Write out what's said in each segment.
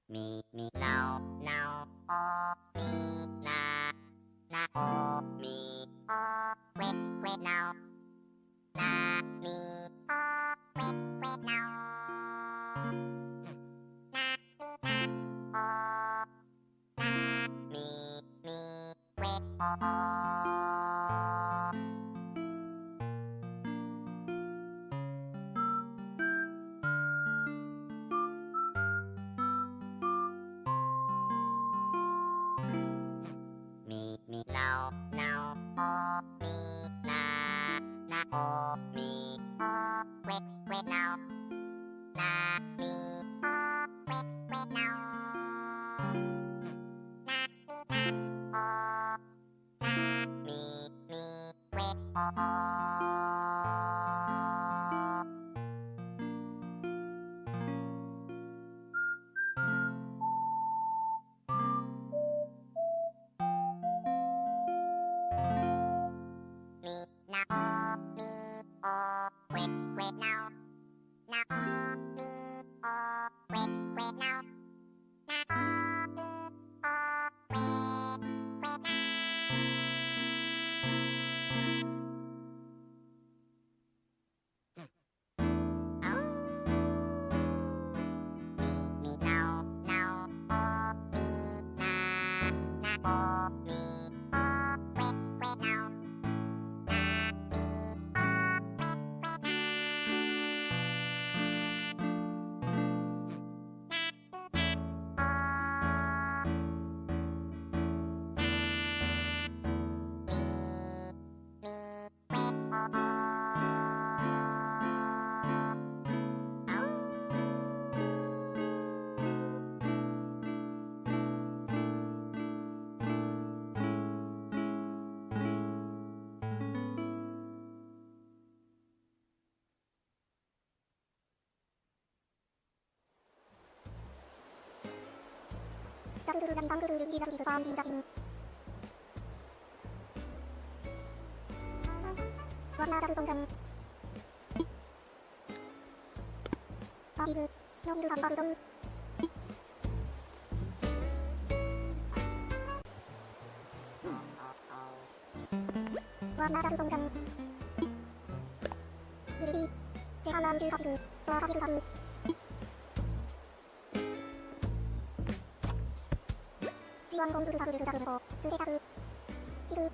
みなおなおおみななおみおくえくえなおなみおくえくえなおなみくえおみなおなおおみななおみおくえくえなおなみおくえくえなおみくえおみなおみおくえくえなおなおみおくえくえなおなおみおくえくえなおみなおなおおみななおみおくえくえなおなみおくえくえザルルルラリザンルルルリリラルリルバーリンザジンワリアーザルゾンガンバーリルノビルガンバルゾンワリアーザルゾンガングルリーゼハナンジューカジルソアカビルガルジワンゴンブルガブルルザブルコズレジャブキル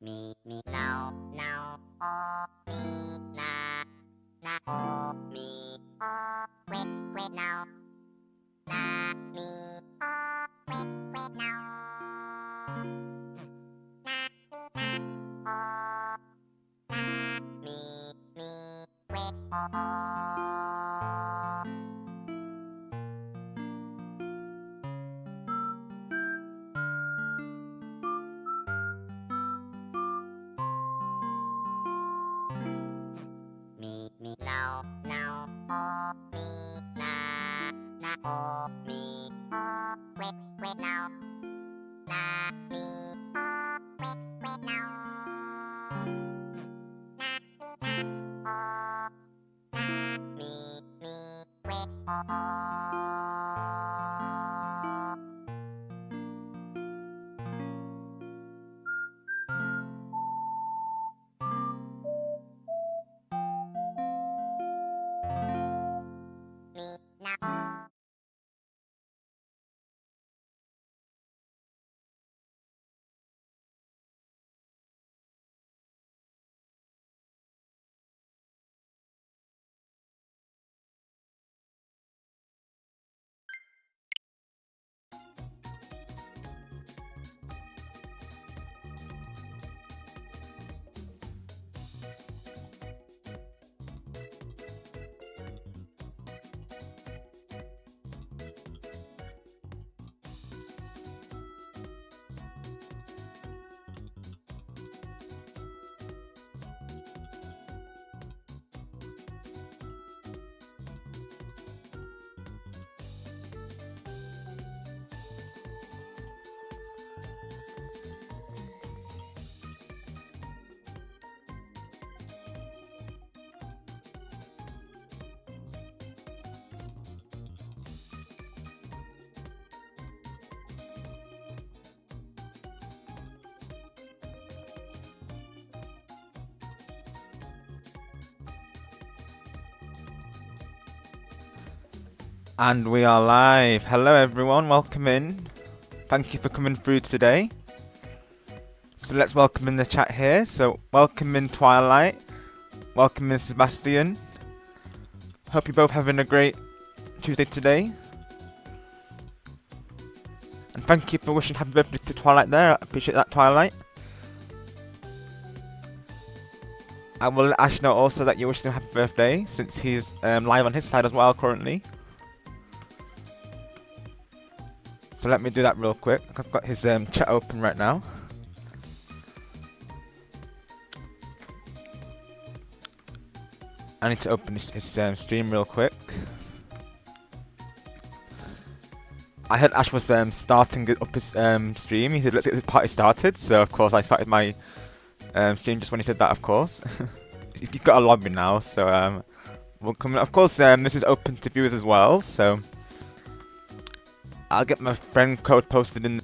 みなおなおおみななおみおくえくえなおなみおくえくえなおなみくえおみなおなおおみななおみおくえくえなおなみおくえくえなおなみくえおみなお And we are live. Hello everyone, welcome in. Thank you for coming through today. So let's welcome in the chat here. So welcome in Twilight. Welcome in Sebastian. Hope you're both having a great Tuesday today. And thank you for wishing happy birthday to Twilight there. I appreciate that, Twilight. I will let Ash know also that you're wishing him happy birthday, since he's live on his side as well currently. So let me do that real quick. I've got his chat open right now. I need to open his stream real quick. I heard Ash was starting up his stream. He said, let's get this party started. So, of course, I started my stream just when he said that, of course. He's got a lobby now, so we'll come in. Of course, this is open to viewers as well, so I'll get my friend code posted in the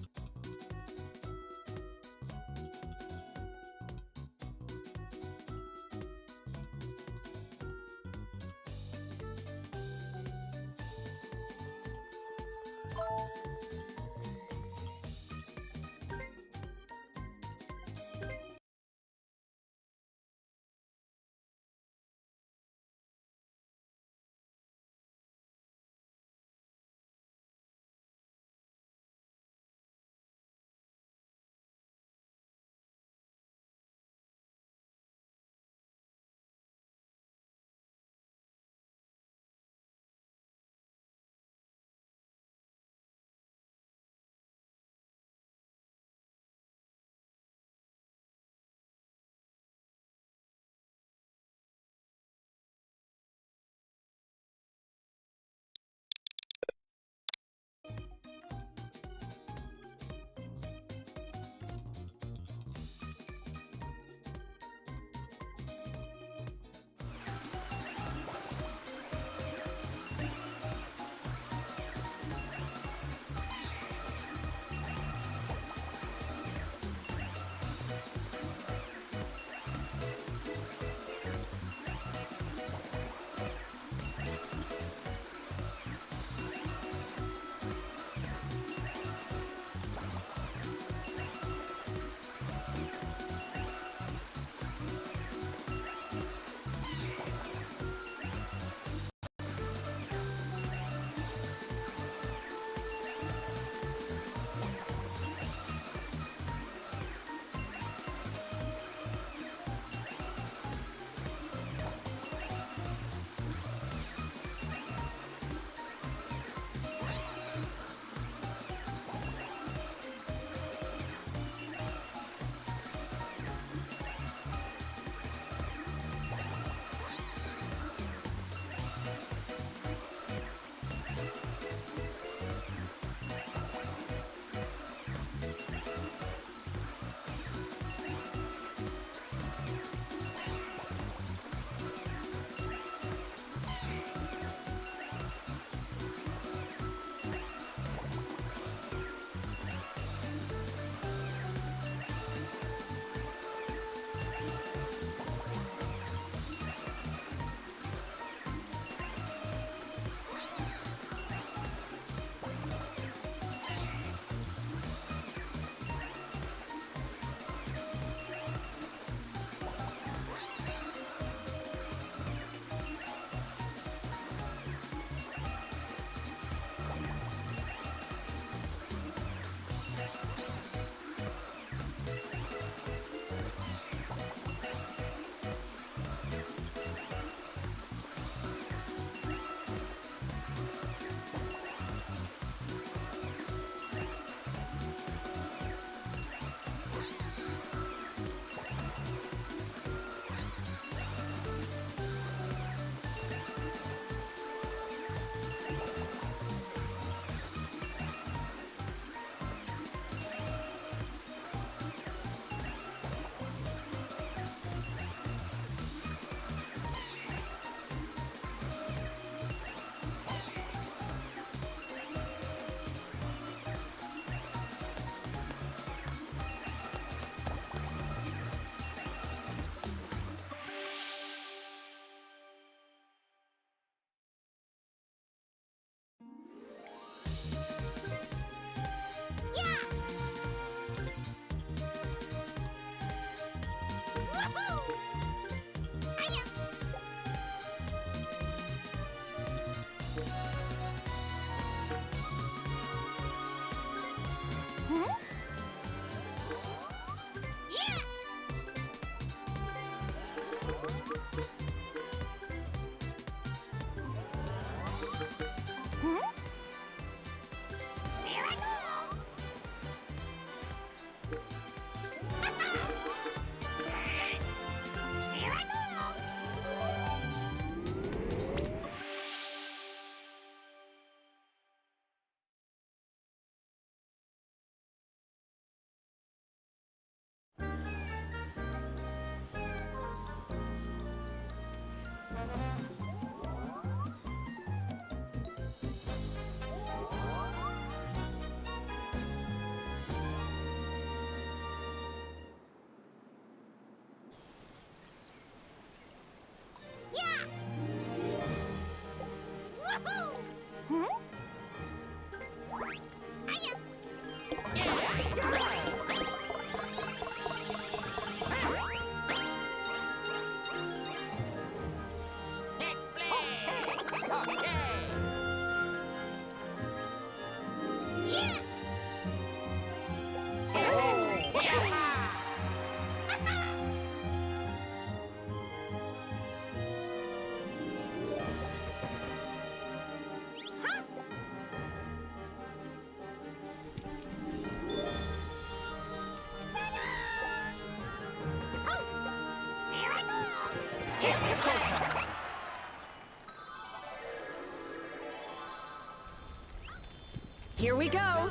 Here we go.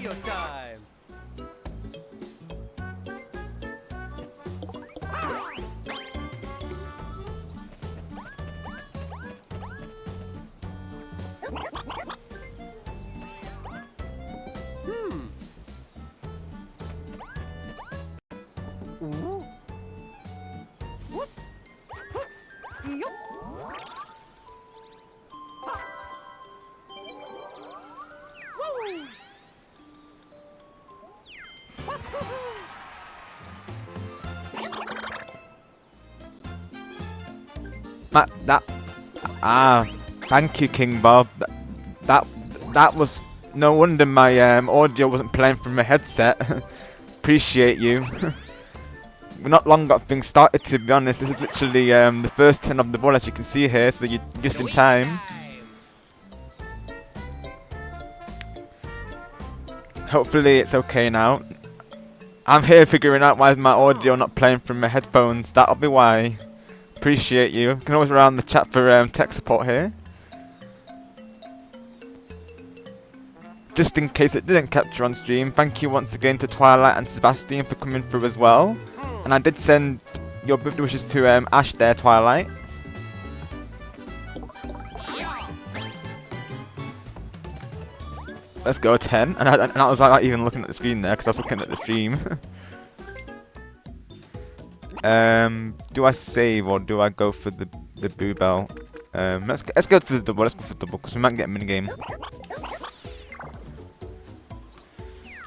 Mario time! Ooh. Whoop. Yup. Woo. Thank you, King Bob. That was no wonder my audio wasn't playing from my headset. Appreciate you. We're not long got things started, to be honest. This is literally the first turn of the ball, as you can see here, so you're just in time. Hopefully it's okay now. I'm here figuring out why is my audio not playing from my headphones. That'll be why. Appreciate you. You can always rely on the chat for tech support here. Just in case it didn't capture on stream, thank you once again to Twilight and Sebastian for coming through as well. And I did send your birthday wishes to Ash there, Twilight. Let's go, 10. And I was like not even looking at the screen there because I was looking at the stream. Do I save or do I go for the boo bell? Let's go to the double. Let's go for the double because we might get a minigame.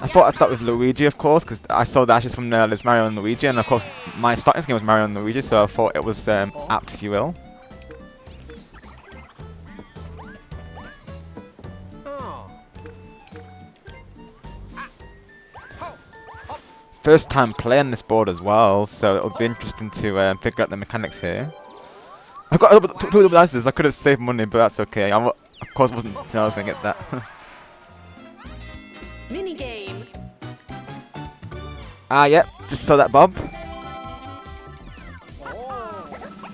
I thought I'd start with Luigi, of course, because I saw the ashes from there's Mario and Luigi, and of course my starting game was Mario and Luigi, so I thought it was apt, if you will. First time playing this board as well, so it'll be interesting to figure out the mechanics here. I've got two double asses. I could have saved money, but that's okay. Of course wasn't saying I was going to get that. Minigame. Yep, just saw that, Bob.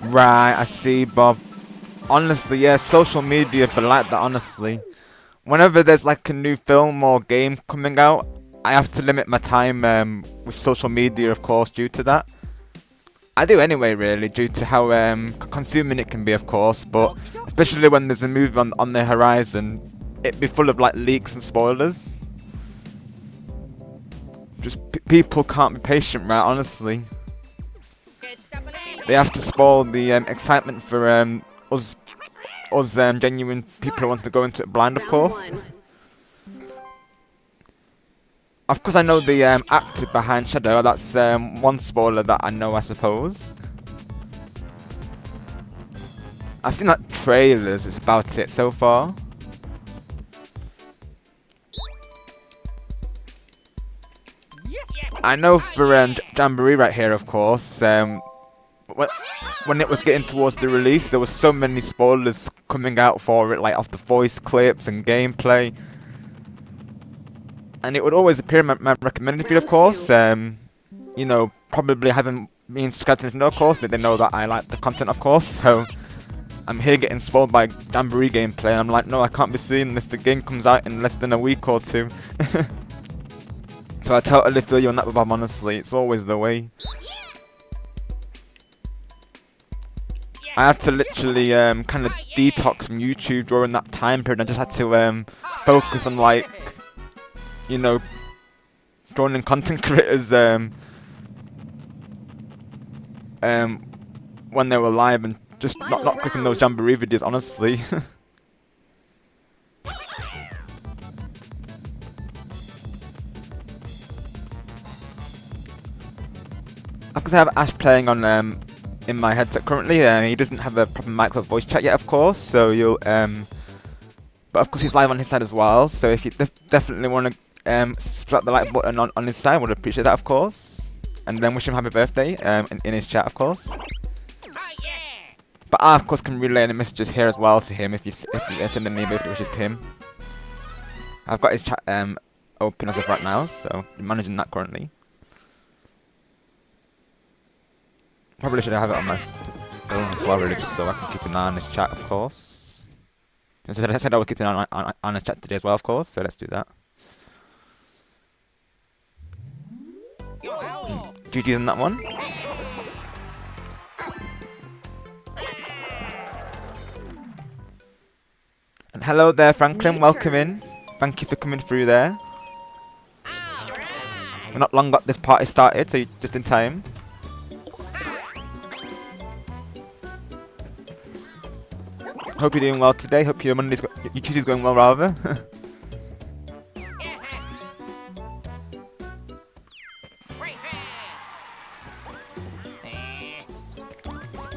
Right, I see, Bob. Honestly, yeah, social media for like that, honestly. Whenever there's like a new film or game coming out, I have to limit my time with social media, of course, due to that. I do anyway, really, due to how consuming it can be, of course, but especially when there's a movie on the horizon, it'd be full of like leaks and spoilers. Just people can't be patient, right, honestly. They have to spoil the excitement for us genuine people who want to go into it blind, of course. Of course, I know the actor behind Shadow. That's one spoiler that I know, I suppose. I've seen like trailers. It's about it so far. I know for Jamboree right here, of course. When it was getting towards the release, there was so many spoilers coming out for it, like off the voice clips and gameplay. And it would always appear in my recommended feed, of course. You know, probably having been subscribed to Nintendo, of course, they know that I like the content, of course. So I'm here getting spoiled by Jamboree gameplay, and I'm like, no, I can't be seeing this. The game comes out in less than a week or two. So I totally feel you on that, Bob, honestly. It's always the way. I had to literally kind of detox from YouTube during that time period. I just had to focus on, like, you know, joining content creators when they were live and just not clicking those Jamboree videos, honestly. Of course, I have Ash playing on in my headset currently. He doesn't have a proper mic for voice chat yet, of course. So you'll but of course he's live on his side as well. So if you definitely want to slap the like button on his side, would appreciate that, of course. And then wish him happy birthday in his chat, of course. But I, of course, can relay any messages here as well to him if you send any birthday wishes to him. I've got his chat open as of right now, so I'm managing that currently. Probably should have it on my phone as well, really, just so I can keep an eye on his chat, of course. Since I said I would keep an eye on his chat today as well, of course, so let's do that. GG's on that one. And hello there, Franklin, welcome in. Thank you for coming through there. We've not long got this party started, so you're just in time. Hope you're doing well today. Hope your Tuesday's going well, rather.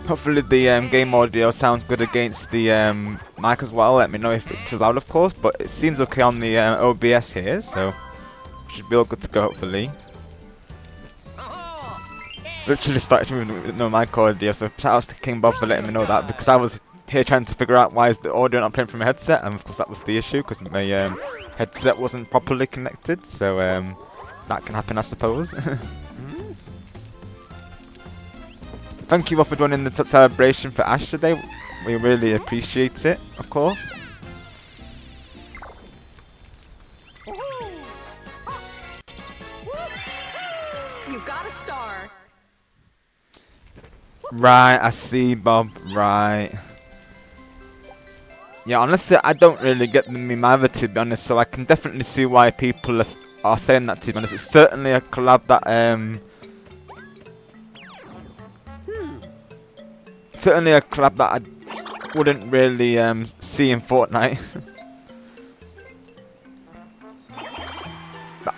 Hopefully the game audio sounds good against the mic as well. Let me know if it's too loud, of course. But it seems okay on the OBS here, so should be all good to go, hopefully. Literally started with no mic audio, so shout outs to King Bob for letting me know that, because I was here trying to figure out why is the audio not playing from my headset, and of course that was the issue because my headset wasn't properly connected, so that can happen, I suppose. Thank you all for joining the celebration for Ash today. We really appreciate it, of course. You got a star. Right, I see, Bob. Right. Yeah, honestly, I don't really get the meme either, to be honest, so I can definitely see why people are saying that, to be honest. It's certainly a collab that, certainly a collab that I wouldn't really, see in Fortnite.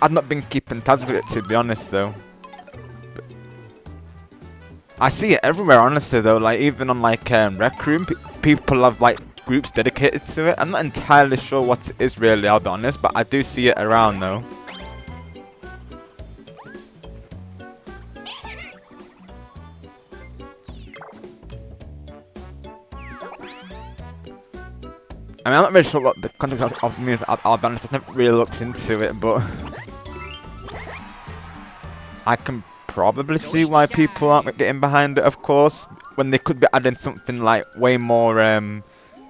I've not been keeping tabs with it, to be honest, though. But I see it everywhere, honestly, though, like, even on, like, Rec Room, people have, like, groups dedicated to it. I'm not entirely sure what it is really, I'll be honest, but I do see it around though. I mean, I'm not really sure what the context of me is, I'll be honest, I've never really looked into it, but I can probably see why people aren't getting behind it, of course, when they could be adding something like way more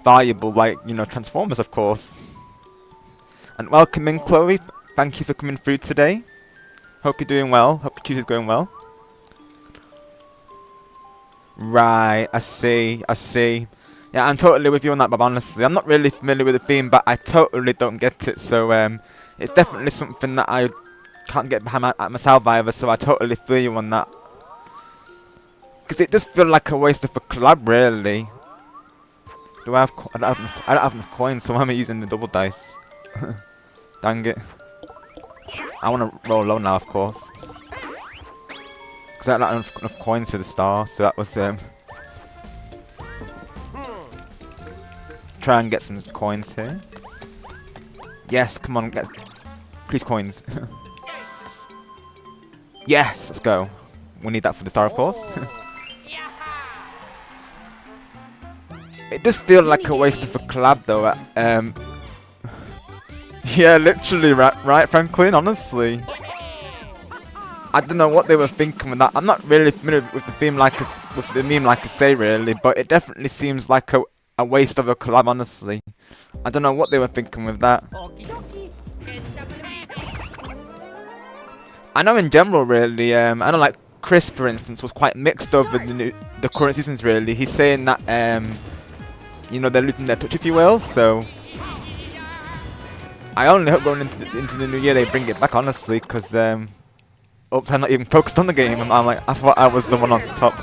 valuable, like, you know, Transformers, of course. And welcome in, Chloe. Thank you for coming through today. Hope you're doing well. Hope your Tuesday's going well. Right, I see. Yeah, I'm totally with you on that, Bob, honestly. I'm not really familiar with the theme, but I totally don't get it. So, it's definitely something that I can't get behind myself either, so I totally feel you on that. Because it does feel like a waste of a collab, really. Do I have? I don't have enough coins, so why am I using the double dice? Dang it. I want to roll low now, of course. Because I had not enough coins for the star, so that was try and get some coins here. Yes, come on, please coins. Yes, let's go. We need that for the star, of course. It does feel like a waste of a collab, though. Yeah, literally, right, Franklin. Honestly, I don't know what they were thinking with that. I'm not really familiar with the theme, with the meme, like I say, really, but it definitely seems like a waste of a collab. Honestly, I don't know what they were thinking with that. I know in general, really, I know like Chris, for instance, was quite mixed over the current seasons. Really, he's saying that you know, they're losing their touch, if you will. So I only hope going into the new year they bring it back, honestly, because oops, I'm not even focused on the game. I'm like, I thought I was the one on top.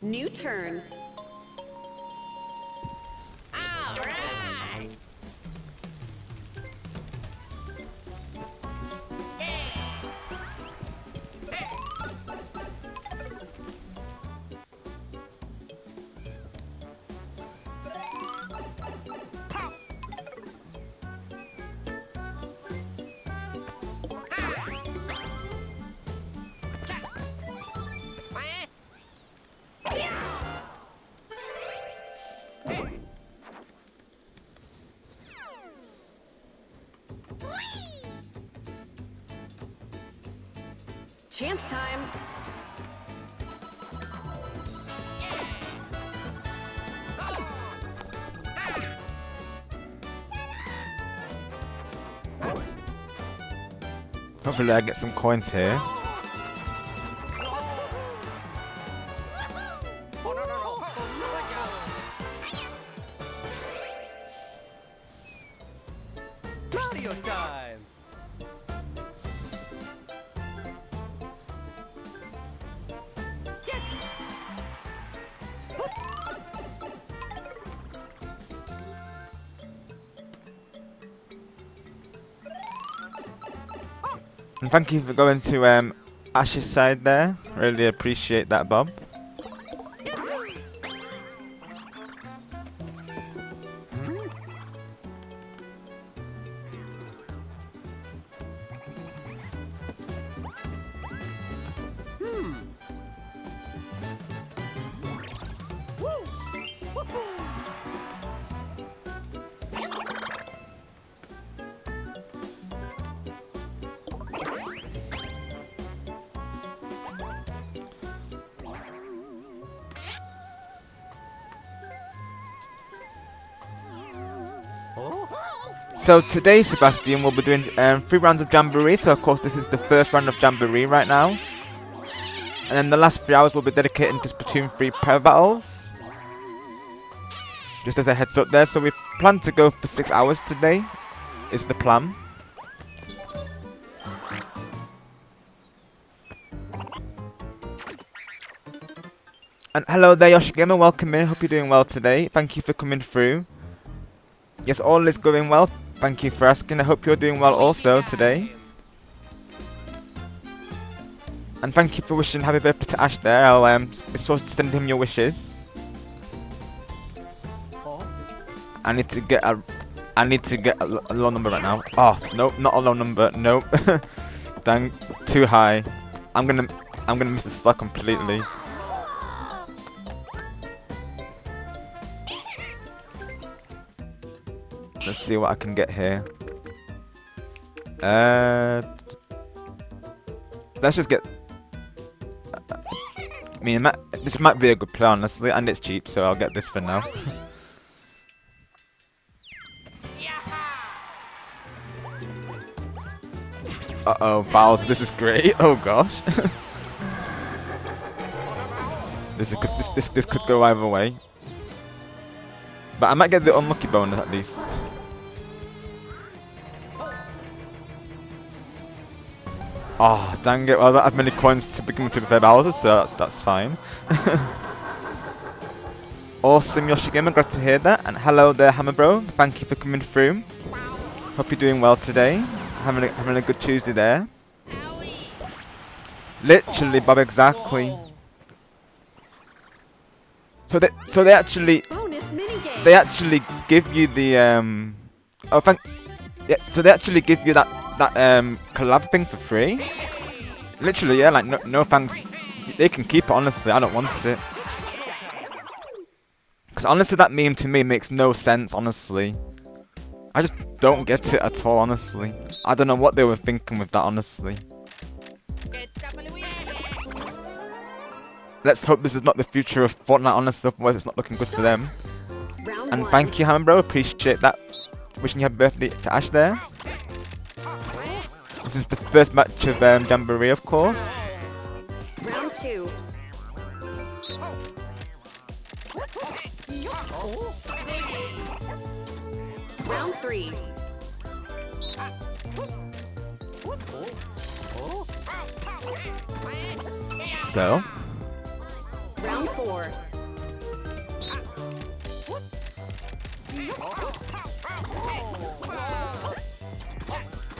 New turn. Chance time. Hopefully I get some coins here. Mario time! And thank you for going to Ash's side there. Really appreciate that, Bob. So today, Sebastian, we'll be doing 3 rounds of Jamboree. So of course this is the first round of Jamboree right now. And then the last 3 hours will be dedicated to Splatoon 3 power battles. Just as a heads up there, so we plan to go for 6 hours today, is the plan. And hello there, Yoshi Gamer, welcome in, hope you're doing well today. Thank you for coming through. Yes, all is going well. Thank you for asking. I hope you're doing well also today. And thank you for wishing happy birthday to Ash there. I'll sort of send him your wishes. I need to get a low number right now. Oh, nope, not a low number. Nope. Dang, too high. I'm gonna miss the slot completely. Let's see what I can get here. Let's just get. I mean, this might be a good play, honestly, and it's cheap, so I'll get this for now. Uh-oh, Bowser, this is great. Oh gosh. This could go either way. But I might get the unlucky bonus at least. Oh, dang it. Well, I don't have many coins to begin with, to be fair, Bowser, so that's fine. Awesome, Yoshi Gamer. Glad to hear that. And hello there, Hammer Bro. Thank you for coming through. Hope you're doing well today. Having a good Tuesday there. Literally, Bob, exactly. So they actually Bonus minigame. they actually give you the oh thank yeah, so they actually give you that collab thing for free. Literally, yeah, like no thanks. They can keep it, honestly. I don't want it. Because honestly, that meme to me makes no sense, honestly. I just don't get it at all, honestly. I don't know what they were thinking with that, honestly. Let's hope this is not the future of Fortnite, honestly, otherwise it's not looking good for them. Round And one. thank you, Hammer Bro, appreciate that. Wishing you happy birthday to Ash there. This is the first match of Jamboree, of course. Round two. Round three. Let's go. Round four.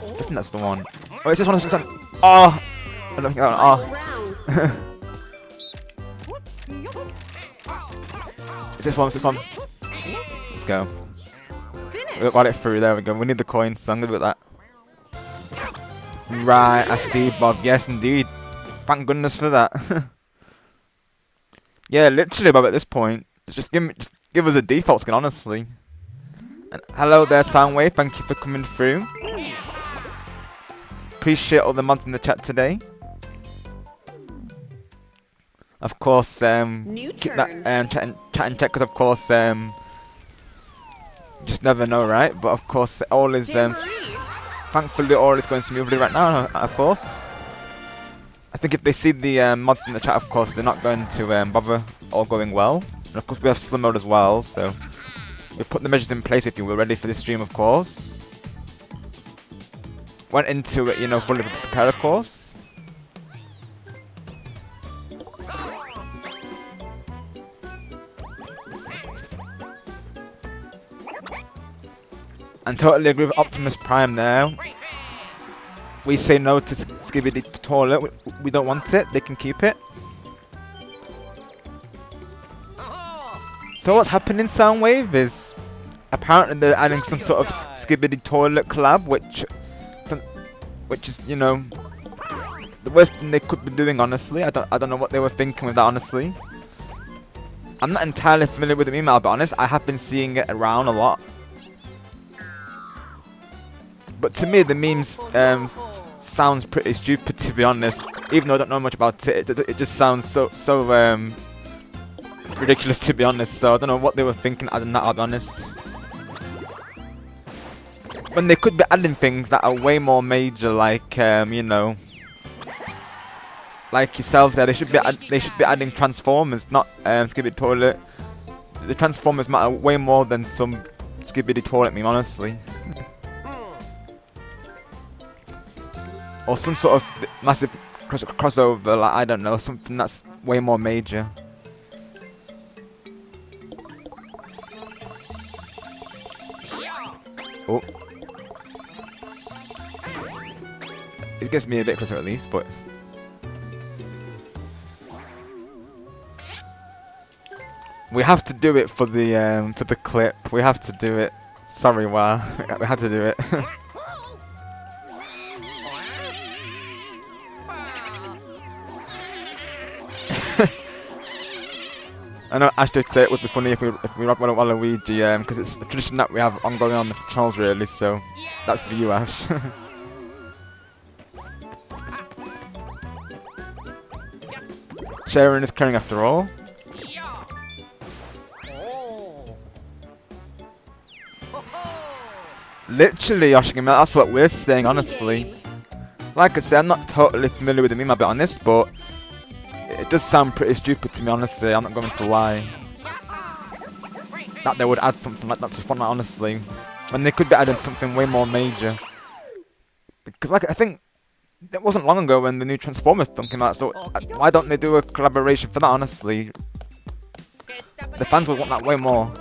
I think that's the one. Oh, it's this one. It's this one. Oh! I don't think that one. Final Oh. round. It's this one. It's this one. Let's go. Finish. We got it through. There we go. We need the coins, so I'm gonna do that. Right, I see, Bob. Yes, indeed. Thank goodness for that. Yeah, literally, Bob. At this point, just give us a default skin, honestly. And hello there, Soundwave. Thank you for coming through. Appreciate all the mods in the chat today. Of course, New keep that turn. chat and check, because of course, just never know, right? But of course, all is Jamboree. thankfully all is going smoothly right now. Of course, I think if they see the mods in the chat, of course, they're not going to bother all going well. And of course, we have slow mode as well, so we put the measures in place if you were ready for this stream, of course. Went into it, you know, fully prepared, of course. And totally agree with Optimus Prime there. We say no to Skibidi Toilet. We don't want it. They can keep it. So what's happening, Soundwave, is apparently they're adding some sort of Skibidi Toilet collab, which is, you know, the worst thing they could be doing, honestly. I don't know what they were thinking with that, honestly. I'm not entirely familiar with the meme, I'll be honest. I have been seeing it around a lot. But to me, the memes sounds pretty stupid, to be honest. Even though I don't know much about it, it just sounds so ridiculous, to be honest. So I don't know what they were thinking other than that, I'll be honest. When they could be adding things that are way more major, like you know, like yourselves there, they should be adding Transformers, not Skibidi Toilet. The Transformers matter way more than some Skibidi Toilet meme, honestly. Or some sort of massive crossover, like, I don't know, something that's way more major. Oh. It gets me a bit closer at least, but... We have to do it for the clip. We have to do it. Sorry, Wa. We had to do it. I know Ash did say it would be funny if we rock Waluigi, because it's a tradition that we have ongoing on the channels, really. So that's for you, Ash. Sharing is caring, after all. Literally, Yoshigame, that's what we're saying, honestly. Like I said, I'm not totally familiar with the meme, I'll be honest, but it does sound pretty stupid to me, honestly. I'm not going to lie. That they would add something like that to Fortnite, honestly. When they could be adding something way more major. Because, like, I think it wasn't long ago when the new Transformers film came out, so why don't they do a collaboration for that, honestly? The fans would want that way more.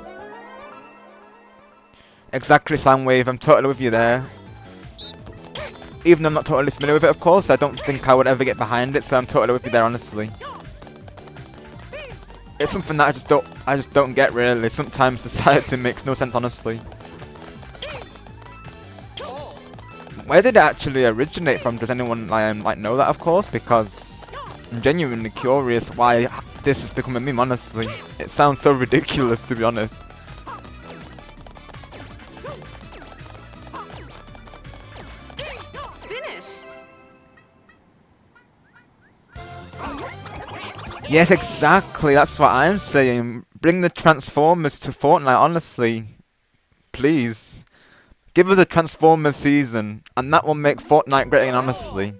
Exactly, Soundwave, I'm totally with you there. Even though I'm not totally familiar with it, of course, I don't think I would ever get behind it, so I'm totally with you there, honestly. It's something that I just don't get, really. Sometimes society makes no sense, honestly. Where did it actually originate from? Does anyone like know that, of course? Because I'm genuinely curious why this has become a meme, honestly. It sounds so ridiculous, to be honest. Finish. Yes, exactly. That's what I'm saying. Bring the Transformers to Fortnite, honestly. Please. Give us a Transformers season, and that will make Fortnite great again, honestly.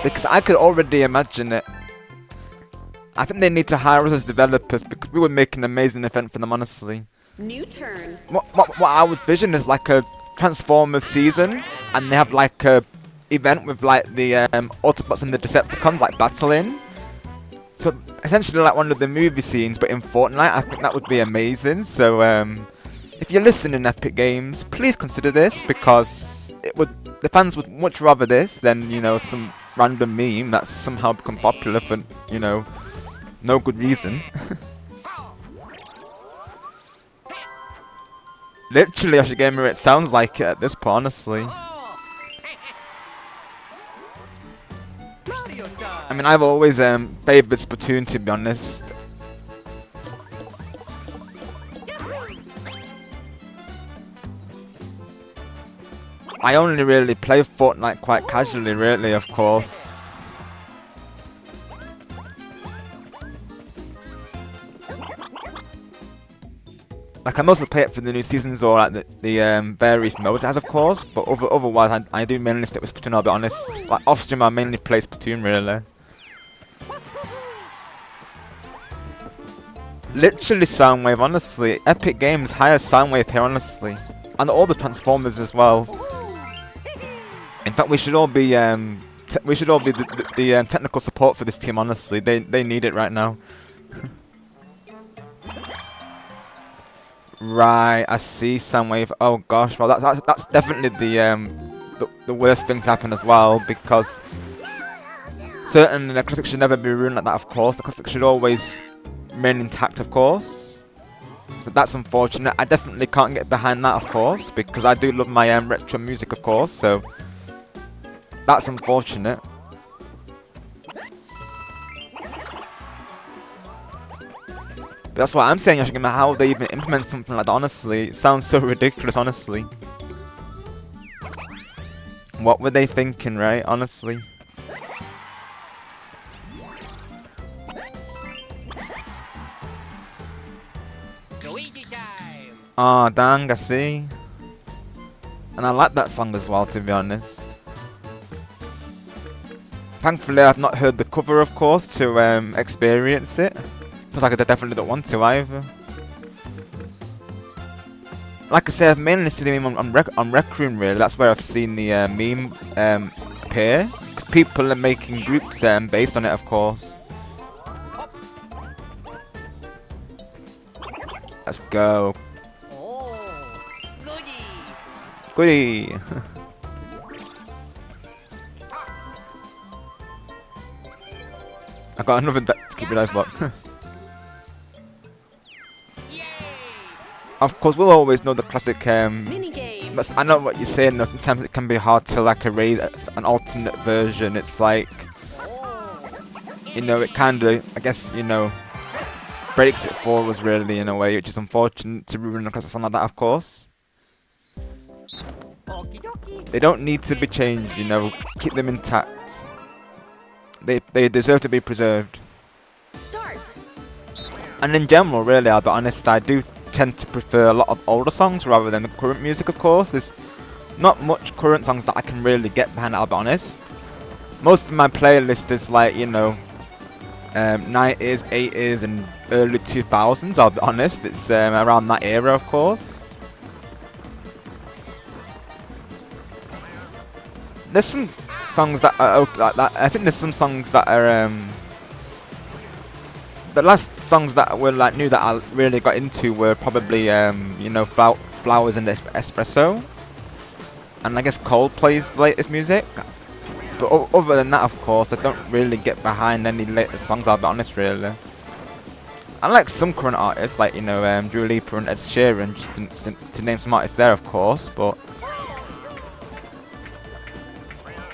Because I could already imagine it. I think they need to hire us as developers because we would make an amazing event for them, honestly. New turn. What I would vision is like a Transformers season, and they have like a event with like the Autobots and the Decepticons like battling. So essentially like one of the movie scenes, but in Fortnite. I think that would be amazing. So if you're listening, Epic Games, please consider this because the fans would much rather this than, you know, some random meme that's somehow become popular for, you know, no good reason. Literally, Yoshi Gamer, it sounds like it at this point, honestly. Mario time. I mean, I've always favoured Splatoon, to be honest. I only really play Fortnite quite casually, really, of course. Like, I mostly play it for the new seasons or like the various modes it has, of course. But otherwise, I do mainly stick with Splatoon, I'll be honest. Like, off stream, I mainly play Splatoon, really. Literally Soundwave, honestly. Epic Games hires Soundwave here, honestly. And all the Transformers as well. In fact, we should all be the technical support for this team, honestly. They need it right now. Right, I see, Soundwave. Oh gosh, well that's definitely the worst thing to happen as well, because certainly the classic should never be ruined like that, of course. The classic should always remain intact, of course. So that's unfortunate. I definitely can't get behind that, of course, because I do love my retro music, of course, so that's unfortunate. But that's what I'm saying, Yoshi Gamer, how they even implement something like that, honestly. It sounds so ridiculous, honestly. What were they thinking, right? Honestly. Luigi time. Ah, dang, I see. And I like that song as well, to be honest. Thankfully, I've not heard the cover, of course, to experience it. Sounds like I definitely don't want to either. Like I said, I've mainly seen the meme on Rec Room, really. That's where I've seen the meme appear. Because people are making groups based on it, of course. Let's go. Oh, goody. Goodie. I got another to keep your eyes blocked. Yay. Of course, we'll always know the classic. Mini game. But I know what you're saying, though. Sometimes it can be hard to like erase an alternate version. It's like, you know, it kind of, I guess, you know, breaks it for us really in a way, which is unfortunate to ruin a classic song like that, of course. Okie dokie. They don't need to be changed, you know. Keep them intact. They deserve to be preserved. Start. And in general, really, I'll be honest, I do tend to prefer a lot of older songs rather than the current music, of course. There's not much current songs that I can really get behind, I'll be honest. Most of my playlist is like, you know, 90s, 80s and early 2000s, I'll be honest. It's around that era, of course. There's some songs that are like that. I think there's some songs that are the last songs that were like new that I really got into were probably you know, Flowers and Espresso, and I guess Coldplay's latest music. But other than that, of course, I don't really get behind any latest songs, I'll be honest, really. I like some current artists, like, you know, Dua Lipa and Ed Sheeran, just to name some artists there, of course, but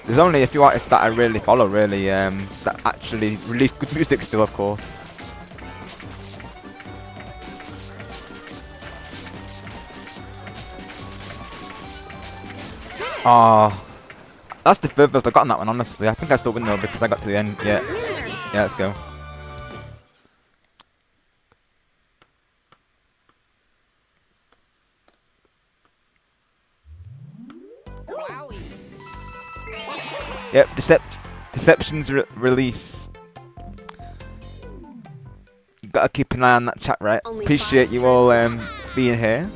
there's only a few artists that I really follow, really, that actually release good music still, of course. Oh, that's the furthest I got on that one, honestly. I think I still win though because I got to the end. Yeah, yeah, let's go. Wowie. Yep, Deception's release. You gotta keep an eye on that chat, right? Only Appreciate 5 you all turns being here,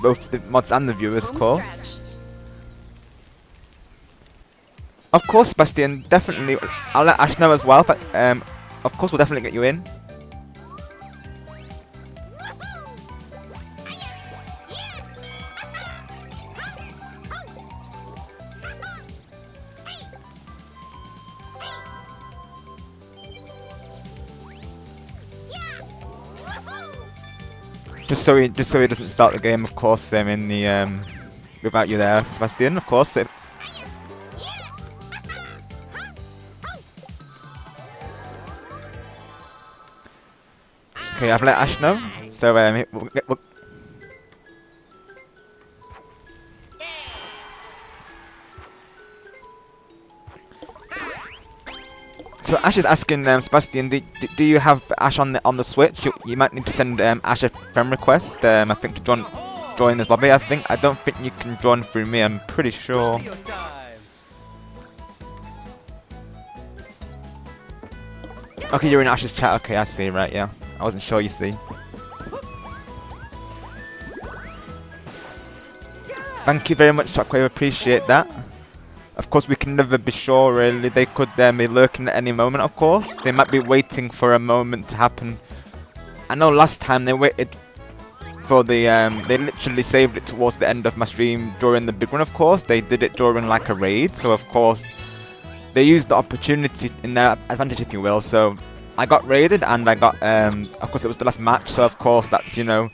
both the mods and the viewers, of Home course. stretch. Of course, Sebastian, definitely. I'll let Ash know as well, but of course we'll definitely get you in. Just so he doesn't start the game, of course. In the without you there, Sebastian. Of course. Okay, I've let Ash know. So we'll So Ash is asking Sebastian, do you have Ash on the Switch? You might need to send Ash a friend request. I think to join this lobby. I don't think you can join through me. I'm pretty sure. Your time. Okay, you're in Ash's chat. Okay, I see. Right, yeah. I wasn't sure. You see. Thank you very much, Shockwave. Appreciate that. Of course, we can never be sure, really. They could be lurking at any moment, of course. They might be waiting for a moment to happen. I know last time they waited for the... they literally saved it towards the end of my stream during the big one, of course. They did it during, like, a raid. So, of course, they used the opportunity in their advantage, if you will. So, I got raided and I got... of course, it was the last match. So, of course, that's, you know...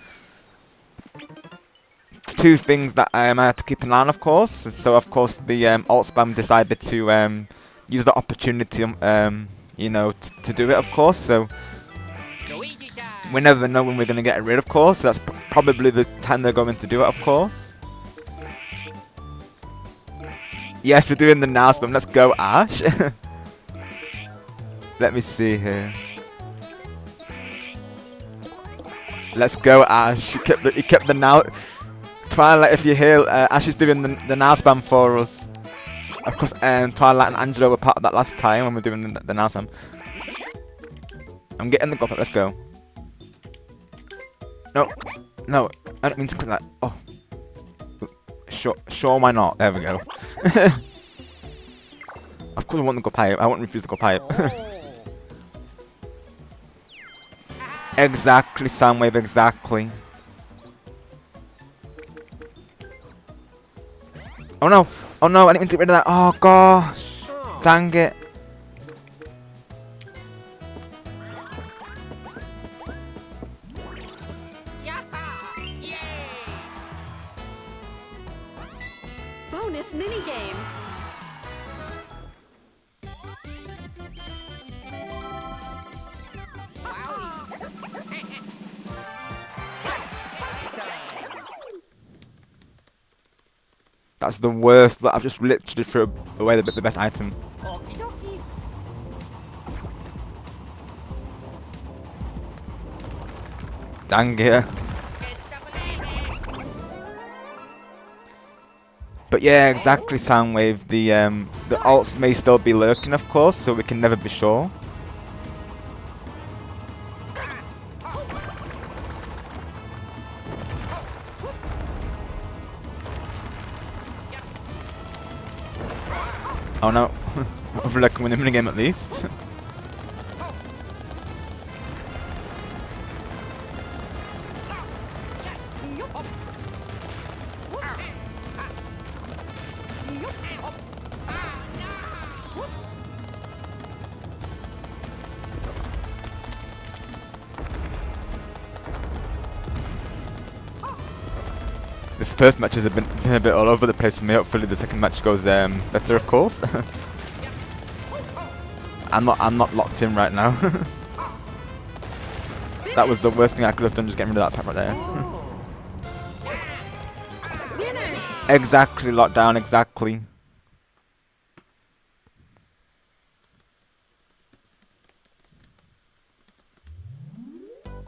two things that I had to keep an eye on, of course. So, of course, the alt spam decided to use the opportunity, you know, to do it, of course. So, Luigi time. we never know when we're going to get rid, of course. So that's probably the time they're going to do it, of course. Yes, we're doing the now spam. Let's go, Ash. Let me see here. Let's go, Ash. You kept the now... Twilight, if you hear, Ash is doing the now spam for us. Of course, Twilight and Angelo were part of that last time when we were doing the now spam. I'm getting the goblet, let's go. No, no, I don't mean to click that. Oh. Sure, why not? There we go. Of course I want the go pipe, I won't refuse the go pipe. Exactly, Soundwave, exactly. Oh no! Oh no, I didn't mean to get rid of that. Oh gosh! Dang it. Bonus minigame. That's the worst. Look, I've just literally threw away the best item. Okie dokie. Dang it. But yeah, exactly, Soundwave. The alts may still be lurking, of course, so we can never be sure. Oh no. Hopefully I can win the minigame at least. This first match has been a bit all over the place for me. Hopefully the second match goes better, of course. I'm not locked in right now. That was the worst thing I could have done, just getting rid of that pack right there. Exactly, lockdown, exactly.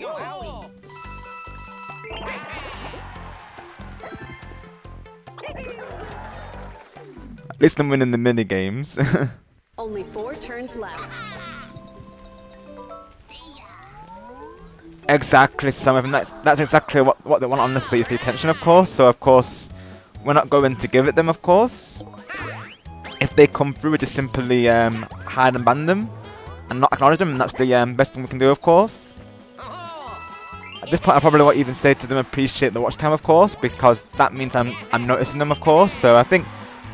Wowie. At least I'm winning the mini games. Only 4 turns left. Exactly, some of them. That's exactly what they want. Honestly, is the attention, of course. So of course, we're not going to give it them, of course. If they come through, we just simply hide and ban them and not acknowledge them, and that's the best thing we can do, of course. At this point, I probably won't even say to them appreciate the watch time, of course, because that means I'm noticing them, of course. So I think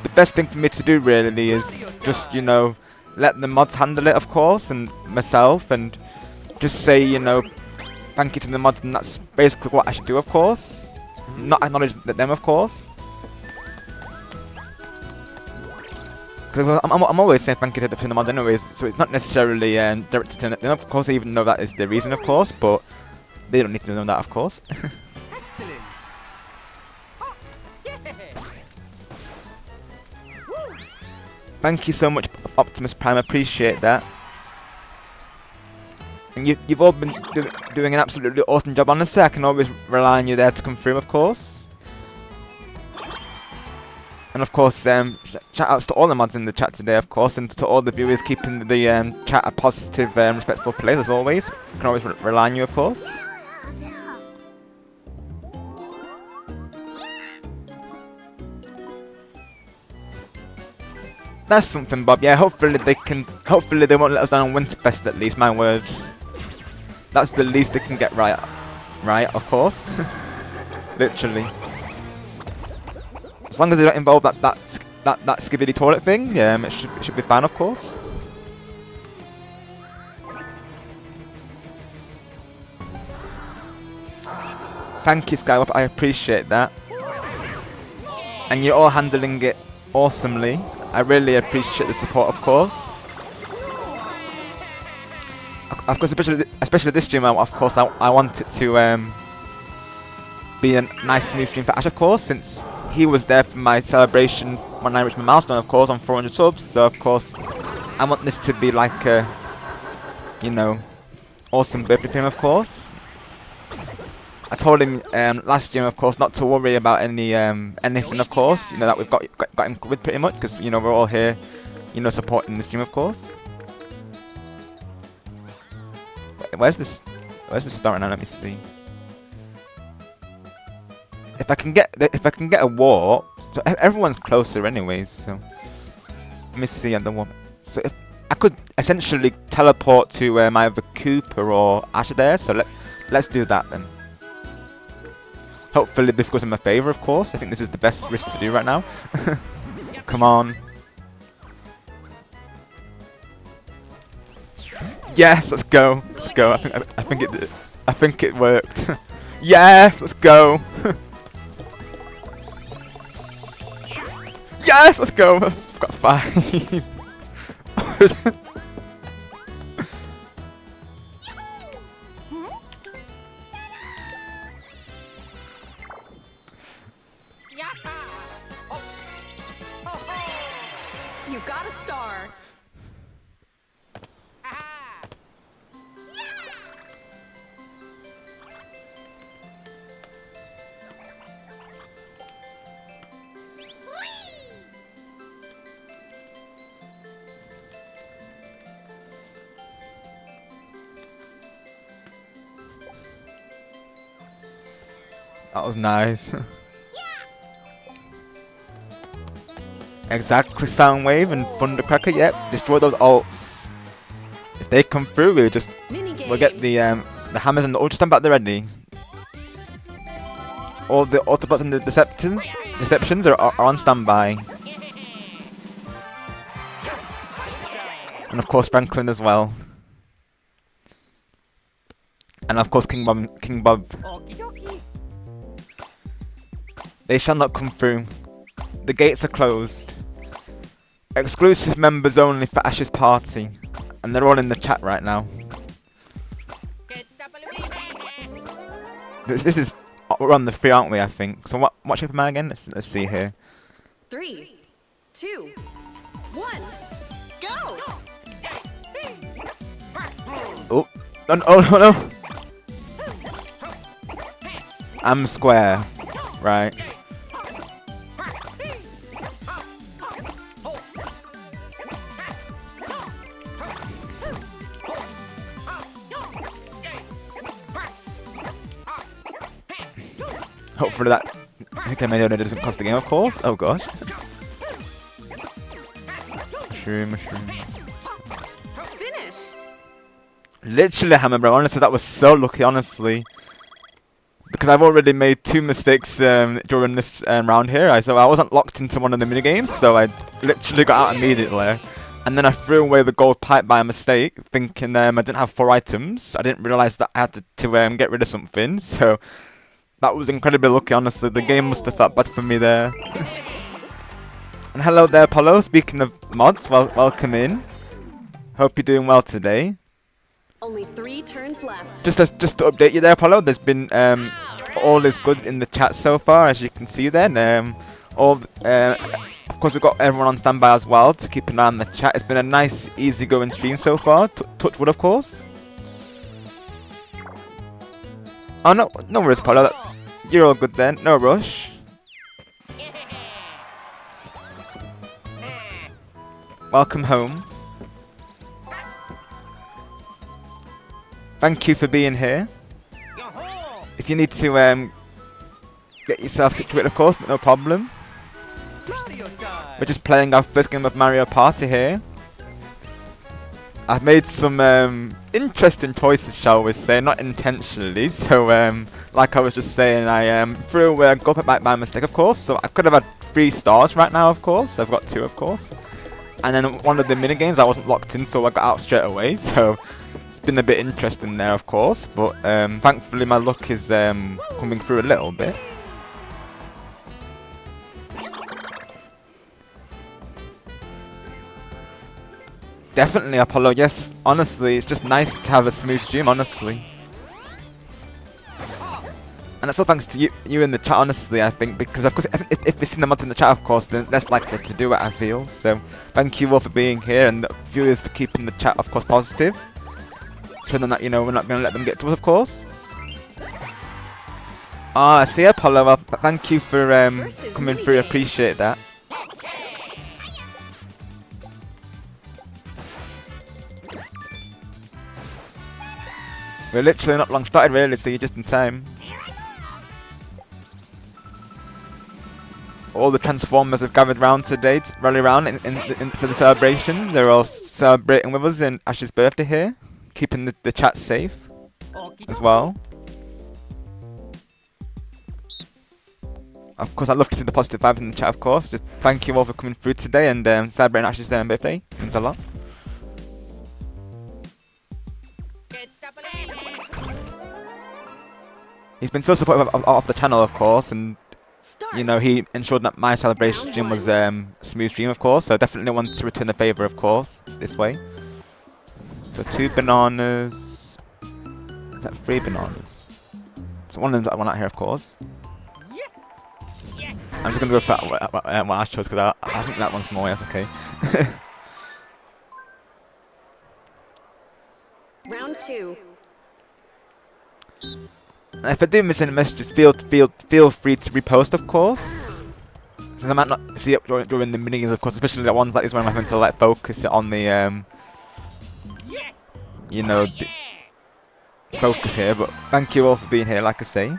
the best thing for me to do really is just, you know, let the mods handle it, of course, and myself, and just say, you know, thank you to the mods, and that's basically what I should do, of course. Not acknowledge them, of course. Because I'm always saying thank you to the mods anyways, so it's not necessarily directed to them, of course, even though that is the reason, of course, but they don't need to know that, of course. Excellent. Yeah. Thank you so much, Optimus Prime, I appreciate that. And you've all been doing an absolutely awesome job, honestly. I can always rely on you there to come through, of course. And of course, shout outs to all the mods in the chat today, of course, and to all the viewers keeping the chat a positive, respectful place, as always. I can always rely on you, of course. That's something, Bob. Yeah, hopefully they won't let us down on Winterfest at least, my word. That's the least they can get right. Right, of course. Literally. As long as they don't involve that skibidi toilet thing, it should be fine, of course. Thank you, Skywap, I appreciate that. And you're all handling it awesomely. I really appreciate the support, of course. Of course, especially this stream, of course, I want it to be a nice, smooth stream for Ash, of course, since he was there for my celebration when I reached my milestone, of course, on 400 subs. So, of course, I want this to be like a, you know, awesome birthday for him, of course. I told him last year, of course, not to worry about anything, of course. You know that we've got him covered pretty much, because you know we're all here, you know, supporting the stream, of course. Where's this star right now? Let me see. If I can get a warp, so everyone's closer anyways. So let me see at the warp. So if I could essentially teleport to either Cooper or Ash there, so let's do that then. Hopefully this goes in my favour, of course. I think this is the best risk to do right now. Come on. Yes, let's go. Let's go. I think it worked. Yes, let's go. Yes, let's go. I've got 5. You got a star. That was nice. Exactly, Soundwave and Thundercracker. Yep, destroy those alts. If they come through, we'll get the hammers and the ultra stamp at the ready. All the Autobots and the Deceptions are on standby. And of course Franklin as well. And of course King Bob. Okie dokie. They shall not come through. The gates are closed. Exclusive members only for Ash's party. And they're all in the chat right now. This is... We're on the 3, aren't we, I think? So what shape am I again? Let's see here. 3, 2, 1, go! Oh, oh no! I'm square. Right. Hopefully that Hikame doesn't cost the game, of course. Oh gosh. Mushroom. Finish! Literally, Hammer Bro. Honestly, that was so lucky, honestly. Because I've already made 2 mistakes during this round here. So I wasn't locked into one of the minigames, so I literally got out immediately. And then I threw away the gold pipe by mistake, thinking I didn't have 4 items. I didn't realise that I had to get rid of something, so... That was incredibly lucky, honestly. The game must have felt bad for me there. And hello there, Apollo. Speaking of mods, welcome in. Hope you're doing well today. Only 3 turns left. Just to update you there, Apollo. There's been all is good in the chat so far, as you can see there. Of course, we've got everyone on standby as well to keep an eye on the chat. It's been a nice, easy-going stream so far. Touch wood, of course. Oh no worries, Apollo. You're all good then. No rush. Welcome home. Thank you for being here. If you need to get yourself situated, of course, no problem. Mario time. We're just playing our first game of Mario Party here. I've made some interesting choices, shall we say, not intentionally. So, like I was just saying, I threw away a gold pipe by mistake, of course. So I could have had 3 stars right now, of course. I've got 2, of course. And then one of the minigames I wasn't locked in, so I got out straight away. So it's been a bit interesting there, of course. But thankfully my luck is coming through a little bit. Definitely, Apollo. Yes, honestly, it's just nice to have a smooth stream, honestly. And that's all thanks to you in the chat, honestly, I think, because of course, if you've seen the mods in the chat, of course, then less likely to do it, I feel. So, thank you all for being here, and the viewers for keeping the chat, of course, positive. Showing them that, you know, we're not going to let them get to us, of course. Ah, I see, Apollo. Well, thank you for coming through. Appreciate that. We're literally not long started, really, so you're just in time. All the Transformers have gathered round today to rally around for the celebrations. They're all celebrating with us in Ash's birthday here, keeping the chat safe as well. Of course, I'd love to see the positive vibes in the chat, of course. Just thank you all for coming through today and celebrating Ash's birthday. It means a lot. He's been so supportive of the channel, of course, and you know, he ensured that my celebration stream was a smooth stream, of course, so definitely want to return the favour, of course, this way. So 2 bananas. Is that 3 bananas? So one of them I want out here, of course. I'm just going to go for what Ash chose, because I think that one's more, yes, okay. Round 2. And if I do miss any messages, feel free to repost, of course. Since I might not see it during the minigames, of course, especially the ones like this when I'm having to like focus it on the you know, the focus here. But thank you all for being here, like I say.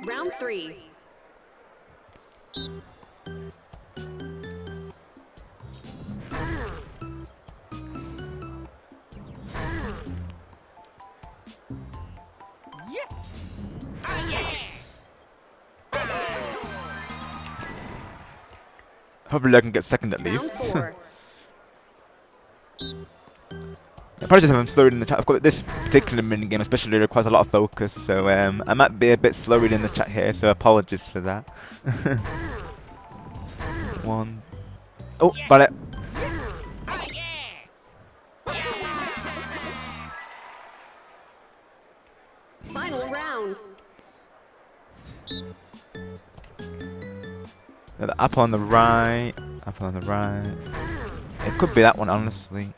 Round 3. Hopefully I can get second at Round least. 4. Apologies if I'm slower in the chat. I've got this particular minigame especially requires a lot of focus, so I might be a bit slower in the chat here, so apologies for that. One. Oh, got it. Final round. The apple on the right. Apple on the right. It could be that one, honestly.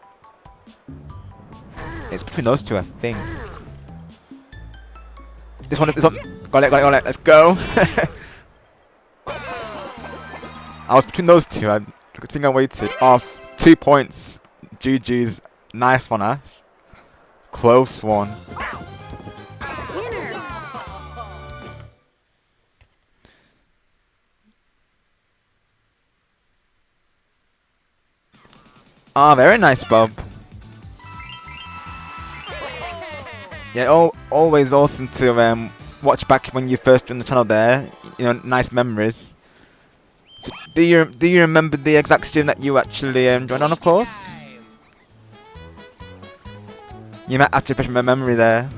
It's between those two, I think. This one, this one. Got it, got it, got it. Let's go. I was between those two. I think I waited. Oh, 2 points. GG's. Nice one, Ash. Close one. Winner. Ah, very nice, Bob. Yeah, always awesome to watch back when you first joined the channel there. You know, nice memories. So do you remember the exact stream that you actually joined on, of course? You might have to refresh my memory there.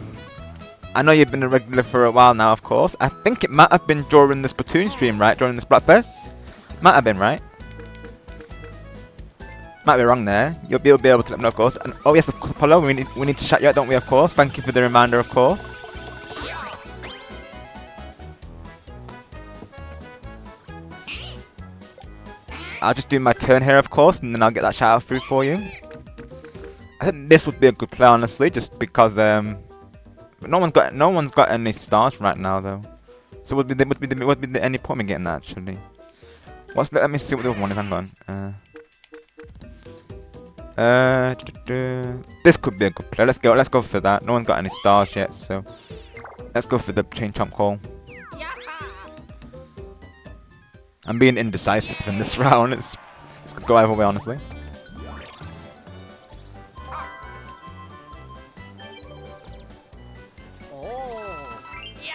I know you've been a regular for a while now, of course. I think it might have been during the Splatoon stream, right? During the Splatfest? Might have been, right? Might be wrong there. You'll be able to let me know, of course. And oh yes, Apollo, we need to shout you out, don't we? Of course. Thank you for the reminder, of course. I'll just do my turn here, of course, and then I'll get that shout out through for you. I think this would be a good play, honestly, just because but no one's got any stars right now though. So would be the any point in getting that actually? Let me see what the other one is. Hang on. This could be a good play. Let's go for that. No one's got any stars yet, so let's go for the chain chomp call. I'm being indecisive in this round. It's gonna go either way, honestly.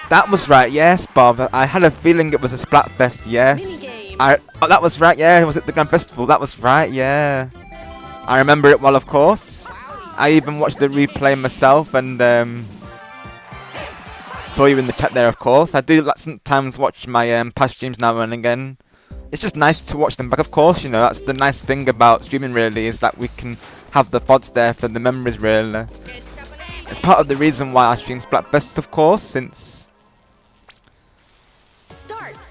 That was right, yes, Bob. I had a feeling it was a Splatfest, yes. Minigame. Oh, that was right, yeah. Was it the Grand Festival? That was right, yeah. I remember it well, of course. I even watched the replay myself and saw you in the chat there, of course. I do sometimes watch my past streams now and again. It's just nice to watch them back, of course. You know, that's the nice thing about streaming, really, is that we can have the VODs there for the memories, really. It's part of the reason why I stream Splatfest, of course, since... Start.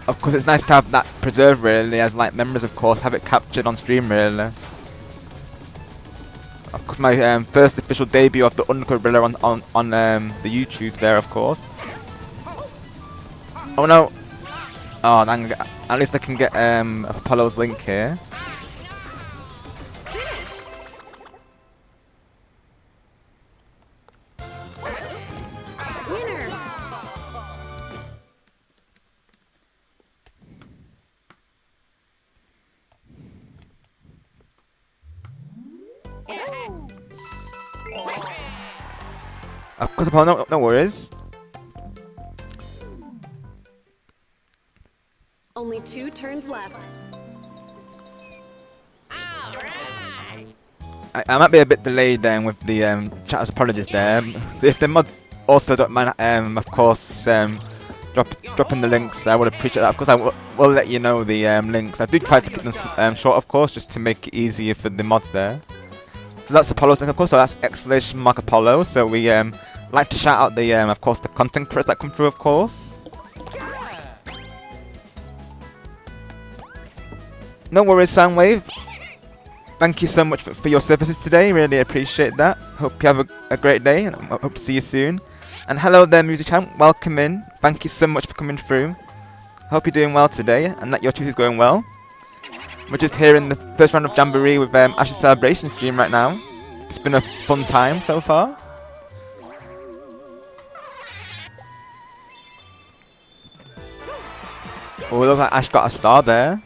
Of course, it's nice to have that preserved, really, as like memories, of course, have it captured on stream, really. Of course, my first official debut of the Undercover Gorilla on the YouTube there, of course. Oh no! Oh, dang, at least I can get Apollo's link here. Winner. Of course, Apollo, no worries. Only 2 turns left. I might be a bit delayed with the chatter's apologies there. So if the mods also don't mind, of course, dropping the links, I would appreciate that. Of course, I will let you know the links. I do try to keep them short, of course, just to make it easier for the mods there. So that's Apollo's link, of course. So that's !Apollo. So we like to shout out the, of course, the content creators that come through, of course. No worries, Soundwave. Thank you so much for your services today. Really appreciate that. Hope you have a great day, and I hope to see you soon. And hello there, Music Champ. Welcome in. Thank you so much for coming through. Hope you're doing well today, and that your Tuesday's going well. We're just here in the first round of Jamboree with Ash's celebration stream right now. It's been a fun time so far. Oh, it looks like Ash got a star there.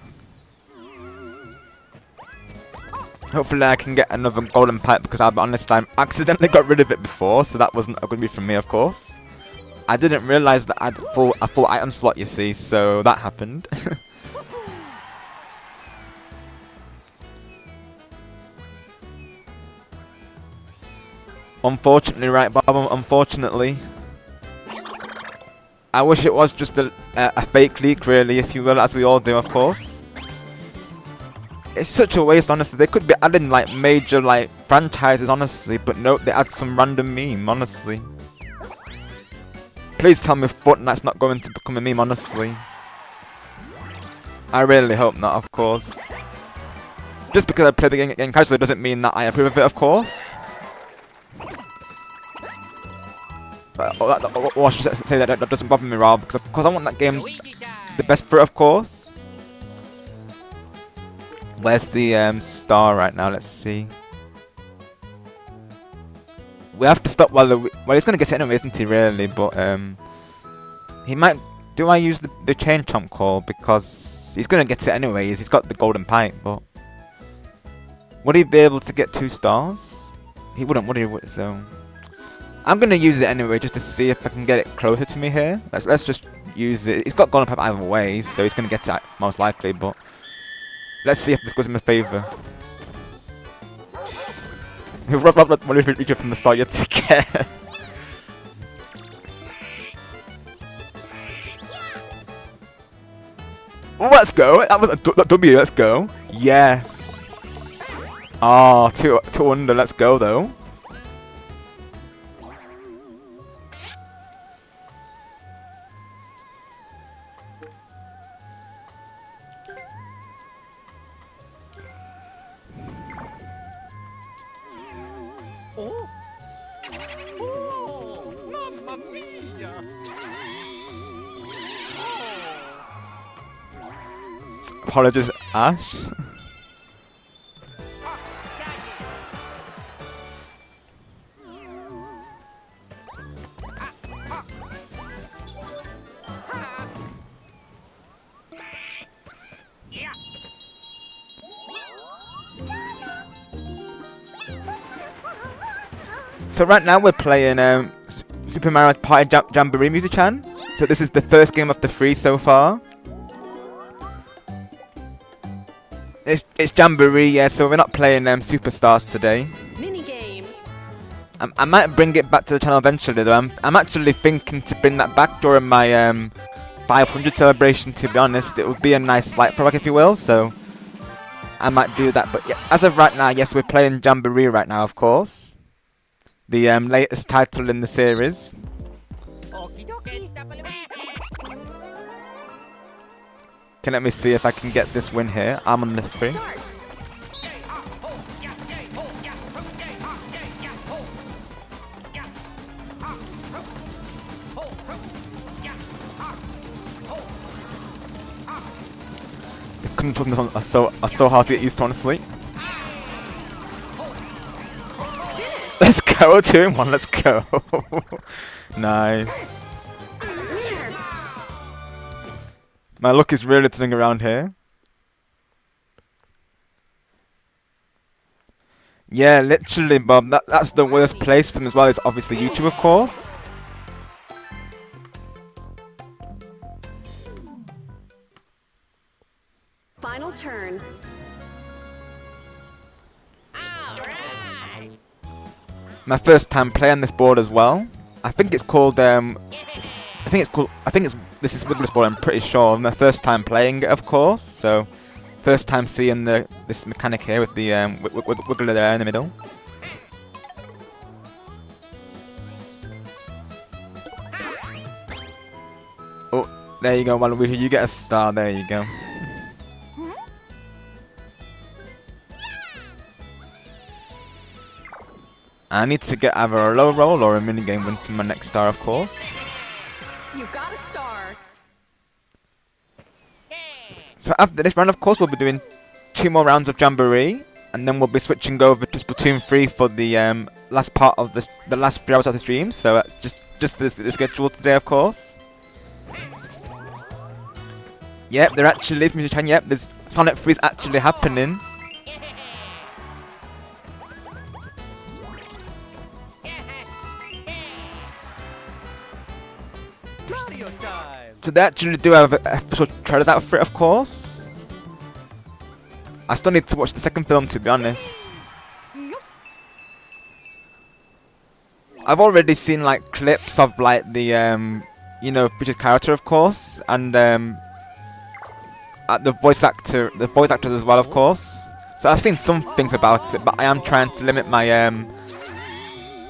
Hopefully I can get another golden pipe, because I'll be honest, I accidentally got rid of it before, so that wasn't a good move from me, of course. I didn't realize that I had a full item slot, you see, so that happened. Unfortunately, right, Bob? Unfortunately. I wish it was just a fake leak, really, if you will, as we all do, of course. It's such a waste, honestly. They could be adding, like, major, like, franchises, honestly, but nope, they add some random meme, honestly. Please tell me Fortnite's not going to become a meme, honestly. I really hope not, of course. Just because I play the game casually doesn't mean that I approve of it, of course. Or I should say that doesn't bother me, rather, because of course I want that game the best for it, of course. Where's the star right now? Let's see. We have to stop while well, he's gonna get it anyway, isn't he? Really, but he might. Do I use the chain chomp call because he's gonna get it anyways? He's got the golden pipe, but would he be able to get 2 stars? He wouldn't, would he? So I'm gonna use it anyway, just to see if I can get it closer to me here. Let's just use it. He's got golden pipe either way, so he's gonna get it most likely. But let's see if this goes in my favour. What if you from the start yet to get? Let's go. That was a W. Let's go. Yes. Oh, two under. Let's go though. Oh. Oh, mamma mia. Apologies, Ash. So right now we're playing Super Mario Party Jamboree Music-chan. So this is the first game of the 3 so far. It's Jamboree, yeah, so we're not playing Superstars today. Minigame. I might bring it back to the channel eventually though. I'm actually thinking to bring that back during my 500 celebration, to be honest. It would be a nice light throwback, if you will, so I might do that. But yeah, as of right now, yes, we're playing Jamboree right now, of course. The latest title in the series. Okie dokie. Okay, let me see if I can get this win here. I'm on the 3. Start. The controls are so hard to get used to, honestly. Let's go, 2 in 1, let's go. Nice. Winner. My luck is really turning around here. Yeah, literally, Bob. That's the worst place for them as well. It's obviously YouTube, of course. Final turn. My first time playing this board as well. I think it's called this is Wiggler's board, I'm pretty sure. My first time playing it, of course. So first time seeing this mechanic here with the Wiggler there in the middle. Oh, there you go, Waluigi, you get a star, there you go. I need to get either a low roll or a minigame win for my next star, of course. You got a star. So after this round, of course, we'll be doing 2 more rounds of Jamboree, and then we'll be switching over to Splatoon 3 for the last part of the last 3 hours of the stream. So just for the schedule today, of course. Yep, there actually is Music-chan. Yep, there's Sonic 3 is actually happening. Mario time. So they actually do have official trailers out for it, of course. I still need to watch the second film, to be honest. I've already seen like clips of like the you know, featured character, of course, and the voice actors as well, of course. So I've seen some things about it, but I am trying to limit my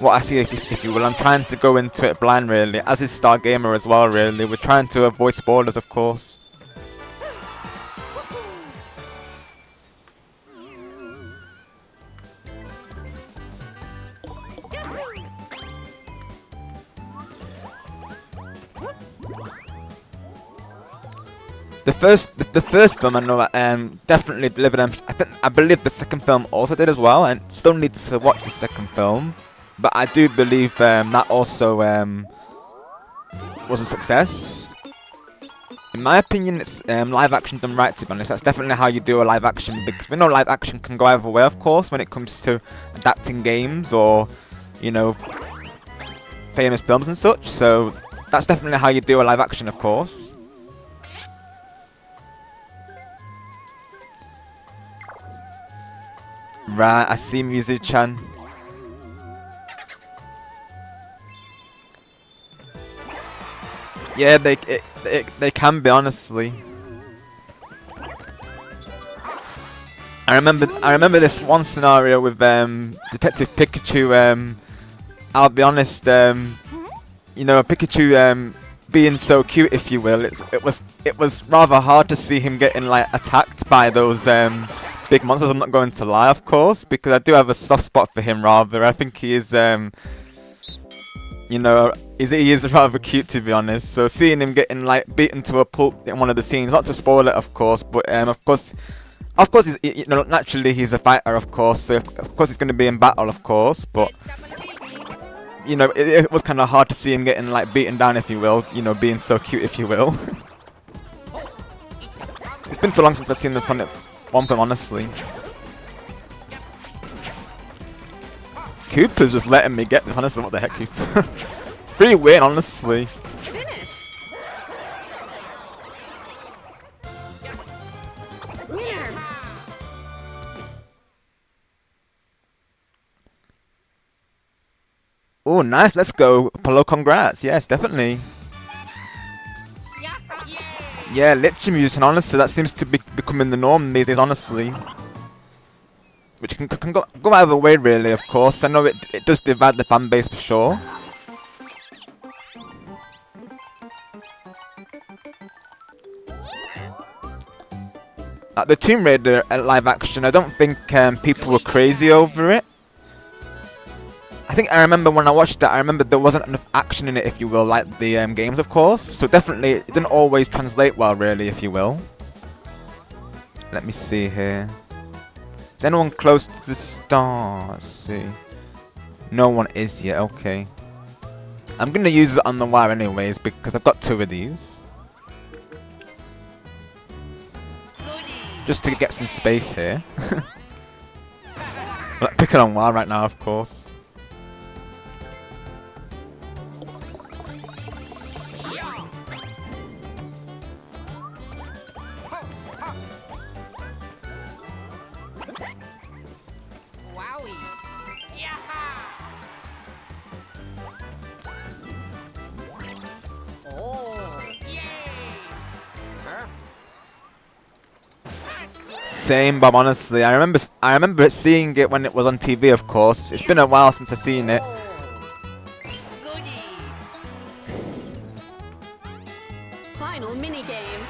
what I see, if you will. I'm trying to go into it blind, really, as is Star Gamer as well, really. We're trying to avoid spoilers, of course. The first film I know definitely delivered. I believe the second film also did as well, and still need to watch the second film. But I do believe that also was a success. In my opinion, it's live action done right, to be honest. That's definitely how you do a live action, because we know live action can go either way, of course, when it comes to adapting games or, you know, famous films and such. So that's definitely how you do a live action, of course. Right, I see Mizu-chan. Yeah, they can be, honestly. I remember this one scenario with Detective Pikachu. I'll be honest. You know, Pikachu being so cute, if you will. It was rather hard to see him getting like attacked by those big monsters. I'm not going to lie, of course, because I do have a soft spot for him. Rather, I think he is you know, he is rather cute, to be honest. So seeing him getting like beaten to a pulp in one of the scenes, not to spoil it, of course, but of course, he's, you know, naturally he's a fighter, of course. So of course he's going to be in battle, of course. But you know, it was kind of hard to see him getting like beaten down, if you will. You know, being so cute, if you will. It's been so long since I've seen the Sonic one film, honestly. Koopa's just letting me get this, honestly. What the heck, Koopa? Free win, honestly. Finish. Winner. Oh, nice. Let's go. Apollo, congrats. Yes, definitely. Yeah, literally music, and honestly, that seems to be becoming the norm these days, honestly. Which can go either way, really, of course. I know it does divide the fan base for sure. Like the Tomb Raider live action, I don't think people were crazy over it. I remember when I watched it, I remember there wasn't enough action in it, if you will, like the games, of course. So definitely, it didn't always translate well, really, if you will. Let me see here. Is anyone close to the star? Let's see. No one is yet, okay. I'm going to use it on the wire anyways, because I've got 2 of these. Just to get some space here. I'm not picking on wire right now, of course. Same, Bob. Honestly, I remember seeing it when it was on TV. Of course, it's been a while since I've seen it. Final minigame.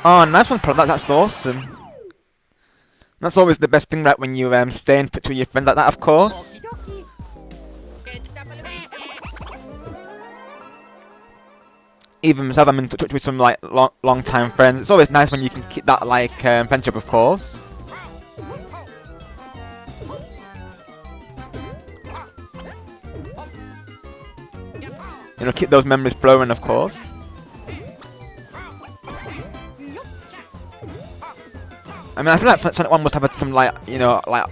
Oh, nice one, Pro. That's awesome. That's always the best thing, right? When you stay in touch with your friends like that, of course. Even myself, I'm in touch with some like long time friends. It's always nice when you can keep that like friendship, of course. You know, keep those memories flowing, of course. I mean, I feel like Sonic 1 must have had some, like, you know, like,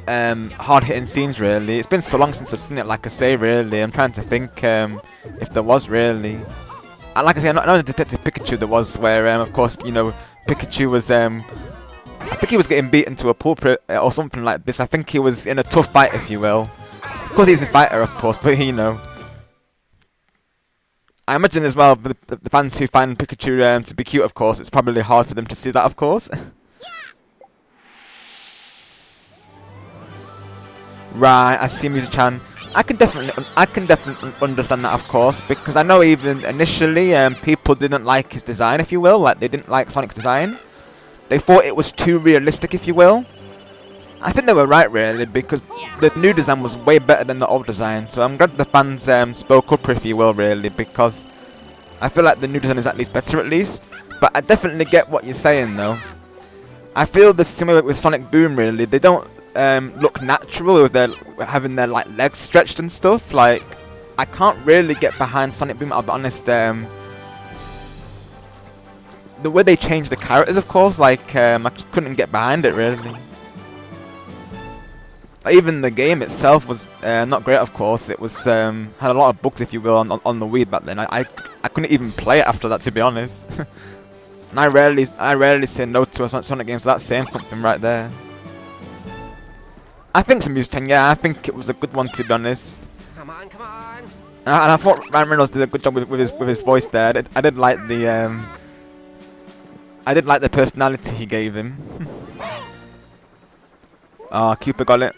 hard-hitting scenes, really. It's been so long since I've seen it, like I say, really. I'm trying to think, if there was, really. And like I say, I know in Detective Pikachu there was, where, of course, you know, Pikachu was, I think he was getting beaten to a pulp or something like this. I think he was in a tough fight, if you will. Of course, he's a fighter, of course, but, you know. I imagine as well, the fans who find Pikachu to be cute, of course, it's probably hard for them to see that, of course. Right, I see, Musa-chan. I can definitely understand that, of course, because I know even initially, people didn't like his design, if you will. Like, they didn't like Sonic's design. They thought it was too realistic, if you will. I think they were right, really, because the new design was way better than the old design. So I'm glad the fans spoke up, if you will, really, because I feel like the new design is at least better, at least. But I definitely get what you're saying, though. I feel the similar with Sonic Boom, really. They don't look natural with their having their like legs stretched and stuff. Like, I can't really get behind Sonic Boom, I'll be honest. The way they changed the characters, of course, like, I just couldn't get behind it, really. Even the game itself was not great, of course. It was had a lot of bugs, if you will, on the Wii back then. I couldn't even play it after that, to be honest. And I rarely say no to a Sonic game, so that's saying something right there. I think some Musa-chan, yeah, I think it was a good one, to be honest. Come on, come on. And I thought Ryan Reynolds did a good job with his voice there. I did like the personality he gave him. Ah, Cooper got it.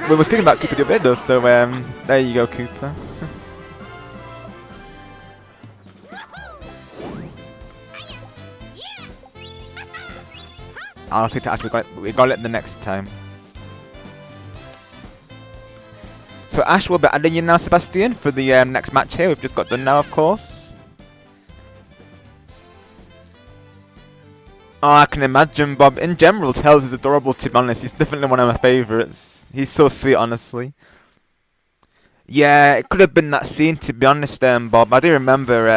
We were speaking about Cooper the other day, though, so there you go, Cooper. I'll say to Ash, we got it the next time. So Ash will be adding you now, Sebastian, for the next match here. We've just got done now, of course. Oh, I can imagine, Bob. In general, Tails is adorable, to be honest. He's definitely one of my favourites. He's so sweet, honestly. Yeah, it could have been that scene, to be honest, Bob. I do remember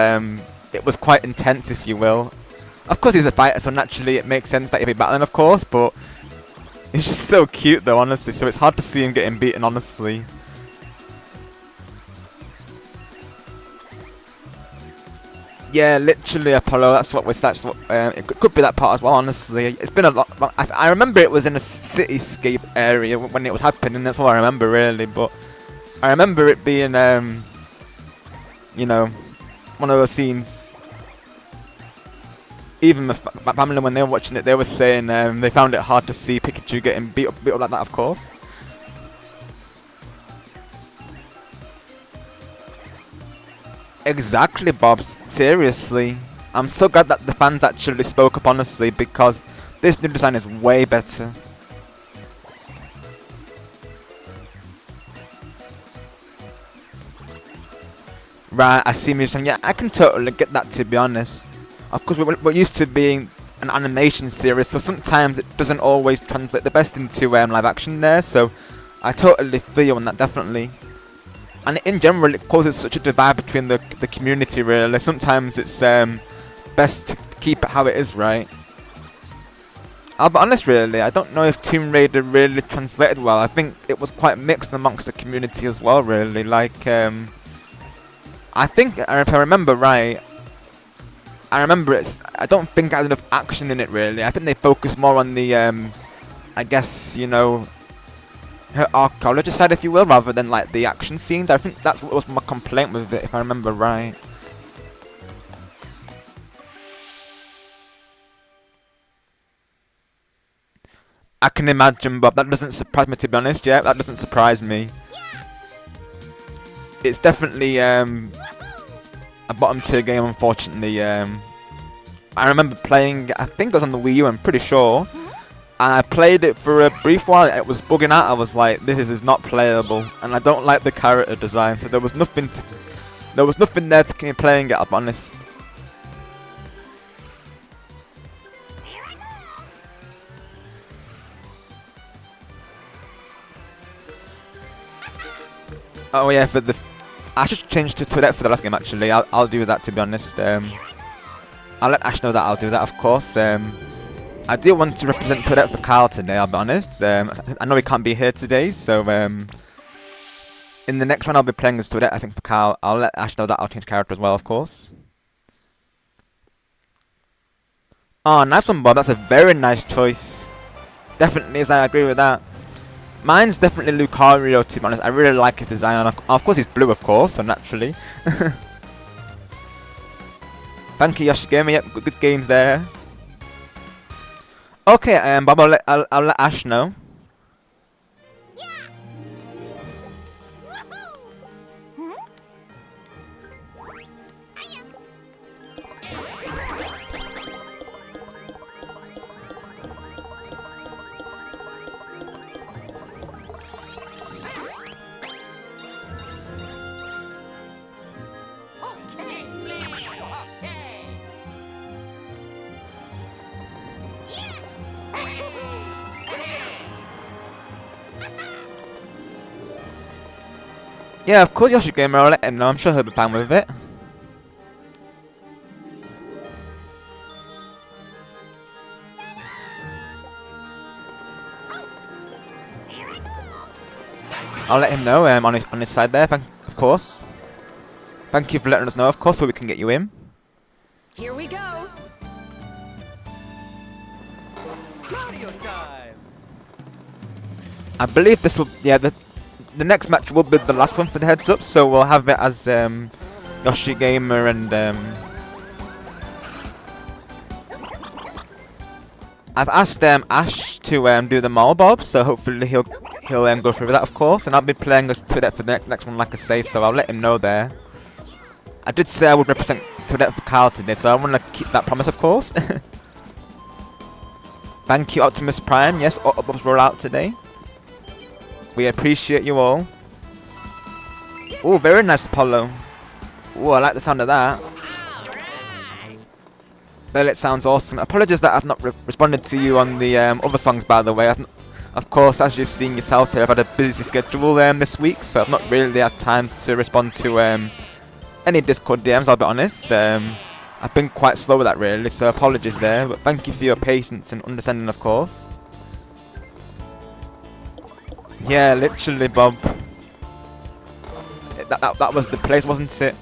it was quite intense, if you will. Of course, he's a fighter, so naturally it makes sense that he'll be battling, of course, but he's just so cute, though, honestly, so it's hard to see him getting beaten, honestly. Yeah, literally, Apollo. That's what it could be that part as well. Honestly, it's been a lot. I remember it was in a cityscape area when it was happening. That's all I remember, really. But I remember it being, you know, one of those scenes. Even my family, when they were watching it, they were saying they found it hard to see Pikachu getting beat up like that. Of course. Exactly, Bob. Seriously. I'm so glad that the fans actually spoke up, honestly, because this new design is way better. Right, I see Musa-chan. Yeah, I can totally get that, to be honest. Of course, we're used to being an animation series, so sometimes it doesn't always translate the best into live action there, so I totally feel you on that, definitely. And in general, it causes such a divide between the community, really. Sometimes it's best to keep it how it is, right? I'll be honest, really, I don't know if Tomb Raider really translated well. I think it was quite mixed amongst the community as well, really. Like, I think, if I remember right, I don't think I had enough action in it, really. I think they focused more on the, I guess, you know, her archaeologist side, if you will, rather than like the action scenes. I think that's what was my complaint with it, if I remember right. I can imagine, Bob. That doesn't surprise me, to be honest. Yeah, that doesn't surprise me. It's definitely a bottom tier game, unfortunately. I remember playing, I think it was on the Wii U, I'm pretty sure. And I played it for a brief while. It was bugging out. I was like, this is not playable, and I don't like the character design. So there was nothing there to keep me playing it, I'll be honest. Oh yeah, I should change to that for the last game. Actually, I'll do that, to be honest. I'll let Ash know that I'll do that, of course. I do want to represent Toadette for Kyle today, I'll be honest. I know he can't be here today, so in the next one I'll be playing as Toadette, I think, for Kyle. I'll let Ash know that I'll change character as well, of course. Oh, nice one, Bob. That's a very nice choice. Definitely, I agree with that. Mine's definitely Lucario, to be honest. I really like his design. Of course, he's blue, of course, so naturally. Thank you, Yoshigami. Yep, good games there. Okay, Bob, I'll let Ash know. Yeah, of course, Yoshigami. I'll let him know. I'm sure he'll be fine with it. I'll let him know on his side there, of course. Thank you for letting us know, of course, so we can get you in. Here we go. Mario time. I believe this will, yeah, the next match will be the last one for the heads up, so we'll have it as Yoshi Gamer and I've asked Ash to do the mall bob, so hopefully he'll go through with that, of course, and I'll be playing as Toadette for the next one, like I say, so I'll let him know there. I did say I would represent Toadette for Kyle today, so I want to keep that promise, of course. Thank you, Optimus Prime. Yes, Autobots roll out today. We appreciate you all. Oh, very nice, Apollo. Oh, I like the sound of that. Well, it sounds awesome. Apologies that I've not responded to you on the other songs, by the way. Of course, as you've seen yourself here, I've had a busy schedule this week, so I've not really had time to respond to any Discord DMs, I'll be honest. I've been quite slow with that, really, so apologies there. But thank you for your patience and understanding, of course. Yeah, literally, Bob. That was the place, wasn't it?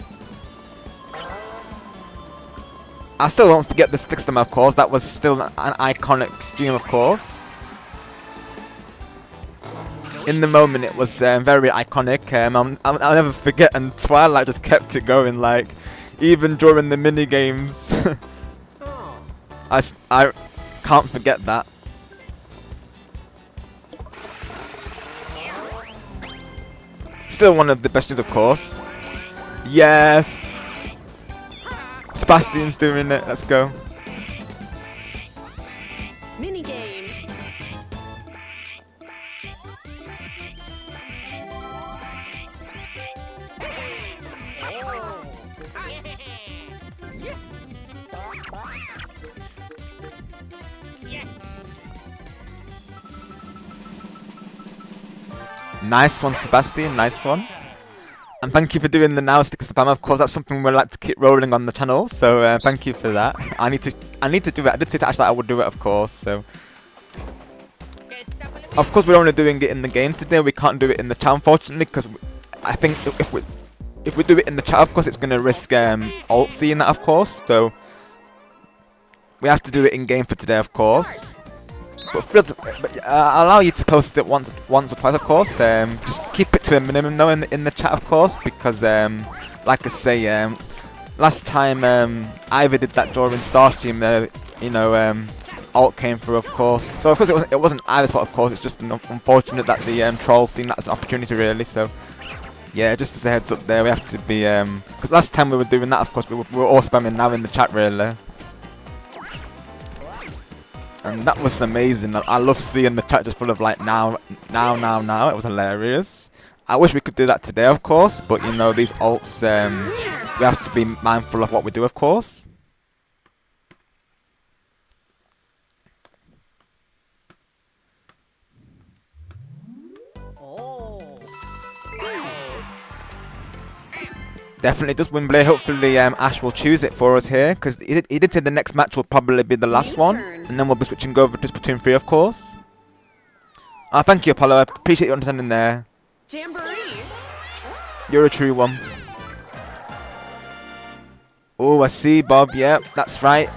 I still won't forget the stick stem, of course. That was still an iconic stream, of course. In the moment, it was very iconic. I'll never forget, and Twilight just kept it going, like, even during the mini games. I can't forget that. Still one of the best, of course. Yes. Sebastian's doing it. Let's go. Mini game. Nice one, Sebastian. Nice one. And thank you for doing the now stick spam. Of course, that's something we'd like to keep rolling on the channel. So thank you for that. I need to do it. I did say to Ash that I would do it, of course. So of course, we're only doing it in the game today. We can't do it in the chat, unfortunately, because I think if we do it in the chat, of course, it's gonna risk alt seeing that, of course. So we have to do it in game for today, of course. But I'll allow you to post it once or twice, of course. Just keep it to a minimum, though, in the chat, of course, because like I say, last time Ivy did that during Starstream, you know, alt came through, of course. So of course it wasn't Ivy's fault, of course. It's just unfortunate that the trolls seen that as an opportunity, really. So yeah, just as a heads up there, we have to be because last time we were doing that, of course, we were all spamming now in the chat, really. And that was amazing. I love seeing the chat just full of like now. It was hilarious. I wish we could do that today, of course, but you know, these alts, we have to be mindful of what we do, of course. Definitely does Wimbley. Hopefully Ash will choose it for us here, because he did say the next match will probably be the last one, and then we'll be switching over to Splatoon 3, of course. Thank you, Apollo. I appreciate your understanding there. Jamboree. You're a true one. Oh, I see, Bob. Yep, that's right.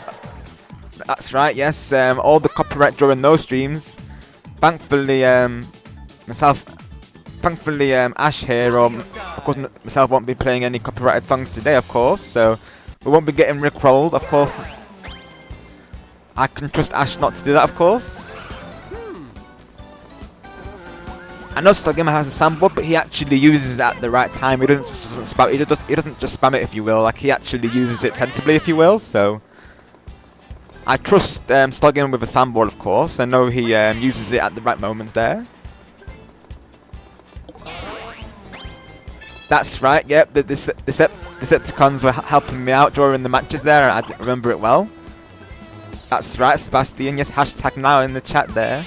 That's right. Yes, all the copyright during those streams. Thankfully, Ash here, or of course myself, won't be playing any copyrighted songs today, of course. So we won't be getting rickrolled, of course. I can trust Ash not to do that, of course. I know Stargamer has a sample, but he actually uses it at the right time. He doesn't just spam. He doesn't just spam it, if you will. Like, he actually uses it sensibly, if you will. So I trust Stargamer with a sandboard, of course. I know he uses it at the right moments there. That's right. Yep, the Decepticons were helping me out during the matches there. I remember it well. That's right, Sebastian. Yes, hashtag now in the chat there.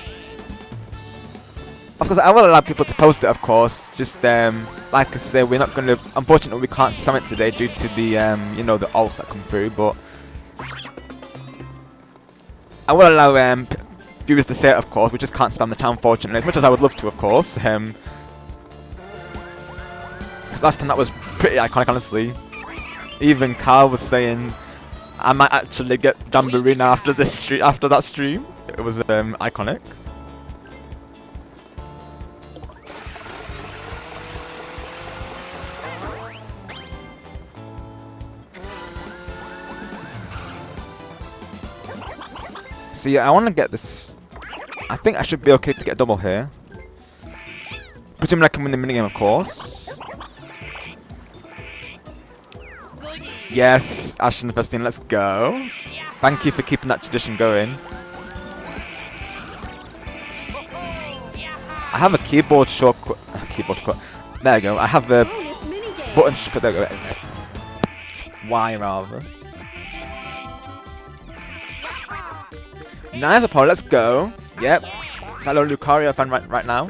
Of course, I will allow people to post it, of course. Just, like I say, we're not going to... Unfortunately, we can't spam it today due to the, you know, the alts that come through, but... I will allow viewers to say it, of course. We just can't spam the chat, unfortunately, as much as I would love to, of course. Last time that was pretty iconic, honestly. Even Carl was saying, I might actually get Jamboree now after that stream. It was, iconic. So yeah, I want to get this. I think I should be okay to get a double here. Presuming I can win the minigame, of course. Yes, Ashton the first team, let's go. Thank you for keeping that tradition going. I have a keyboard shortcut. There you go. I have a button shortcut. There you go. Y rather. Nice, Apollo, let's go. Yep. Fellow Lucario fan right now.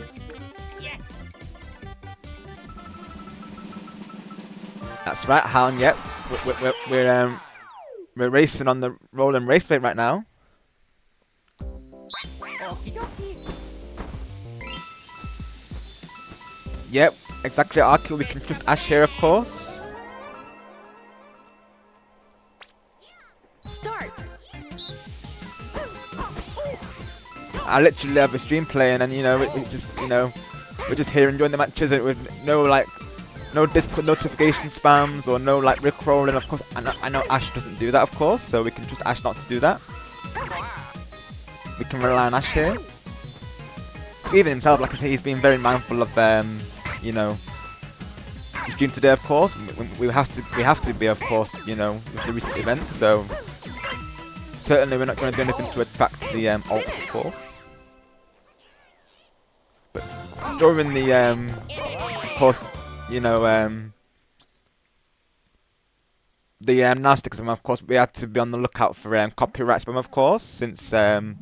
That's right, Hound, yep. We're racing on the rolling race rate right now. Yep, exactly, Arky. We can trust Ash here, of course. Start. I literally have a stream playing, and you know, we just, you know, we're just here enjoying the matches with no Discord notification spams or no like rickrolling. Of course, I know Ash doesn't do that, of course, so we can trust Ash not to do that. We can rely on Ash here. Cause even himself, like I say, he's been very mindful of you know, the stream today, of course. We have to be, of course, you know, with the recent events. So certainly we're not going to do anything to attract the alt, of course. But during the of course, you know, the nasty spam, of course, we had to be on the lookout for copyright spam, of course, since it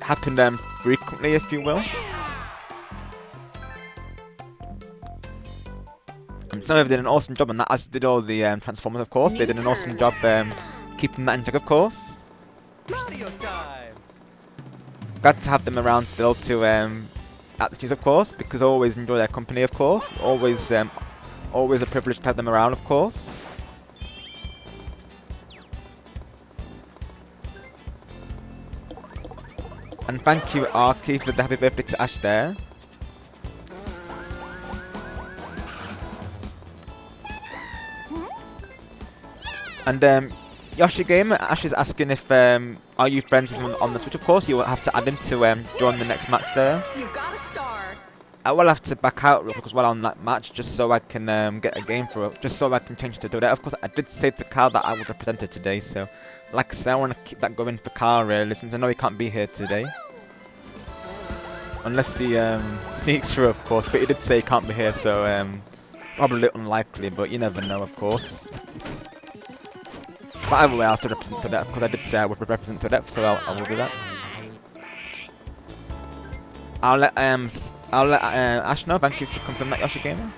happened frequently, if you will. And some of them did an awesome job on that, as did all the Transformers, of course. They did an awesome job keeping that in check, of course. Mario time. Glad to have them around still to at the teams, of course, because I always enjoy their company, of course. Always a privilege to have them around, of course. And thank you, Arky, for the happy birthday to Ash there. And Yoshi Gamer, Ash is asking if are you friends with him on the Switch? Of course, you will have to add him to join the next match there. You got a star. I will have to back out real quick as well on that match, just so I can get a game for it, just so I can change to do that. Of course, I did say to Carl that I would represent it today, so like I said, I want to keep that going for Carl really, since I know he can't be here today. Unless he sneaks through, of course, but he did say he can't be here, so probably unlikely, but you never know, of course. But either way, I'll still represent Toadette, because I did say I would represent Toadette, so I will do that. I'll let Ash know. Thank you for confirming that, Yoshi Gamer.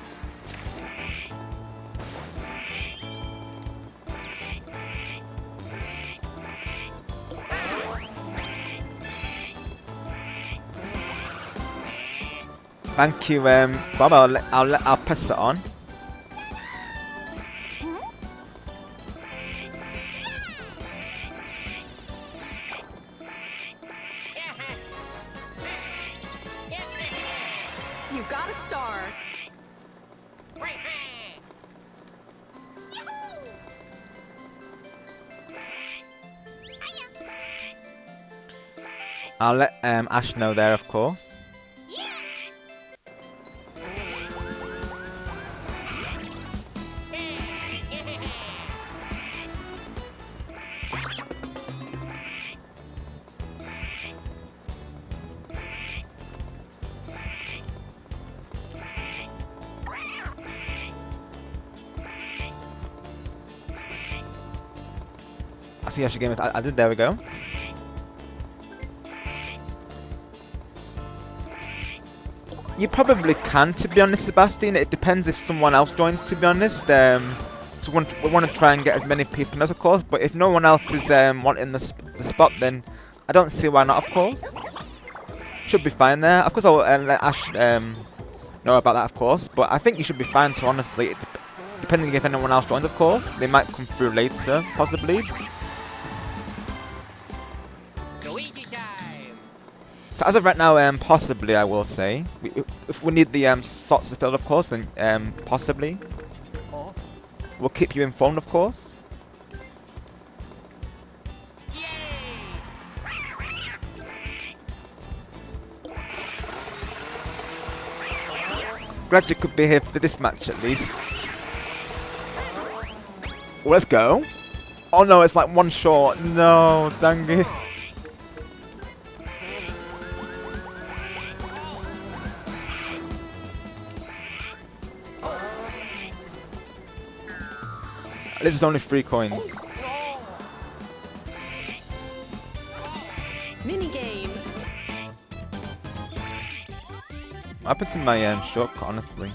Thank you, Bob. I'll pass it on. You got a star. I'll let Ash know there, of course. I see how she gave it. I did. There we go. You probably can, to be honest, Sebastian. It depends if someone else joins, to be honest. So we want to try and get as many people as, of course. But if no one else is wanting the spot, then I don't see why not, of course. Should be fine there. Of course, I'll let Ash know about that, of course. But I think you should be fine, too, honestly. Depending if anyone else joins, of course. They might come through later, possibly. So as of right now, possibly, I will say. If we need the slots to fill, of course, then possibly. We'll keep you informed, of course. Glad you could be here for this match, at least. Well, let's go. Oh no, it's like one short. No, dang it. This is only 3 coins. Mini game. What happened to my shortcut, honestly?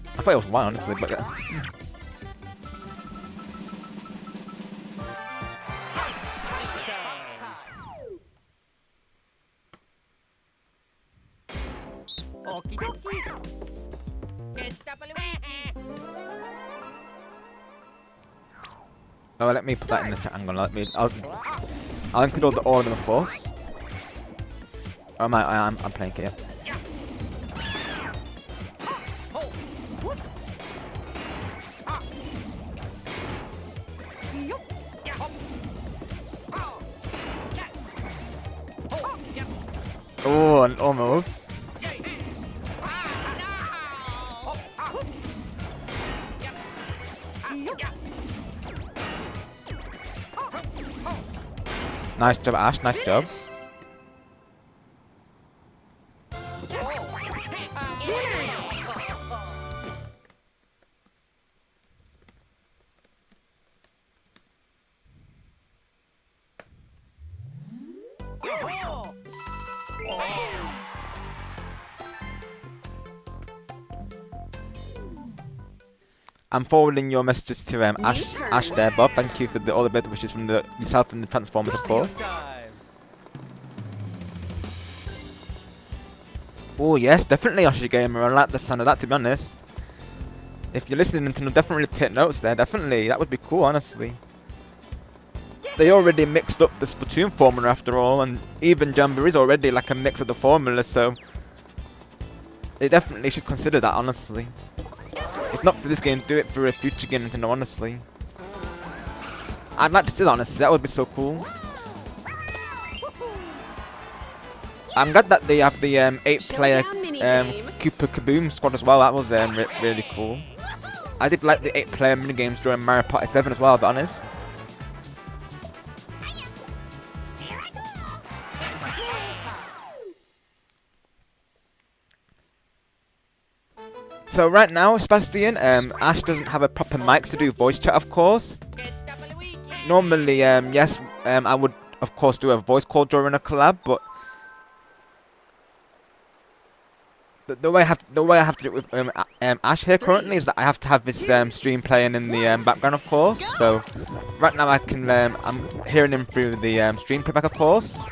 I thought it was white, honestly, but yeah. Oh, let me put that in the chat. Hang on, I'll include all of them, of course. Oh, I'm playing it. Oh, and almost. Nice job, Ash. Nice job. I'm forwarding your messages to Ash there, Bob. Thank you for all the best wishes from yourself and the Transformers, of course. Oh yes, definitely, Yoshi Gamer. I like the sound of that, to be honest. If you're listening, Nintendo, definitely take notes there. Definitely, that would be cool, honestly. They already mixed up the Splatoon formula after all, and even Jamboree is already like a mix of the formula, so they definitely should consider that, honestly. If not for this game, do it for a future game, Nintendo, honestly. I'd like to see that, honestly. That would be so cool. I'm glad that they have the 8-player Koopa Kaboom squad as well. That was really cool. I did like the 8-player minigames during Mario Party 7 as well, I'll be honest. So right now, Sebastian, Ash doesn't have a proper mic to do voice chat, of course. Normally, yes, I would, of course, do a voice call during a collab, but the way I have to do it with Ash here currently is that I have to have this stream playing in the background, of course. So right now I can I'm hearing him through the stream playback, of course.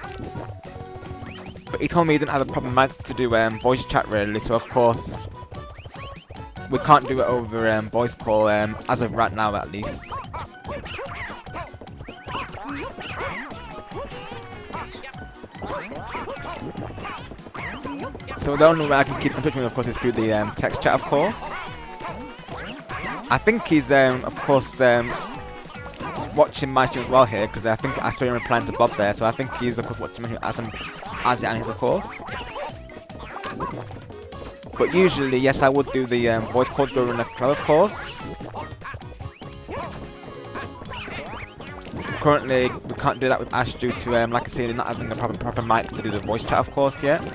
he told me he didn't have a proper mic to do voice chat really, so of course we can't do it over voice call as of right now at least. So the only way I can keep in touch with him, of course, is through the text chat, of course. I think he's, of course, watching my stream as well here, because I think I saw him replying to Bob there, so I think he's, of course, watching me as it and his, of course. But usually, yes, I would do the voice call during the club, of course. Currently, we can't do that with Ash due to, like I said, not having a proper mic to do the voice chat, of course, yet.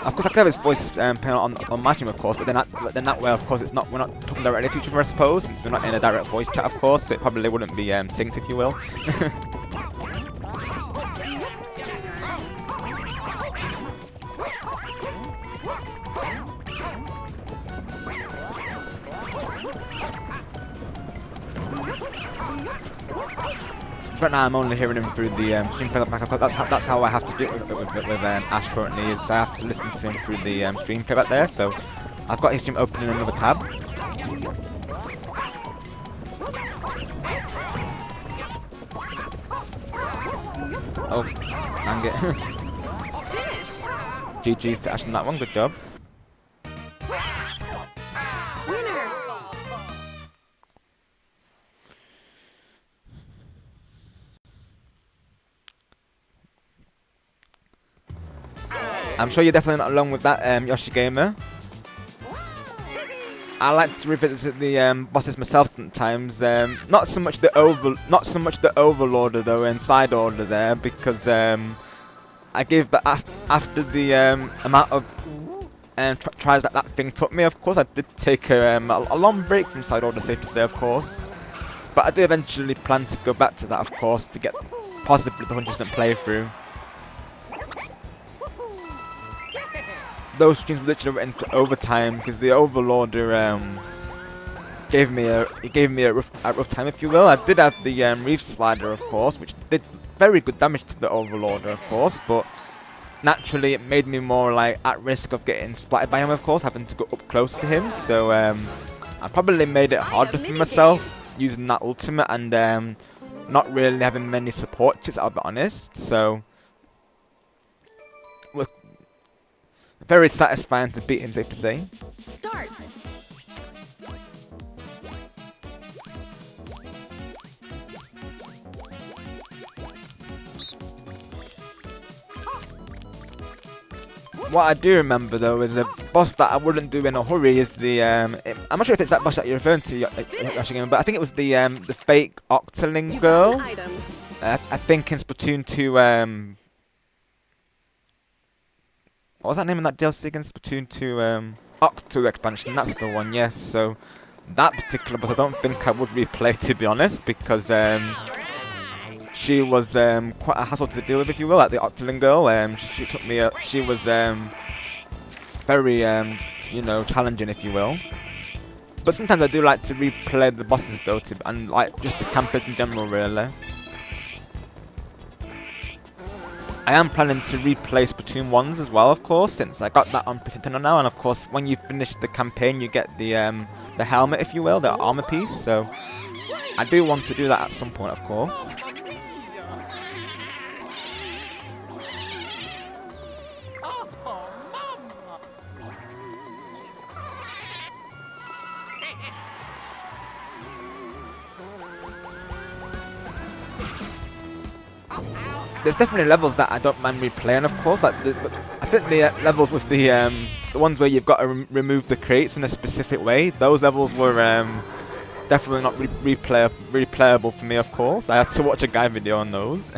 Of course, I could have his voice playing on my stream, of course, but then that way, of course, we're not talking directly to each other, I suppose, since we're not in a direct voice chat, of course, so it probably wouldn't be synced, if you will. Right now, I'm only hearing him through the stream playback. That's how I have to do it with Ash currently. Is I have to listen to him through the stream playback there. So I've got his stream open in another tab. Oh, dang it! GG's to Ash on that one. Good jobs. I'm sure you're definitely not along with that, Yoshi Gamer. I like to revisit the bosses myself sometimes. Not so much the Overlorder though, and Side Order there, because I gave that after the amount of tries that thing took me. Of course, I did take a long break from Side Order, safe to say, of course. But I do eventually plan to go back to that, of course, to get possibly the 100% playthrough. Those streams literally went into overtime because the Overlorder gave me a rough time, if you will. I did have the Reef Slider, of course, which did very good damage to the Overlorder, of course, but naturally it made me more like at risk of getting splattered by him, of course, having to go up close to him. So I probably made it harder for myself using that ultimate and not really having many support chips, I'll be honest. So very satisfying to beat him, safe to say. Start. What I do remember though is a boss that I wouldn't do in a hurry is the I'm not sure if it's that boss that you're referring to, Yoshi Gamer, but I think it was the fake Octoling girl. I think in Splatoon 2 what was that name in that DLC again? Splatoon 2 Octo expansion, that's the one, yes. So that particular boss I don't think I would replay, to be honest, because she was quite a hassle to deal with, if you will, like the Octoling girl. She took me she was very you know, challenging, if you will. But sometimes I do like to replay the bosses though, and like just the campers in general, really. I am planning to replay Splatoon 1s as well, of course, since I got that on Nintendo now, and of course when you finish the campaign you get the helmet, if you will, the armor piece, so I do want to do that at some point, of course. There's definitely levels that I don't mind replaying, of course. Like I think the levels with the ones where you've got to remove the crates in a specific way, those levels were definitely not replayable for me, of course. I had to watch a guide video on those.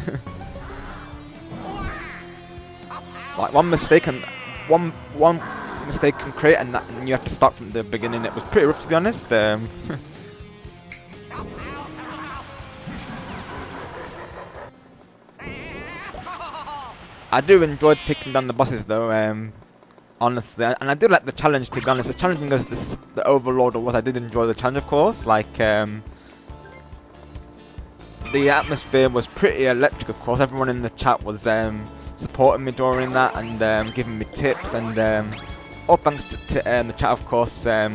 Like one mistaken crate and you have to start from the beginning. It was pretty rough, to be honest. I do enjoy taking down the bosses though, honestly, and I do like the challenge, to be honest. As challenging as the Overlord was, I did enjoy the challenge, of course. Like, the atmosphere was pretty electric, of course. Everyone in the chat was supporting me during that and giving me tips, and all thanks to the chat, of course, that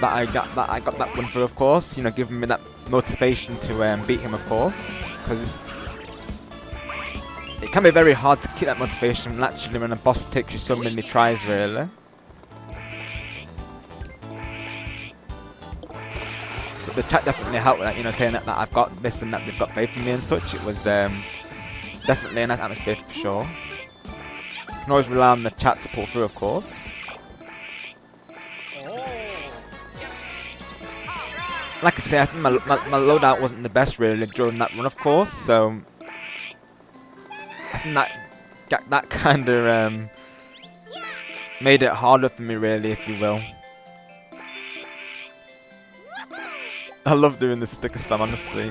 I got that win through, of course. You know, giving me that motivation to beat him, of course, because it can be very hard to keep that motivation naturally when a boss takes you so many tries, really. But the chat definitely helped with that, you know, saying that I've got this and that they've got faith in me and such. It was definitely a nice atmosphere for sure. You can always rely on the chat to pull through, of course. Like I say, I think my loadout wasn't the best really during that run, of course, so I think that kind of made it harder for me, really, if you will. I love doing this sticker spam, honestly.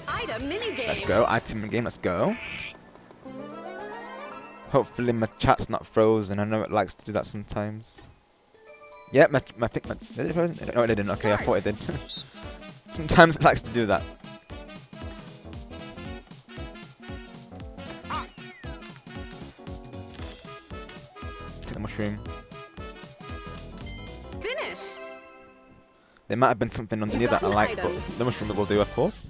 Item minigame. Let's go, item game, let's go. Hopefully my chat's not frozen. I know it likes to do that sometimes. Yeah, my did it frozen? No, it didn't. Okay, I thought it did. Sometimes it likes to do that. Take the mushroom. Finish. There might have been something underneath that I like, but the mushroom will do, of course.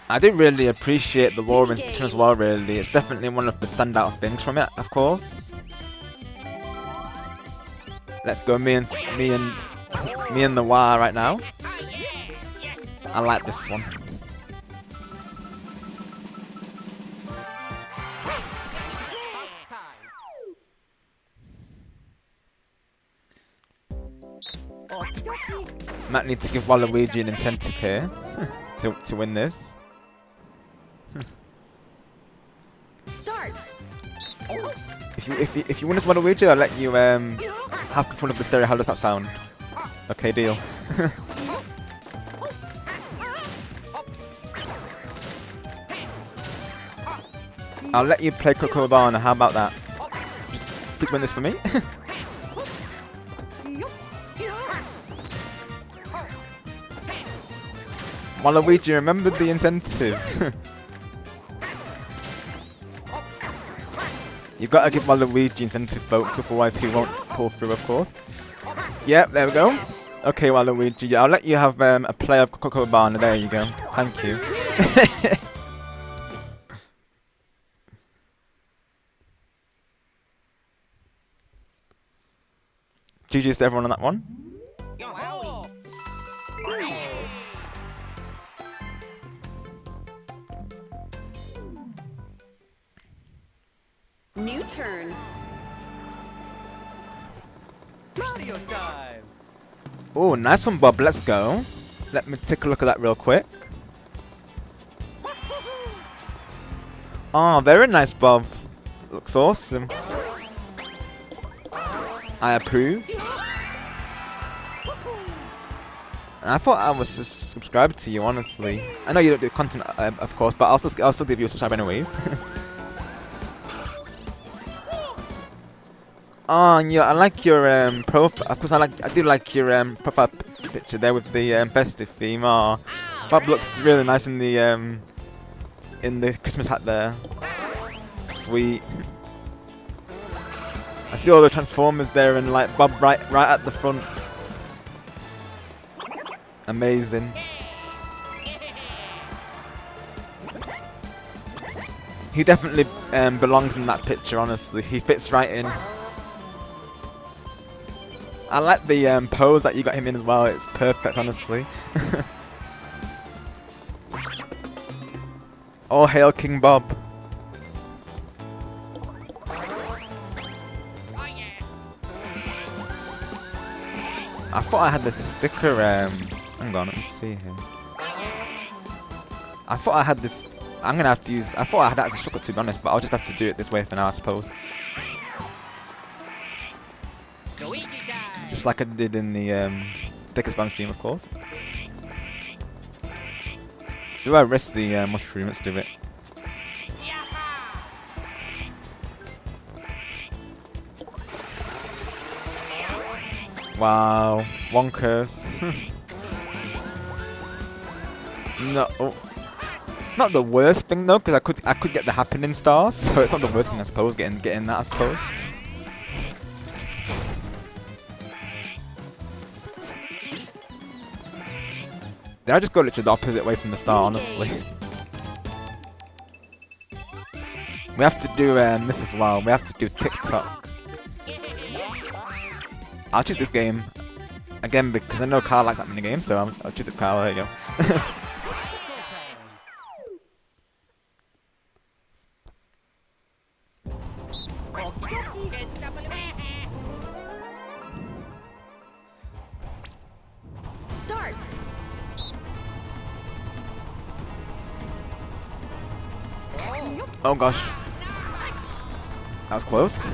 I do really appreciate the lore in Splatoon as well, really. It's definitely one of the standout things from it, of course. Let's go, me and the wire right now. I like this one. Might need to give Waluigi an incentive here to win this. Start. If you win this Waluigi, I'll let you have control of the stereo. How does that sound? Okay, deal. I'll let you play Cocobana. How about that? Just please win this for me. Waluigi, remember the incentive. You've got to give Waluigi incentive, folks, otherwise he won't pull through, of course. Yep, there we go. Okay, Waluigi, I'll let you have a play of Cocobana. There you go. Thank you. GG's to everyone on that one. New turn. Mario time! Oh, nice one, Bob. Let's go. Let me take a look at that real quick. Oh, very nice, Bob. Looks awesome. I approve. I thought I was subscribed to you, honestly. I know you don't do content, of course, but I'll still give you a subscribe anyways. Oh, yeah, I like your profile. Of course, I do like your profile picture there with the festive theme. Oh, Bob looks really nice in the Christmas hat there. Sweet. I see all the Transformers there and like Bob right at the front. Amazing. He definitely belongs in that picture, honestly. He fits right in. I like the pose that you got him in as well. It's perfect, honestly. All hail King Bob. I thought I had this sticker. Hang on, let me see here. I thought I had this I'm gonna have to use. I thought I had that as a shortcut, to be honest, but I'll just have to do it this way for now, I suppose. Just like I did in the sticker spam stream, of course. Do I risk the mushroom? Let's do it. Wow, one curse. No, oh. Not the worst thing though, because I could get the happening stars, so it's not the worst thing I suppose. Getting that, I suppose. Did I just go literally the opposite way from the star? Honestly, we have to do this as well. We have to do TikTok. I'll choose this game again because I know Carl likes that mini game, so I'll choose it. Carl, there you go. Start. Oh gosh, that was close.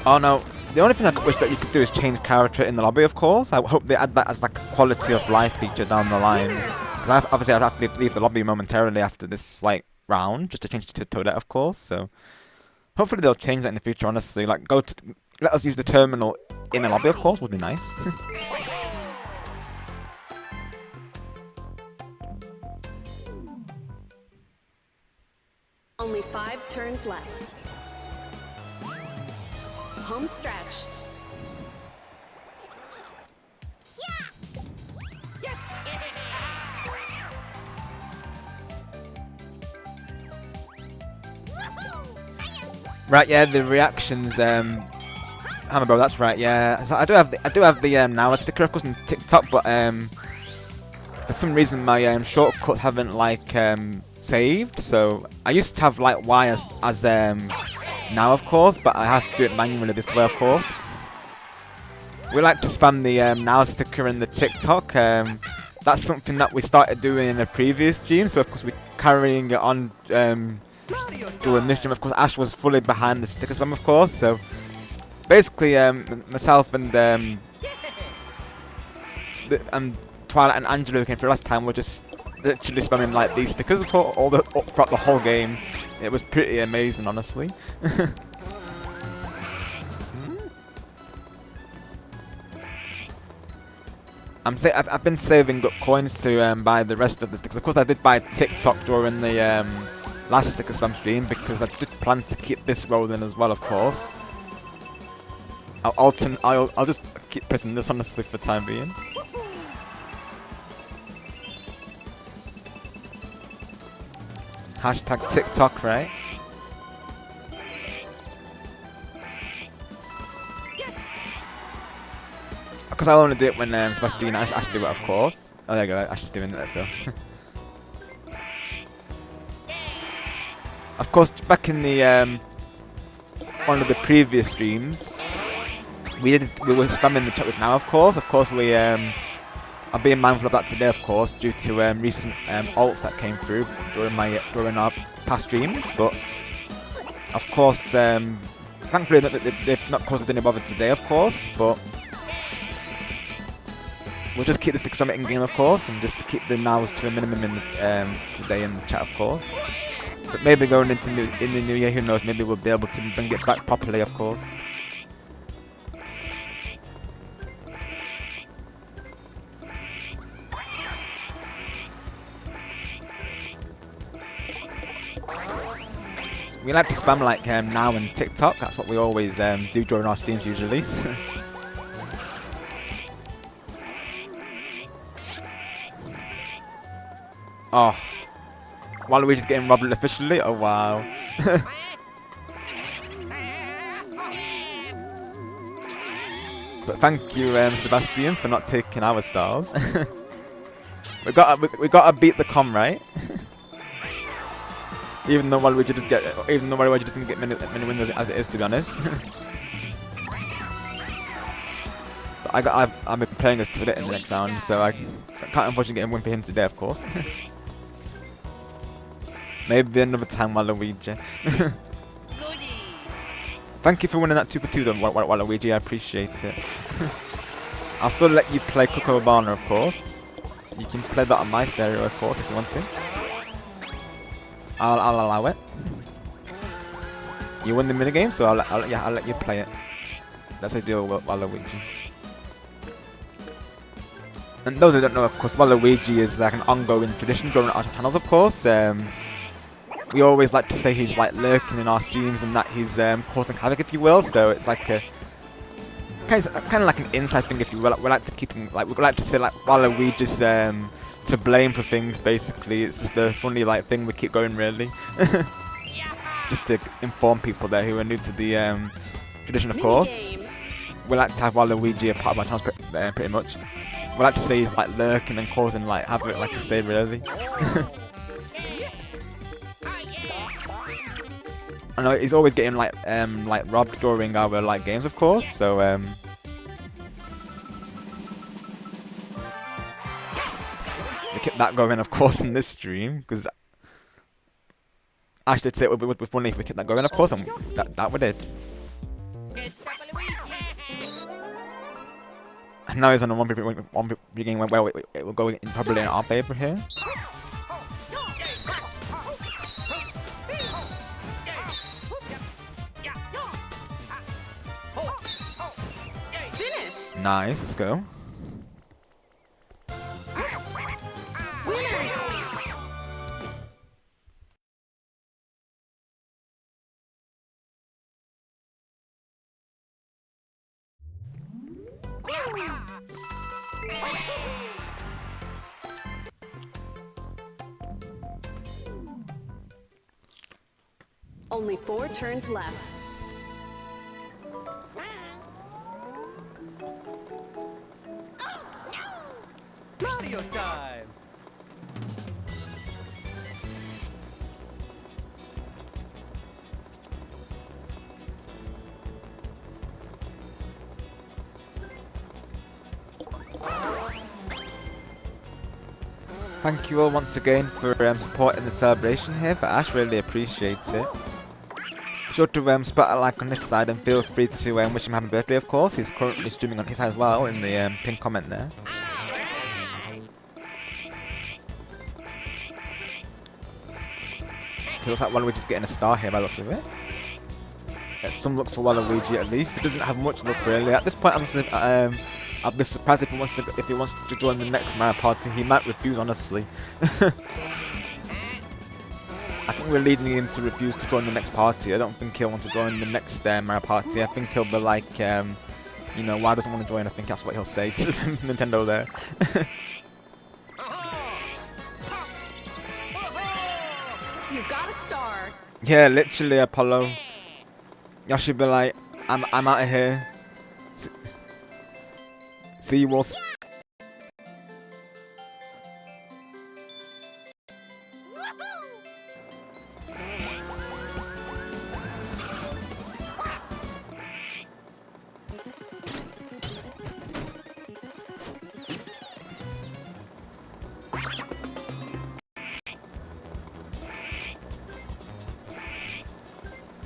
Oh no, the only thing I wish that you could do is change character in the lobby, of course. I hope they add that as like a quality of life feature down the line. Because obviously I'd have to leave the lobby momentarily after this like round, just to change it to Toadette, of course. So hopefully they'll change that in the future, honestly. Like let us use the terminal in the lobby, of course, would be nice. Only 5 turns left. Home stretch. Right, yeah, the reactions. Hammer Bro, that's right. Yeah, so I do have the now sticker, of course, on TikTok, but for some reason my shortcuts haven't like saved. So I used to have like Y as now, of course, but I have to do it manually this way, of course. We like to spam the now sticker in the TikTok. That's something that we started doing in a previous stream, so of course we're carrying it on doing this stream. Of course, Ash was fully behind the sticker spam, of course. So basically, myself and Twilight and Angelo who came through last time were just literally spamming like these stickers throughout the whole game. It was pretty amazing, honestly. I've been saving up coins to buy the rest of the stickers. Of course, I did buy TikTok during the last sticker spam stream because I did plan to keep this rolling as well. Of course, I'll just keep pressing this, honestly, for the time being. Hashtag TikTok, right? Because I only do it when Sebastian and Ash do it, of course. Oh, there you go. Ash is doing it still. Of course, back in the one of the previous streams, we were spamming the chat with now. Of course, we I'm being mindful of that today, of course, due to recent alts that came through during our past streams. But of course, thankfully they've not caused us any bother today, of course. But we'll just keep the stick summit in game, of course, and just keep the nows to a minimum in today in the chat, of course. But maybe going into in the new year, who knows? Maybe we'll be able to bring it back properly, of course. We like to spam like now and TikTok. That's what we always do during our streams usually. Oh, Waluigi's getting robbed officially. Oh wow. But thank you, Sebastian, for not taking our stars. we gotta beat the com, right? Even though Waluigi just didn't get many wins as it is, to be honest. But I've been playing as Toadette in the next round, so I can't unfortunately get a win for him today, of course. Maybe another time, Waluigi. Thank you for winning that 2 for 2 though, Waluigi, I appreciate it. I'll still let you play Cocobana, of course. You can play that on my stereo, of course, if you want to. I'll allow it. You win the minigame, so I'll let you play it. That's a deal with Waluigi. And those who don't know, of course, Waluigi is like an ongoing tradition during our channels, of course. We always like to say he's like lurking in our streams and that he's causing havoc, if you will. So it's like a kind of like an inside thing, if you will. We like to keep him, like we like to say like Waluigi's to blame for things. Basically, it's just a funny like thing we keep going, really. Just to inform people there who are new to the tradition, of course. We like to have Waluigi a part of our channel pretty much. We like to say he's like lurking and causing like havoc, like I say, really. I know he's always getting like robbed during our like games, of course. So we kept that going, of course, in this stream because I should say it would be funny if we kept that going, of course, and that we did. And now he's on a 1v game where it will go in probably in our favor here. Finish. Nice, let's go. Winners. Only 4 turns left. Mario time! Thank you all once again for supporting the celebration here for Ash, really appreciate it. Be sure to spot a like on this side and feel free to wish him happy birthday, of course. He's currently streaming on his side as well in the pinned comment there. It looks like Waluigi's getting a star here by the looks of it. There's some luck for Waluigi at least. He doesn't have much luck really. At this point, I'll be surprised if he wants to join the next Mario Party. He might refuse, honestly. I think we're leading him to refuse to join the next party. I don't think he'll want to join the next Mario Party. I think he'll be like, you know, why doesn't want to join? I think that's what he'll say to Nintendo there. You got a star. Yeah, literally, Apollo. Y'all should be like, I'm out of here. See you all.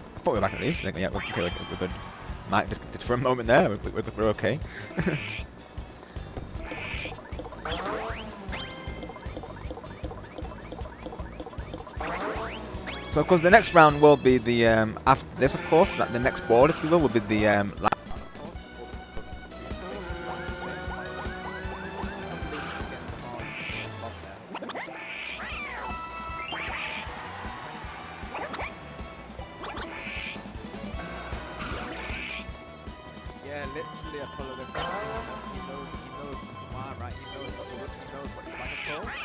I thought we were back at least. Yeah, we're good. Mike disconnected for a moment there. We're okay. So of course the next round will be the after this, of course, the next board, if you will be the yeah, literally Apollo. He knows why, right? He knows what it's like, of course.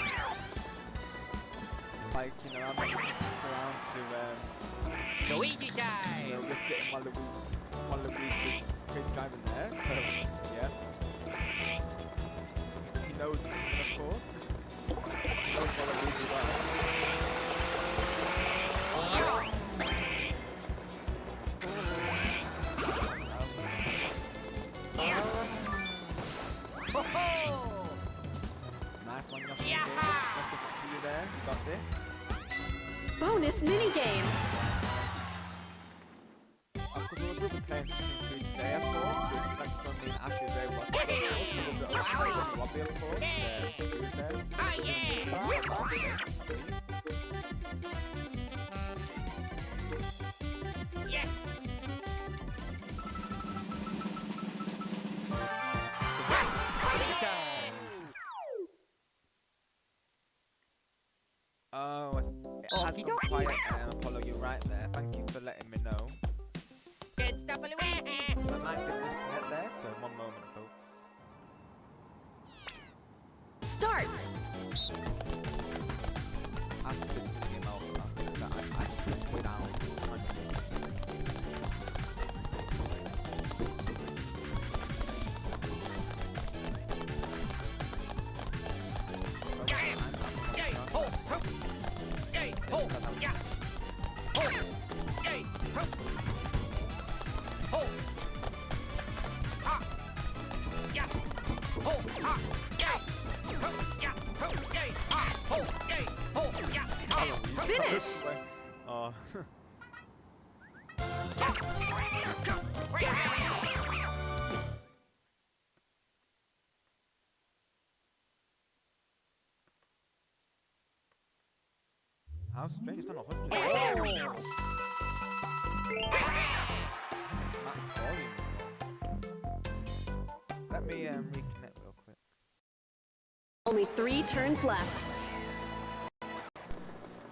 Like, you know, I'm not just stick around to Luigi time! you know, risk getting Waluigi's crazy driving there. So yeah, he knows it's coming, of course. Nice one, Yoshi. Let's give it to you there. You got this. Bonus minigame. Of course, we'll be playing Splatoon 3 today, of course. It's like something actually very much. A little bit of lobby, of course. Oh, it has gone quiet, Apollo, you're right there. Thank you for letting me know. So I might get disconnect there, so one moment, folks. Start. After this game out, I stripped it down. Finish. Oh. How strange, it's not 100. Max volume. Let me reconnect real quick. Only 3 turns left.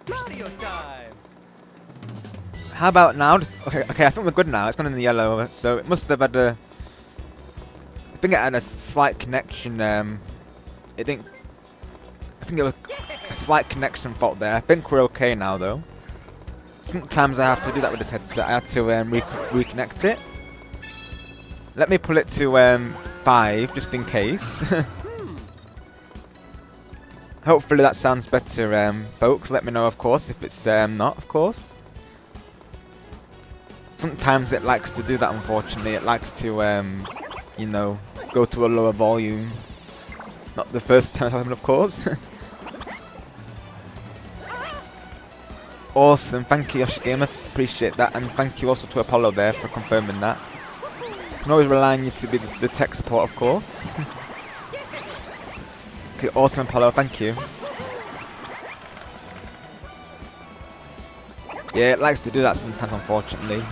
Mario time! How about now? Okay, I think we're good now. It's gone in the yellow, so it must have had a. I think it had a slight connection. It didn't. I think it was a slight connection fault there. I think we're okay now, though. Sometimes I have to do that with this headset. I had to reconnect it. Let me pull it to 5, just in case. Hopefully that sounds better, folks. Let me know, of course, if it's not, of course. Sometimes it likes to do that, unfortunately. It likes to, you know, go to a lower volume. Not the first time it happened, of course. Awesome. Thank you, Yoshi Gamer. Appreciate that. And thank you also to Apollo there for confirming that. I can always rely on you to be the tech support, of course. Okay, awesome, Apollo. Thank you. Yeah, it likes to do that sometimes, unfortunately.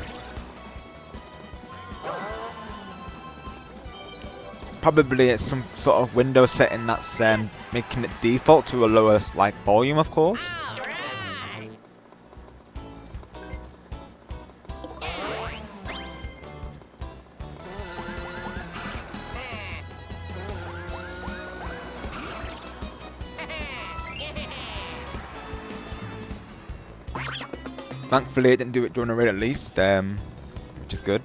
Probably it's some sort of Windows setting that's making it default to a lower like volume, of course. Thankfully, it didn't do it during a raid at least, which is good.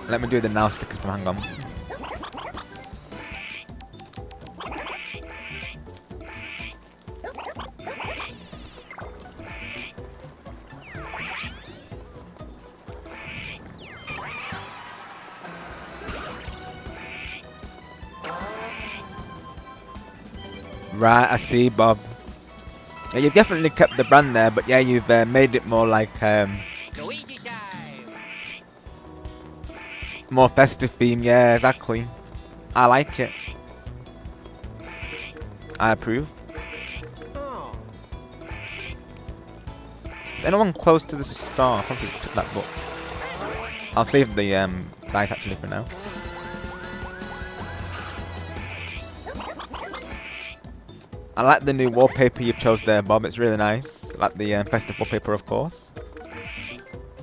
Let me do the now stickers from hang on. Right, I see, Bob. Yeah, you've definitely kept the brand there, but yeah, you've made it more like Luigi time! more festive theme. Yeah, exactly. I like it. I approve. Oh. Is anyone close to the star? I probably took that book. I'll save the dice actually for now. I like the new wallpaper you've chose there, Bob. It's really nice. I like the festive wallpaper, of course.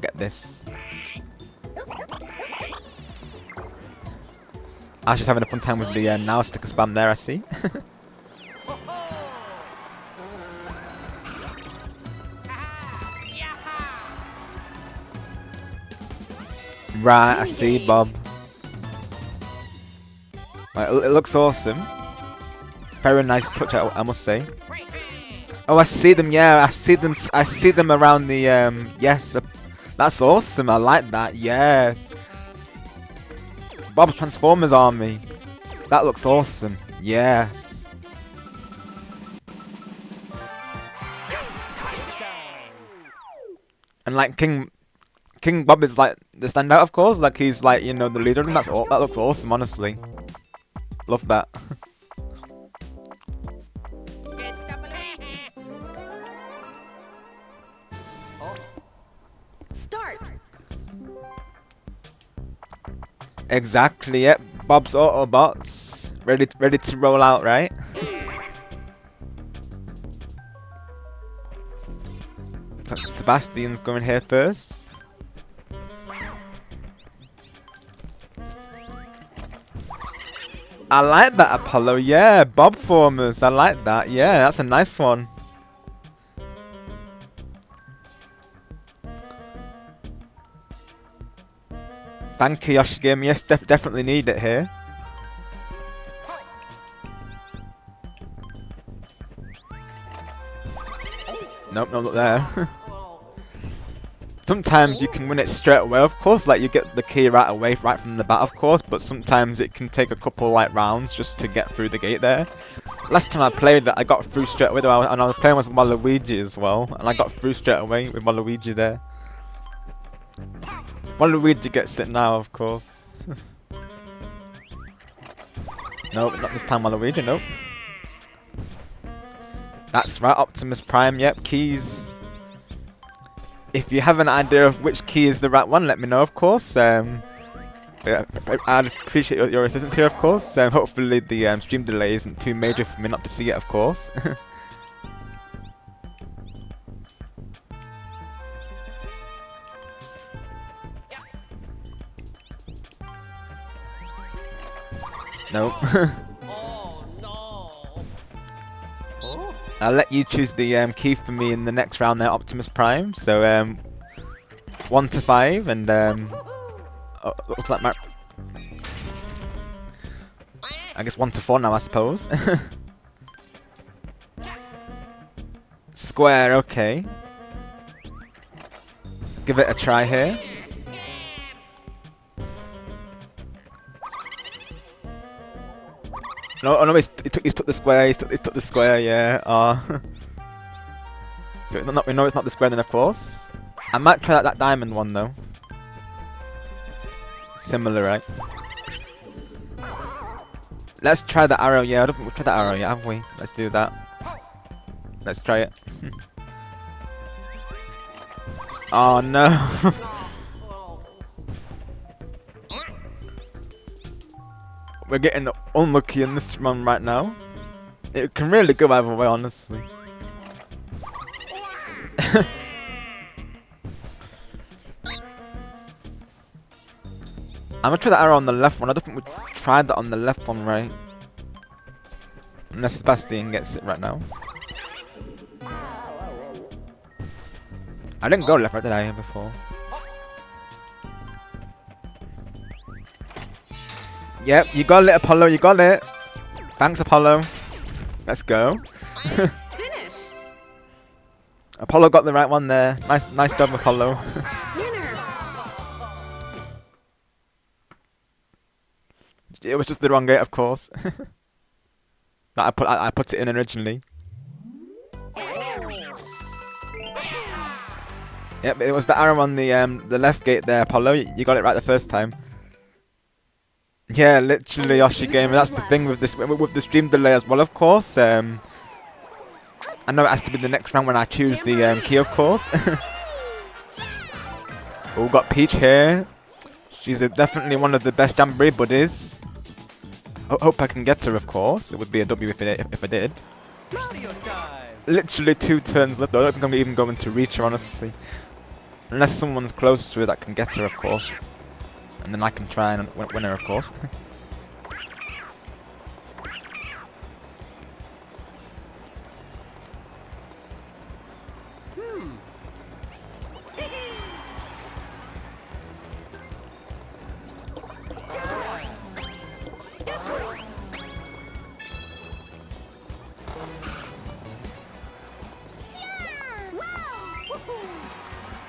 Get this. Ash is having a fun time with the now sticker spam there, I see. Right, I see, Bob. Right, it looks awesome. Very nice touch, I must say. Oh, I see them. Yeah, I see them. I see them around the. Yes, that's awesome. I like that. Yes. Bob's Transformers Army. That looks awesome. Yes. And like King Bob is like the standout, of course. Like he's like, you know, the leader, and that looks awesome. Honestly, love that. Start. Exactly. Yep. Bob's Autobots ready to roll out, right? So Sebastian's going here first. I like that, Apollo. Yeah, Bob Formers. I like that. Yeah, that's a nice one. Thank you, Yoshi Game. Yes, definitely need it here. Nope, no, look there. Sometimes you can win it straight away, of course, like you get the key right away, right from the bat, of course, but sometimes it can take a couple like rounds just to get through the gate there. Last time I played that, I got through straight away, and I was playing with Waluigi as well, and I got through straight away with Waluigi there. Waluigi gets it now, of course. Nope, not this time, Waluigi, nope. That's right, Optimus Prime, yep, keys. If you have an idea of which key is the right one, let me know, of course. Yeah, I'd appreciate your assistance here, of course. Hopefully the stream delay isn't too major for me not to see it, of course. Nope. I'll let you choose the key for me in the next round there, Optimus Prime. So 1 to 5, and looks like I guess 1 to 4 now, I suppose. Square, okay. Give it a try here. No, oh no, he's took the square. He's took the square. Yeah. So we know it's not the square then, of course. I might try that diamond one though. Similar, right? Let's try the arrow. Yeah, I don't think we've tried the arrow yet, have we? Let's do that. Let's try it. Oh no. We're getting unlucky in this run right now. It can really go either way, honestly. I'm gonna try the arrow on the left one. I don't think we tried that on the left one, right? Unless Sebastian gets it right now. I didn't go left, right, did I, before? Yep, you got it, Apollo, you got it. Thanks, Apollo. Let's go. Finish. Apollo got the right one there. Nice job, Apollo. Winner. It was just the wrong gate, of course. I put it in originally. Yep, it was the arrow on the left gate there, Apollo. You got it right the first time. Yeah, literally, Yoshi Gamer. That's the thing with this with the stream delay as well, of course. I know it has to be the next round when I choose the key, of course. We've got Peach here. She's definitely one of the best Jamboree buddies. Hope I can get her, of course. It would be a W if I did. Mario time. Literally 2 turns left. I don't think I'm even going to reach her, honestly. Unless someone's close to her that can get her, of course. And then I can try and win her, of course.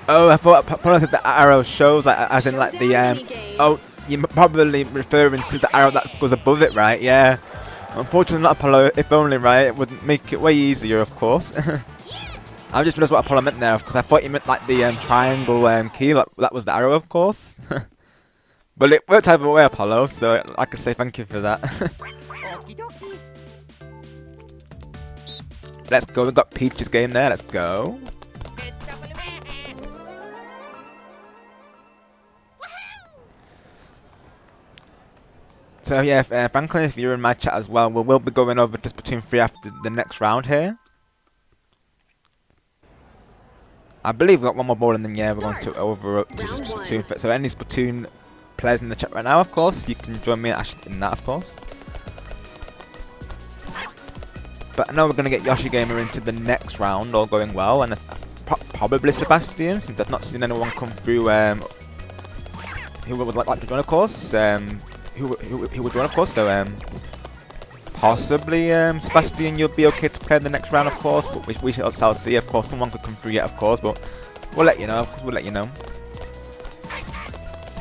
Oh, I thought probably the arrow shows, like, as in like the Showdown minigame. Oh, you're probably referring to the arrow that goes above it, right? Yeah. Unfortunately, not Apollo. If only, right? It would make it way easier, of course. I just realised what Apollo meant there, because I thought you meant like the triangle key. Like, that was the arrow, of course. But it worked either way, Apollo. So I could say thank you for that. Okie dokie. Let's go. We've got Peach's game there. Let's go. So yeah, Franklin, if you're in my chat as well, we'll be going over to Splatoon 3 after the next round here. I believe we've got one more ball and then yeah, we're going to over to Splatoon. So any Splatoon players in the chat right now, of course, you can join me in that, of course. But I know we're going to get Yoshi Gamer into the next round, all going well, and probably Sebastian, since I've not seen anyone come through who would like to join, of course. Who would join, of course, so possibly Sebastian, you'll be okay to play the next round, of course, but we shall see. Of course, someone could come through yet, of course, but we'll let you know. Of course, we'll let you know.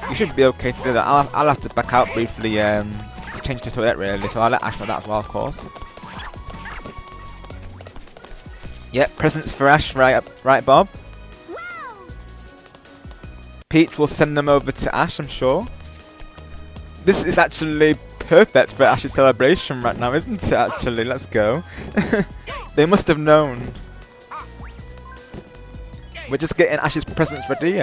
You should be okay to do that. I'll have to back out briefly to change the toilet, really, so I'll let Ash know that as well, of course. Yep, presents for Ash, right, Bob? Peach will send them over to Ash, I'm sure. This is actually perfect for Ash's celebration right now, isn't it, actually? Let's go. They must have known. We're just getting Ash's presents ready.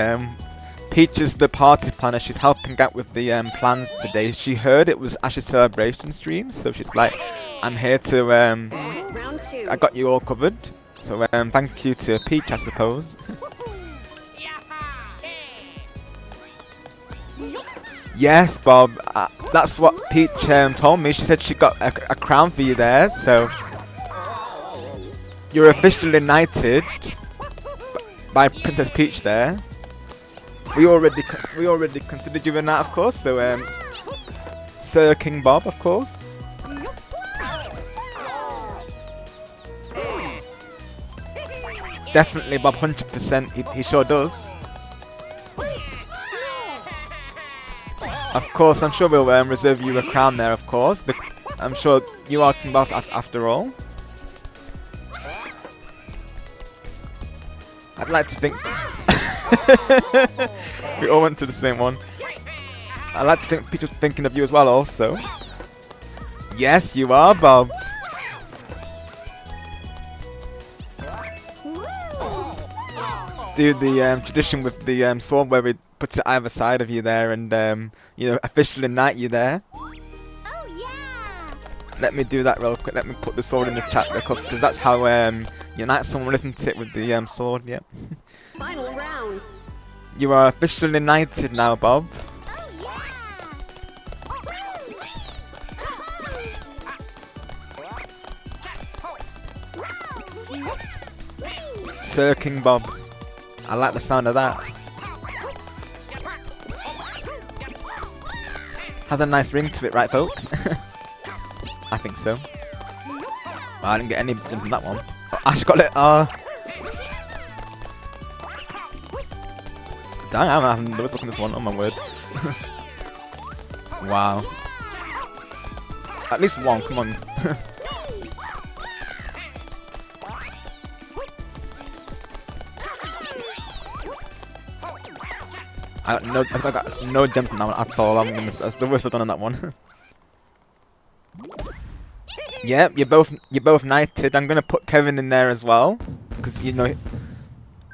Peach is the party planner. She's helping out with the plans today. She heard it was Ash's celebration stream, so she's like, I'm here to... Round 2. I got you all covered. So thank you to Peach, I suppose. Yes, Bob. That's what Peach told me. She said she got a crown for you there, so you're officially knighted by Princess Peach there. We already considered you in that, of course. So Sir King Bob, of course. Definitely, Bob. 100%. He sure does. Of course, I'm sure we'll reserve you a crown there, of course. I'm sure you are King Bob after all. I'd like to think... We all went to the same one. I'd like to think Peach was thinking of you as well, also. Yes, you are, Bob. Do the tradition with the sword where we put it either side of you there and, you know, officially knight you there. Oh yeah. Let me do that real quick. Let me put the sword in the chat real quick, because that's how you knight someone, isn't it, with the sword, yep. Final round. You are officially knighted now, Bob. Sir King Bob. I like the sound of that. Has a nice ring to it, right, folks? I think so. Oh, I didn't get any gems on that one. Oh, Ash got it. Dang, I'm having the look on this one. Oh my word. Wow. At least one. Come on. I got no gems on that one at all. That's the worst I've done on that one. Yep, you're both knighted. I'm gonna put Kevin in there as well, because you know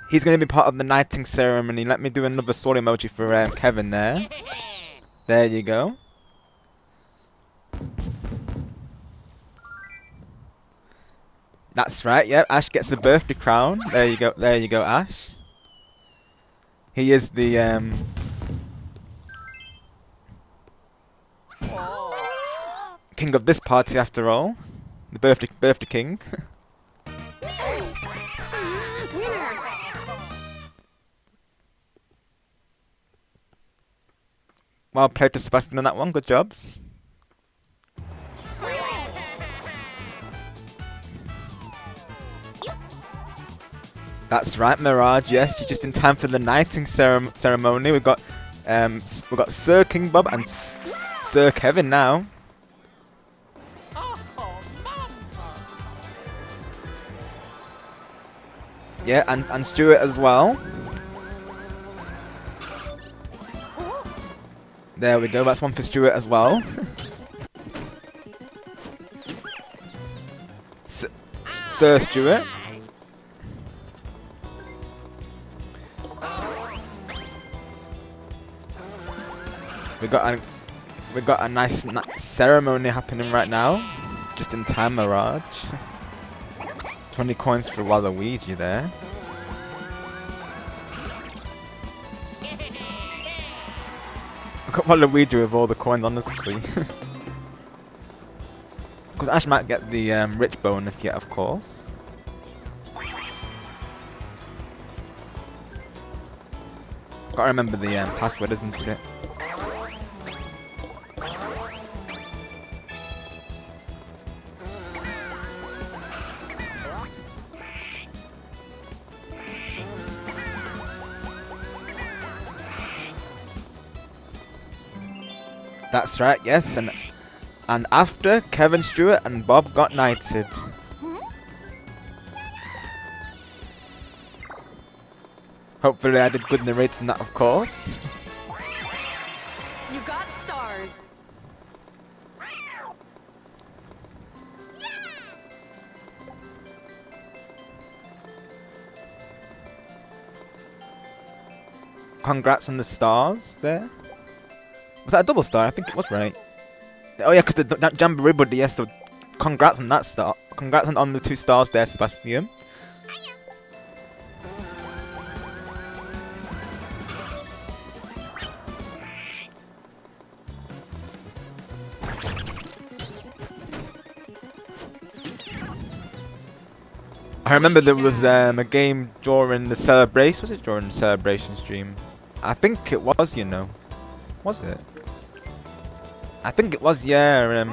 he's gonna be part of the knighting ceremony. Let me do another sword emoji for Kevin there. There you go. That's right. Yep, Ash gets the birthday crown. There you go. There you go, Ash. He is the king of this party, after all. The birthday king. Winner. Well played to Sebastian on that one. Good jobs. That's right, Mirage. Yes, you're just in time for the knighting ceremony. We've got Sir King Bob and Sir Kevin now. Yeah, and Stuart as well. There we go. That's one for Stuart as well. Sir Stuart. We got a nice ceremony happening right now. Just in time, Mirage. 20 coins for Waluigi there. Look at Waluigi with all the coins, honestly. Because Ash might get the rich bonus yet, of course. Gotta remember the password, isn't it? That's right, yes, and after Kevin, Stewart and Bob got knighted. Hopefully I did good narrating that, of course. You got stars. Congrats on the stars there. Was that a double star? I think it was, right. Oh yeah, because that Jamboree buddy, yes, so congrats on that star. Congrats on the 2 stars there, Sebastian. I remember there was a game during the celebration. Was it during the celebration stream? I think it was, you know. Was it? I think it was, yeah.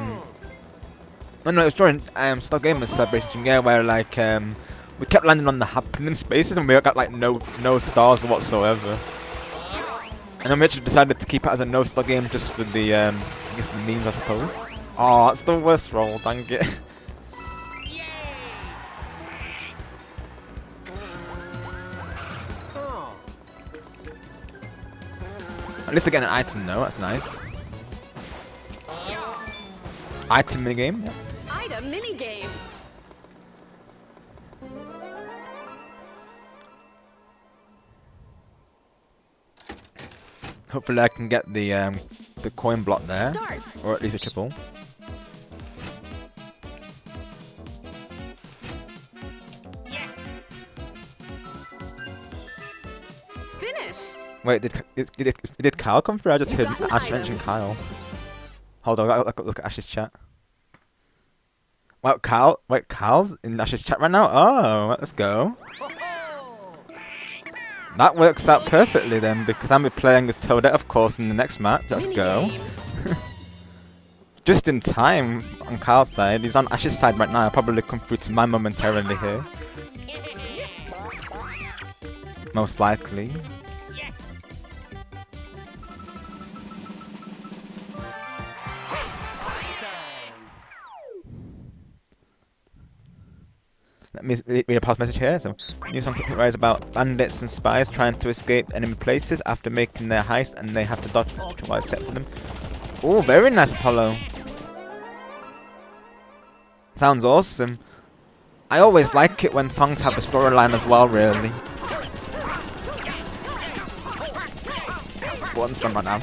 No, it was during Star Gamers celebration, yeah, where like we kept landing on the happening spaces and we got like no stars whatsoever. And then we actually decided to keep it as a no star game just for the I guess the memes, I suppose. Oh, that's the worst roll, dang it. At least I get an item though, that's nice. Item minigame? Yeah. Item minigame. Hopefully I can get the coin block there. Start. Or at least a triple. Finish. Wait, did Kyle come through? I just heard Ash mention Kyle. Hold on, I gotta look at Ash's chat. Wow, Kyle's in Ash's chat right now? Oh, let's go. That works out perfectly then, because I'm playing as Toadette, of course, in the next match. Let's go. Just in time on Kyle's side. He's on Ash's side right now. I'll probably come through to mine momentarily here. Most likely. Let me read a past message here. So, new song rise about bandits and spies trying to escape enemy places after making their heist, and they have to dodge while set for them. Oh, very nice, Apollo. Sounds awesome. I always like it when songs have a storyline as well, really. One's gone right now.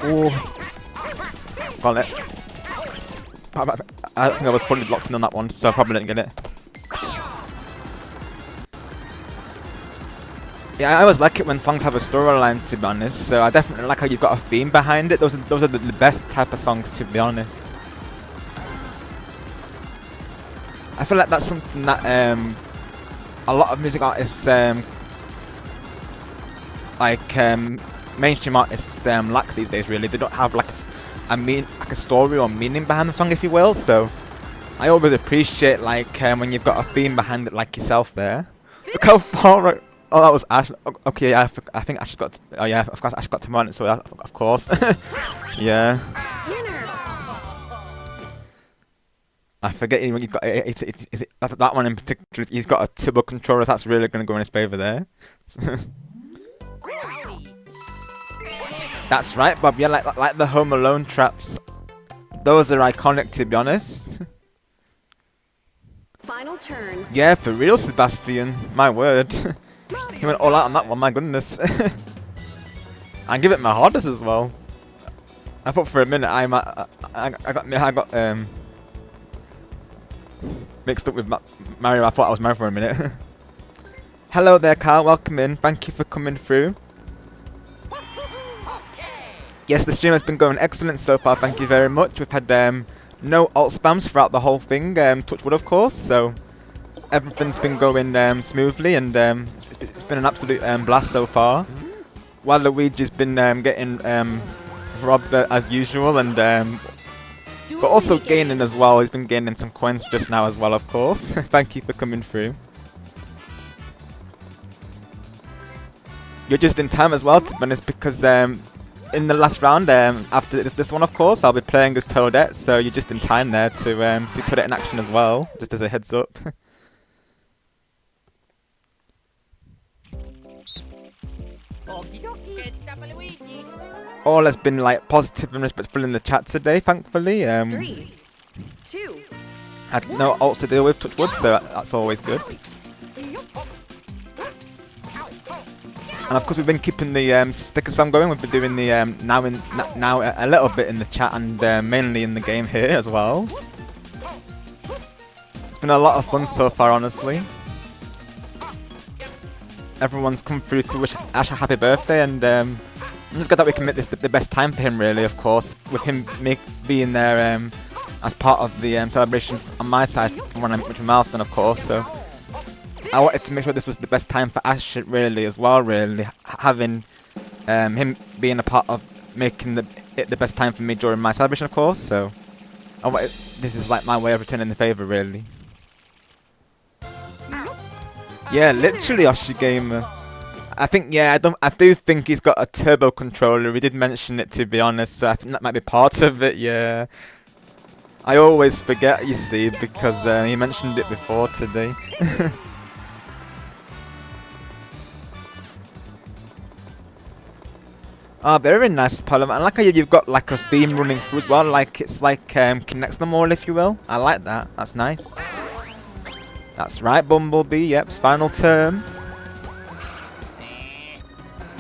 Oh, got it. I think I was probably locked in on that one, so I probably didn't get it. Yeah, I always like it when songs have a storyline, to be honest. So I definitely like how you've got a theme behind it. Those are the best type of songs, to be honest. I feel like that's something that a lot of music artists, mainstream artists, lack these days. Really, they don't have like a story or meaning behind the song, if you will. So I always appreciate like when you've got a theme behind it, like yourself there. Look how far right. Oh, that was Ash. Okay, yeah, I think Ash got. Oh yeah, of course Ash got to run it. So of course, yeah. Winner. I forget when you've got that one in particular. He's got a turbo controller. That's really going to go in his favour there. That's right, Bob. Yeah, like the Home Alone traps. Those are iconic, to be honest. Final turn. Yeah, for real, Sebastian. My word. He went all out on that one. My goodness. And give it my hardest as well. I thought for a minute I got mixed up with Mario. I thought I was Mario for a minute. Hello there, Kyle. Welcome in. Thank you for coming through. Yes, the stream has been going excellent so far. Thank you very much. We've had no alt spams throughout the whole thing. Touch wood, of course. So everything's been going smoothly, and it's been an absolute blast so far. While Luigi's been getting robbed as usual, and but also gaining as well. He's been gaining some coins just now as well, of course. Thank you for coming through. You're just in time as well, to be honest, because in the last round, after this one, of course, I'll be playing as Toadette, so you're just in time there to see Toadette in action as well, just as a heads up. All has been like positive and respectful in the chat today, thankfully. 3, 2. Had no ults to deal with, touch wood, so that's always good. And of course, we've been keeping the sticker spam going. We've been doing the now a little bit in the chat and mainly in the game here as well. It's been a lot of fun so far, honestly. Everyone's come through to wish Ash a happy birthday, and I'm just glad that we can make this the best time for him, really, of course, with him being there as part of the celebration on my side, which is a milestone, of course, so I wanted to make sure this was the best time for Ash, really, as well, really, having him being a part of making it the best time for me during my celebration, of course, so this is like my way of returning the favour, really. Yeah, literally, Oshi Gamer. I think, yeah, I do think he's got a turbo controller. We did mention it, to be honest, so I think that might be part of it, yeah. I always forget, you see, because he mentioned it before today. Ah, very nice, Apollo. I like how you've got like a theme running through as well, like it's like connects them all, if you will. I like that. That's nice. That's right, Bumblebee. Yep, it's final turn.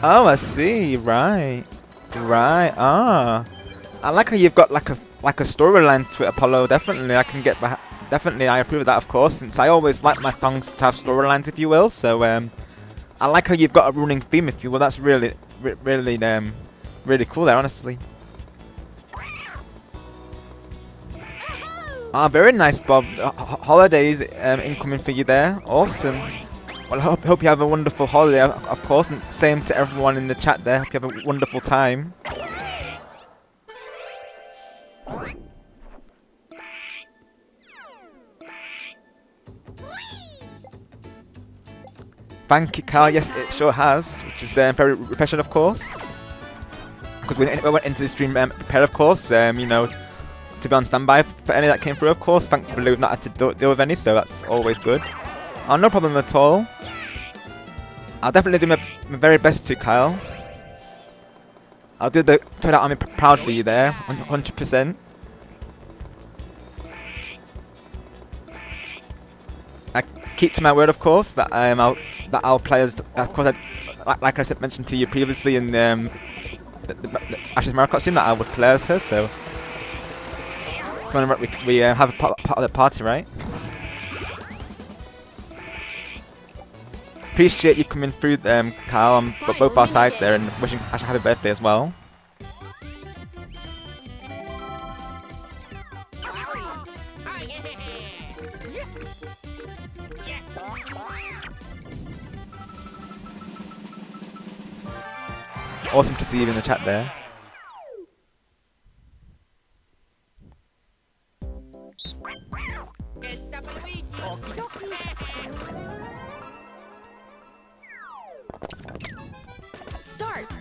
Oh, I see. Right, right. Ah, I like how you've got like a storyline to it, Apollo. Definitely, I can get behind. Definitely, I approve of that, of course, since I always like my songs to have storylines, if you will. So, I like how you've got a running theme, if you will. That's really cool there, honestly. Ah, very nice, Bob. Holidays incoming for you there. Awesome. Well, I hope you have a wonderful holiday, of course, and same to everyone in the chat there. Hope you have a wonderful time. Thank you, Carl. Yes, it sure has, which is very refreshing, of course. Because we went into the stream prepared, of course, you know, to be on standby for any that came through, of course. Thankfully, we've not had to deal with any, so that's always good. Oh, no problem at all. I'll definitely do my very best to, Kyle. I'll do the turn out I'm proud for you there, 100%. I keep to my word, of course, that I'll play as, of course, like I said, mentioned to you previously in the Ash's Mario Kart stream, that I would play as her, so we have a part of the party, right? Appreciate you coming through, Kyle, on both our sides there, and wishing Ash a happy birthday as well. Awesome to see you in the chat there. Start.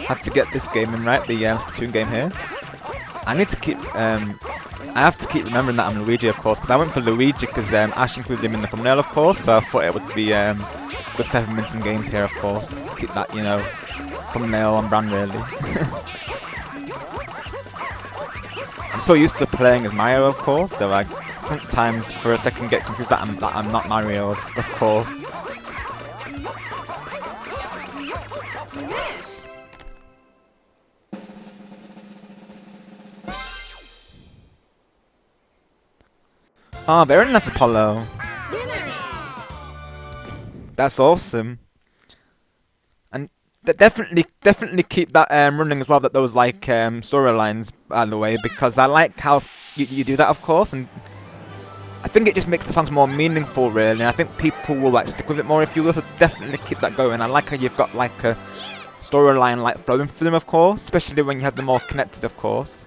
Had to get this game in right, the Splatoon game here. I need to keep, I have to keep remembering that I'm Luigi, of course, because I went for Luigi because Ash included him in the thumbnail, of course, so I thought it would be good to have him in some games here, of course. Keep that, you know, thumbnail on brand, really. I'm so used to playing as Mario, of course, so I sometimes for a second get confused that I'm not Mario, of course. Finish. Oh, very nice, Apollo. Winners. That's awesome. And definitely keep that running as well. That those like storylines, by the way, because I like how you do that, of course, and I think it just makes the songs more meaningful, really. And I think people will like stick with it more if you will. So definitely keep that going. I like how you've got like a storyline like flowing through them, of course, especially when you have them all connected, of course.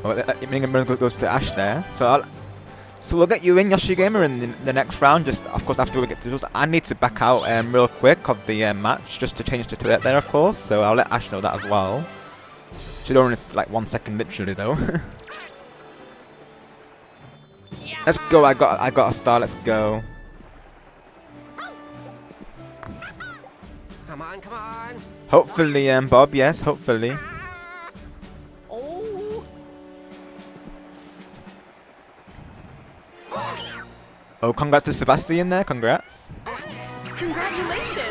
Oh, goes to Ash there. So we'll get you in, Yoshi Gamer, in the next round. Just of course after we get to those, I need to back out real quick of the match just to change the toilet there, of course. So I'll let Ash know that as well. Should only like 1 second, literally though. Let's go. I got a star. Let's go. Come on, come on. Hopefully, Bob. Yes, hopefully. Oh. Oh, congrats to Sebastian there. Congrats. Congratulations.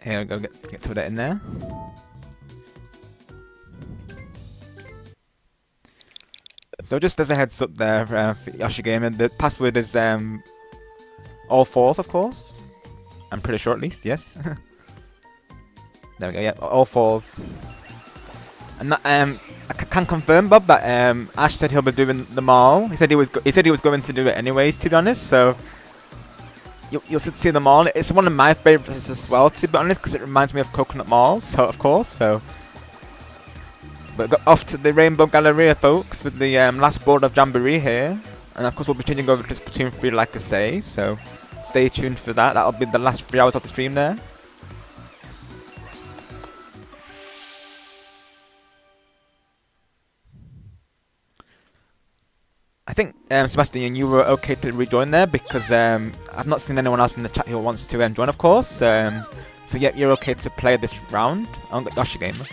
Here we go. Get to that in there. So just as a heads up there for Yoshi Gamer, the password is all fours, of course. I'm pretty sure, at least. Yes. There we go. Yeah, all fours. And that, I can confirm, Bob, that Ash said he'll be doing them all. He said he was going to do it anyways, to be honest. So you'll see them all. It's one of my favourites as well, to be honest, because it reminds me of Coconut Malls. So of course, so. But got off to the Rainbow Galleria, folks, with the last board of Jamboree here. And of course we'll be changing over to Splatoon 3, like I say, so stay tuned for that. That'll be the last 3 hours of the stream there. I think, Sebastian, you were okay to rejoin there, because I've not seen anyone else in the chat who wants to join, of course. So yeah, you're okay to play this round on the Yoshi Gamer.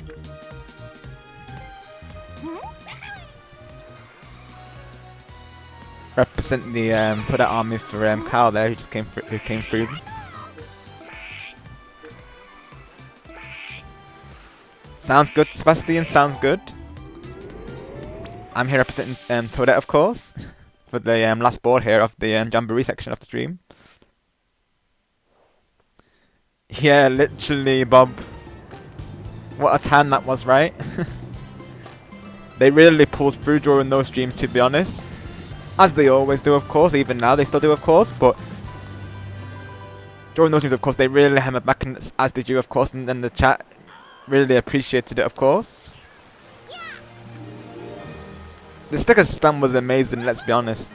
Represent the Toadette army for Kyle there, who just came through. Sounds good, Sebastian. Sounds good. I'm here representing Toadette, of course, for the last board here of the Jamboree section of the stream. Yeah, literally, Bob. What a time that was, right? They really pulled through during those streams, to be honest. As they always do, of course. Even now, they still do, of course. But during those streams, of course, they really hammered back, and as did you, of course, and then the chat really appreciated it, of course. The sticker spam was amazing, let's be honest.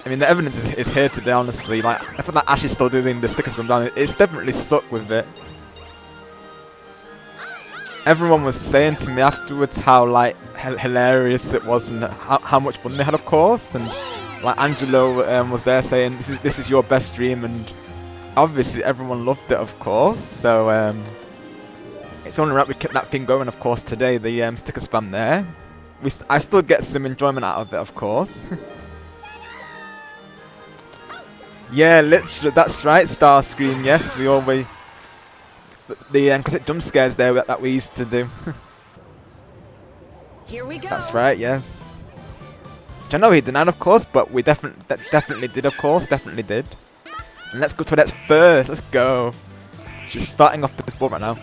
I mean, the evidence is here today, honestly. Like, I feel like Ash is still doing the sticker spam down. It's definitely stuck with it. Everyone was saying to me afterwards how, like, hilarious it was and how much fun they had, of course. And, like, Angelo was there saying, this is your best stream, and obviously everyone loved it, of course. So, it's only right we kept that thing going, of course, today, the sticker spam there. I still get some enjoyment out of it, of course. Yeah, literally, that's right, Star Screen, yes, we always... The classic jump scares there that we used to do. Here we go. That's right, yes. Which I know he denied, of course, but we definitely did, of course, definitely did. And let's go to that first, let's go. She's starting off this ball right now.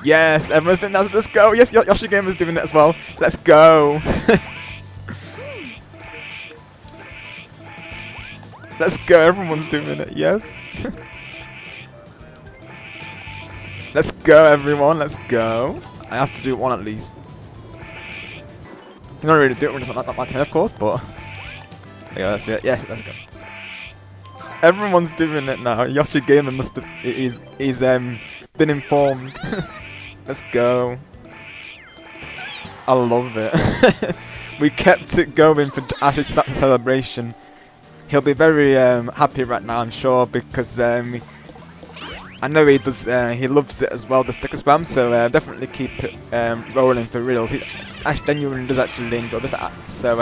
Yes, everyone's doing that, let's go. Yes, Yoshi Gamer's doing it as well. Let's go. Let's go, everyone's doing it, yes. Let's go, everyone, let's go. I have to do one at least. I'm not really do it when it's not my turn, of course, but... Yeah, let's do it. Yes, let's go. Everyone's doing it now. Yoshi Gamer must have... He's been informed. Let's go. I love it. We kept it going for Ash's celebration. He'll be very happy right now, I'm sure, because I know he does. He loves it as well, the sticker spam. So definitely keep it rolling for reals. Ash genuinely does actually enjoy this act, so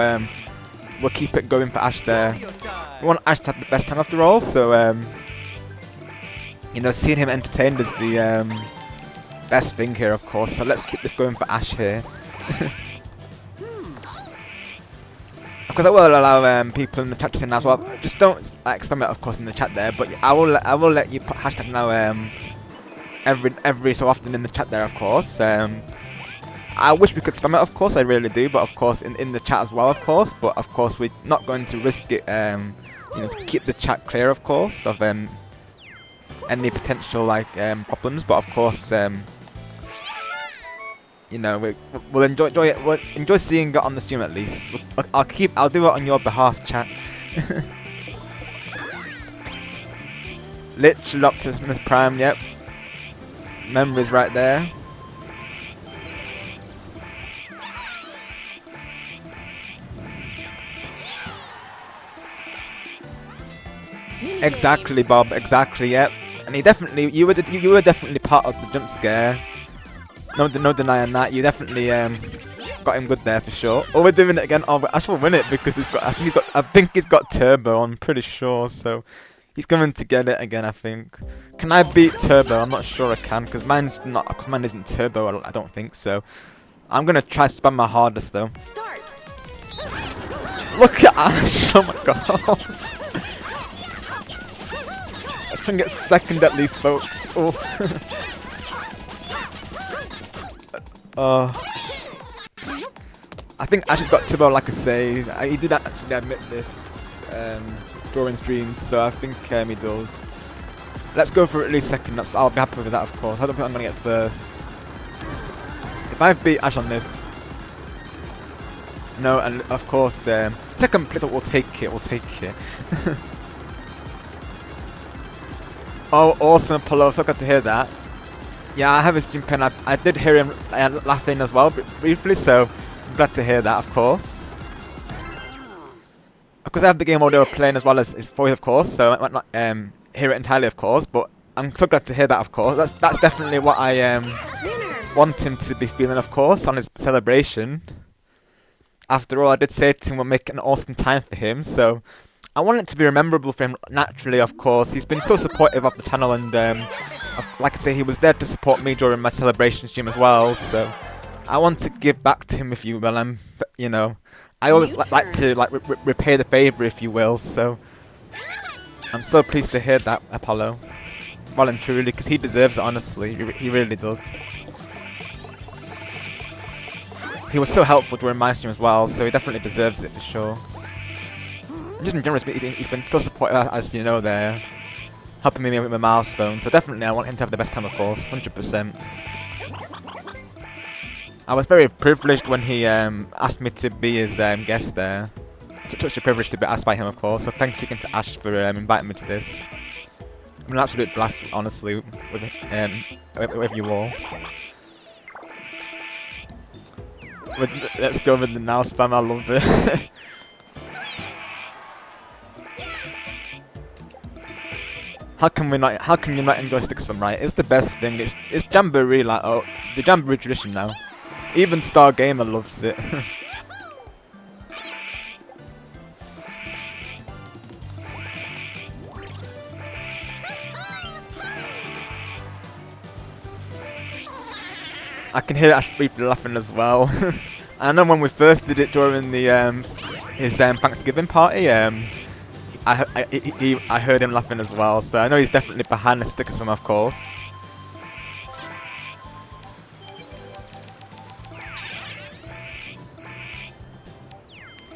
we'll keep it going for Ash there. We want Ash to have the best time after all, so you know, seeing him entertained is the best thing here, of course. So let's keep this going for Ash here. Of course, I will allow people in the chat to say now as well. Just don't experiment, of course, in the chat there. But I will let you put hashtag now every so often in the chat there, of course. I wish we could spam it, of course, I really do. But of course, in the chat as well, of course. But of course, we're not going to risk it. You know, to keep the chat clear, of course, of any potential problems. But of course, you know, we'll enjoy it. We'll enjoy seeing it on the stream at least. I'll do it on your behalf, chat. Literally Optimus Prime, yep. Memories right there. Exactly, Bob. Exactly, yep. And you were definitely part of the jump scare. No denying that. You definitely got him good there for sure. Oh, we're doing it again. Oh, but Ash will win it because I think he's got Turbo. I'm pretty sure. So he's going to get it again. I think. Can I beat Turbo? I'm not sure I can because mine isn't Turbo. I don't think so. I'm gonna try spam my hardest though. Start. Look at Ash! Oh my god. Let's try and get second at least, folks. Oh. I think Ash has got Turbo, like I say. He did actually admit this during streams, so I think he does. Let's go for at least second. I'll be happy with that, of course. I don't think I'm going to get first. If I beat Ash on this... No, and of course, second place, we'll take it. We'll take it. Oh, awesome, Apollo. So glad to hear that. Yeah, I have his stream pen. I did hear him laughing as well, briefly, so I'm glad to hear that, of course. Of course, I have the game audio playing as well as his voice, of course, so I might not hear it entirely, of course, but I'm so glad to hear that, of course. That's definitely what I want him to be feeling, of course, on his celebration. After all, I did say to him we'll make an awesome time for him, so I want it to be rememberable for him naturally, of course. He's been so supportive of the channel, and like I say, he was there to support me during my celebration stream as well, so I want to give back to him, if you will. You know, I always like to repay the favour, if you will, so I'm so pleased to hear that, Apollo. Well and truly, because he deserves it, honestly. He really does. He was so helpful during my stream as well, so he definitely deserves it for sure. just in general, he's been so supportive, as you know, there, helping me with my milestone. So definitely, I want him to have the best time, of course, 100%. I was very privileged when he asked me to be his guest there. It's such a privilege to be asked by him, of course. So thank you again to Ash for inviting me to this. It's been an absolute blast, honestly, with you all. Let's go with the now spam. I love it. How can you not enjoy stick spam, right? It's the best thing. It's Jamboree, like the Jamboree tradition now. Even Star Gamer loves it. I can hear Ash briefly laughing as well. I know when we first did it during the his Thanksgiving party, I heard him laughing as well. So I know he's definitely behind the stickers from, of course.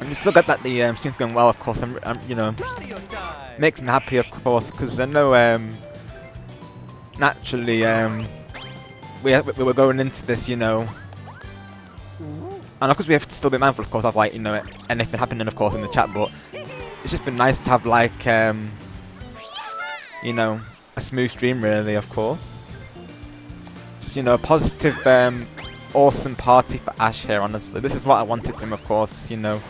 I'm just so glad that the scene's going well, of course. I'm you know, makes me happy, of course, because I know naturally we were going into this, you know, and of course we have to still be mindful, of course, of like, you know, anything happening, of course, in the chat. But it's just been nice to have like you know, a smooth stream, really, of course. Just, you know, a positive, awesome party for Ash here. Honestly, this is what I wanted from him, of course. You know,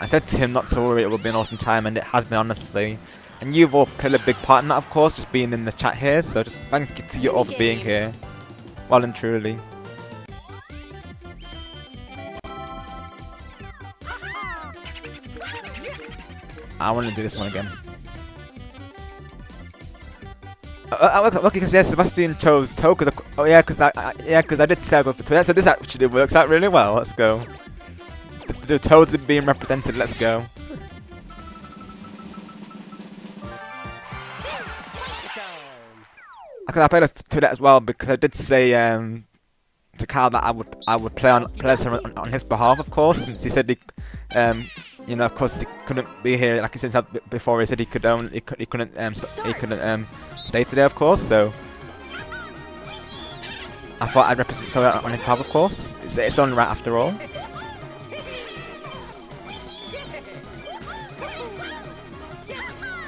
I said to him not to worry, it will be an awesome time, and it has been, honestly. And you've all played a big part in that, of course, just being in the chat here. So just thank you to you all for being here, well and truly. I want to do this one again. Okay, because yeah, Sebastian chose toe because because I did say I go for toe. So this actually works out really well. Let's go. The toads are being represented. Let's go. I played to that as well because I did say to Kyle that I would play on his behalf, of course, since he said he you know, of course he couldn't be here, like he said before. He said he couldn't stay today, of course. So I thought I'd represent on his behalf, of course. It's only right after all.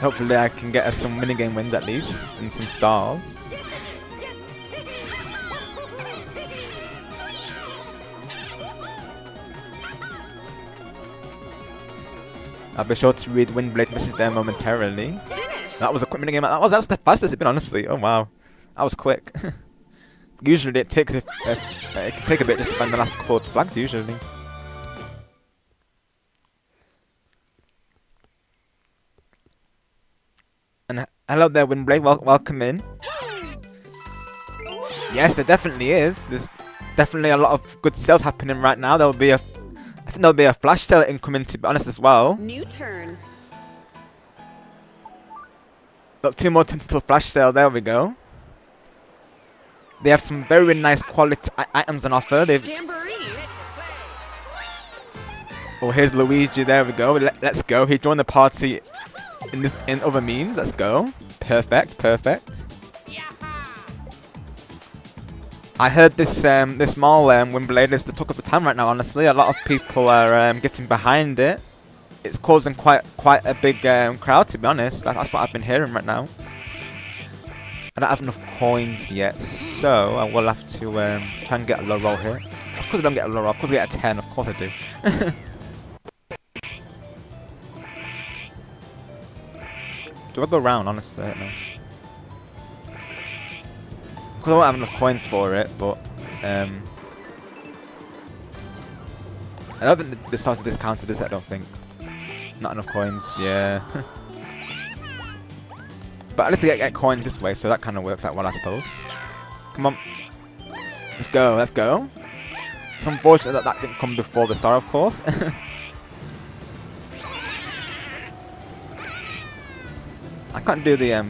Hopefully I can get us some minigame wins at least and some stars. I'll be sure to read Windblade message there momentarily. That was a quick minigame. That's the fastest it's been, honestly. Oh wow, that was quick. Usually it takes it can take a bit just to find the last couple of flags. Usually. And hello there, Windblade. Welcome in. Yes, there definitely is. There's definitely a lot of good sales happening right now. I think there'll be a flash sale incoming, to be honest, as well. New turn. Got 2 more turns until flash sale. There we go. They have some very nice quality items on offer. Jamboree. Oh, here's Luigi. There we go. Let's go. He joined the party in other means. Let's go. Perfect. Perfect. I heard this small Windblade is the talk of the town right now. Honestly, a lot of people are getting behind it. It's causing quite a big crowd, to be honest. That's what I've been hearing right now. I don't have enough coins yet, so I will have to try and get a low roll here. Of course I don't get a low roll. Of course I get a 10. Of course I do. Do I go round? Honestly, I don't know. Because I won't have enough coins for it, but I don't think the start of discounted is. I don't think. Not enough coins, yeah. But at least I get coins this way, so that kind of works out well, I suppose. Come on, let's go, let's go. It's unfortunate that didn't come before the star, of course. I can't do the There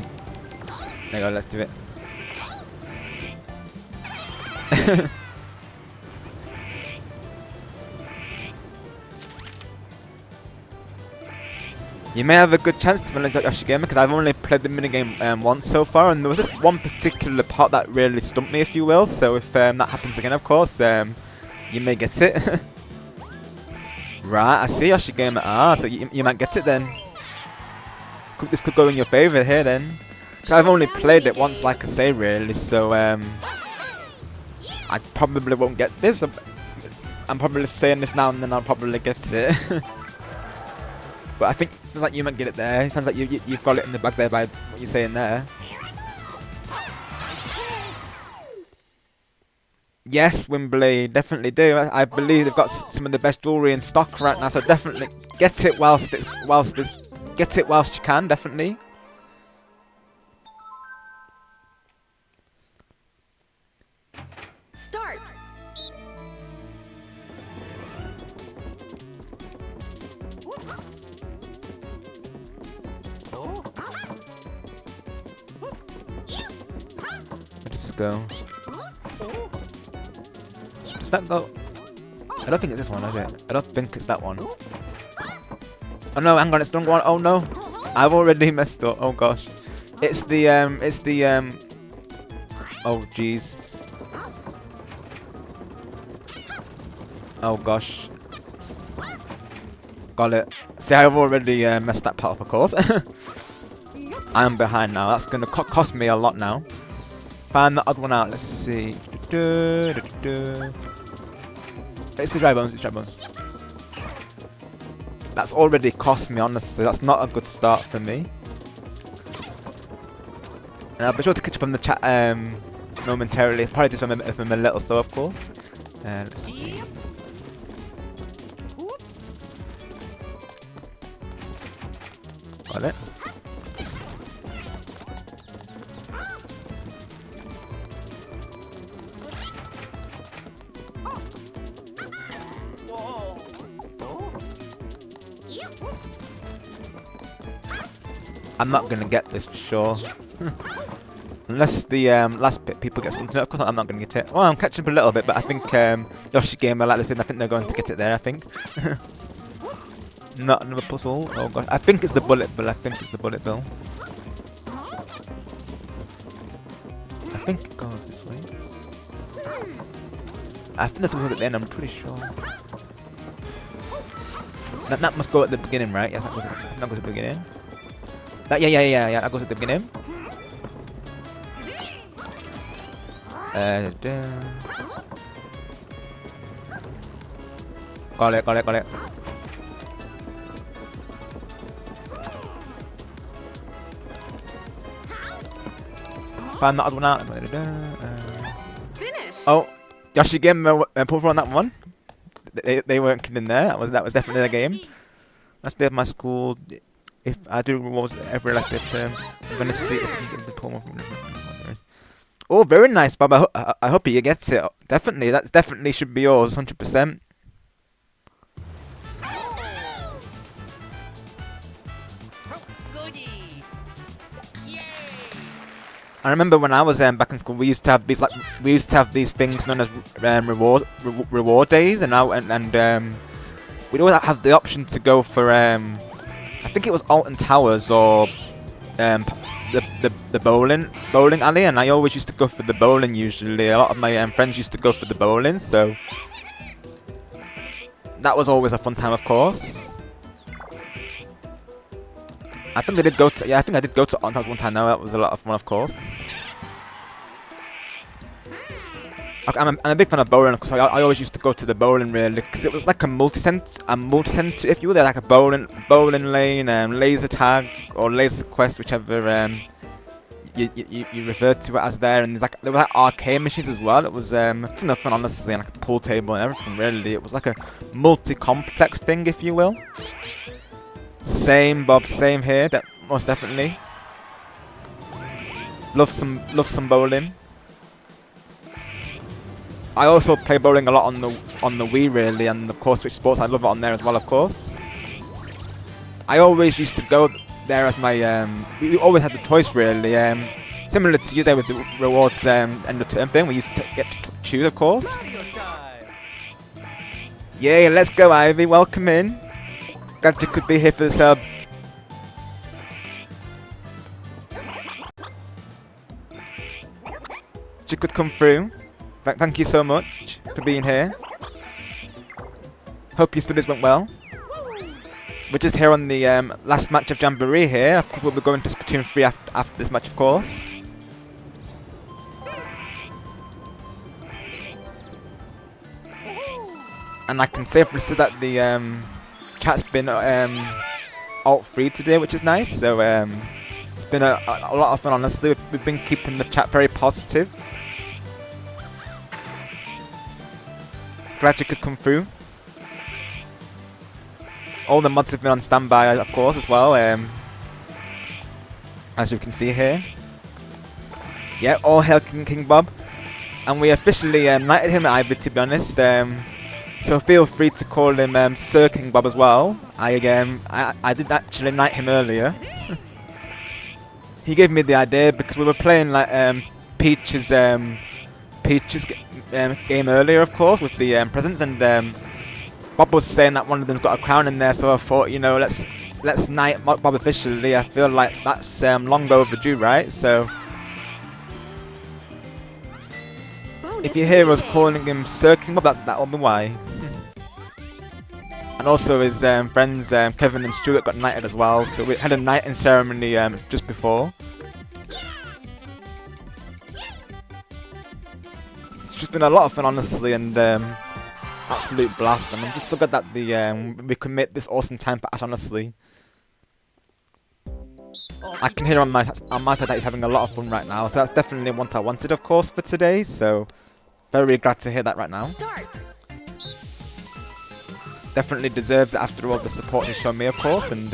you go, let's do it. You may have a good chance to realize Yoshi Gamer because I've only played the minigame once so far, and there was this one particular part that really stumped me, if you will. So if that happens again, of course, you may get it. Right, I see Yoshi Gamer. Ah, so you might get it then. This could go in your favour here then. Cause I've only played it once, like I say, really. So I probably won't get this. I'm probably saying this now and then I'll probably get it. But I think it sounds like you might get it there. It sounds like you've got it in the bag there by what you're saying there. Yes, Wimbley, definitely do. I believe they've got some of the best jewellery in stock right now, so definitely get it whilst you can, definitely. Start. Where does this go? Does that go? I don't think it's this one, is it? I don't think it's that one. Oh no, hang on, it's the wrong one. Oh no, I've already messed up. Oh gosh, it's the oh jeez. Oh gosh. Got it. See, I've already messed that part up, of course. I am behind now. That's gonna cost me a lot now. Find the odd one out. Let's see. It's the dry bones. It's dry bones. That's already cost me, honestly. That's not a good start for me. And I'll be sure to catch up on the chat momentarily. Probably just if I'm a little slow, of course. Let's see. Got it. I'm not gonna get this for sure. Unless the last bit people get something. Of course I'm not gonna get it. Well, I'm catching up a little bit, but I think Yoshi Gamer, like this, I think they're going to get it there, I think. Not another puzzle. Oh gosh. I think it's the bullet bill. I think it goes this way. I think there's something at the end, I'm pretty sure. That must go at the beginning, right? Yes, that goes at the beginning. Yeah, that goes at the beginning. Got it. Find that other one out. Finish. Oh, Yoshi Gamer pulled on that one. They weren't kidding there. That was definitely the game. Last day of my school. If I do rewards every last day of term, I'm gonna see if I can get the pull from. Oh, very nice, Bob. I hope he gets it. Definitely, that definitely should be yours, 100%. I remember when I was back in school, we used to have these things known as reward days, and we'd always have the option to go for I think it was Alton Towers or the bowling alley, and I always used to go for the bowling. Usually, a lot of my friends used to go for the bowling, so that was always a fun time, of course. I think I did go to Alton Towers one time. Now that was a lot of fun, of course. I'm a big fan of bowling, because I always used to go to the bowling really, because it was like a multi-center, if you will. They're like a bowling lane, laser tag or laser quest, whichever you refer to it as there. And there were like arcade machines as well. It was it's enough fun, honestly, and like a pool table and everything. Really, it was like a multi-complex thing, if you will. Same, Bob. Same here. Most definitely. Love some bowling. I also play bowling a lot on the Wii, really, and of course Switch Sports. I love it on there as well, of course. I always used to go there as my we always had the choice, really. Similar to you there with the rewards end of term thing. We used to get to choose, of course. Yeah, let's go, Ivy. Welcome in. Glad you could be here for the sub. you could come through. Thank you so much for being here. Hope your studies went well. We're just here on the last match of Jamboree here. Of course, we'll be going to Splatoon 3 after this match, of course. And I can safely say that the chat's been alt-free today, which is nice. So it's been a lot of fun, honestly. We've been keeping the chat very positive. Glad you could come through. All the mods have been on standby, of course, as well. As you can see here. Yeah, all hail King Bob. And we officially knighted him at Ivy, to be honest. So feel free to call him Sir King Bob as well. I did actually knight him earlier. He gave me the idea because we were playing like Peach's game earlier, of course, with the presents, and Bob was saying that one of them's got a crown in there. So I thought, you know, let's knight Bob officially. I feel like that's long overdue, right? So if you hear us calling him Sir King Bob, that'll be why. And also his friends Kevin and Stuart got knighted as well, so we had a knighting ceremony just before. It's just been a lot of fun, honestly, and absolute blast. And I'm just so glad that we can make this awesome time pass, honestly. I can hear on my side that he's having a lot of fun right now, so that's definitely what I wanted, of course, for today. So very glad to hear that right now. Start. Definitely deserves it after all the support he's shown me, of course, and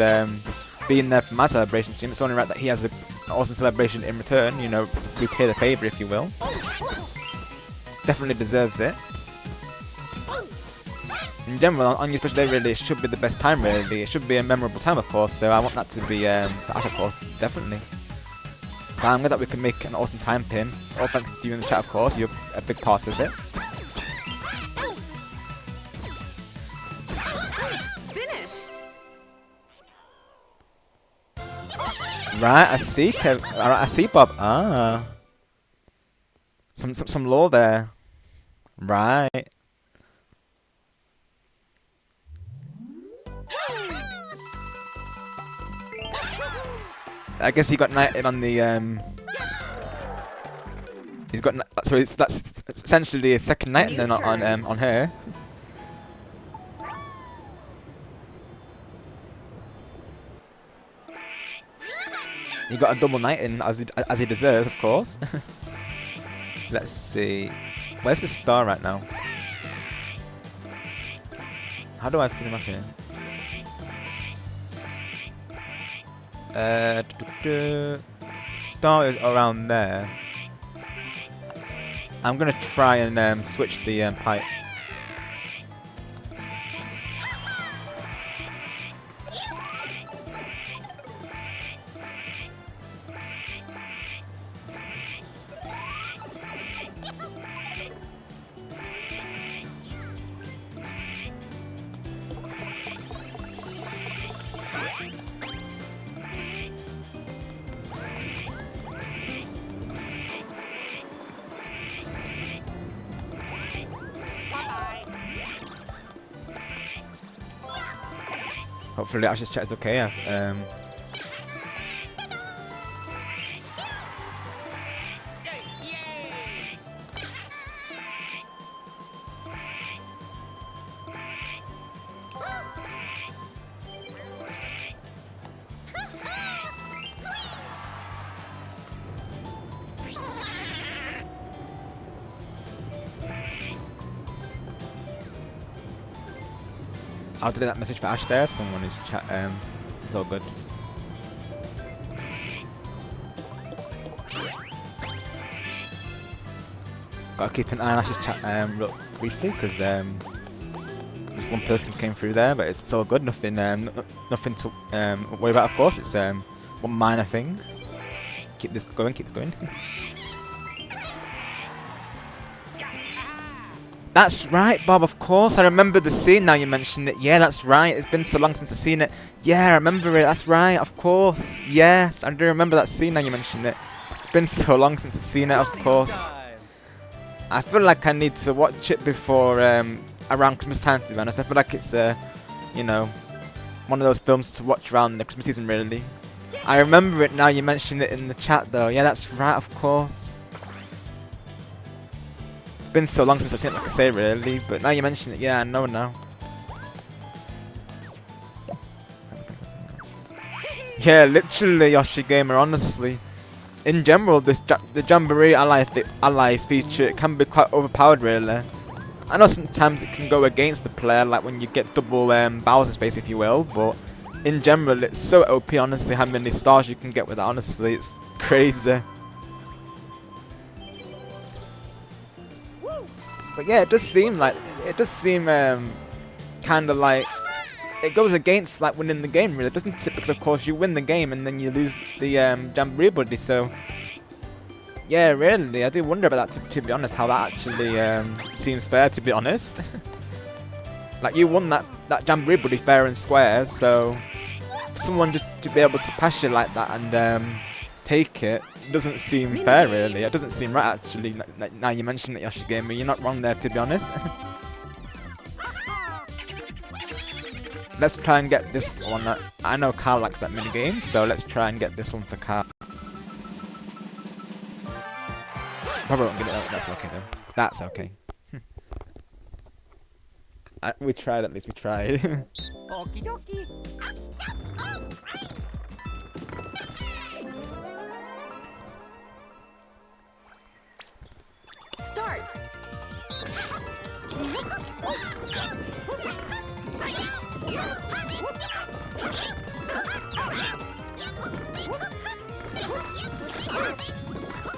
being there for my celebration stream. It's only right that he has an awesome celebration in return, you know, repay the favour, if you will. Definitely deserves it. In general, on your special day, really, it should be the best time, really. It should be a memorable time, of course, so I want that to be for Ash, of course, definitely. So I'm glad that we can make an awesome time pin. All thanks to you in the chat, of course, you're a big part of it. Right, I see, I see, Bob. Ah, some lore there. Right. I guess he got knighted on the He's got so that's essentially a second knight then on her. He got a double knighting as he deserves, of course. Let's see. Where's the star right now? How do I put him up here? Star is around there. I'm gonna try and switch the pipe. Hopefully Ash's chat is okay, yeah. I'll delete that message for Ash there, someone is chat, it's all good. Gotta keep an eye on Ash's chat real briefly, because just one person came through there, but it's all good, nothing nothing to worry about, of course, it's one minor thing. Keep this going, keep this going. That's right, Bob, of course. I remember the scene now you mentioned it. Yeah, that's right. It's been so long since I've seen it. Yeah, I remember it. That's right, of course. Yes, I do remember that scene now you mentioned it. It's been so long since I've seen it, of course. I feel like I need to watch it before around Christmas time, to be honest. I feel like it's you know, one of those films to watch around the Christmas season, really. I remember it now, you mentioned it in the chat though. Yeah, that's right, of course. It's been so long since I've seen it, like I say, really, but now you mention it, yeah, I know now. Yeah, literally, Yoshi Gamer, honestly. In general, the Jamboree allies feature, it can be quite overpowered, really. I know sometimes it can go against the player, like when you get double Bowser space, if you will, but in general, it's so OP, honestly, how many stars you can get with it, honestly, it's crazy. But yeah, it does seem kind of like it goes against like winning the game, really, doesn't it? Because of course you win the game and then you lose the Jamboree buddy. So yeah, really, I do wonder about that, to be honest, how that actually seems fair, to be honest. Like you won that Jamboree buddy fair and square, so for someone just to be able to pass you like that and take it doesn't seem fair, really. It doesn't seem right, actually. Now you mention it, Yoshi Gamer, you're not wrong there, to be honest. Let's try and get this one. I know Carl likes that mini game, so let's try and get this one for Carl. Probably won't get it. That's okay though. That's okay. We tried, at least we tried. Okie dokie. Start.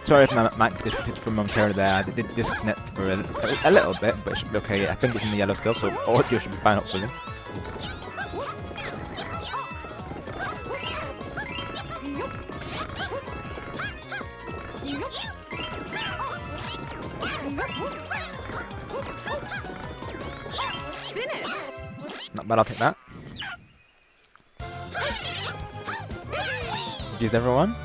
Sorry if my mic disconnected for momentarily there. I did disconnect for a little bit, but it should be okay. I think it's in the yellow still, so audio should be fine, hopefully. Finish. Not bad, I'll take that. GG's everyone.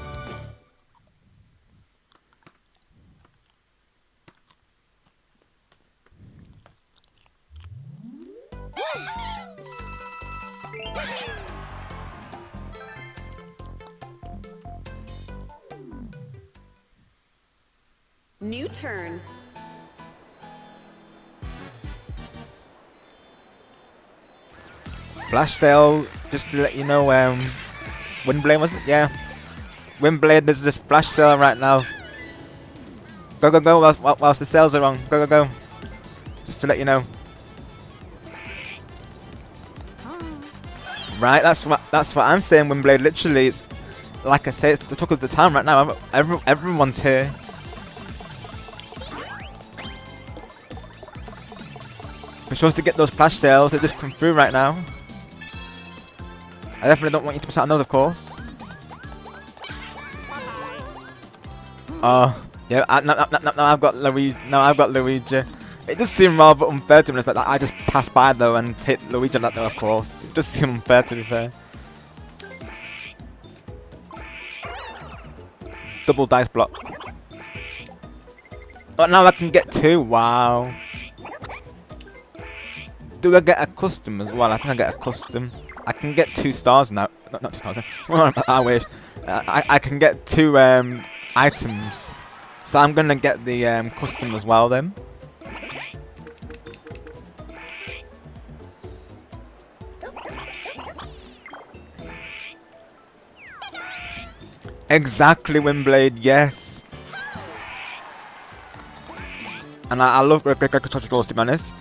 New turn. Flash sale, just to let you know, Windblade, wasn't it? Yeah. Windblade, there's this flash sale right now. Go, go, go, whilst the sales are on. Go, go, go. Just to let you know. Right, that's what I'm saying, Windblade. Literally, it's like I say, it's the talk of the town right now. Everyone's here. Be sure to get those flash sales that just come through right now. I definitely don't want you to miss out on those, of course. Oh, yeah. Now I've got Luigi. Now I've got Luigi. It does seem rather unfair to me, but I just pass by though and take Luigi on that though, of course. It does seem unfair, to be fair. Double dice block. But now I can get 2. Wow. Do I get a custom as well? I think I get a custom. I can get 2 stars now. Not 2 stars. I wish. I can get 2 items. So I'm gonna get the custom as well then. Exactly, Windblade. Yes. And I love great controls, to be honest.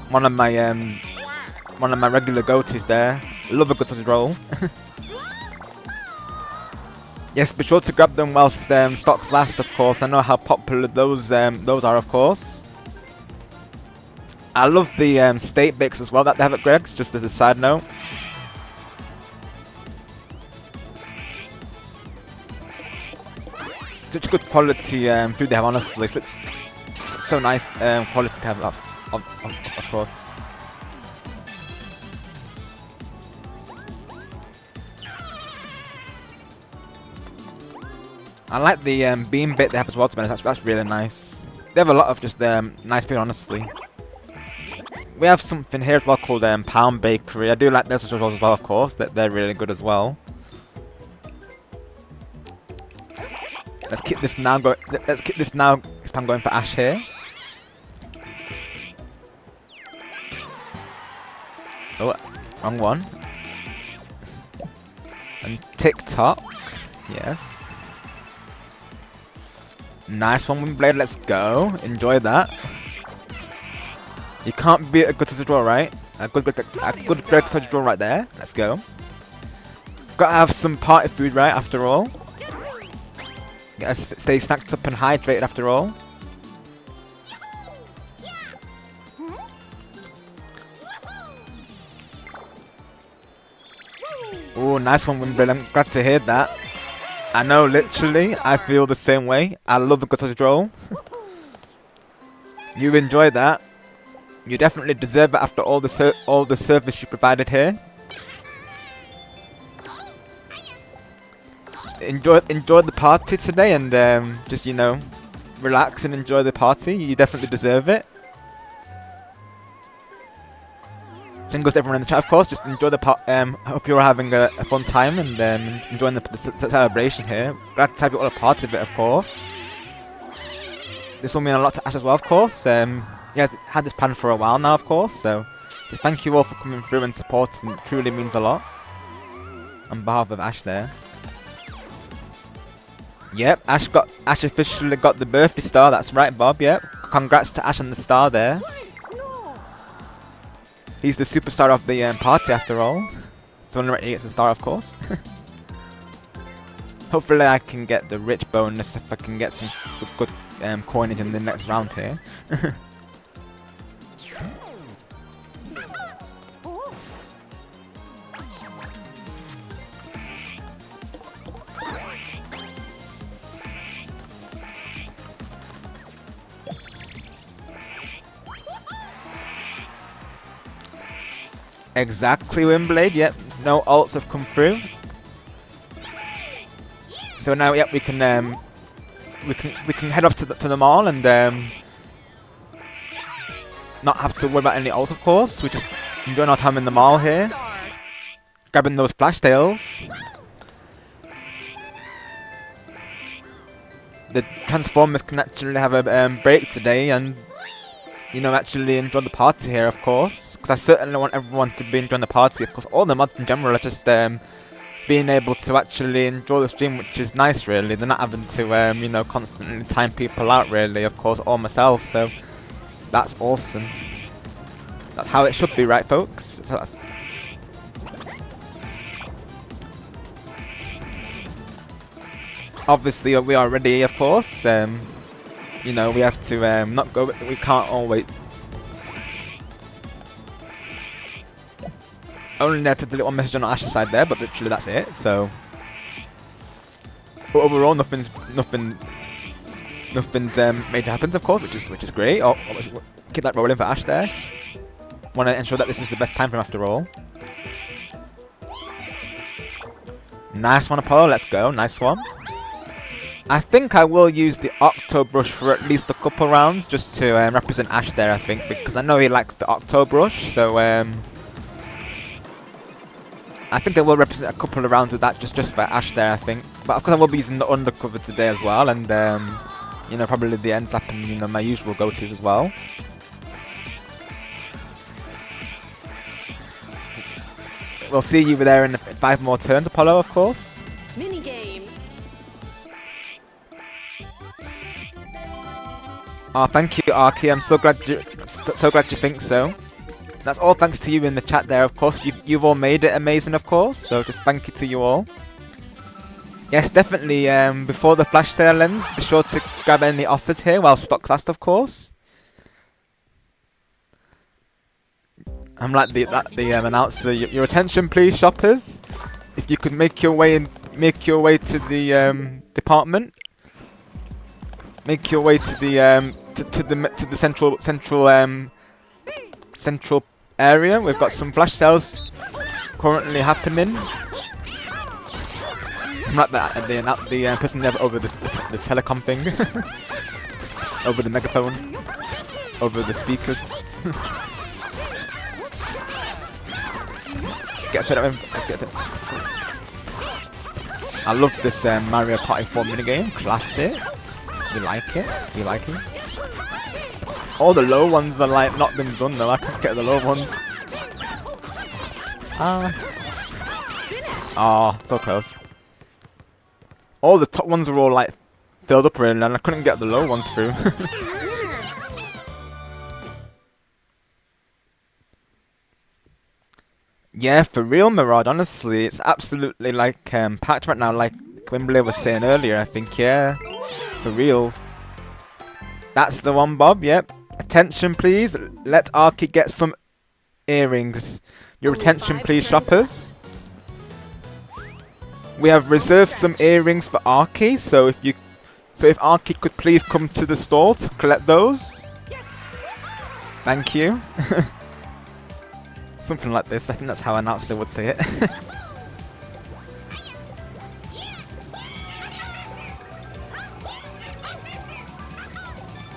One of my regular go-tos there. Love a good sausage roll. Yes, be sure to grab them whilst stocks last, of course. I know how popular those are, of course. I love the steak bakes as well that they have at Greg's, just as a side note. Such good quality food they have, honestly. So nice quality to have, of course. I like the bean bit they have as well, to be honest. That's really nice. They have a lot of just nice food, honestly. We have something here as well called Pound Bakery. I do like those as well, of course. They're really good as well. Let's keep this now going. Let's keep this now. I'm going for Ash here. Oh, wrong one. And TikTok. Yes. Nice one, Windblade. Let's go. Enjoy that. You can't beat a good touch draw, right? A good touch draw right there. Let's go. Gotta have some party food, right? After all. Gotta stay snacked up and hydrated after all. Oh, nice one, Windblade. I'm glad to hear that. I know, literally, I feel the same way. I love a good touch roll. You enjoy that. You definitely deserve it after all the service you provided here. Enjoy the party today, and just, you know, relax and enjoy the party. You definitely deserve it. Same goes to everyone in the chat, of course. Just enjoy the hope you're having a fun time and enjoying the celebration here. Glad to have you all a part of it, of course. This will mean a lot to Ash as well, of course. He has had this plan for a while now, of course. So just thank you all for coming through and supporting. It truly means a lot. On behalf of Ash there. Yep, Ash officially got the birthday star. That's right, Bob. Yep. Congrats to Ash on the star there. He's the superstar of the party after all. So when he gets the star, of course. Hopefully I can get the rich bonus if I can get some good coinage in the next round here. Exactly, Windblade. Yep, no ults have come through. So now, yep, we can head off to the mall and not have to worry about any ults, of course. We're just enjoying our time in the mall here, grabbing those flash tails. The Transformers can actually have a break today and, you know, actually enjoy the party here, of course. Because I certainly want everyone to be enjoying the party, of course. All the mods in general are just being able to actually enjoy the stream, which is nice, really. They're not having to, you know, constantly time people out, really, of course, or myself. So that's awesome. That's how it should be, right, folks? So that's obviously, we are ready, of course. You know, we have to not go. We can't always. Only there to delete one message on Ash's side there, but literally that's it. So, but overall, nothing's major happens, of course, which is great. Oh, keep that rolling for Ash there. Want to ensure that this is the best time for him after all. Nice one, Apollo. Let's go. Nice one. I think I will use the Octo Brush for at least a couple rounds just to represent Ash there, I think, because I know he likes the Octo Brush, so I think I will represent a couple of rounds with that just for Ash there, I think. But of course I will be using the Undercover today as well, and you know, probably the end zap and, you know, my usual go-tos as well. We'll see you there in 5 more turns, Apollo, of course. Minigame. Oh, thank you, Arky. I'm so glad you think so. That's all thanks to you in the chat there, of course. You've all made it amazing, of course. So just thank you to you all. Yes, definitely. Before the flash sale ends, be sure to grab any offers here while stocks last, of course. I'm like the announcer. Your attention, please, shoppers. If you could make your way to the department. Make your way to the central area. We've got some flash sales currently happening. I'm like the person never over the telecom thing, over the megaphone, over the speakers. Let's get to it. Let's get to it. I love this Mario Party 4 minigame. Classic. We like it. We like it. All the low ones are like not been done though. I can't get the low ones. So close. All the top ones were all like filled up really, and I couldn't get the low ones through. Yeah, for real, Mirage. Honestly, it's absolutely like packed right now. Like Wimbley was saying earlier, I think. Yeah, for reals. That's the one, Bob. Yep. Attention, please. Let Arky get some earrings. Your attention, please, shoppers. We have reserved some earrings for Arky, so if Arky could please come to the store to collect those. Thank you. Something like this. I think that's how an announcer would say it.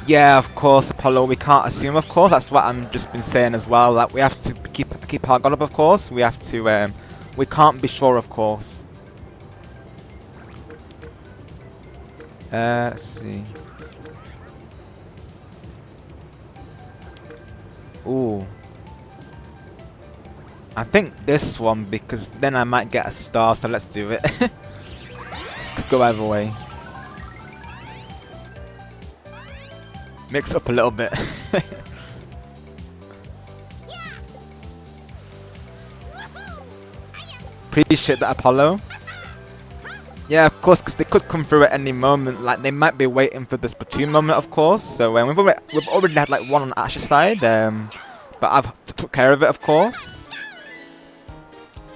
Yeah, of course, Apollo. We can't assume, of course. That's what I'm just been saying as well. That we have to keep our guard up, of course. We have to. We can't be sure, of course. Let's see. Ooh. I think this one, because then I might get a star, so let's do it. This could go either way. Mix up a little bit. Appreciate that, Apollo. Yeah, of course, because they could come through at any moment. Like, they might be waiting for the Splatoon moment, of course. So we've already had like one on Ash's side, but I've took care of it, of course.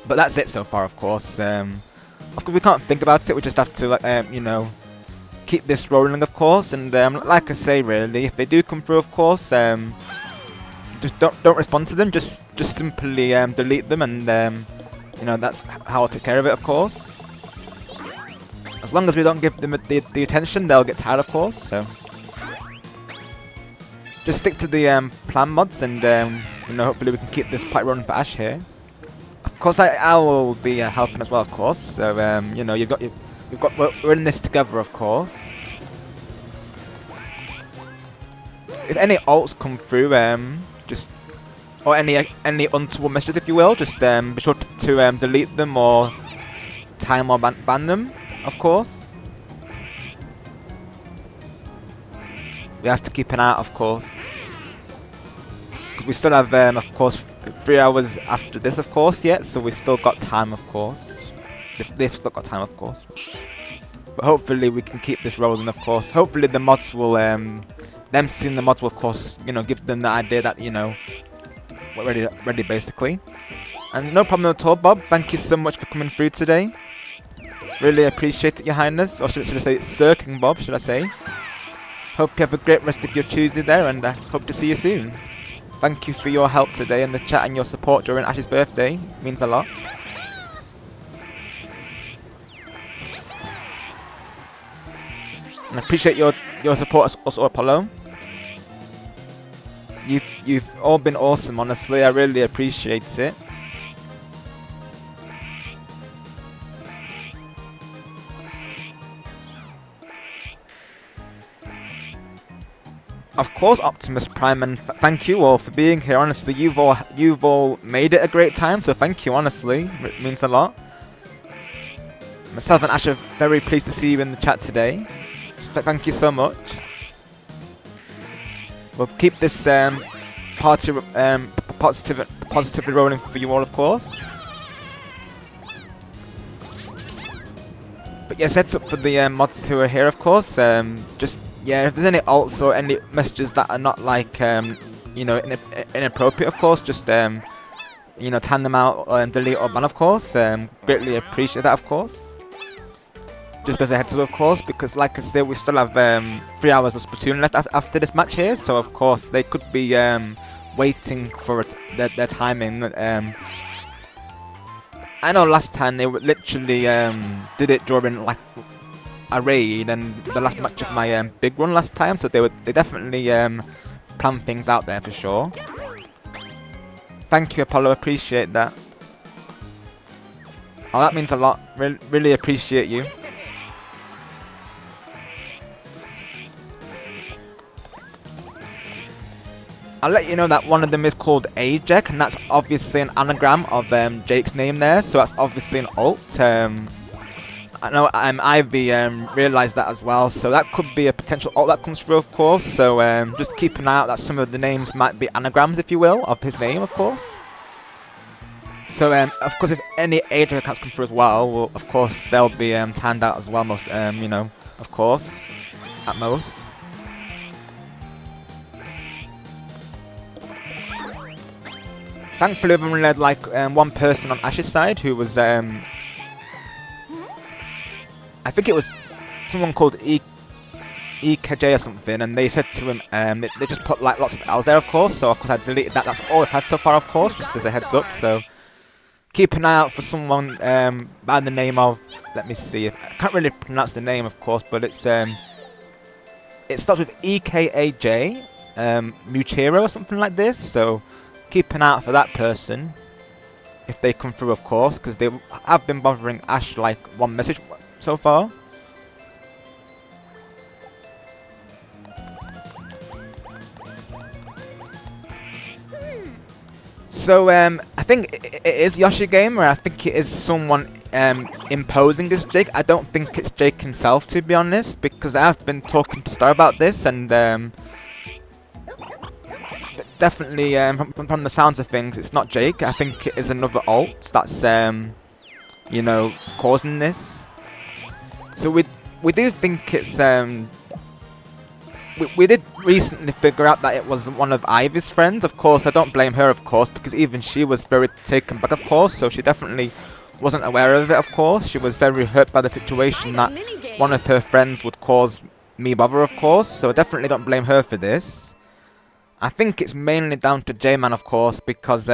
But that's it so far, of course. Of course, we can't think about it. We just have to, like, you know, keep this rolling, of course. And like I say, really, if they do come through, of course, just don't respond to them. Just simply delete them, and you know, that's how I'll take care of it, of course. As long as we don't give them the attention, they'll get tired, of course. So just stick to the plan mods, and you know, hopefully we can keep this pipe running for Ash here. Of course, I will be helping as well, of course. So you know, we're in this together, of course. If any alts come through, or any untoward messages, if you will, just be sure to delete them or time or ban them, of course. We have to keep an eye out, of course, because we still have, of course, 3 hours after this, of course, yet. So we still got time, of course. They've still got time, of course. But hopefully we can keep this rolling, of course. Hopefully the mods will, them seeing the mods will, of course, you know, give them the idea that, you know, we're ready basically. And no problem at all, Bob. Thank you so much for coming through today. Really appreciate it, Your Highness. Or should I say Sir King Bob, should I say. Hope you have a great rest of your Tuesday there, and I hope to see you soon. Thank you for your help today in the chat and your support during Ash's birthday. It means a lot. And I appreciate your support also, Apollo. You've all been awesome, honestly. I really appreciate it. Of course, Optimus Prime, and thank you all for being here. Honestly, you've all made it a great time, so thank you. Honestly, it means a lot. Myself and Ash are very pleased to see you in the chat today. Just thank you so much. We'll keep this party positively rolling for you all, of course. But yes, heads up for the mods who are here, of course. Just yeah, if there's any alts or any messages that are not like you know, inappropriate, of course, just you know, tan them out and delete or ban, of course. Greatly appreciate that, of course. Just as a heads up, of course, because like I said, we still have 3 hours of Splatoon left after this match here, so of course they could be waiting for their timing. I know last time they literally did it during like a raid and the last match of my big run last time, so they definitely plan things out there for sure. Thank you, Apollo. Appreciate that. Oh, that means a lot. Really appreciate you. I'll let you know that one of them is called Ajek, and that's obviously an anagram of Jake's name there, so that's obviously an alt. I know Ivy realised that as well, so that could be a potential alt that comes through, of course. So just keep an eye out that some of the names might be anagrams, if you will, of his name, of course. So of course, if any Ajek accounts come through as well, of course they'll be timed out as well, most you know, of course, at most. Thankfully, we've only led like one person on Ash's side who was, I think it was someone called EKJ or something, and they said to him, they just put like lots of L's there, of course. So of course I deleted that. That's all I've had so far, of course, just as a heads up. So keep an eye out for someone by the name of, let me see, I can't really pronounce the name, of course, but it's it starts with EKAJ, Muchiro or something like this. So keep an eye out for that person if they come through, of course, because they have been bothering Ash like one message so far. So I think it is Yoshi Gamer. I think it is someone imposing as Jake. I don't think it's Jake himself, to be honest, because I've been talking to Star about this, and definitely from the sounds of things, it's not Jake. I think it is another alt that's you know, causing this. So we do think it's we did recently figure out that it was one of Ivy's friends. Of course, I don't blame her, of course, because even she was very taken back, of course. So she definitely wasn't aware of it, of course. She was very hurt by the situation that one of her friends would cause me bother, of course. So definitely don't blame her for this. I think it's mainly down to J-Man, of course, because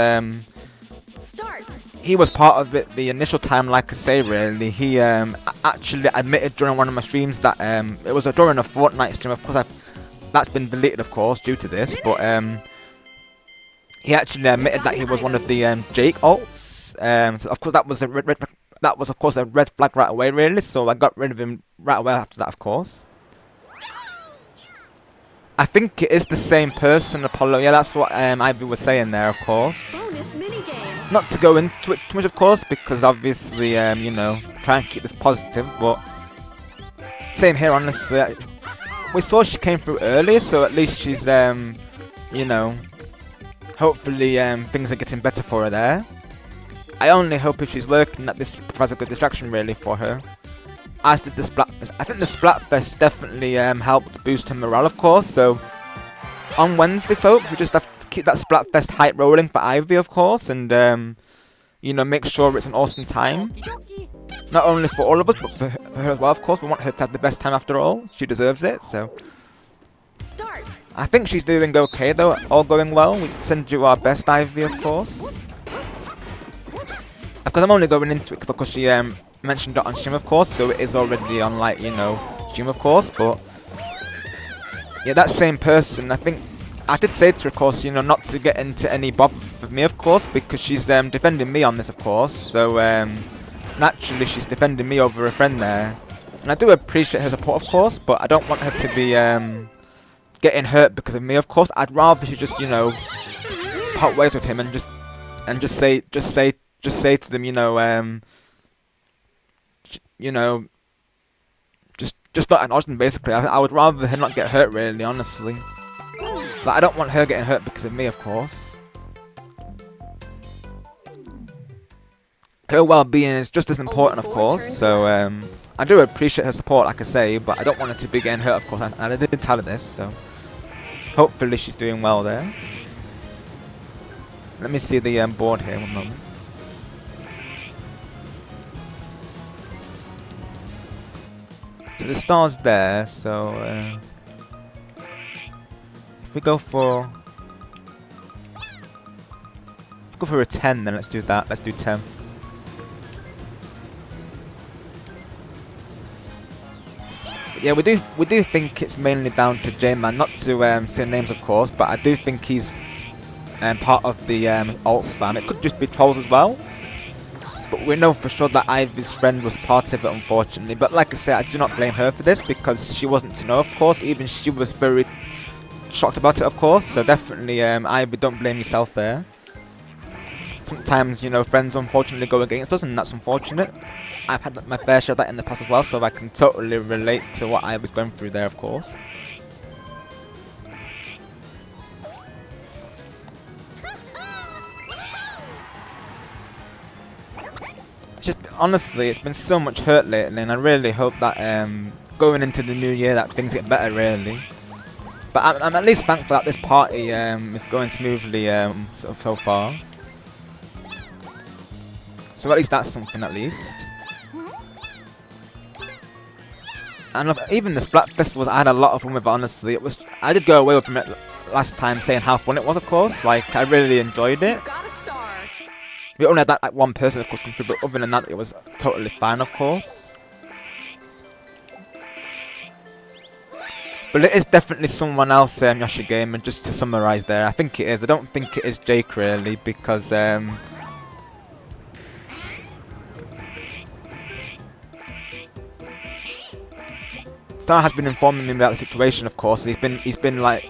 he was part of it the initial time, like I say, really. He actually admitted during one of my streams that it was during a Fortnite stream. Of course, that's been deleted, of course, due to this. But he actually admitted that he was one of the Jake alts. So of course, that was of course a red flag right away, really. So I got rid of him right away after that, of course. I think it is the same person, Apollo. Yeah, that's what Ivy was saying there, of course. Bonus minigame. Not to go into it too much, of course, because obviously, you know, try and keep this positive, but same here, honestly. We saw she came through earlier, so at least she's, you know, hopefully things are getting better for her there. I only hope if she's lurking that this provides a good distraction, really, for her. As did the Splatfest. I think the Splatfest definitely helped boost her morale, of course. So on Wednesday, folks, we just have to keep that Splatfest hype rolling for Ivy, of course, and you know, make sure it's an awesome time. Not only for all of us, but for her as well, of course. We want her to have the best time after all. She deserves it. So Start. I think she's doing okay, though. All going well. We send you our best, Ivy, of course. Of course, I'm only going into it because, of course, she mentioned it on stream, of course, so it is already on, like, you know, stream, of course. But yeah, that same person, I think I did say to her, of course, you know, not to get into any bob with me, of course, because she's defending me on this, of course. So naturally, she's defending me over a friend there, and I do appreciate her support, of course, but I don't want her to be getting hurt because of me, of course. I'd rather she just, you know, part ways with him and just say to them, you know, just not acknowledge them, basically. I would rather her not get hurt, really, honestly. But I don't want her getting hurt because of me, of course. Her well-being is just as important, of course. So I do appreciate her support, like I say, but I don't want her to be getting hurt, of course. And I did tell her this, so hopefully she's doing well there. Let me see the board here, one moment. So the star's there, so if we go for a 10, then let's do that. Let's do 10. Yeah, we do think it's mainly down to J-Man, not to say names of course, but I do think he's part of the alt spam. It could just be trolls as well, but we know for sure that Ivy's friend was part of it, unfortunately. But like I say, I do not blame her for this because she wasn't to know, of course. Even she was very shocked about it, of course. So definitely, Ivy, don't blame yourself there. Sometimes, you know, friends unfortunately go against us, and that's unfortunate. I've had my fair share of that in the past as well, so I can totally relate to what I was going through there, of course. Just honestly, it's been so much hurt lately, and I really hope that going into the new year that things get better, really. But I'm at least thankful that this party is going smoothly so far. So at least that's something, at least. And even the Splat Festivals, I had a lot of fun with. Honestly, I did go away from it last time, saying how fun it was. Of course, like I really enjoyed it. You got a star. We only had that like one person, of course, come through, but other than that, it was totally fine, of course. But it is definitely someone else, Yoshi Game, and just to summarise there, I think it is. I don't think it is Jake really, because Star has been informing me about the situation, of course. He's been like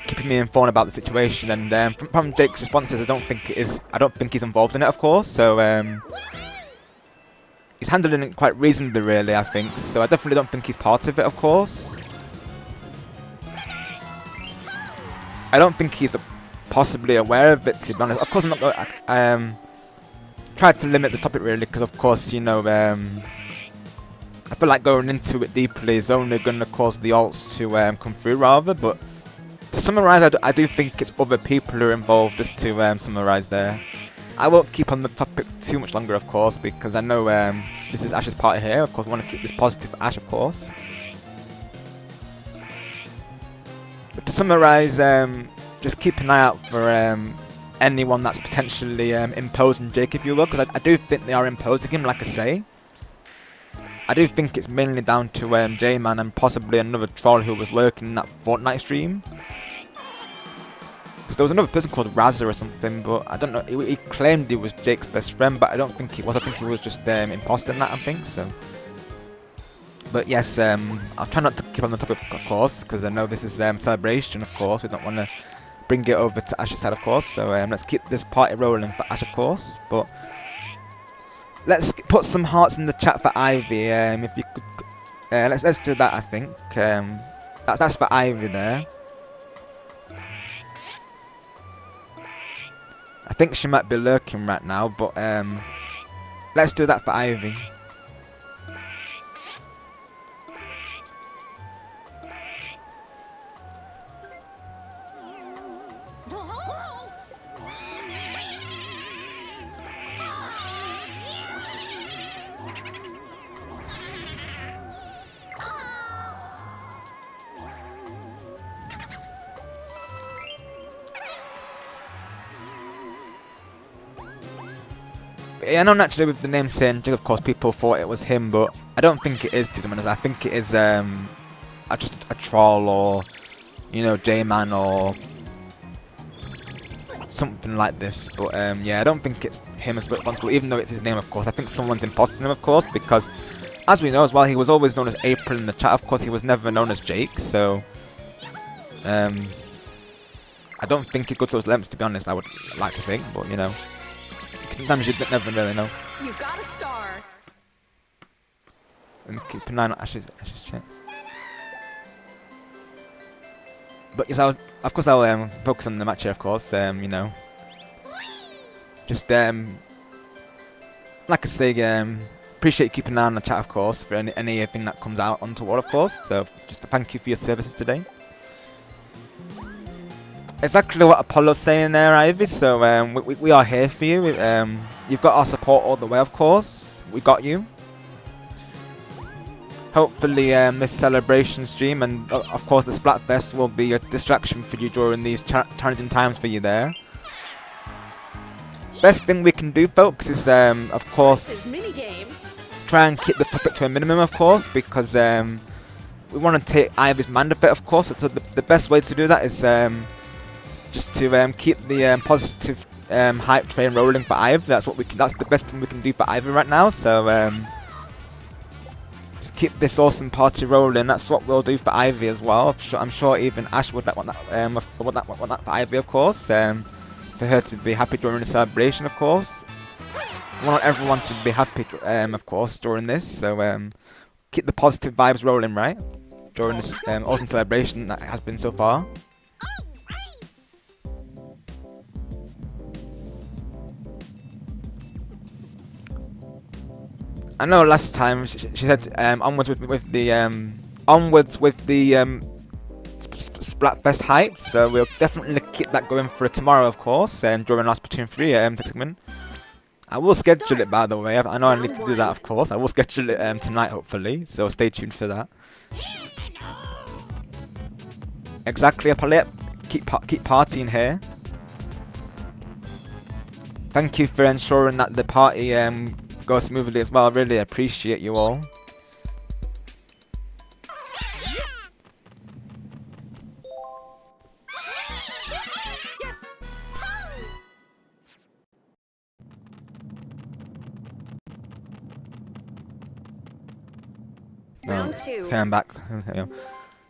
keeping me informed about the situation, and from Jake's responses, I don't think he's involved in it, of course. So he's handling it quite reasonably, really, I think. So I definitely don't think he's part of it, of course. I don't think he's possibly aware of it, to be honest. Of course, I'm not going. Tried to limit the topic really, because of course, you know, I feel like going into it deeply is only going to cause the alts to come through, rather. But to summarise, I do think it's other people who are involved, just to summarise there. I won't keep on the topic too much longer, of course, because I know this is Ash's party here. Of course, we want to keep this positive for Ash, of course. But to summarise, just keep an eye out for anyone that's potentially imposing Jake, if you will, because I do think they are imposing him, like I say. I do think it's mainly down to J-Man and possibly another troll who was lurking in that Fortnite stream. Because there was another person called Razza or something, but I don't know. He claimed he was Jake's best friend, but I don't think he was. I think he was just imposting that, I think, so. But yes, I'll try not to keep on the topic, of course, because I know this is celebration, of course. We don't want to bring it over to Ash's side, of course. So let's keep this party rolling for Ash, of course. But let's put some hearts in the chat for Ivy. If you could, let's do that. I think that's for Ivy there. I think she might be lurking right now, but let's do that for Ivy. Yeah, I know naturally with the name saying Jig, of course, people thought it was him, but I don't think it is, to be honest. I think it is just a troll, or, you know, J-Man or something like this. But yeah, I don't think it's him as responsible, even though it's his name, of course. I think someone's imposting him, of course, because as we know as well, he was always known as April in the chat. Of course, he was never known as Jake, so I don't think he'd go to those lengths, to be honest, I would like to think, but, you know. Sometimes you never really know. You got a star. And keep an eye on Ash's chat. But yes, of course I'll focus on the match here, of course. You know, just like I say, appreciate keeping an eye on the chat, of course, for anything that comes out on tour, of course. So just a thank you for your services today. Exactly what Apollo's saying there, Ivy. So we are here for you. You've got our support all the way, of course. We got you. Hopefully this celebration stream and of course the Splatfest will be a distraction for you during these challenging times for you there. Best thing we can do, folks, is of course try and keep the topic to a minimum, of course, because we want to take Ivy's mind off it, of course. So the best way to do that is just to keep the positive hype train rolling for Ivy. That's the best thing we can do for Ivy right now. So just keep this awesome party rolling. That's what we'll do for Ivy as well. I'm sure even Ash would want that for Ivy, of course. For her to be happy during the celebration, of course. We want everyone to be happy, of course, during this. So keep the positive vibes rolling, right? During this awesome celebration that has been so far. I know last time she said onwards with the Splatfest hype, so we'll definitely keep that going for tomorrow, of course, during our Splatoon 3 segment. I will schedule it, by the way. I know I need to do that, of course. I will schedule it tonight, hopefully, so stay tuned for that. Exactly, Apollo. Keep partying here. Thank you for ensuring that the party goes smoothly as well. I really appreciate you all. Round 2. Okay, I'm back.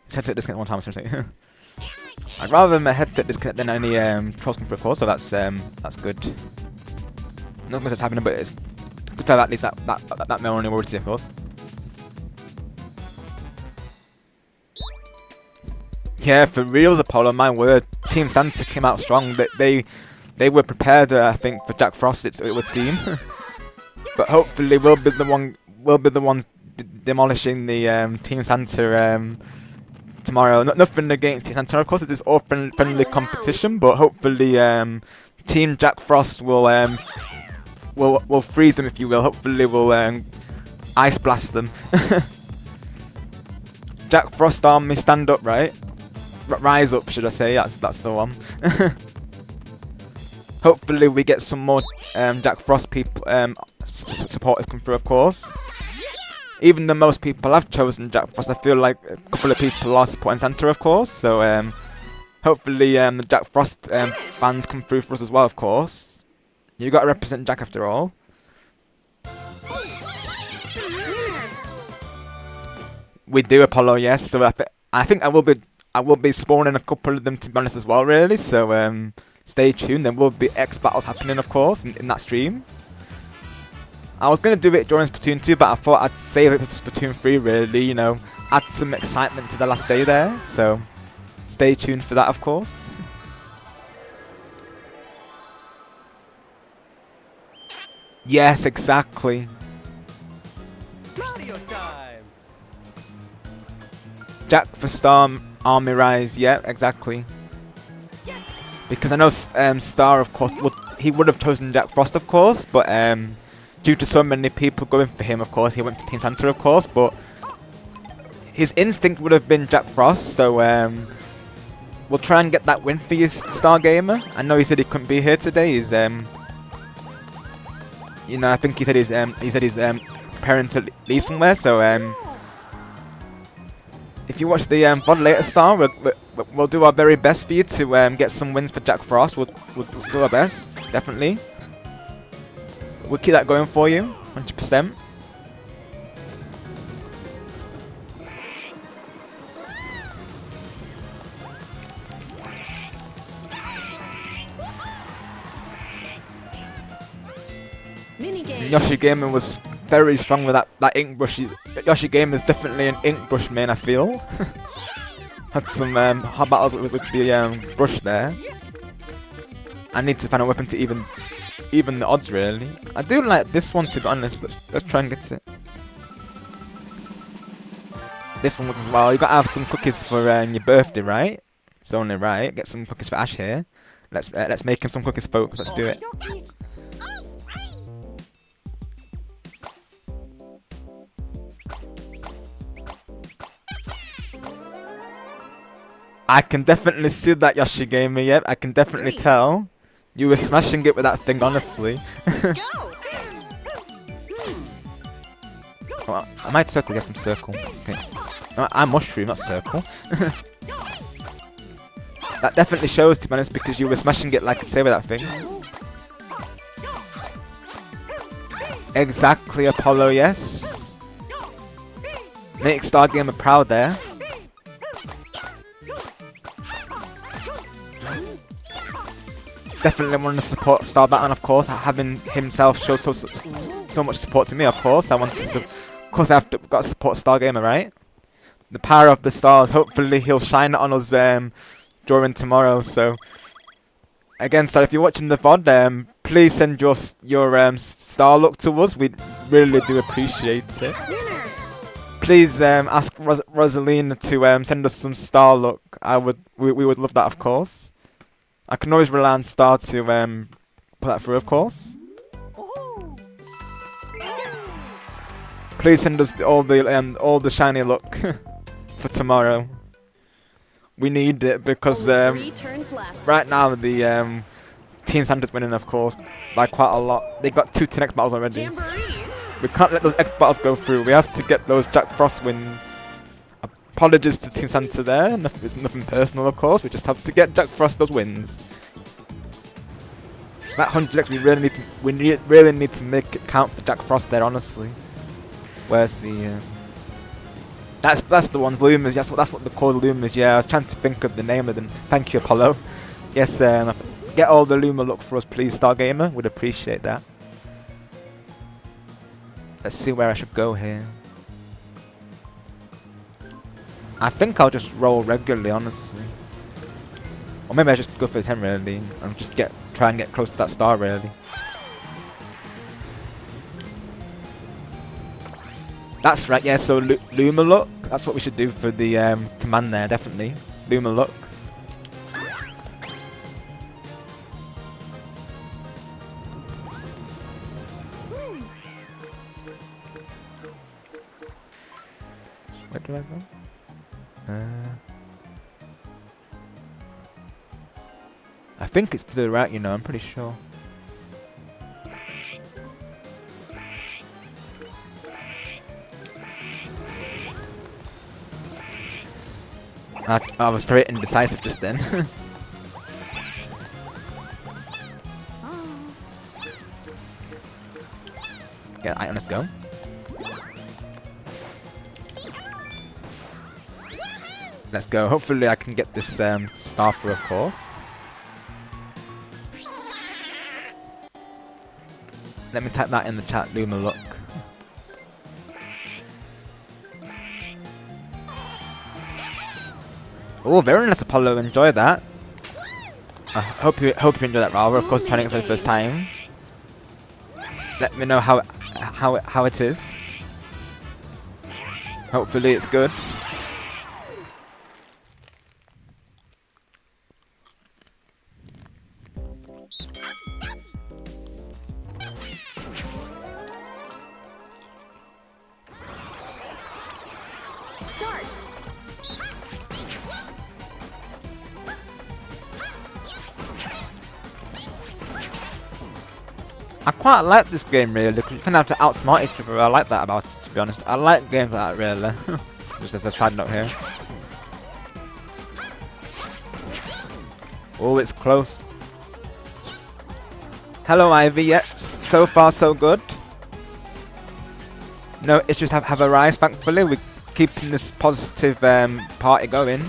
It's headset disconnect one time or something. I'd rather my headset disconnect than any trolls come through, of course, so that's good. Not much that's happening, but it's good to have at least that memory worry, of course. Yeah, for reals, Apollo, my word. Team Santa came out strong. They were prepared, I think, for Jack Frost. It would seem, but hopefully we'll be the ones demolishing the Team Santa tomorrow. Nothing against Team Santa, of course. It is all friendly competition, but hopefully Team Jack Frost will freeze them, if you will. Hopefully we'll ice blast them. Jack Frost army, stand up, right? Rise up, should I say? That's the one. Hopefully we get some more Jack Frost people supporters come through, of course. Even though most people have chosen Jack Frost, I feel like a couple of people are supporting Santa, of course. So hopefully the Jack Frost fans come through for us as well, of course. You got to represent Jack after all. We do, Apollo, yes. So I think I will be spawning a couple of them, to be honest, as well, really. So stay tuned. There will be X battles happening, of course, in that stream. I was going to do it during Splatoon 2, but I thought I'd save it for Splatoon 3, really, you know, add some excitement to the last day there. So stay tuned for that, of course. Yes, exactly. Mario time. Jack for Star Army Rise, yeah, exactly. Because I know Star, of course, would have chosen Jack Frost, of course, but due to so many people going for him, of course, he went for Team Santa, of course, but his instinct would have been Jack Frost, so we'll try and get that win for you, Star Gamer. I know he said he couldn't be here today. He's you know, I think he said he's preparing to leave somewhere, so if you watch the VOD later, Star, we'll do our very best for you to get some wins for Jack Frost. We'll do our best, definitely. We'll keep that going for you, 100%. Yoshi Gamer was very strong with that ink brush. Yoshi Gamer is definitely an ink brush main, I feel. Had some hard battles with the brush there. I need to find a weapon to even the odds, really. I do like this one, to be honest. Let's try and get it. This one as well. You gotta have some cookies for your birthday, right? It's only right. Get some cookies for Ash here. Let's make him some cookies, folks. Let's do it. I can definitely see that, Yoshi Gamer. Yep, I can definitely tell. You were smashing it with that thing, honestly. Oh, I might circle, yes, I'm circle. Okay. No, I'm mushroom, not circle. That definitely shows, to be honest, because you were smashing it like a saber, that thing. Exactly, Apollo, yes. Make Stargamer proud there. Definitely want to support Starbat, of course, having himself show so much support to me, of course. I want to, of course, got to support Stargamer, right? The power of the stars. Hopefully, he'll shine on us during tomorrow. So, again, so if you're watching the VOD, please send your star luck to us. We really do appreciate it. Please ask Rosalina to send us some star luck. We would love that, of course. I can always rely on Star to put that through, of course. Please send us all the shiny luck for tomorrow. We need it because 3 turns left. right now the Team Santa's winning, of course, by quite a lot. They got 2 10x battles already. Jamboree. We can't let those X battles go through. We have to get those Jack Frost wins. Apologies to Team Santa there. It's nothing personal, of course. We just have to get Jack Frost those wins. That 100x we really need to make it count for Jack Frost there. Honestly, where's the? That's the ones Lumas. That's what they're called, Lumas. Yeah, I was trying to think of the name of them. Thank you, Apollo. Yes, get all the Luma luck for us, please, Stargamer. Would appreciate that. Let's see where I should go here. I think I'll just roll regularly, honestly. Or maybe I just go for the 10 really, and just try and get close to that star really. That's right, yeah, so Luma luck. That's what we should do for the command there, definitely. Luma luck. Where do I go? I think it's to the right, you know, I'm pretty sure. I was very indecisive just then. Yeah, alright, let's go. Let's go. Hopefully I can get this star through, of course. Let me type that in the chat, Luma luck. Oh, very nice, Apollo. Enjoy that. I hope you enjoy that, Rara. Of course, trying it for the first time. Let me know how it is. Hopefully, it's good. Start. I quite like this game really, because you kind of have to outsmart each other. I like that about it, to be honest. I like games like that really. Just as a side note here. Oh, it's close. Hello, Ivy. Yep, so far so good. No issues have arise, thankfully. We're keeping this positive party going.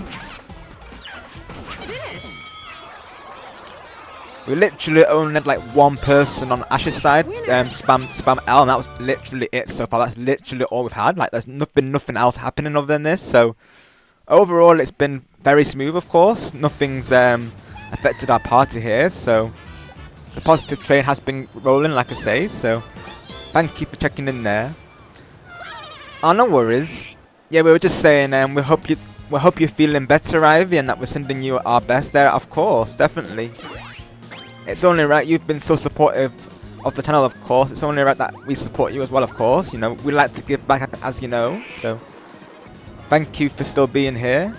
We literally only had like one person on Ash's side spam L, and that was literally it so far. That's literally all we've had. Like, there's been nothing else happening other than this. So overall, it's been very smooth. Of course, nothing's affected our party here. So the positive train has been rolling, like I say. So thank you for checking in there. Oh, no worries. Yeah, we were just saying, we hope you're feeling better, Ivy, and that we're sending you our best there. Of course, definitely. It's only right. You've been so supportive of the channel, of course. It's only right that we support you as well, of course. You know, we like to give back, as you know. So thank you for still being here.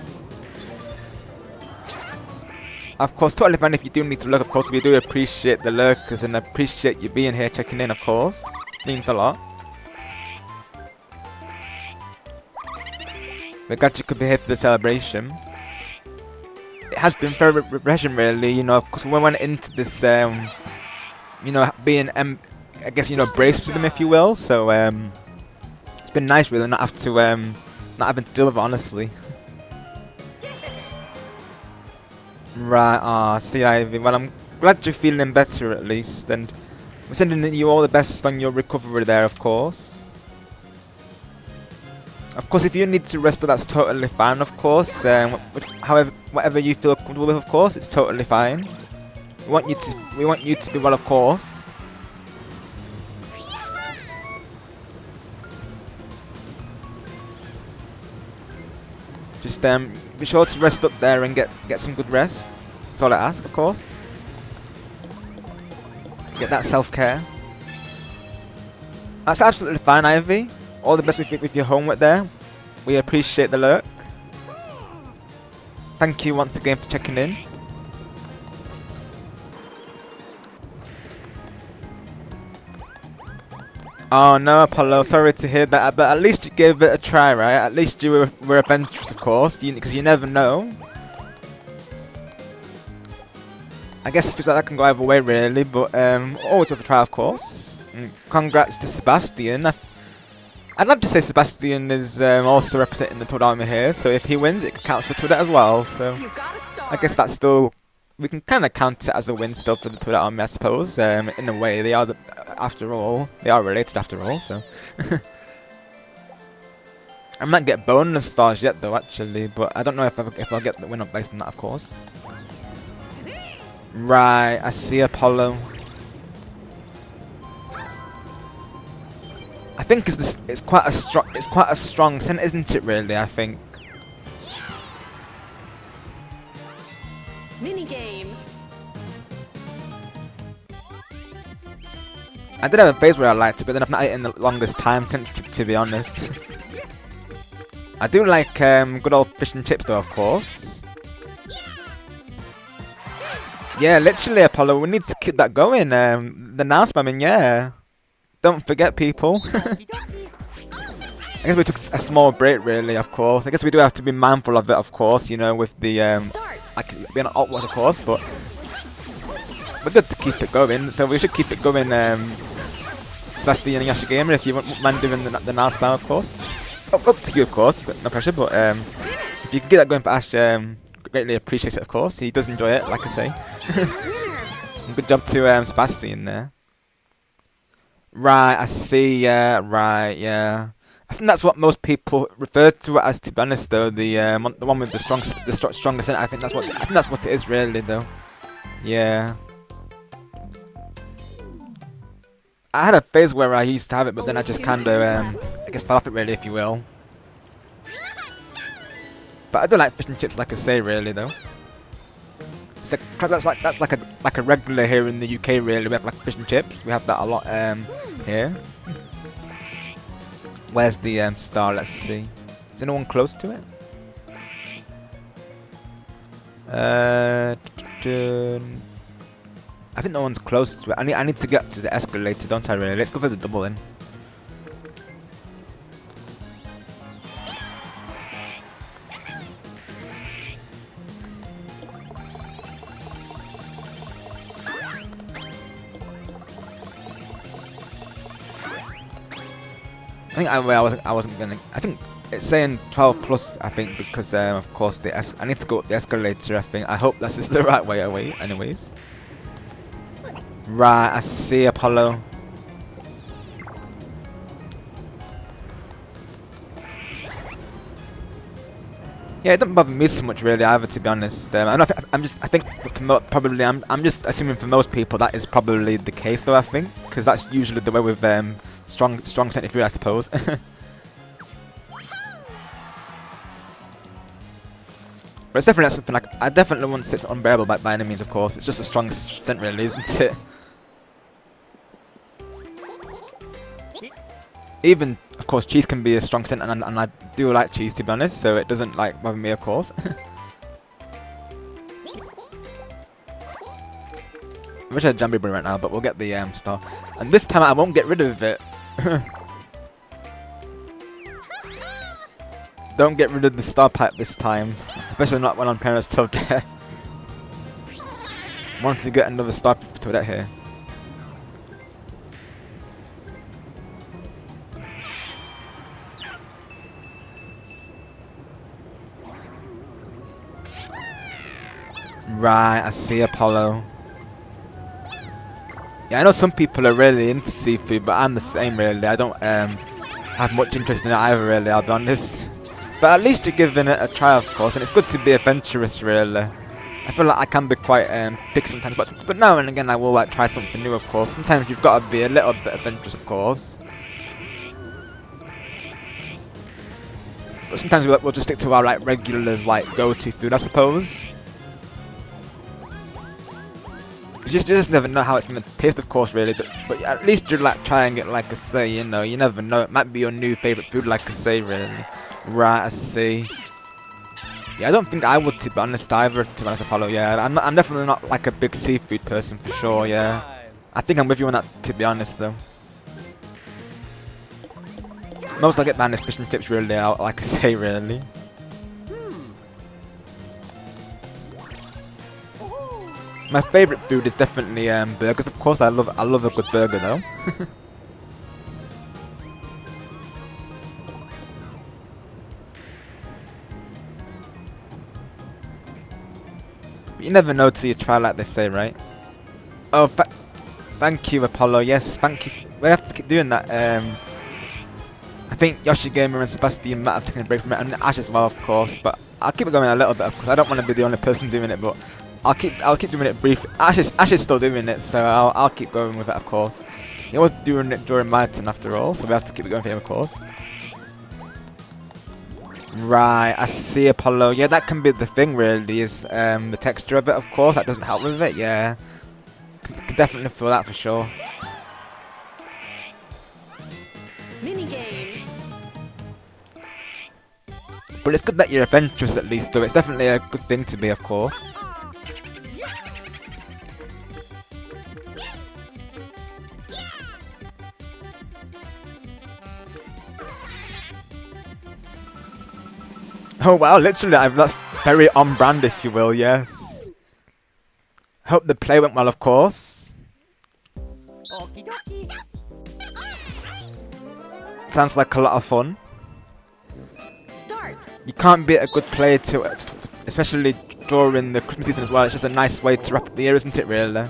Of course, totally fine if you do need to lurk. Of course, we do appreciate the lurkers and appreciate you being here, checking in. Of course, means a lot. We're glad you could be here for the celebration. It has been very refreshing, really, you know, because we went into this, you know, being, I guess, you know, braced with them, if you will, so, it's been nice, really, not having to deal with it, honestly. Right, see, Ivy, well, I'm glad you're feeling better, at least, and we're sending you all the best on your recovery there, of course. Of course, if you need to rest, but that's totally fine, of course. However, whatever you feel comfortable with, of course, it's totally fine. We want you to be well, of course. Just be sure to rest up there and get some good rest. That's all I ask, of course. Get that self-care. That's absolutely fine, Ivy. All the best with your homework there. We appreciate the lurk. Thank you once again for checking in. Oh no, Apollo, sorry to hear that, but at least you gave it a try, right? At least you were adventurous, of course, because you never know. I guess things like that can go either way, really, but always worth a try, of course. And congrats to Sebastian. I'd love to say Sebastian is also representing the Toad Army here, so if he wins, it counts for Toadette as well. So I guess that's still, we can kind of count it as a win still for the Toadette Army, I suppose. In a way, they are after all, they are related after all. So I might get bonus stars yet, though, actually, but I don't know if I'll get the winner based on that, of course. Right, I see Apollo. I think it's quite a strong scent, isn't it? Really, I think. Mini game. I did have a phase where I liked it, but then I've not eaten the longest time since, to be honest. I do like good old fish and chips, though, of course. Yeah, literally, Apollo. We need to keep that going. The now spamming, yeah. Don't forget, people. I guess we took a small break, really, of course. I guess we do have to be mindful of it, of course, you know, with the, like, being an alt watch, of course, but we're good to keep it going, so we should keep it going, Sebastian and Yasha Gamer, if you want man doing the now spam, of course. Up to you, of course, no pressure, but, if you can get that going for Ash, greatly appreciate it, of course. He does enjoy it, like I say. Good job to, Sebastian there. Right, I see, yeah, right, yeah. I think that's what most people refer to it as, to be honest, though. The one with the strongest scent. I think that's what it is, really, though. Yeah. I had a phase where I used to have it, but then I just kind of, I guess, fell off it, really, if you will. But I do like fish and chips, like I say, really, though. It's that's like a regular here in the UK, really. We have like fish and chips. We have that a lot here. Where's the star? Let's see. Is anyone close to it? I think no one's close to it. I need to get to the escalator, don't I? Really? Let's go for the double in. I think I wasn't gonna. I think it's saying 12 plus. I think because of course I need to go up the escalator. I think. I hope that's just the right way away. Anyways. Right, I see Apollo. Yeah, it doesn't bother me so much really either, to be honest. I'm just assuming for most people that is probably the case, though. I think because that's usually the way with strong 23, I suppose. But it's definitely not something like I definitely wouldn't say it's unbearable by any means. Of course, it's just a strong scent, really, isn't it? Even, of course, cheese can be a strong scent, and I do like cheese, to be honest, so it doesn't like bother me, of course. I wish I had Jamboree right now, but we'll get the star. And this time I won't get rid of it. don't get rid of the star pipe this time. Especially not when I'm playing as Toadette. Once you get another star pipe Toadette here. Right, I see Apollo. Yeah, I know some people are really into seafood, but I'm the same really. I don't have much interest in it either really, I'll be honest. But at least you're giving it a try, of course, and it's good to be adventurous really. I feel like I can be quite picky sometimes, but now and again I will like try something new, of course. Sometimes you've got to be a little bit adventurous, of course. But sometimes we'll just stick to our like regulars, like go-to food, I suppose. You just never know how it's gonna taste, of course, really. But at least you're like trying it, like I say, you know. You never know. It might be your new favorite food, like I say, really. Right, I see. Yeah, I don't think I would, to be honest, either. To be honest, Apollo. Yeah, I'm definitely not like a big seafood person for sure. Yeah, I think I'm with you on that. To be honest, though. Most I get behind is fish and chips, really. Like I say, really. My favourite food is definitely burgers. Of course, I love a good burger though. You never know till you try, like they say, right? Oh, thank you, Apollo. Yes, thank you. We have to keep doing that. I think Yoshi Gamer and Sebastian might have taken a break from it, and Ash as well, of course. But I'll keep it going a little bit, of course. I don't want to be the only person doing it, but I'll keep doing it brief. Ash is still doing it, so I'll keep going with it, of course. He was doing it during my turn after all, so we have to keep it going for him, of course. Right, I see, Apollo. Yeah, that can be the thing, really, is the texture of it, of course. That doesn't help with it, yeah. Can definitely feel that for sure. Minigame. But it's good that you're adventurous at least, though. It's definitely a good thing to be, of course. Oh wow, literally, that's very on brand, if you will, yes. Hope the play went well, of course. Okie dokie. Sounds like a lot of fun. Start. You can't beat a good play to it, especially during the Christmas season as well. It's just a nice way to wrap up the year, isn't it, really?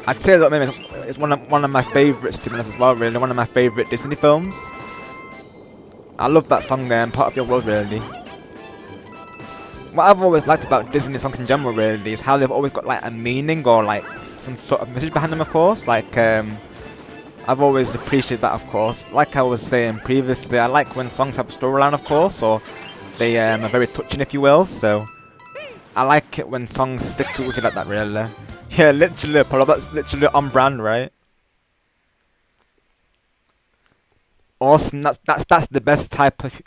I'd say that maybe it's one of my favourites, to be honest, as well, really. One of my favourite Disney films. I love that song, Part of Your World, really. What I've always liked about Disney songs in general, really, is how they've always got like a meaning or like some sort of message behind them, of course. Like, I've always appreciated that, of course. Like I was saying previously, I like when songs have a storyline, of course, or they are very touching, if you will. So I like it when songs stick with you like that, really. Yeah, literally, Apollo, that's literally on brand, right? Awesome, that's the best type of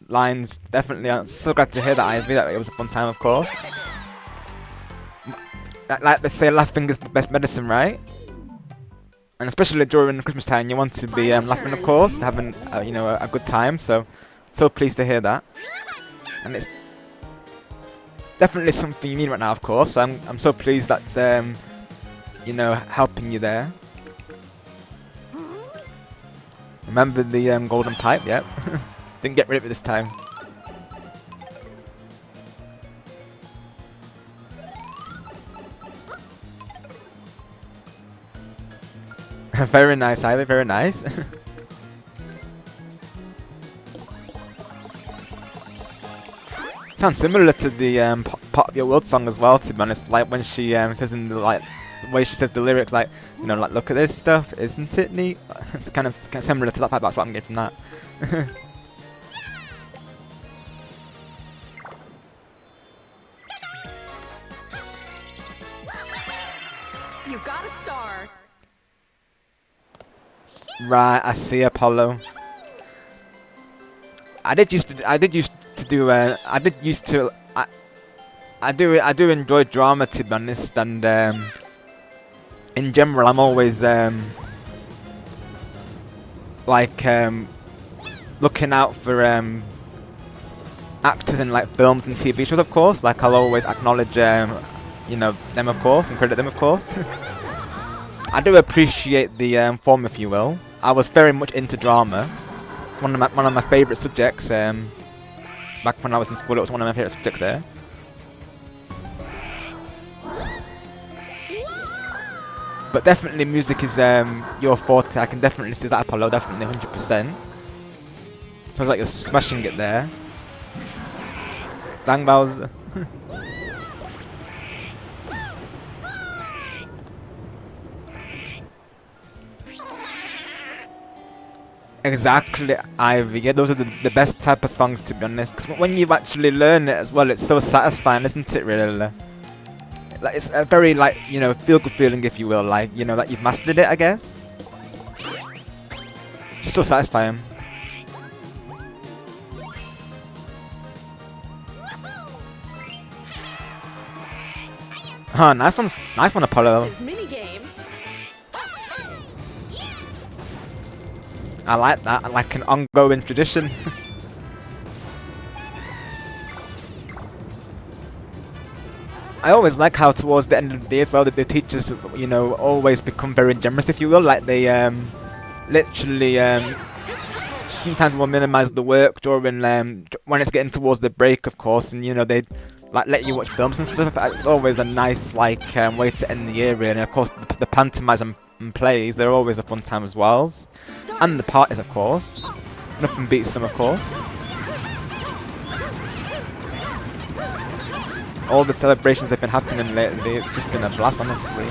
lines, definitely. I'm so glad to hear that, Ivy, that it was a fun time, of course. Like they say, laughing is the best medicine, right? And especially during Christmas time, you want to be laughing, of course, having you know, a good time. So pleased to hear that. And it's definitely something you need right now, of course. So I'm so pleased that you know, helping you there. Remember the golden pipe? Yep. Didn't get rid of it this time. Very nice, Ivy. Very nice. Sounds similar to the Part of Your World song as well, to be honest. Like when she says in the like the way she says the lyrics, like, you know, like, look at this stuff, isn't it neat? It's kind of similar to that vibe. That's what I'm getting from that. You got a star. Right, I see, Apollo. I do enjoy drama, to be honest, and in general, I'm always like looking out for actors in like films and TV shows, of course. Like I'll always acknowledge you know, them of course, and credit them of course. I do appreciate the form, if you will. I was very much into drama. It's one of my favourite subjects. Back when I was in school, it was one of my favourite subjects there. But definitely music is your forte. I can definitely see that, Apollo, definitely 100%. Sounds like you're smashing it there. Dang Bowser. Exactly, Ivy. Yeah, those are the best type of songs, to be honest. 'Cause when you actually learn it as well, it's so satisfying, isn't it, really? Like, it's a very, like, you know, feel-good feeling, if you will. Like, you know, that you've mastered it, I guess. It's so satisfying. Oh, nice one, Apollo. This is minigame. I like that, like an ongoing tradition. I always like how towards the end of the day as well, that the teachers, you know, always become very generous, if you will. Like they literally sometimes will minimize the work during when it's getting towards the break, of course, and you know they like let you watch films and stuff. It's always a nice like way to end the year, really. And of course, the pantomimes and plays, they're always a fun time as well. And the parties, of course. Nothing beats them, of course. All the celebrations have been happening lately. It's just been a blast, honestly.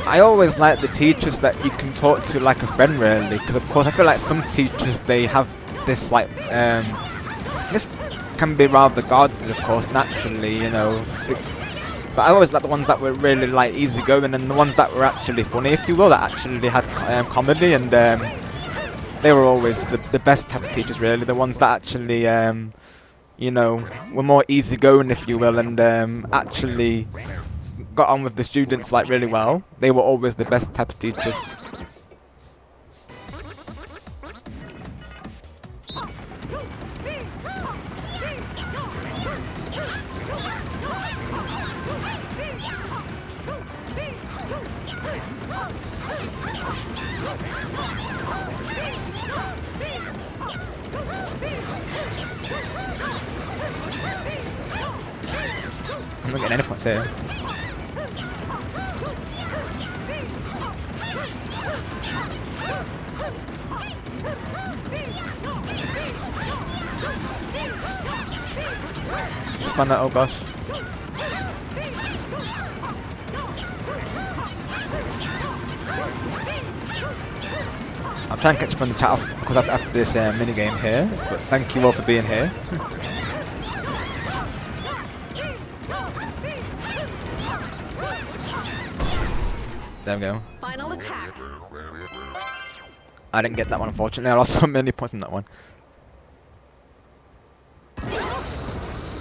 I always like the teachers that you can talk to like a friend, really, because of course I feel like some teachers, they have this like this can be rather guarded, of course, naturally, you know. But I always like the ones that were really like easygoing, and the ones that were actually funny, if you will, that actually had comedy, and they were always the best type of teachers, really. The ones that actually you know, were more easygoing, if you will, and actually got on with the students like really well. They were always the best type of teachers. I'm not getting any points here. Spun that, oh gosh. I'm trying to catch up on the chat off because after this mini game here, but thank you all for being here. There we go. Final attack. I didn't get that one, unfortunately. I lost so many points on that one.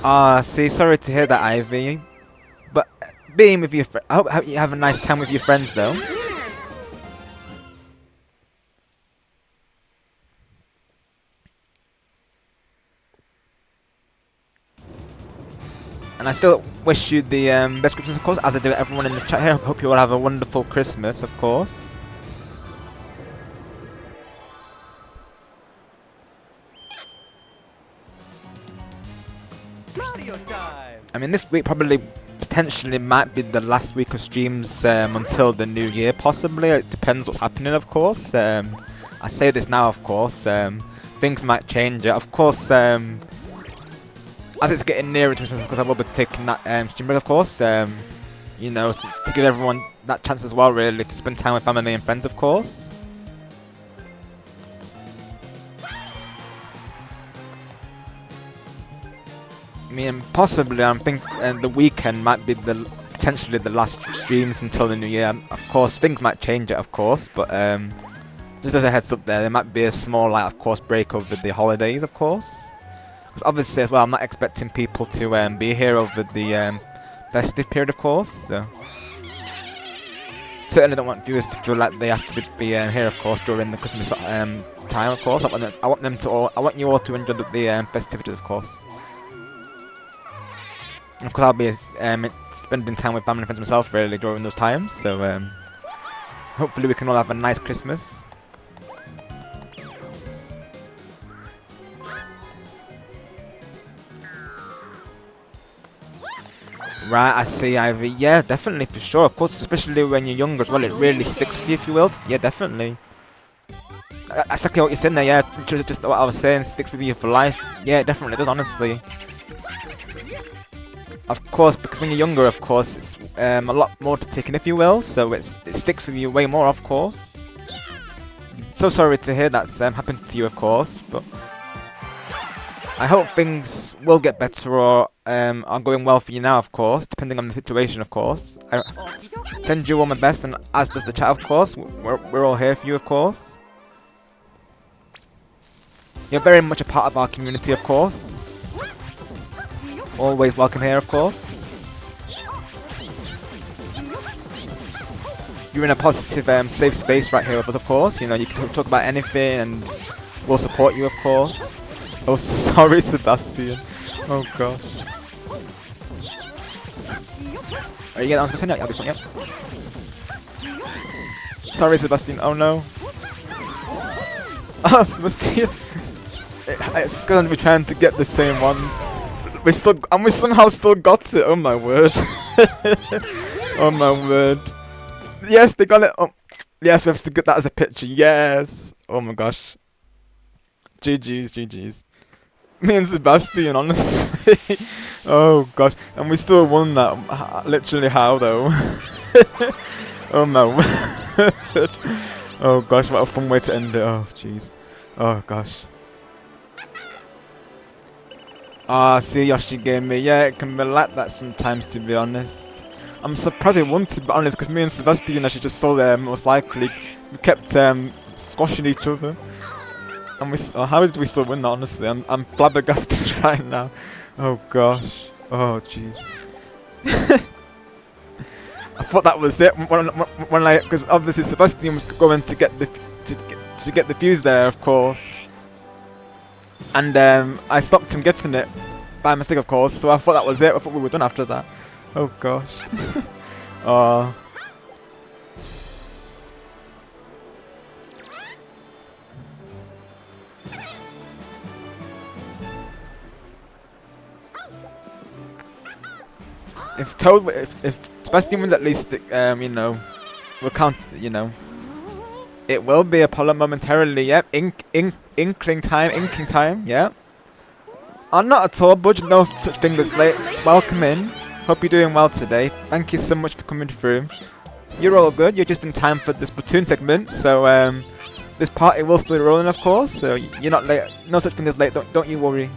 Ah, see, sorry to hear that, Ivy. But being with your I hope you have a nice time with your friends, though. And I still wish you the best Christmas, of course, as I do everyone in the chat here. I hope you all have a wonderful Christmas, of course. Mario time! I mean, this week probably potentially might be the last week of streams until the new year, possibly. It depends what's happening, of course. I say this now, of course. Things might change. Of course, as it's getting nearer to Christmas, because I will be taking that stream break, of course. You know, to give everyone that chance as well, really, to spend time with family and friends, of course. I mean, possibly, I'm thinking the weekend might be potentially the last streams until the new year. Of course, things might change it, of course, but Just as a heads up there might be a small, like, of course, break over the holidays, of course. Because obviously, as well, I'm not expecting people to be here over the festive period, of course. So certainly don't want viewers to feel like they have to be here, of course, during the Christmas time, of course. I want you all to enjoy the festivities, of course. And of course, I'll be spending time with family and friends myself, really, during those times. So hopefully, we can all have a nice Christmas. Right, I see, Ivy. Yeah, definitely, for sure. Of course, especially when you're younger as well, it really sticks with you, if you will. Yeah, definitely. That's exactly what you're saying there, yeah. Just what I was saying, sticks with you for life. Yeah, it definitely does, honestly. Of course, because when you're younger, of course, it's a lot more to take in, if you will. So it sticks with you way more, of course. So sorry to hear that's happened to you, of course, but I hope things will get better or are going well for you now, of course, depending on the situation, of course. I Okie dokie. send you all my best, and as does the chat, of course. We're all here for you, of course. You're very much a part of our community, of course. Always welcome here, of course. You're in a positive, safe space right here with us, of course. You know, you can talk about anything, and we'll support you, of course. Oh, sorry, Sebastian. Oh, gosh. Are you getting on Sebastian? Yeah, I'll be fine, yeah. Sorry, Sebastian. Oh, no. Oh, Sebastian. It's gonna be trying to get the same ones. We somehow still got it. Oh, my word. Oh, my word. Yes, they got it. Oh, yes, we have to get that as a picture. Yes. Oh, my gosh. GG's, GG's. Me and Sebastian, honestly. Oh gosh, and we still won that. Literally, how though? Oh my word. Oh gosh, what a fun way to end it. Oh jeez. Oh gosh. Ah, see Yoshi gave me. Yeah, it can be like that sometimes, to be honest. I'm surprised it won, to be honest, because me and Sebastian actually just saw them. Most likely, we kept squashing each other. And how did we still win that, honestly? I'm flabbergasted right now. Oh gosh. Oh jeez. I thought that was it when because obviously Sebastian was going to get the fuse there, of course. And I stopped him getting it by mistake, of course. So I thought that was it. I thought we were done after that. Oh gosh. Oh. If Sebastian wins, at least you know, we'll count. You know, it will be Apollo momentarily. Yep, inking time. Yep. Oh, not at all, Budge. No such thing as late. Welcome in. Hope you're doing well today. Thank you so much for coming through. You're all good. You're just in time for the Splatoon segment. So this party will still be rolling, of course. So you're not late. No such thing as late. Don't you worry.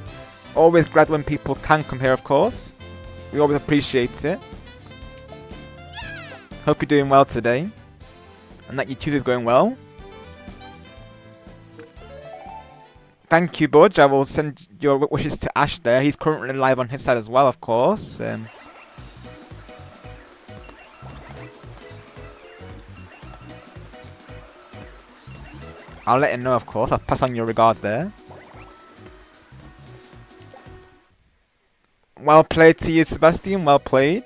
Always glad when people can come here, of course. We always appreciate it. Hope you're doing well today. And that your Tuesday's going well. Thank you, Budge. I will send your wishes to Ash there. He's currently live on his side as well, of course. I'll let him know, of course. I'll pass on your regards there. Well played to you, Sebastian. Well played.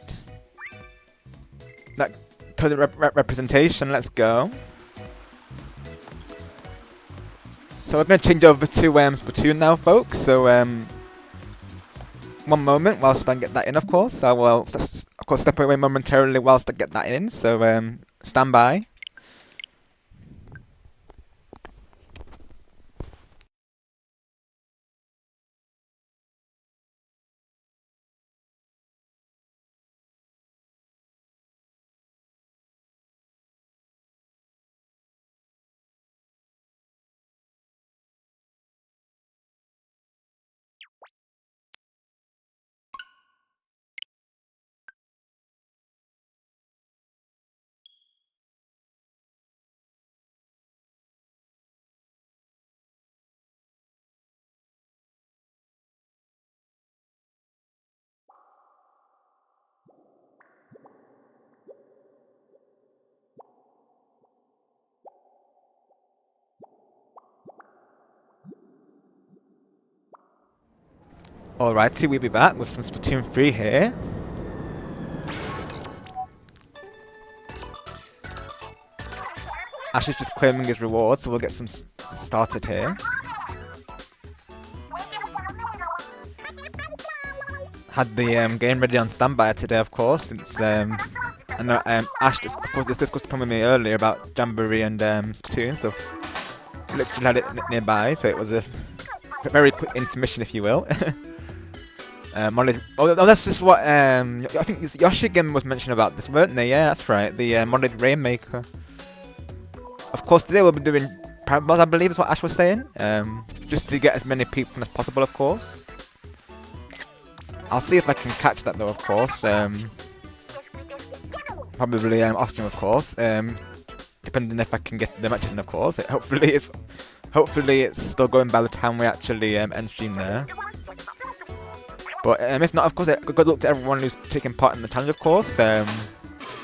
That total representation. Let's go. So we're going to change over to Splatoon now, folks. So one moment whilst I get that in, of course. I will, of course, step away momentarily whilst I get that in. So stand by. Alrighty, we'll be back with some Splatoon 3 here. Ash is just claiming his reward, so we'll get some started here. Had the game ready on standby today, of course, since I know Ash of course discussed with me earlier about Jamboree and Splatoon, so literally had it nearby, so it was a very quick intermission, if you will. That's just what I think Yoshi again was mentioning about this, weren't they? Yeah, that's right. The modded Rainmaker. Of course, today we'll be doing parables, I believe is what Ash was saying. Just to get as many people as possible, of course. I'll see if I can catch that though, of course. Probably Austin, of course. Depending if I can get the matches in, of course. Hopefully it's still going by the time we actually end stream there. But if not, of course, good luck to everyone who's taking part in the challenge, of course. Like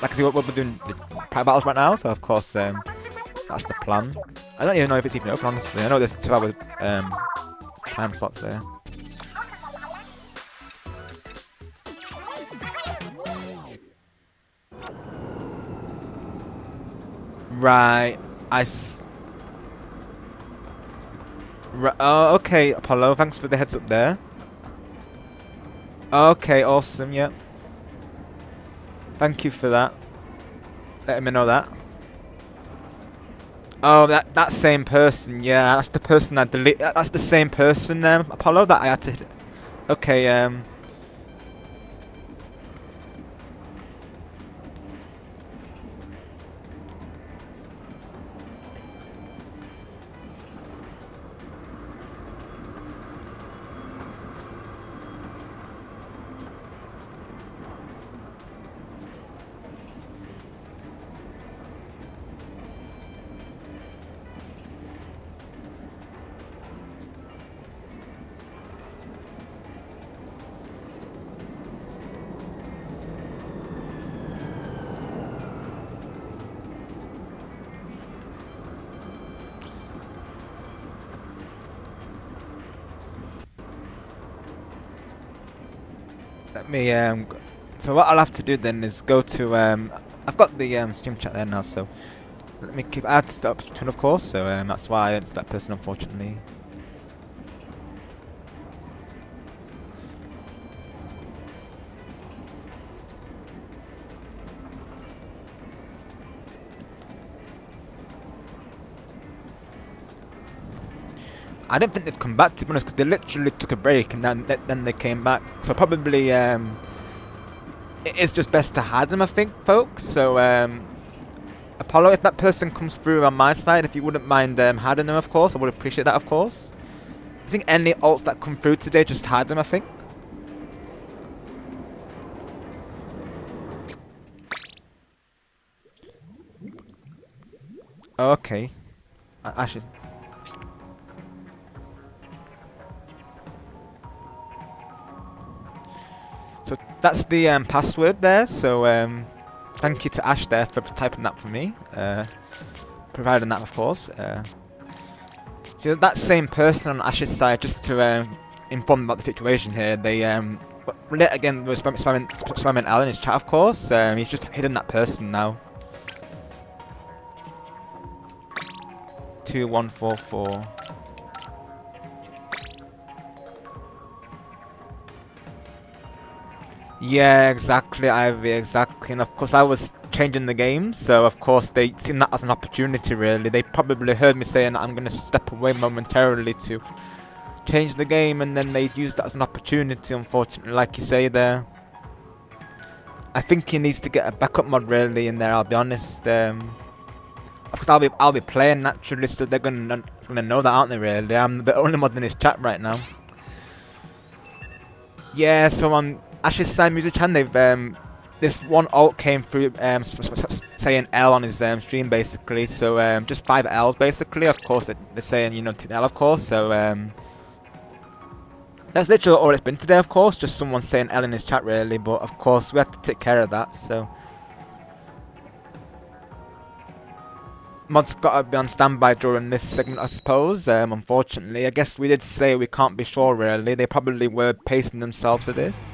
I say, we're doing the private battles right now, so of course that's the plan. I don't even know if it's even open, honestly. I know there's 2 hour time slots there. Right, oh, okay, Apollo, thanks for the heads up there. Okay, awesome, yeah. Thank you for that. Letting me know that. Oh, that same person, yeah, that's the person I delete. That's the same person, Apollo, that I had to. Okay, let me so what I'll have to do then is go to I've got the stream chat there now, so let me keep add to Splatoon, of course, so that's why it's that person, unfortunately. I didn't think they'd come back, to be honest, because they literally took a break and then they came back. So probably it is just best to hide them, I think, folks. So Apollo, if that person comes through on my side, if you wouldn't mind hiding them, of course, I would appreciate that, of course. I think any alts that come through today, just hide them, I think. Okay. Ashes. So that's the password there, so thank you to Ash there for typing that for me, providing that, of course. So that same person on Ash's side, just to inform about the situation here, they again was spamming Al in his chat, of course. He's just hidden that person now. 2144. Yeah, exactly, Ivy, exactly. And of course I was changing the game, so of course they seen that as an opportunity, really. They probably heard me saying that I'm going to step away momentarily to change the game, and then they used that as an opportunity, unfortunately, like you say there. I think he needs to get a backup mod, really, in there, I'll be honest. Of course I'll be playing, naturally, so they're gonna know that, aren't they, really? I'm the only mod in his chat right now. Yeah, so on Ash's side, Music Chan, they've this one alt came through saying L on his stream, basically. So just 5 L's, basically. Of course, they're saying, you know, to L, of course. So that's literally all it's been today, of course. Just someone saying L in his chat, really. But of course, we have to take care of that. So Mod's gotta be on standby during this segment, I suppose. Unfortunately, I guess we did say we can't be sure really. They probably were pacing themselves for this.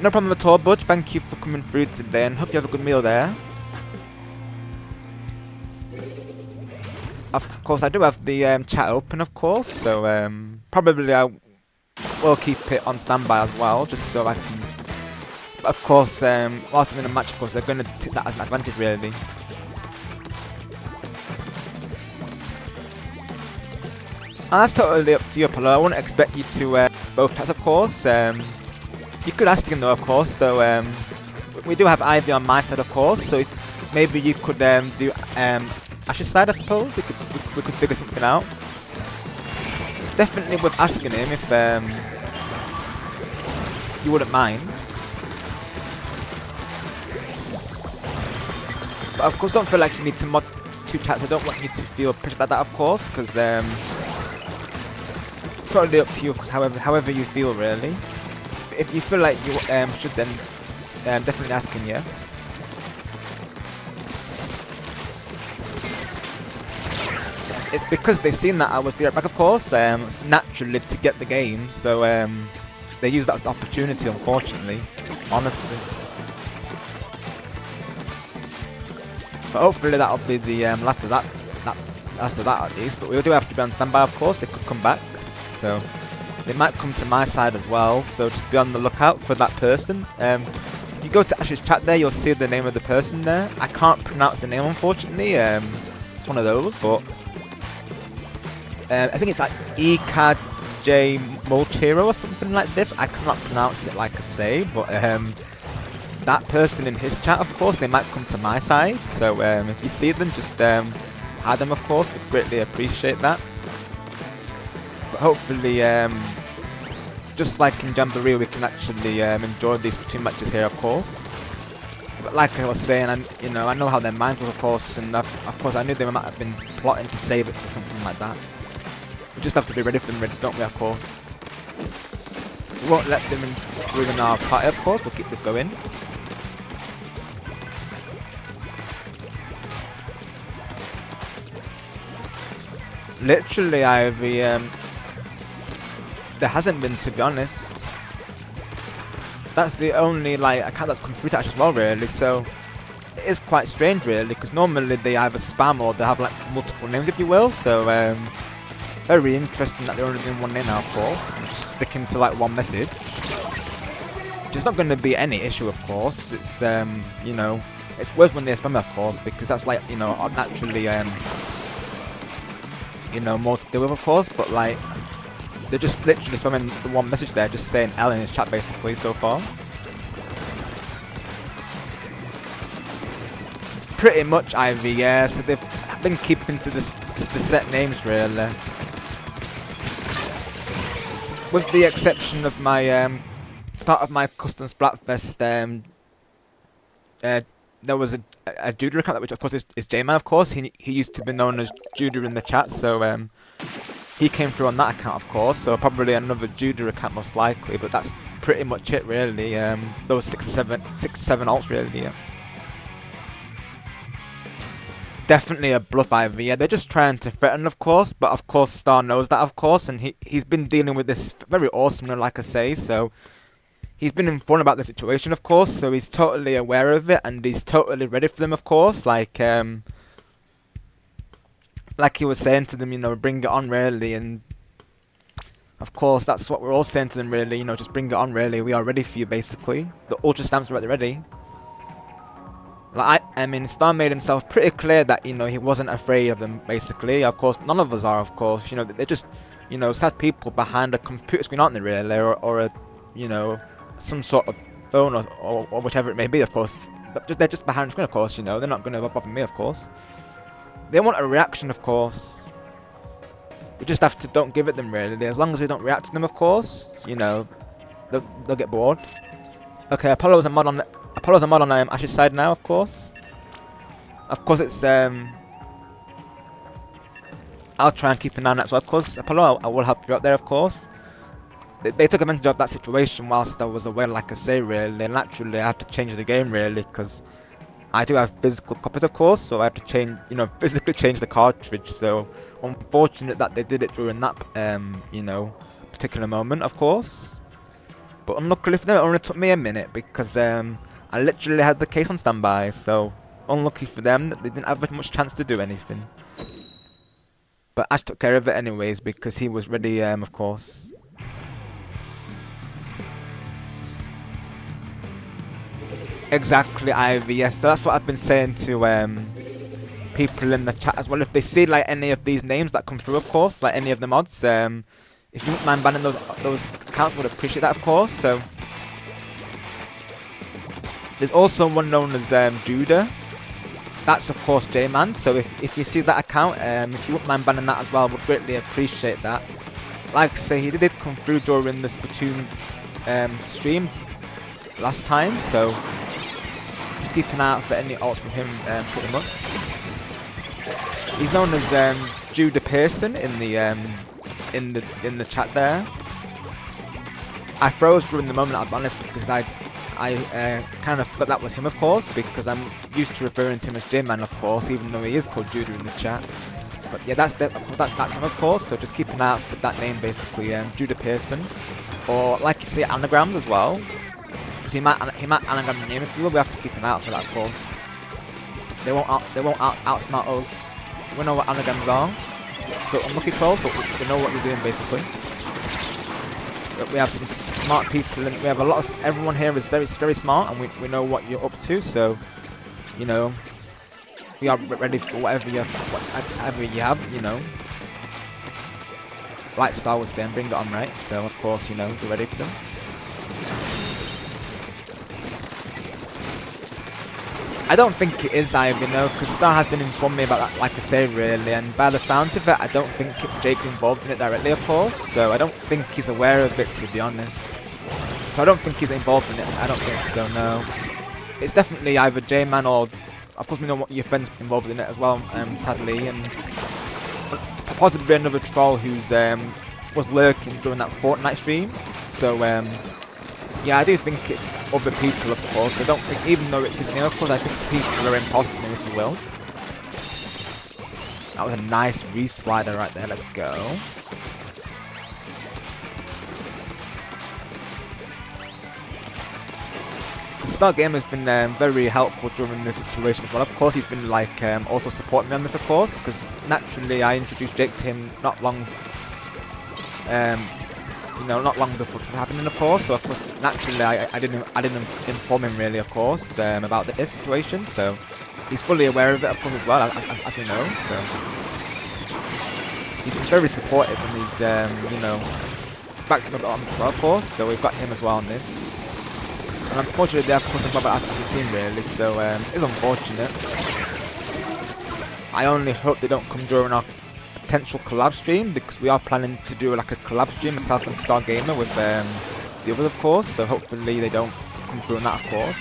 No problem at all, Butch. Thank you for coming through today and hope you have a good meal there. Of course, I do have the chat open, of course, so probably I will keep it on standby as well, just so I can. But of course, whilst I'm in a match, of course, they're going to take that as an advantage, really. And that's totally up to you, Apollo. I wouldn't expect you to both chats, of course. You could ask him, though, of course. Though we do have Ivy on my side, of course, so if maybe you could do Ash's side, I suppose. We could figure something out. Definitely worth asking him if you wouldn't mind. But of course, don't feel like you need to mod 2 chats. I don't want you to feel pressured like that, of course, because totally up to you. However you feel, really. If you feel like you should, then definitely ask him. Yes. It's because they've seen that I was be right back, of course, naturally to get the game, so they use that as an opportunity, unfortunately, honestly. But hopefully that'll be the last of that at least. But we do have to be on standby, of course. They could come back, so they might come to my side as well. So just be on the lookout for that person. You go to Ash's chat there, you'll see the name of the person there. I can't pronounce the name, unfortunately. It's one of those, but. I think it's like EKJ Multiro or something like this. I cannot pronounce it like I say, but that person in his chat, of course, they might come to my side. So if you see them, just add them, of course. We'd greatly appreciate that. But hopefully, just like in Jamboree, we can actually enjoy these 2 matches here, of course. But like I was saying, I know how their minds were, of course, and of course I knew they might have been plotting to save it for something like that. We just have to be ready for them, don't we, of course. We won't let them in our party, of course. We'll keep this going. Literally, Ivy, there hasn't been, to be honest. That's the only account that's come through to Ash as well, really. So it is quite strange, really, because normally they either spam or they have multiple names, if you will. So very interesting that they're only doing one name now, of course. Just sticking to one message. Which is not going to be any issue, of course. It's it's worse when they spam, of course, because that's naturally more to deal with, of course. But they're just literally spamming the one message there, just saying L in his chat basically so far. Pretty much, Ivy, yeah. So they've been keeping to the set names, really. With the exception of my start of my custom Splatfest, there was a Judah account, which of course is J-Man, of course. He used to be known as Judah in the chat, so he came through on that account, of course. So probably another Judah account most likely, but that's pretty much it, really. Those 6 or 7 alts, really. Yeah. Definitely a bluff, Ivy. Yeah, they're just trying to threaten, of course, but of course Star knows that, of course, and he's been dealing with this very awesomely, like I say, so he's been informed about the situation, of course, so he's totally aware of it, and he's totally ready for them, of course, like he was saying to them, bring it on, really, and of course, that's what we're all saying to them, really, just bring it on, really, we are ready for you, basically. The Ultra Stamps are ready. I mean, Star made himself pretty clear that, he wasn't afraid of them, basically. Of course, none of us are, of course. They're just, sad people behind a computer screen, aren't they, really? Or a, some sort of phone or whichever it may be, of course. But they're just behind the screen, of course, They're not going to bother me, of course. They want a reaction, of course. We just have to don't give it them, really. As long as we don't react to them, of course, they'll get bored. Okay, Apollo's a mod on Ash's side now, of course. Of course, it's I'll try and keep an eye on that. So, of course, Apollo, I will help you out there, of course. They took advantage of that situation whilst I was away, like I say, really. Naturally, I had to change the game, really, because I do have physical copies, of course, so I have to change, physically change the cartridge. So unfortunate that they did it during that, particular moment, of course. But unluckily for them, it only took me a minute because I literally had the case on standby. So unlucky for them that they didn't have much chance to do anything. But Ash took care of it anyways because he was ready, of course. Exactly, Ivy. Yes, so that's what I've been saying to people in the chat as well. If they see like any of these names that come through, of course, like any of the mods, if you wouldn't mind banning those accounts, would appreciate that, of course. So there's also one known as Judah. That's of course J-Man. So if you see that account, if you wouldn't mind banning that as well, would greatly appreciate that. Like I say, he did come through during the Splatoon stream last time, so just keep an eye out for any ults from him, pretty much. He's known as Judah Pearson in the chat there. I froze during the moment, I'll be honest, because I kind of forgot that was him, of course, because I'm used to referring to him as J-Man, of course, even though he is called Judah in the chat. But yeah, that's him, of course. So just keep an eye out for that name, basically, Judah Pearson, or like you say, anagrams as well. He might anagram the name if you will. We have to keep an eye out for that, of course. They won't outsmart us. We know what anagrams are. So unlucky trolls, but we know what we're doing basically. But we have some smart people, and we have a lot of everyone here is very smart, and we know what you're up to. So we are ready for whatever you have. Like Star was saying, bring it on, right? So of course, we're ready for them. I don't think it is either, because Star has been informing me about that, like I say, really, and by the sounds of it, I don't think Jake's involved in it directly, of course, so I don't think he's aware of it, to be honest. So I don't think he's involved in it, I don't think so, no. It's definitely either J-Man or, of course we know what your friend's involved in it as well, sadly, and possibly another troll who's was lurking during that Fortnite stream, so yeah, I do think it's other people, of course. I don't think, even though it's his name, of course, I think people are imposting him, if you will. That was a nice reef slider right there. Let's go. The Star Game has been very helpful during this situation as well. Of course, he's been like also supporting me on this, of course, because naturally I introduced Jake to him not long before it happening, of course. So of course, naturally, I didn't inform him really, of course, about this situation. So he's fully aware of it, of course, as well, as we know. So he's been very supportive, and he's backed him a lot on as well, of course. So we've got him as well on this. And unfortunately, they have caused some bad as we've seen, really. So it's unfortunate. I only hope they don't come during our potential collab stream, because we are planning to do like a collab stream, myself and Star Gamer, with the others, of course. So hopefully they don't come through on that, of course.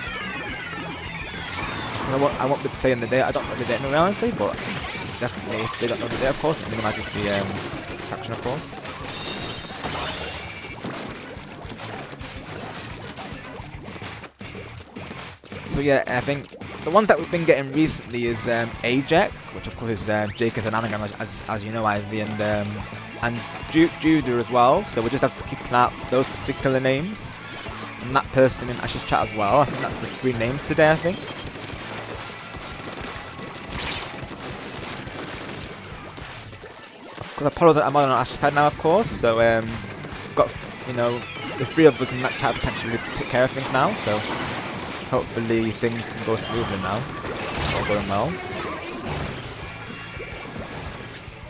I won't be saying the date. I don't know the date in reality, but definitely if they don't know the date, of course, it minimises the traction, of course. So yeah, I think the ones that we've been getting recently is Ajax, which of course is Jake as an anagram, as you know, Ivy, and Judah as well. So we just have to keep an eye out for those particular names, and that person in Ash's chat as well. I think that's the 3 names today, I think. Because Apollo's I'm on Ash's side now, of course. So we've got the 3 of us in that chat potentially to take care of things now. So hopefully things can go smoothly now. All going well.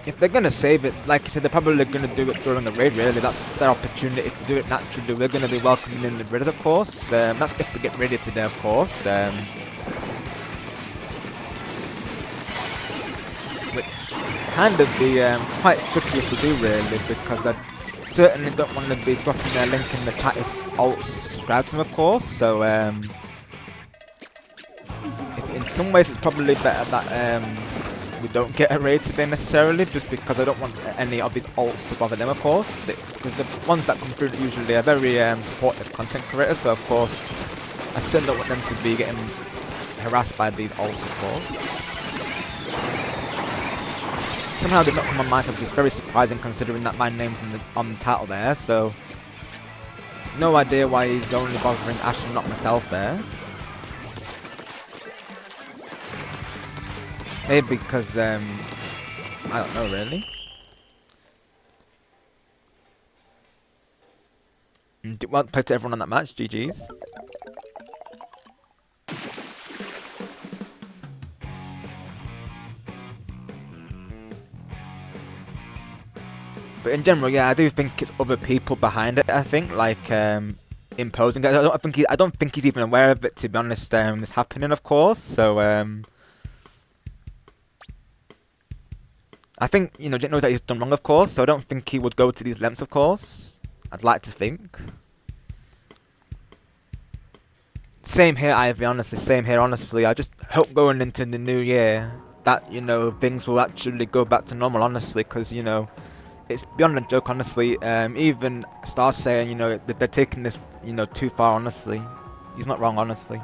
If they're gonna save it, like I said, they're probably gonna do it during the raid, really. That's their opportunity to do it naturally. We're gonna be welcoming in the raiders, of course. That's if we get ready today, of course. Which kind of be quite tricky if we do, really, because I certainly don't want to be dropping their link in the chat if alt subscribe to them, of course. So in some ways it's probably better that we don't get a raid today necessarily, just because I don't want any of these alts to bother them, of course, because the ones that come through usually are very supportive content creators. So of course I certainly don't want them to be getting harassed by these ults, of course. Somehow did not come on my side, which is very surprising considering that my name's on the title there, so... No idea why he's only bothering Ash and not myself there. Maybe because, I don't know really. Well played to everyone on that match, GG's. But in general, yeah, I do think it's other people behind it. I think, like imposing. I don't think he's even aware of it. To be honest, this happening, of course. So I think didn't know that he's done wrong, of course. So I don't think he would go to these lengths, of course. I'd like to think. Same here, Ivy. Honestly, same here. Honestly, I just hope going into the new year that things will actually go back to normal. Honestly, because it's beyond a joke, honestly. Even Star saying, that they're taking this, too far, honestly. He's not wrong, honestly.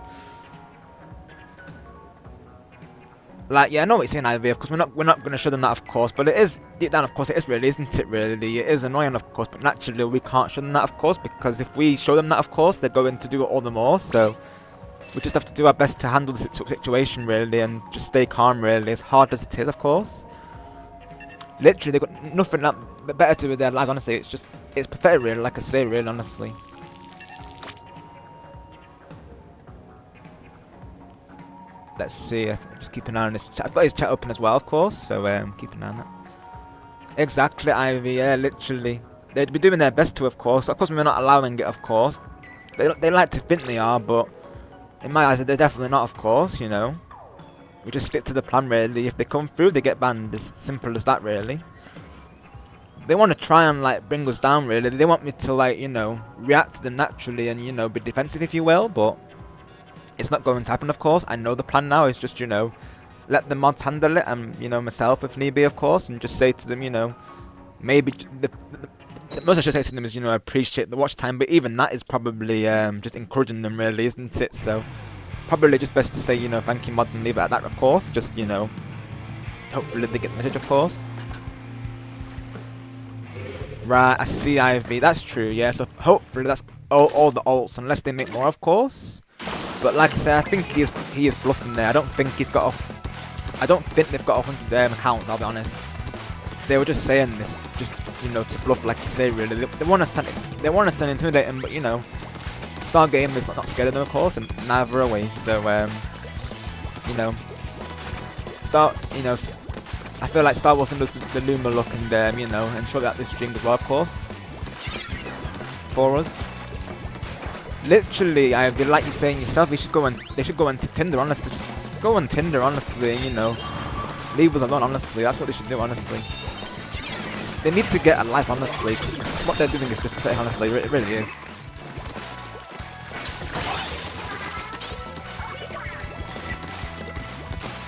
Like, yeah, I know what you're saying, Ivy. Of course, we're not going to show them that, of course. But it is, deep down, of course, it is really, isn't it, really? It is annoying, of course. But naturally, we can't show them that, of course. Because if we show them that, of course, they're going to do it all the more. So, we just have to do our best to handle the situation, really. And just stay calm, really. As hard as it is, of course. Literally, they've got nothing better to do with their lives, honestly. It's pathetic, really, like I say, really, honestly. Let's see, just keep an eye on this chat. I've got his chat open as well, of course, so keep an eye on that. Exactly, Ivy, yeah, literally. They'd be doing their best to, of course. Of course, we're not allowing it, of course. They like to think they are, but in my eyes, they're definitely not, of course, We just stick to the plan, really. If they come through, they get banned. As simple as that, really. They want to try and, bring us down, really. They want me to, react to them naturally and, be defensive, if you will. But it's not going to happen, of course. I know the plan now is just, let the mods handle it. And, myself, if need be, of course. And just say to them, maybe... The most I should say to them is, appreciate the watch time. But even that is probably just encouraging them, really, isn't it? So... Probably just best to say, thank you mods and leave it at that, of course. Just, hopefully they get the message, of course. Right, I see Ivy. That's true, yeah. So hopefully that's all the ults, unless they make more, of course. But like I said, I think he is bluffing there. I don't think they've got 100 accounts, I'll be honest. They were just saying this, just, to bluff, like you say, really. They want to sound intimidating, but, Star Game is not scared of them, of course, and neither are we. So, Star, I feel like Star Wars does the Luma look and, ensure that this string as well, of course, for us. Literally, like you're saying yourself, they should go on Tinder, honestly. Just go on Tinder, honestly, leave us alone, honestly. That's what they should do, honestly. They need to get a life, honestly, because what they're doing is just pathetic, honestly. It really is.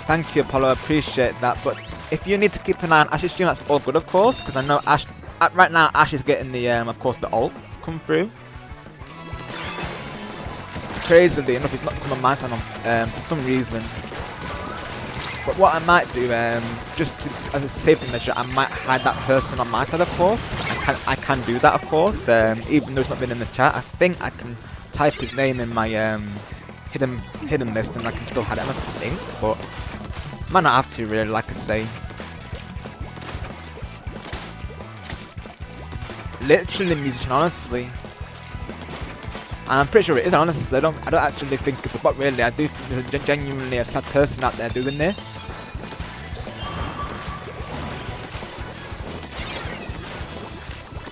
Thank you, Apollo. I appreciate that. But if you need to keep an eye on Ash's stream, that's all good, of course. Because I know Ash... right now, Ash is getting the, of course, the ults come through. Crazily enough, he's not come on my side for some reason. But what I might do, just as a safety measure, I might hide that person on my side, of course. I can do that, of course. Even though it's not been in the chat, I think I can type his name in my hidden list, and I can still hide him, I think. But might not have to, really, like I say. Literally musician, honestly. And I'm pretty sure it is, honestly. I don't actually think it's a bot, really. I do think there's genuinely a sad person out there doing this.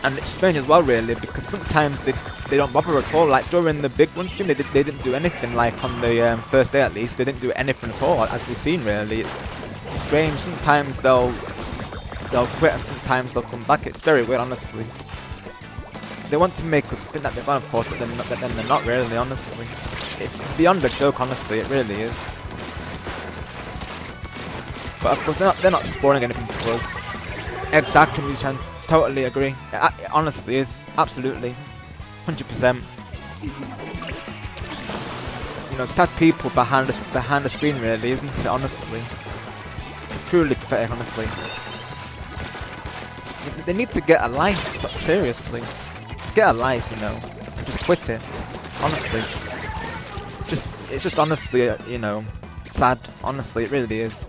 And it's strange as well, really, because sometimes they don't bother at all. Like during the big one stream, they didn't do anything. Like on the first day, at least, they didn't do anything at all, as we've seen. Really, it's strange. Sometimes they'll quit, and sometimes they'll come back. It's very weird, honestly. They want to make us think that they're fine, of course, but then they're not really, honestly. It's beyond a joke, honestly. It really is. But of course, they're not spoiling anything for us. Exactly, Mushan. Totally agree. It honestly is. Absolutely. 100%. sad people behind the screen, really, isn't it? Honestly, truly pathetic. Honestly, they need to get a life. Seriously, get a life. Just quit it. Honestly, it's just honestly, sad. Honestly, it really is.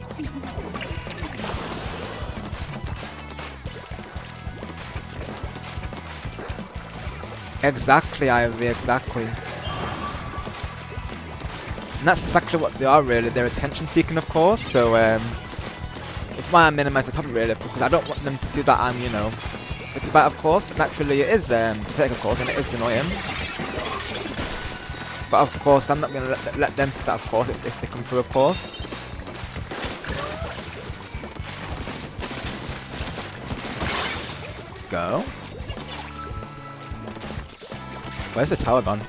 Exactly, Ivy. Exactly. And that's exactly what they are, really. They're attention seeking, of course, so it's why I minimise the topic, really, because I don't want them to see that I'm, it's about, of course, but naturally it is pathetic, of course, and it is annoying. But of course, I'm not going to let them see that, of course, if they come through, of course. Let's go. Where's the tower gone?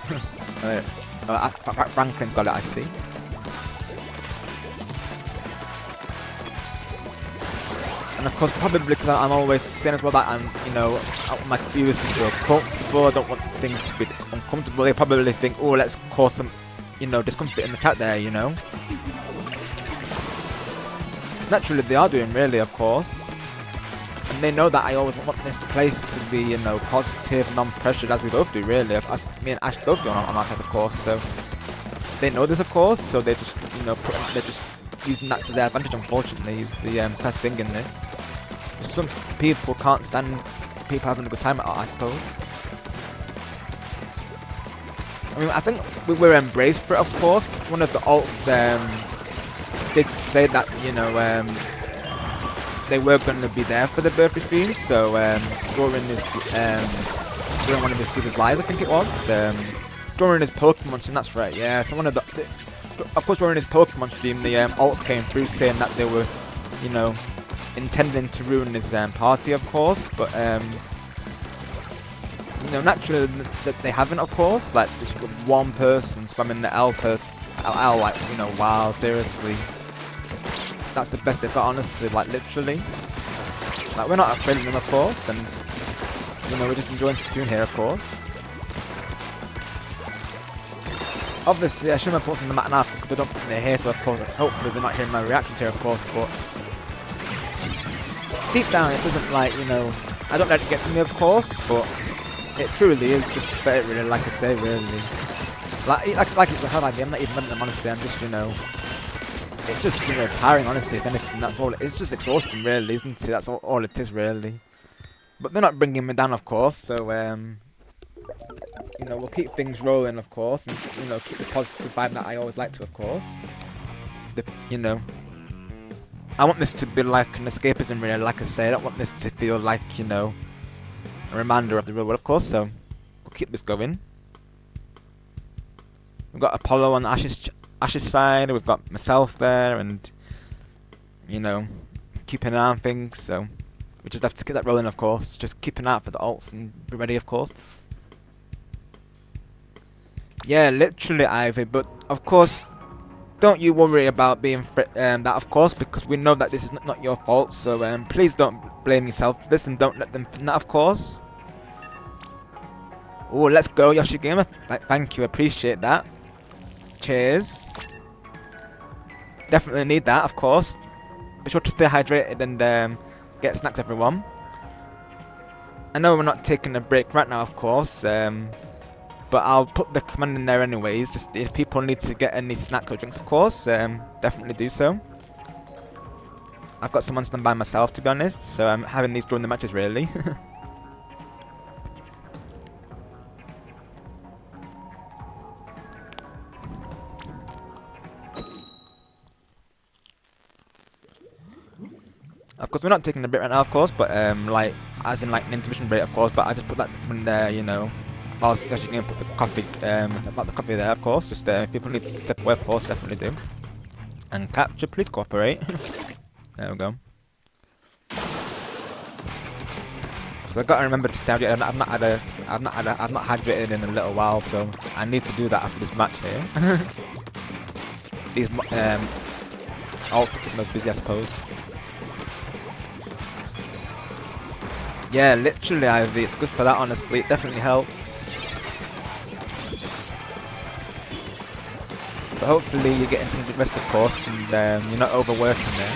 Franklin's got it, I see. And of course, probably because I'm always saying as well that I'm, I want my viewers to feel comfortable. I don't want things to be uncomfortable. They probably think, oh, let's cause some, discomfort in the chat there, Naturally, they are doing, really, of course. And they know that I always want this place to be, positive, non-pressured, as we both do, really. As me and Ash both do on our side, of course. So they know this, of course. So they just, they're just using that to their advantage. Unfortunately, is the sad thing in this. Some people can't stand people having a good time at art, I suppose. I mean, I think we were embraced for it, of course. One of the alts did say that, they were going to be there for the birthday stream, so during one of his previous lives, I think it was, during his Pokemon stream, that's right, yeah, so of course during his Pokemon stream, the alts came through saying that they were, intending to ruin his party, of course, but naturally that they haven't, of course, like just one person spamming the L, like, wow, seriously. That's the best they've got, honestly, like, literally. Like, we're not afraid of them, of course, and, we're just enjoying Splatoon here, of course. Obviously, I shouldn't have put some on the map now, because I don't think they're here, so, of course, hopefully they're not hearing my reactions here, of course, but deep down, it doesn't, like, I don't let it get to me, of course, but it truly is just better, really, like I say, really. Like it's a hell idea, I'm not even letting them, honestly, I'm just, it's just, tiring, honestly, if anything, that's all. It's just exhausting, really, isn't it? That's all it is, really. But they're not bringing me down, of course, so, we'll keep things rolling, of course, and, keep the positive vibe that I always like to, of course. I want this to be like an escapism, really, like I say. I don't want this to feel like, a reminder of the real world, of course, so we'll keep this going. We've got Apollo on Ash's side, we've got myself there, and keeping an eye on things, so we just have to get that rolling, of course. Just keep an eye out for the alts and be ready, of course. Yeah, literally, Ivy, but of course, don't you worry about being that, of course, because we know that this is not your fault, so please don't blame yourself for this and don't let them think that, of course. Oh, let's go, Yoshi Gamer. Thank you, appreciate that. Cheers. Definitely need that, of course. Be sure to stay hydrated and get snacks, everyone. I know we're not taking a break right now, of course, but I'll put the command in there anyways. Just if people need to get any snacks or drinks, of course, definitely do so. I've got someone stand by myself, to be honest, so I'm having these during the matches, really. Of course, we're not taking a break right now, of course, but like, as in like an intermission break, of course. But I just put that in there, I was actually going to put the coffee, about the coffee there, of course. Just if people need to step away, of course, definitely do. And capture, please cooperate. There we go. So I got to remember to say I've not hydrated in a little while, so I need to do that after this match here. These all keeping us busy, I suppose. Yeah, literally, Ivy. It's good for that, honestly. It definitely helps. But hopefully you're getting some good rest, of course, and you're not overworking there.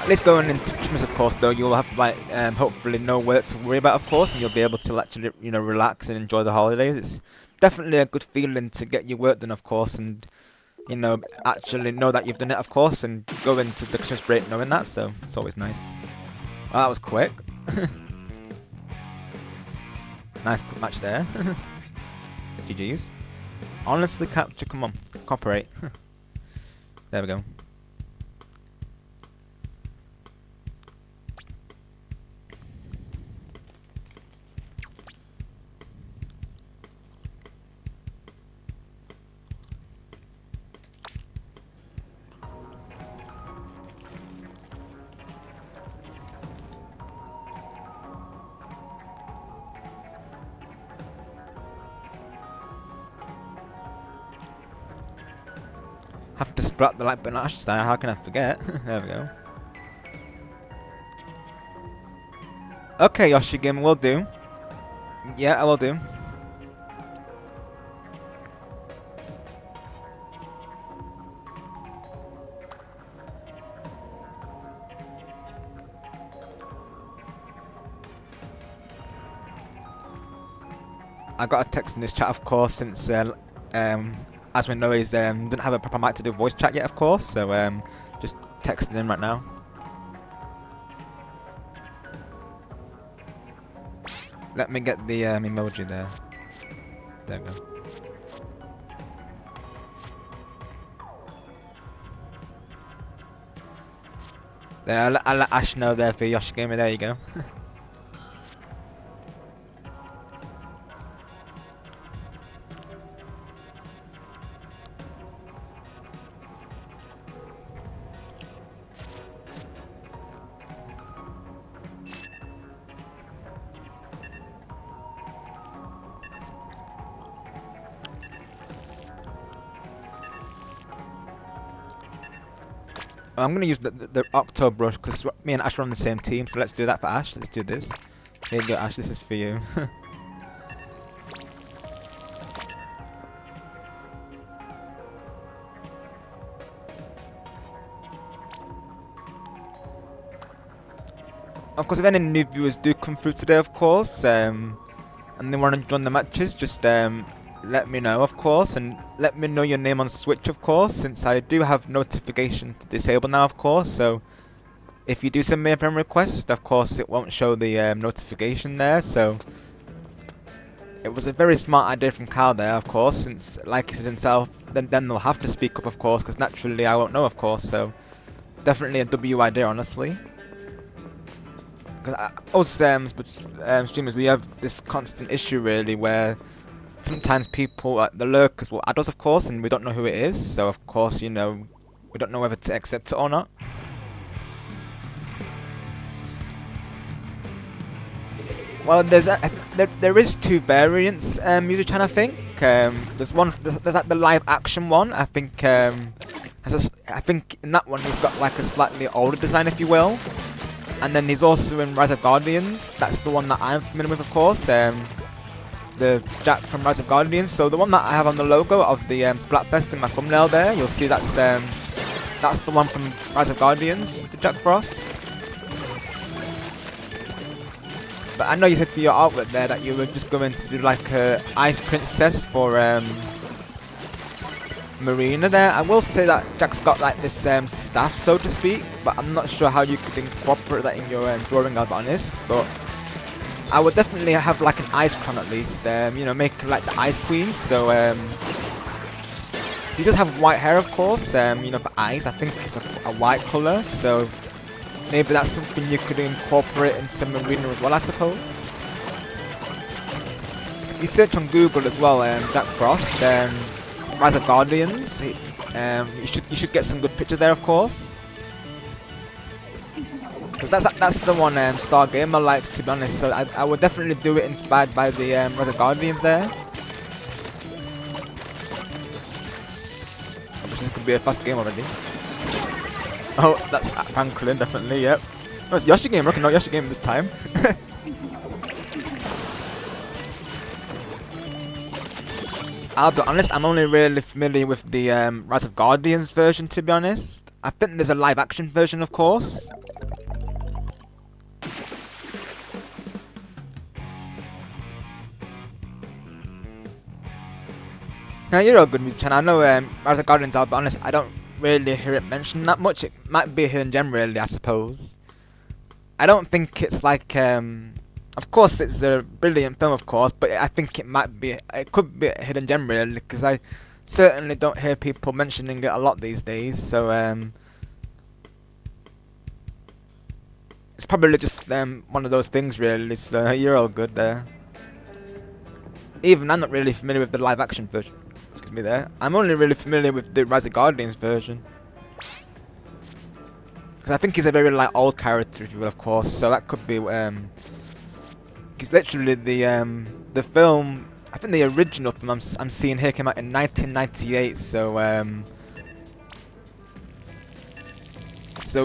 At least going into Christmas, of course, though, you'll have like hopefully no work to worry about, of course, and you'll be able to actually, you know, relax and enjoy the holidays. It's definitely a good feeling to get your work done, of course, and you know, actually know that you've done it, of course, and go into the Christmas break knowing that. So it's always nice. Well, that was quick. Nice quick match there. GG's. Honestly, capture. Come on, cooperate. There we go. Have to splat the like button Ash style, how can I forget? There we go. Okay, Yoshi game will do. Yeah, I will do. I got a text in this chat, of course, since as we know, he didn't have a proper mic to do voice chat yet, of course, so just texting him right now. Let me get the emoji there. There we go. There, I'll let Ash know there for Yoshi Gamer, there you go. I'm going to use the Octo brush because me and Ash are on the same team, so let's do that for Ash. Let's do this. Here you go, Ash, this is for you. Of course, if any new viewers do come through today, of course, and they want to join the matches, just let me know, of course, and let me know your name on Switch, of course, since I do have notification to disable now, of course, so if you do send me a friend request, of course, it won't show the notification there, so it was a very smart idea from Kyle there, of course, since, like he says himself, then they'll have to speak up, of course, because naturally I won't know, of course, so definitely a W idea, honestly. Because us streamers, we have this constant issue, really, where sometimes people, the lurkers, will add us, of course, and we don't know who it is. So, of course, you know, we don't know whether to accept it or not. Well, there is two variants, Music-chan, I think. There's like the live action one. I think I think in that one he's got like a slightly older design, if you will. And then he's also in Rise of Guardians. That's the one that I'm familiar with, of course. The Jack from Rise of Guardians. So the one that I have on the logo of the Splatfest in my thumbnail there, you'll see that's the one from Rise of Guardians, the Jack Frost. But I know you said for your artwork there that you were just going to do like a Ice Princess for Marina there. I will say that Jack's got like this staff, so to speak, but I'm not sure how you could incorporate that in your drawing, I'll be honest. But I would definitely have like an ice crown at least, you know, make like the Ice Queen. So he does have white hair, of course, you know, for ice. I think it's a white colour, so maybe that's something you could incorporate into Marina as well, I suppose. If you search on Google as well, Jack Frost, Rise of Guardians, you should get some good pictures there, of course. Because that's the one Star Gamer likes, to be honest. So I would definitely do it inspired by the Rise of Guardians there. Which this could be a fast game already. Oh, that's Franklin, definitely. Yep. Oh, it's Yoshi Gamer. Okay, not Yoshi Gamer this time. I'll be honest, I'm only really familiar with the Rise of Guardians version, to be honest. I think there's a live action version, of course. Now, you're a good musician. I know Rise of Guardians, I'll be honest, I don't really hear it mentioned that much. It might be a hidden gem, really, I suppose. I don't think it's like, of course it's a brilliant film, of course, but I think it could be a hidden gem, really, because I certainly don't hear people mentioning it a lot these days, so, it's probably just, one of those things, really, so you're all good there. Even I'm not really familiar with the live action version. Excuse me there. I'm only really familiar with the Rise of Guardians version. Because I think he's a very like old character, if you will, of course. So that could be because literally the film, I think the original film I'm seeing here came out in 1998. So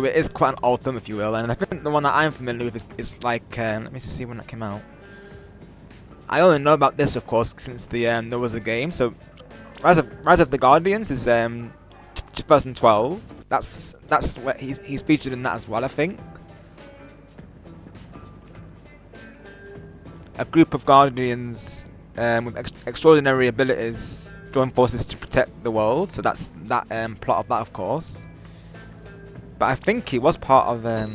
it is quite an old film, if you will. And I think the one that I'm familiar with is like let me see when that came out. I only know about this, of course, since there was a game. So Rise of the Guardians is 2012. That's where he's featured in that as well, I think. A group of Guardians with extraordinary abilities join forces to protect the world. So that's that plot of that, of course. But I think he was part of I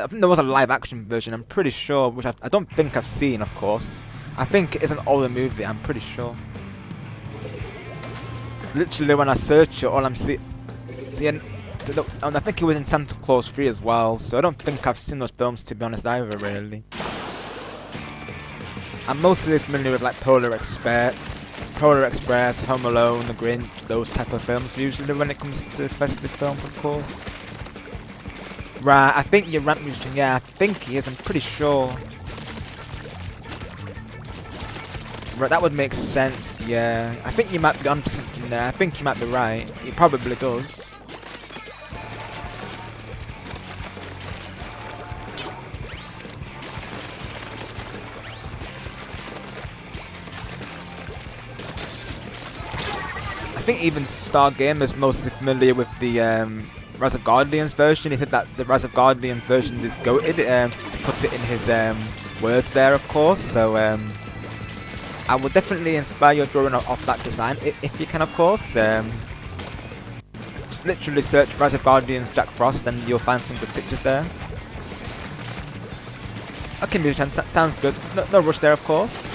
think there was a live action version, I'm pretty sure, which I don't think I've seen, of course. I think it is an older movie, I'm pretty sure. Literally, when I search it, all I'm seeing... and I think it was in Santa Claus 3 as well, so I don't think I've seen those films, to be honest, either, really. I'm mostly familiar with, like, Polar Express, Home Alone, The Grinch, those type of films, usually when it comes to festive films, of course. Right, I think you're right, musician. Yeah, I think he is. I'm pretty sure. Right, that would make sense. Yeah, I think you might be onto something there. I think you might be right. He probably does. I think even Star Gamer is mostly familiar with the Rise of Guardians version. He said that the Rise of Guardian version is goated, to put it in his words there, of course. So I would definitely inspire your drawing off that design, if you can, of course. Just literally search Rise of Guardians Jack Frost and you'll find some good pictures there. Okay, musician, sounds good. No rush there, of course.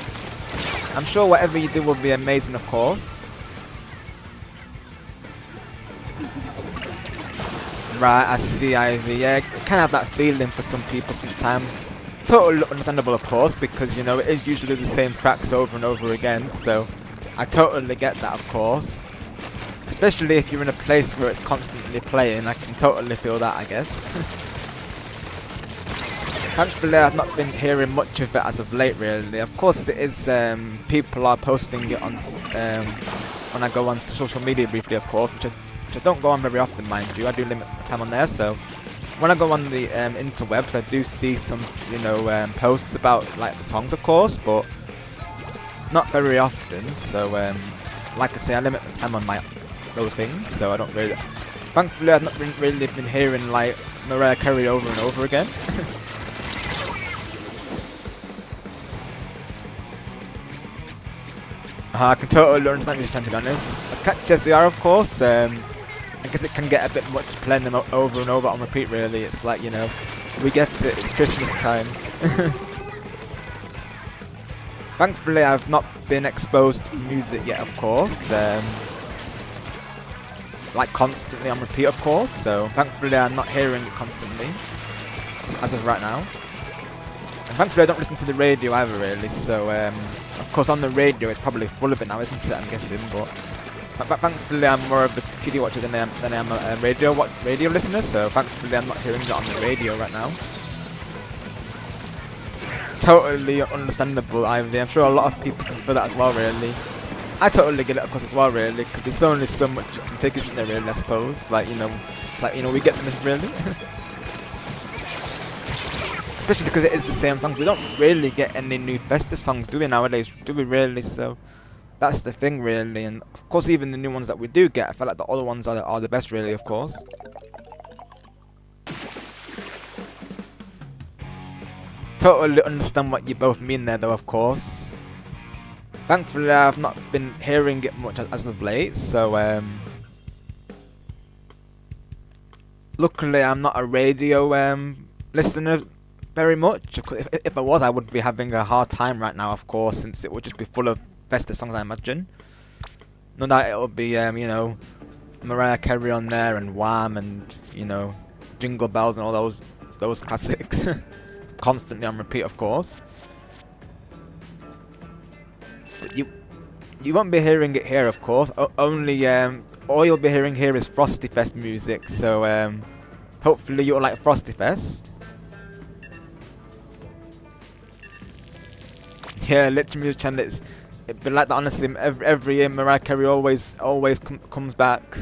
I'm sure whatever you do will be amazing, of course. Right, I see, Ivy. Yeah, I kind of have that feeling for some people sometimes. Totally understandable, of course, because, you know, it is usually the same tracks over and over again, so I totally get that, of course. Especially if you're in a place where it's constantly playing, I can totally feel that, I guess. Thankfully, I've not been hearing much of it as of late, really. Of course, it is, people are posting it on, when I go on social media briefly, of course, which I don't go on very often, mind you. I do limit my time on there, so when I go on the interwebs, I do see some, you know, posts about like the songs, of course, but not very often. So, like I say, I limit my time on my those things, so I don't really. Thankfully, I've not really been hearing like Mariah Carey over and over again. I can totally understand what you're trying to be honest. As catchy as they are, of course. I guess it can get a bit much playing them over and over on repeat, really. It's like, you know, we get it, it's Christmas time. Thankfully, I've not been exposed to music yet, of course. Like constantly on repeat, of course. So thankfully, I'm not hearing it constantly, as of right now. And thankfully, I don't listen to the radio either, really. So, of course, on the radio, it's probably full of it now, isn't it? I'm guessing, but thankfully, I'm more of a TV watcher than I am a radio listener. So thankfully, I'm not hearing it on the radio right now. Totally understandable, Ivy. I'm sure a lot of people can feel that as well, really. I totally get it, of course, as well, really, because there's only so much you can take, isn't there, really? I suppose, we get them, really. Especially because it is the same songs. We don't really get any new festive songs, do we, nowadays? Do we really? So that's the thing, really. And of course, even the new ones that we do get, I feel like the other ones are the best, really, of course. Totally understand what you both mean there, though, of course. Thankfully, I've not been hearing it much as of late, so luckily, I'm not a radio listener very much. If I was, I would be having a hard time right now, of course, since it would just be full of festive songs, I imagine. No doubt it'll be, you know, Mariah Carey on there, and Wham, and, you know, Jingle Bells and all those classics. Constantly on repeat, of course. But you won't be hearing it here, of course. Only all you'll be hearing here is Frosty Fest music. So hopefully you'll like Frosty Fest. Yeah, literally, Music Channel. It'd be like that, honestly. Every year, Mariah Carey always comes back.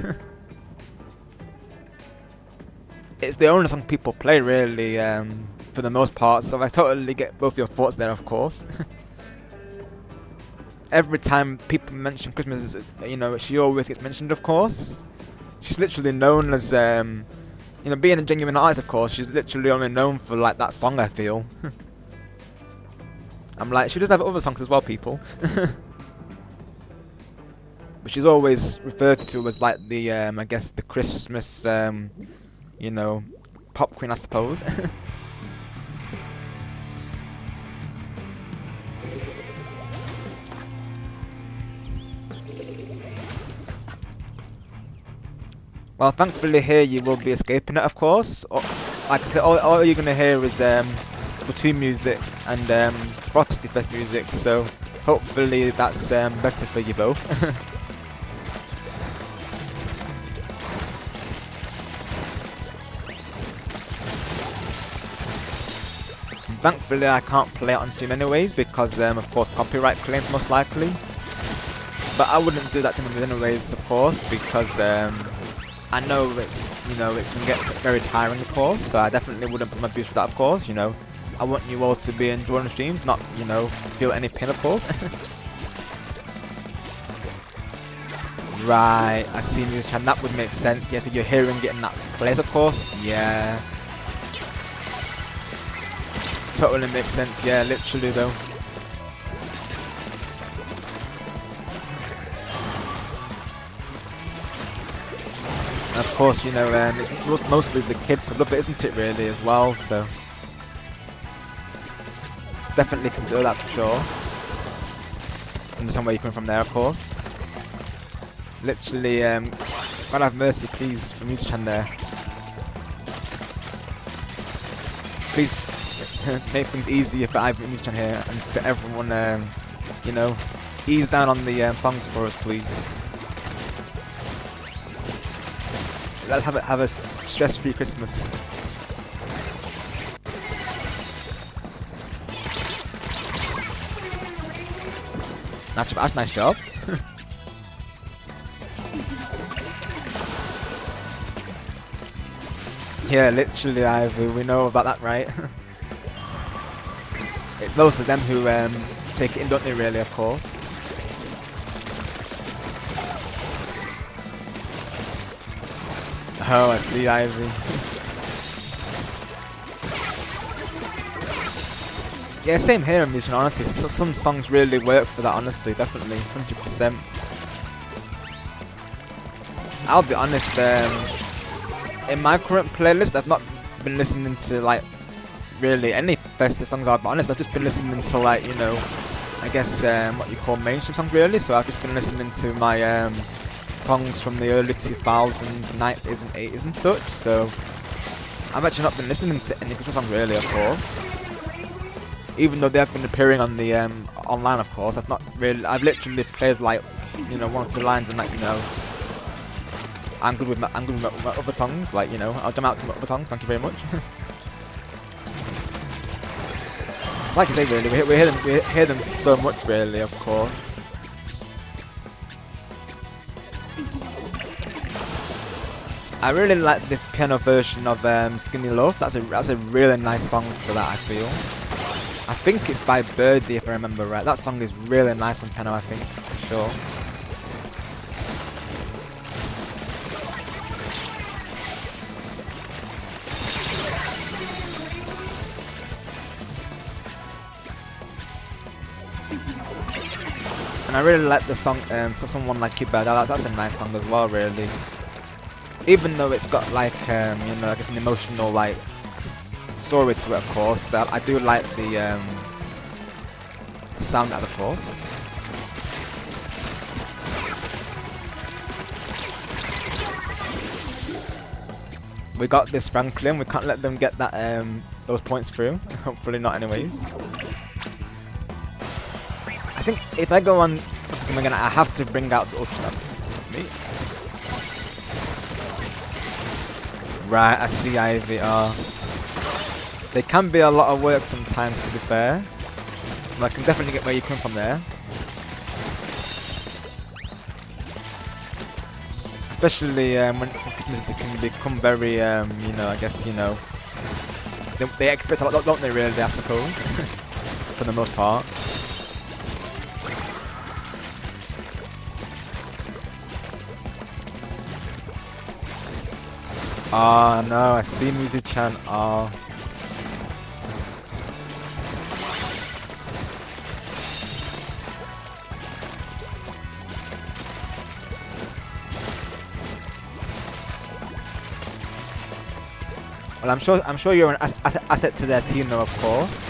It's the only song people play, really, for the most part. So I totally get both your thoughts there, of course. Every time people mention Christmas, you know, she always gets mentioned, of course. She's literally known as, you know, being a genuine artist, of course. She's literally only known for, like, that song, I feel. I'm like, she does have other songs as well, people. But she's always referred to as, like, the, I guess, the Christmas, you know, pop queen, I suppose. Well, thankfully here you will be escaping it, of course. Like I said, all you're going to hear is Splatoon music and Frosty Fest music, so hopefully that's better for you both. Thankfully I can't play it on stream anyways because of course copyright claims most likely. But I wouldn't do that to me anyways, of course, because I know it's, you know, it can get very tiring, of course, so I definitely wouldn't put my views for that, of course, you know. I want you all to be enjoying the streams, not, you know, feel any pain, of course. Right, I see Music Channel, that would make sense. Yeah, so you're hearing it in that place, of course. Yeah. Totally makes sense, yeah, literally though. Of course, you know, it's mostly the kids who love it, isn't it, really, as well, so... Definitely can do that for sure. Understand where you're coming from there, of course. Literally, God have mercy, please, for Music Channel there. Please, make things easier for Ivy Music Channel here, and for everyone, you know, ease down on the songs for us, please. Let's have a stress-free Christmas. That's a nice job. Yeah, literally, Ivy. We know about that, right? It's most of them who take it in, don't they? Really, of course. Oh, I see, Ivy. Yeah, same here, Music, honestly. Some songs really work for that, honestly, definitely. 100%. I'll be honest, in my current playlist, I've not been listening to, like, really any festive songs, I'll be honest. I've just been listening to, like, you know, I guess, what you call mainstream songs, really. So I've just been listening to my, songs from the early 2000s, 90s and 80s and such, so I've actually not been listening to any Christmas songs really, of course. Even though they have been appearing on the online, of course, I've literally played like, you know, 1 or 2 lines and like, you know, I'm good with my other songs, like, you know, I'll jump out to my other songs, thank you very much. Like I say, really, we hear them so much, really, of course. I really like the piano version of Skinny Love. That's a really nice song for that, I feel. I think it's by Birdie, if I remember right. That song is really nice on piano, I think, for sure. And I really like the song, so Someone Like You Better. That's a nice song as well, really. Even though it's got like, you know, I guess an emotional like story to it, of course. I do like the sound of course. We got this, Franklin. We can't let them get that those points through. Hopefully not, anyways. I think if I go on, I have to bring out the ultra stamp. Me. Right, I see Ivy. They can be a lot of work sometimes, to be fair. So I can definitely get where you come from there. Especially when Christmas they can become very, you know, I guess, you know, they expect a lot, don't they, really, I suppose, for the most part. Oh no, I see Muzu-chan. Oh. Well, I'm sure you're an asset to their team, though, of course.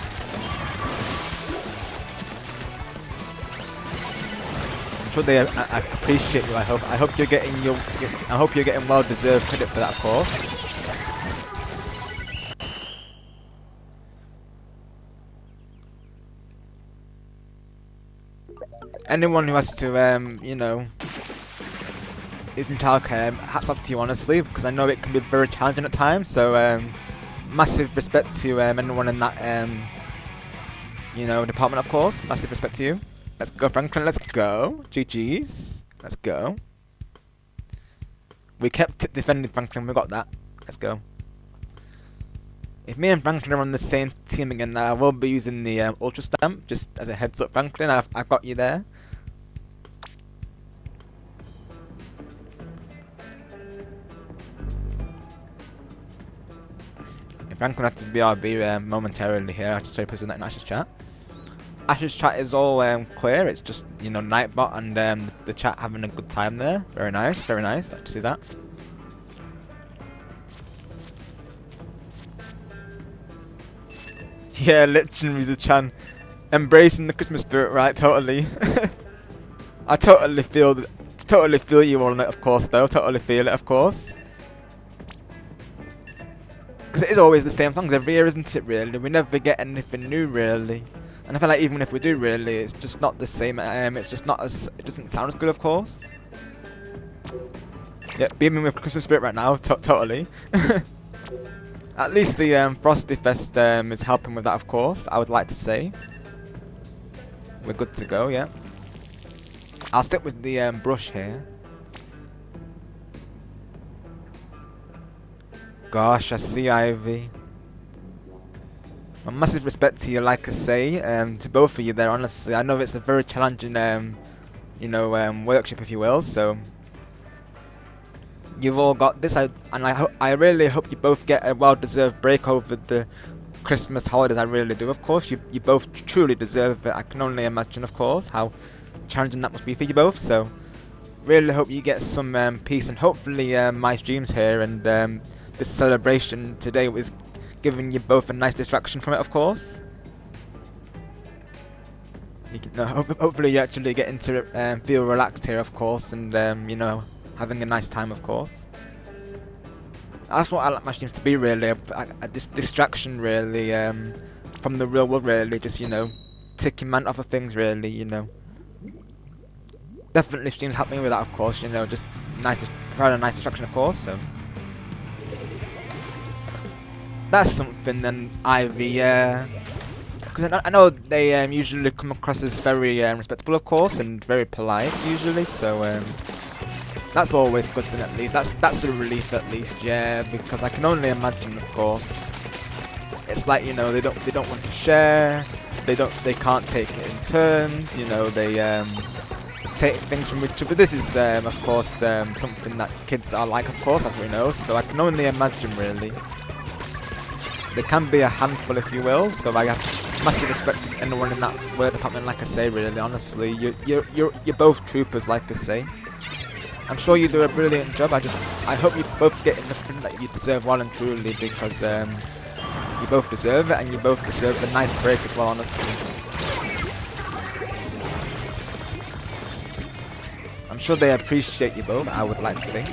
I'm sure they appreciate you. I hope you're getting well-deserved credit for that, of course. Anyone who has to, you know, is in childcare, hats off to you, honestly, because I know it can be very challenging at times. So, massive respect to anyone in that, you know, department, of course. Massive respect to you. Let's go, Franklin. Let's go. GG's. Let's go. We kept defending, Franklin. We got that. Let's go. If me and Franklin are on the same team again, I will be using the Ultra Stamp. Just as a heads up, Franklin. I've got you there. If Franklin had to BRB momentarily here, I just started posting that in Ash's chat. Ash's chat is all clear. It's just, you know, Nightbot and the chat having a good time there. Very nice, very nice. Like to see that. Yeah, Lich and Muzu-chan embracing the Christmas spirit, right? Totally. I totally feel you on it, of course. Though totally feel it, of course. Because it is always the same songs every year, isn't it? Really, we never get anything new, really. And I feel like even if we do, really, it's just not the same. It's just not as. It doesn't sound as good, of course. Yeah, beaming with Christmas spirit right now. Totally. At least the Frosty Fest is helping with that, of course. I would like to say. We're good to go. Yeah. I'll stick with the brush here. Gosh, I see Ivy. A massive respect to you, like I say, to both of you there, honestly. I know it's a very challenging, you know, workshop, if you will, so... You've all got this, and I really hope you both get a well-deserved break over the Christmas holidays, I really do, of course. You both truly deserve it. I can only imagine, of course, how challenging that must be for you both, so... Really hope you get some peace, and hopefully my streams here and this celebration today was giving you both a nice distraction from it, of course. You can, hopefully you actually get into it, feel relaxed here, of course, and you know, having a nice time, of course. That's what I like my streams to be, really, a distraction, really, from the real world, really, just, you know, taking man off of things, really, you know. Definitely streams help me with that, of course, you know, just provide a nice distraction, of course, so. That's something then, Ivy, yeah. Because I know they usually come across as very respectable, of course, and very polite, usually, so, That's always good then at least. That's a relief at least, yeah, because I can only imagine, of course. It's like, you know, they don't want to share. They can't take it in turns, you know, they take things from each other. This is of course something that kids are like, of course, as we know, so I can only imagine really. There can be a handful, if you will, so I have massive respect to anyone in that work department, like I say, really, honestly. You're both troopers, like I say. I'm sure you do a brilliant job. I hope you both get in the print that you deserve well and truly, because you both deserve it, and you both deserve a nice break as well, honestly. I'm sure they appreciate you both, I would like to think.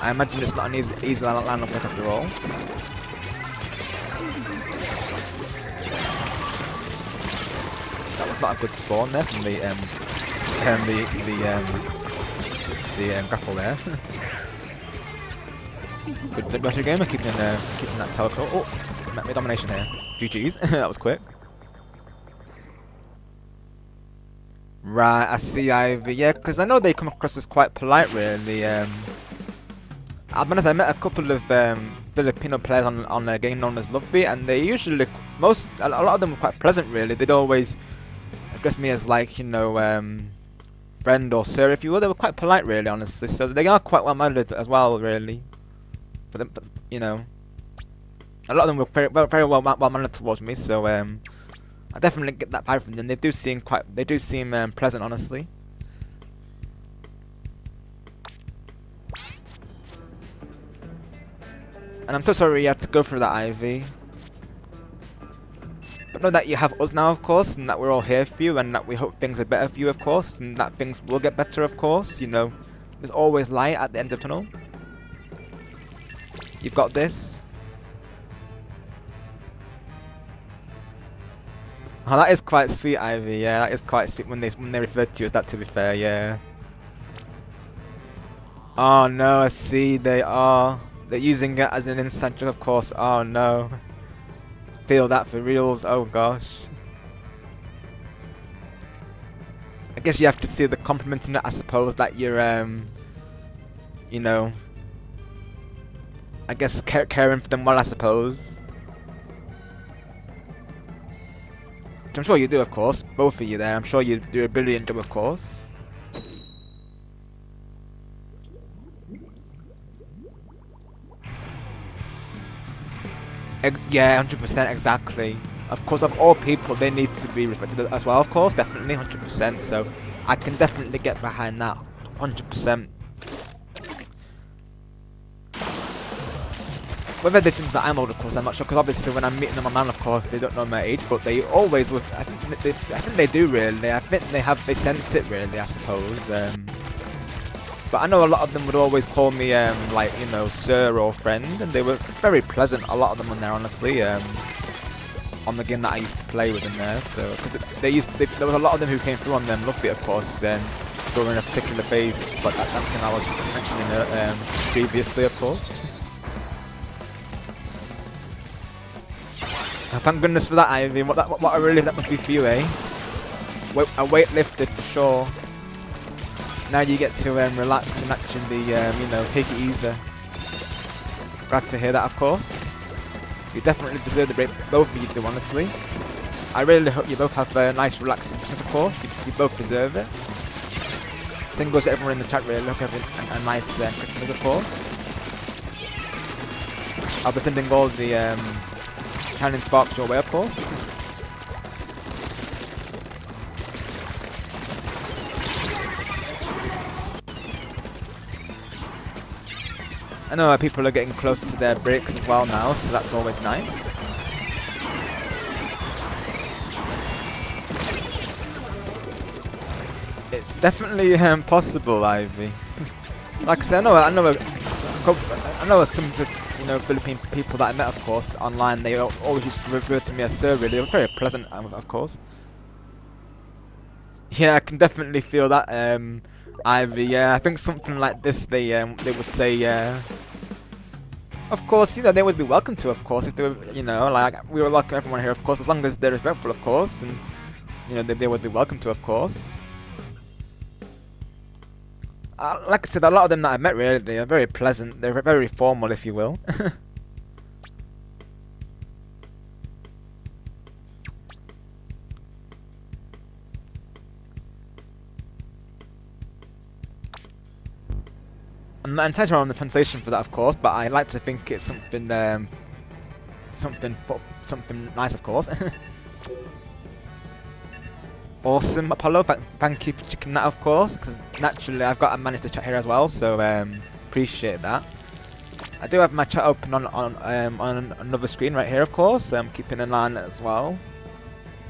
I imagine it's not an easy line of work after all. That was not a good spawn there from the grapple there. Good Russia gamer keeping that teleport. Oh, met me domination here. GG's. That was quick. Right, I see Ivy. Yeah, because I know they come across as quite polite, really. I'll be honest, I met a couple of Filipino players on a game known as Loveby, and they usually a lot of them were quite pleasant, really. They'd always address me as, like, you know, friend or sir, if you will. They were quite polite, really, honestly. So they are quite well mannered as well, really. But you know, a lot of them were very well mannered towards me. So I definitely get that vibe from them. They do seem pleasant, honestly. And I'm so sorry you had to go through that, Ivy. But know that you have us now, of course, and that we're all here for you, and that we hope things are better for you, of course, and that things will get better, of course. You know, there's always light at the end of the tunnel. You've got this. Oh, that is quite sweet, Ivy. Yeah, that is quite sweet when they refer to you as that, to be fair, yeah. Oh no, I see, they're using it as an inside joke, of course. Oh no. Feel that for reals, oh gosh. I guess you have to see the compliment in it, I suppose, that you're, you know, I guess caring for them well, I suppose. Which I'm sure you do, of course. Both of you there. I'm sure you do a brilliant job, of course. Yeah, 100%, exactly. Of course, of all people, they need to be respected as well, of course, definitely, 100%. So, I can definitely get behind that, 100%. Whether this means that I'm old, of course, I'm not sure, because obviously when I'm meeting them online, of course, they don't know my age, but they always would. I think they do, really. I think they sense it, really, I suppose. But I know a lot of them would always call me, like, you know, sir or friend, and they were very pleasant, a lot of them on there, honestly, on the game that I used to play with in there. So, there was a lot of them who came through on them, Lovely, of course, during a particular phase, just like that thing I was mentioning previously, of course. Thank goodness for that, Ivy. What a relief that must be for you, eh? A weight lifted for sure. Now you get to relax and actually, you know, take it easy. Glad to hear that, of course. You definitely deserve the break, both of you do, honestly. I really hope you both have a nice, relaxing Christmas, of course. You both deserve it. Same goes to everyone in the chat, really. Look, having a nice Christmas, of course. I'll be sending all the Shining Sparks your way, of course. I know people are getting close to their breaks as well now, so that's always nice. It's definitely possible, Ivy. Like I said, I know some Philippine people that I met, of course, online. They always used to refer to me as sir. Really, they were very pleasant, of course. Yeah, I can definitely feel that, Ivy. Yeah, I think something like this, they would say, of course, you know, they would be welcome to, of course, if they were, you know, like, we would welcome everyone here, of course, as long as they're respectful, of course, and you know, they would be welcome to, of course. Like I said, a lot of them that I met really are very pleasant. They're very formal, if you will. I'm not entirely sure on the translation for that, of course, but I like to think it's something, something nice, of course. Awesome, Apollo. Thank you for checking that, of course, because naturally I've got to manage the chat here as well, so appreciate that. I do have my chat open on another screen right here, of course. I'm keeping an eye on it as well.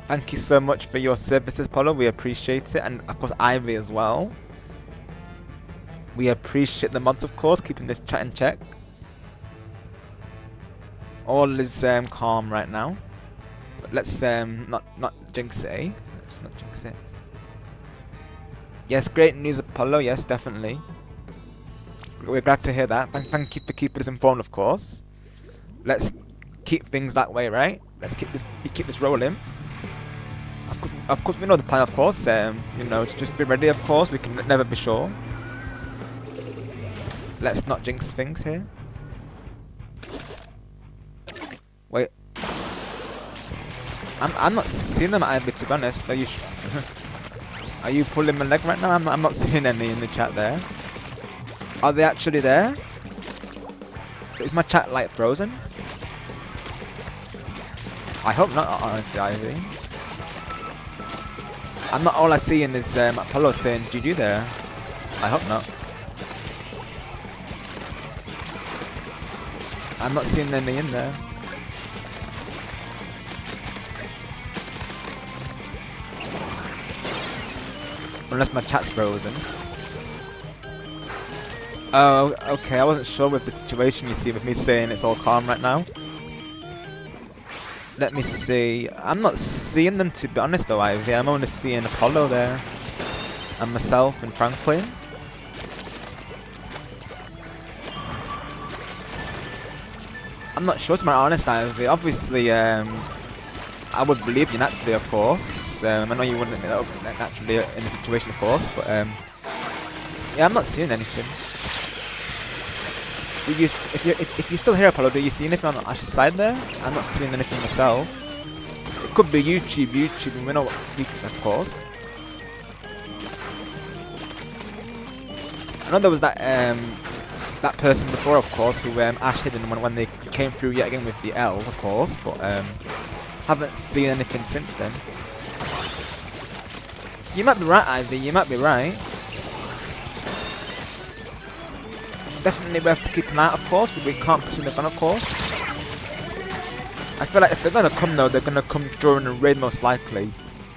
Thank you so much for your services, Apollo. We appreciate it, and of course Ivy as well. We appreciate the mods, of course, keeping this chat in check. All is calm right now. But let's not jinx it, eh? Let's not jinx it. Yes, great news, Apollo. Yes, definitely. We're glad to hear that. Thank you for keeping us informed, of course. Let's keep things that way, right? Let's keep this rolling. Of course, we know the plan, of course. You know, to just be ready, of course. We can never be sure. Let's not jinx things here. Wait. I'm not seeing them at Ivy, to be honest. Are you are you pulling my leg right now? I'm not seeing any in the chat there. Are they actually there? Is my chat like frozen? I hope not, honestly, Ivy. I'm not all I see in is Apollo saying GG there. I hope not. I'm not seeing any in there. Unless my chat's frozen. Oh, okay, I wasn't sure with the situation you see with me saying it's all calm right now. Let me see. I'm not seeing them, to be honest though, Ivy. I'm only seeing Apollo there. And myself and Franklin. I'm not sure, to be honest, Ivy. Obviously, I would believe you naturally, of course. I know you wouldn't naturally in the situation, of course, but yeah, I'm not seeing anything. Do you, if you still hear Apollo, do you see anything on Ash's side there? I'm not seeing anything myself. It could be YouTube, and we know what YouTube, of course. I know there was that that person before, of course, who Ash hid when they came through yet again with the L, of course, but haven't seen anything since then. You might be right, Ivy. You might be right. Definitely we have to keep an eye out, of course, but we can't push in the gun, of course. I feel like if they're gonna come though, they're gonna come during a raid most likely.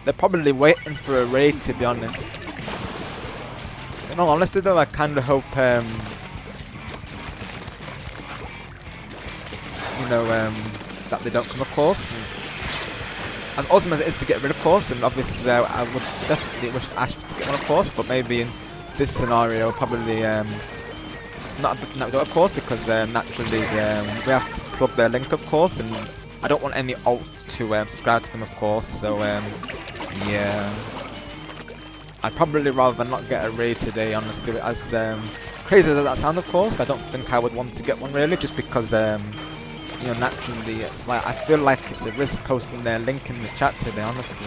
They're probably waiting for a raid, to be honest. In all honesty though, I kinda hope you know, that they don't come, of course. As awesome as it is to get rid, of course, and obviously I would definitely wish Ash to get one, of course, but maybe in this scenario, probably not a big thing that we do, of course, because naturally we have to plug their link, of course, and I don't want any alt to subscribe to them, of course, so yeah. I'd probably rather not get a raid today, honestly, as crazy as that sounds, of course. I don't think I would want to get one, really, just because you know, naturally, it's like, I feel like it's a risk posting their link in the chat today, honestly.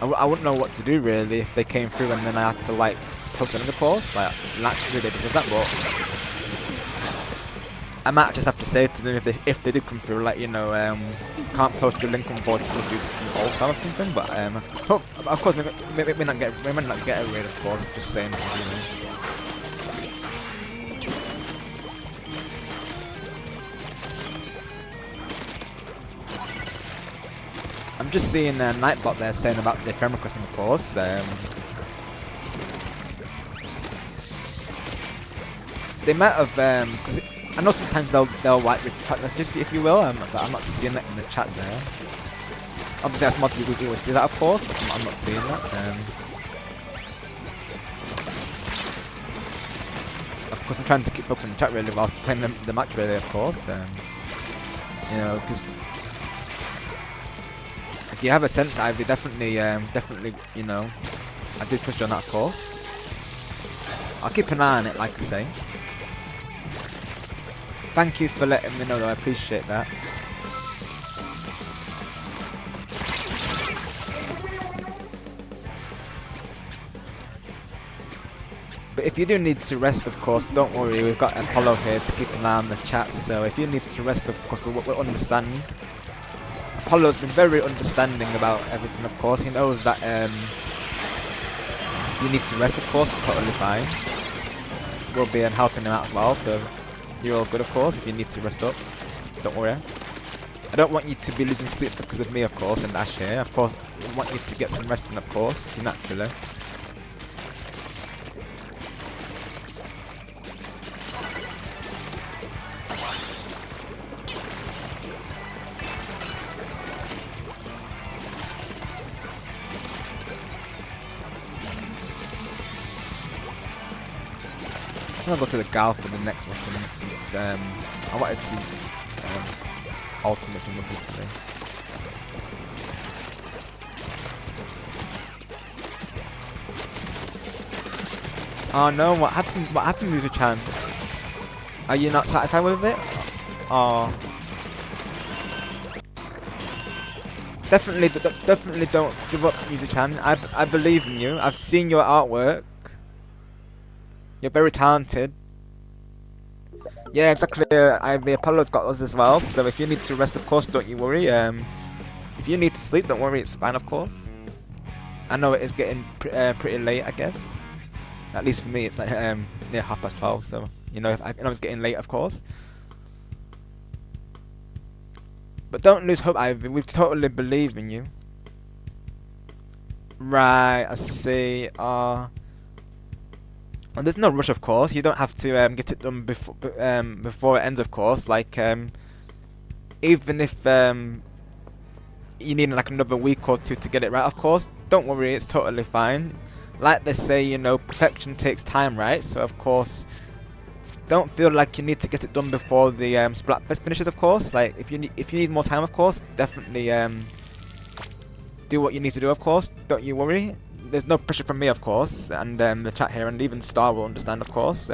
I wouldn't know what to do, really, if they came through and then I had to, like, post another course. Like, naturally, they deserve that, but I might just have to say to them if they did come through, like, you know, can't post your link unfortunately due to some old style or something, but, of course, we might not get a raid, of course, just saying, you know. I'm just seeing Nightbot there saying about the friend request, of course. They might have, because I know sometimes they'll like chat messages, if you will, but I'm not seeing that in the chat there. Obviously, that's multiple people would see that, of course, but I'm not seeing that. Of course, I'm trying to keep focused on the chat really whilst playing the match really, of course. You know, because you have a sense, Ivy, definitely, you know, I do trust you on that, of course. I'll keep an eye on it, like I say. Thank you for letting me know, though. I appreciate that. But if you do need to rest, of course, don't worry. We've got Apollo here to keep an eye on the chat. So if you need to rest, of course, we'll understand. Apollo's been very understanding about everything, of course. He knows that you need to rest, of course. It's totally fine. We'll be helping him out as well. So you're all good, of course, if you need to rest up. Don't worry. I don't want you to be losing sleep because of me, of course, and Ash here. Of course, I want you to get some rest in, of course, naturally. I'm gonna go to the Gal for the next weapon since I wanted to alternate from weapons today. Oh no, what happened? What happened, Musa-chan? Are you not satisfied with it? Oh. Definitely don't give up, Musa-chan. I believe in you. I've seen your artwork. You're very talented. Yeah, exactly. The Apollo's got us as well. So if you need to rest, of course, don't you worry. If you need to sleep, don't worry. It's fine, of course. I know it is getting pretty late, I guess. At least for me, it's like near 12:30. So you know, I know it's getting late, of course. But don't lose hope, Ivy. We totally believe in you. Right, I see. Well, there's no rush, of course. You don't have to get it done before it ends, of course. Like, even if you need like another week or two to get it right, of course, don't worry, it's totally fine. Like they say, you know, perfection takes time, right? So, of course, don't feel like you need to get it done before the Splatfest finishes, of course. Like, if you need more time, of course, definitely do what you need to do, of course. Don't you worry. There's no pressure from me, of course, and the chat here, and even Star will understand, of course.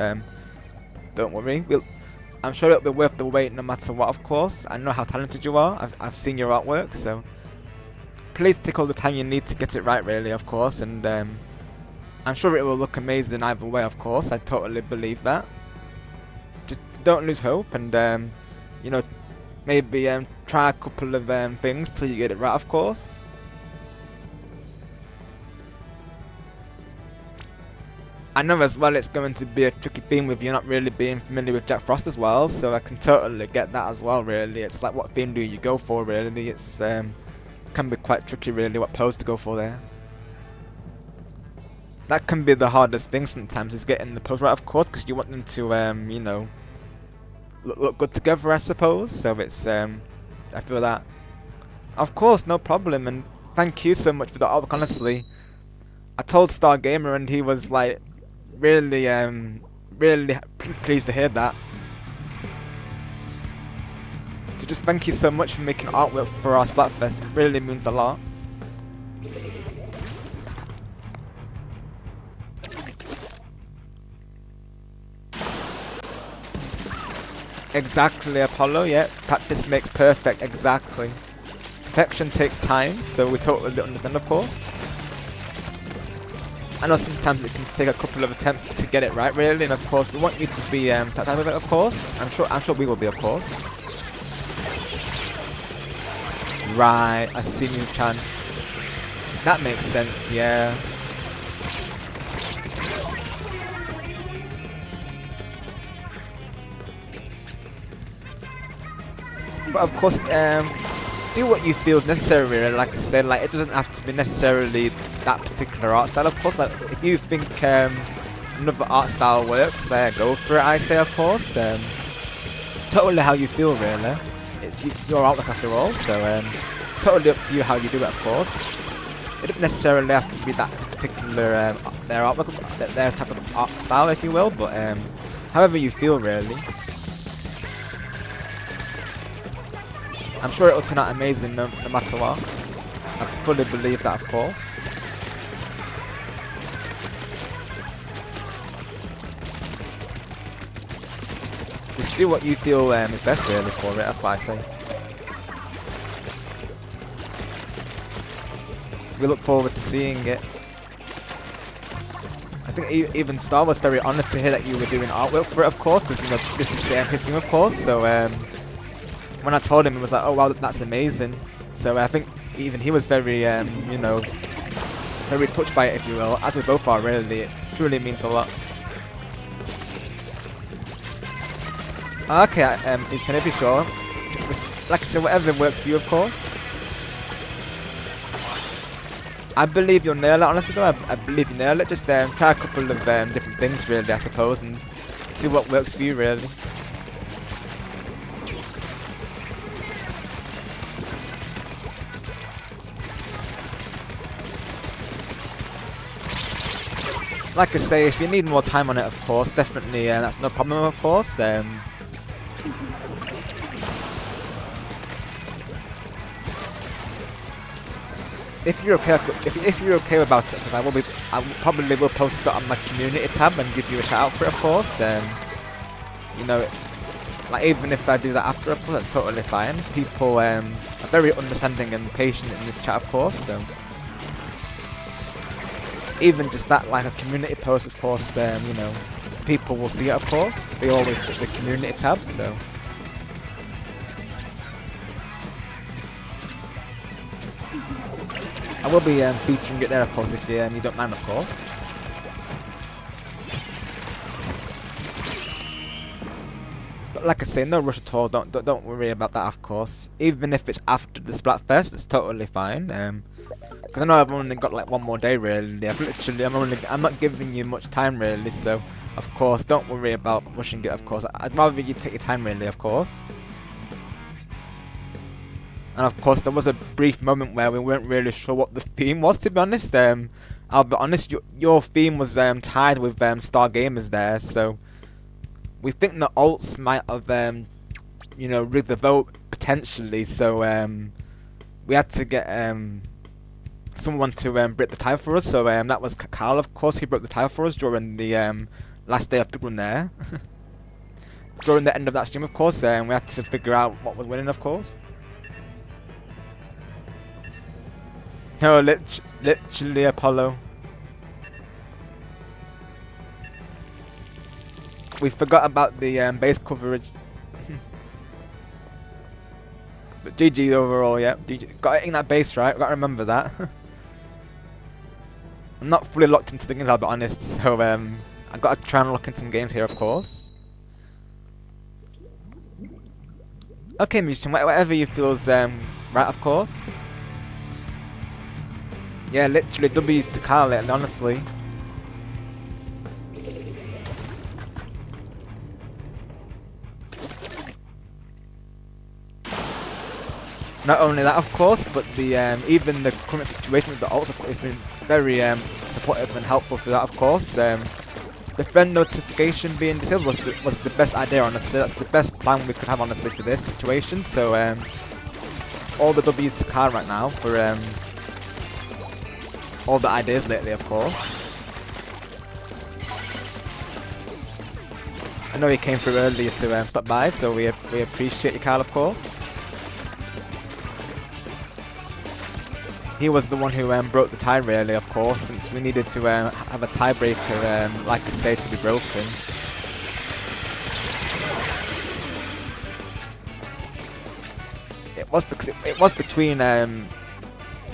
Don't worry. I'm sure it'll be worth the wait, no matter what, of course. I know how talented you are. I've seen your artwork, so please take all the time you need to get it right, really, of course. And I'm sure it will look amazing either way, of course. I totally believe that. Just don't lose hope, and you know, maybe try a couple of things till you get it right, of course. I know as well it's going to be a tricky theme with you not really being familiar with Jack Frost as well, so I can totally get that as well, really. It's like, what theme do you go for, really? It's can be quite tricky, really, what pose to go for there. That can be the hardest thing sometimes, is getting the pose right, of course, because you want them to, you know, look good together, I suppose. So it's, I feel that. Of course, no problem, and thank you so much for the artwork, honestly. I told Star Gamer and he was like, really pleased to hear that. So just thank you so much for making artwork for our Splatfest. It really means a lot. Exactly, Apollo. Yeah, practice makes perfect. Exactly. Perfection takes time, so we totally understand, of course. I know sometimes it can take a couple of attempts to get it right, really, and of course we want you to be satisfied with it, of course. I'm sure we will be, of course. Right, I see you, Chan. That makes sense, yeah. But of course, do what you feel is necessary, really. Like I said, like, it doesn't have to be necessarily that particular art style, of course. Like, if you think another art style works, go for it, I say, of course. Totally how you feel, really. It's your artwork after all, so totally up to you how you do it, of course. It doesn't necessarily have to be that particular their artwork, their type of art style, if you will, but however you feel, really. I'm sure it'll turn out amazing no matter what. I fully believe that, of course. Just do what you feel is best really for it, that's what I say. We look forward to seeing it. I think even Star was very honoured to hear that you were doing artwork for it, of course, because you know this is his thing, of course. So when I told him, it was like, oh wow, that's amazing. So I think even he was very, you know, very touched by it, if you will, as we both are. Really, it truly means a lot. Okay, is Genevieve sure? Like I said, whatever works for you, of course. I believe you'll nail it, honestly though. I believe you nail it. Just try a couple of different things, really, I suppose, and see what works for you, really. Like I say, if you need more time on it, of course, definitely, that's no problem, of course. If you're okay, if you're okay about it, because I probably will post it on my community tab and give you a shout out for it, of course. You know, like even if I do that after, of course, that's totally fine. People are very understanding and patient in this chat, of course. So even just that, like a community post, of course, you know, people will see it, of course. They always put the community tab, so. I will be featuring it there, of course, if you don't mind, of course. But like I say, no rush at all. Don't worry about that, of course. Even if it's after the Splatfest, it's totally fine. Because I know I've only got like one more day, really. I'm not giving you much time, really. So, of course, don't worry about rushing it. Of course, I'd rather you take your time, really. Of course. And of course, there was a brief moment where we weren't really sure what the theme was, to be honest. I'll be honest, your theme was tied with Star Gamers there, so we think the alts might have, you know, rigged the vote potentially. So we had to get someone to break the tie for us. So that was Carl, of course, who broke the tie for us during the last day of Big Run there. During the end of that stream, of course, we had to figure out what was winning, of course. No, literally Apollo. We forgot about the base coverage. But GG overall, yeah. GG. Got it in that base, right? Got to remember that. I'm not fully locked into the games, I'll be honest. So I've got to try and lock in some games here, of course. Okay, Musician, whatever you feel's right, of course. Yeah, literally W's to Carl it, honestly. Not only that, of course, but the even the current situation with the alts has been very supportive and helpful for that, of course. The friend notification being disabled was the best idea, honestly. That's the best plan we could have, honestly, for this situation. So all the W's to Carl right now for all the ideas lately, of course. I know he came through earlier to stop by, so we appreciate you, Carl, of course. He was the one who broke the tie, really, of course, since we needed to have a tiebreaker, like I say, to be broken. It was between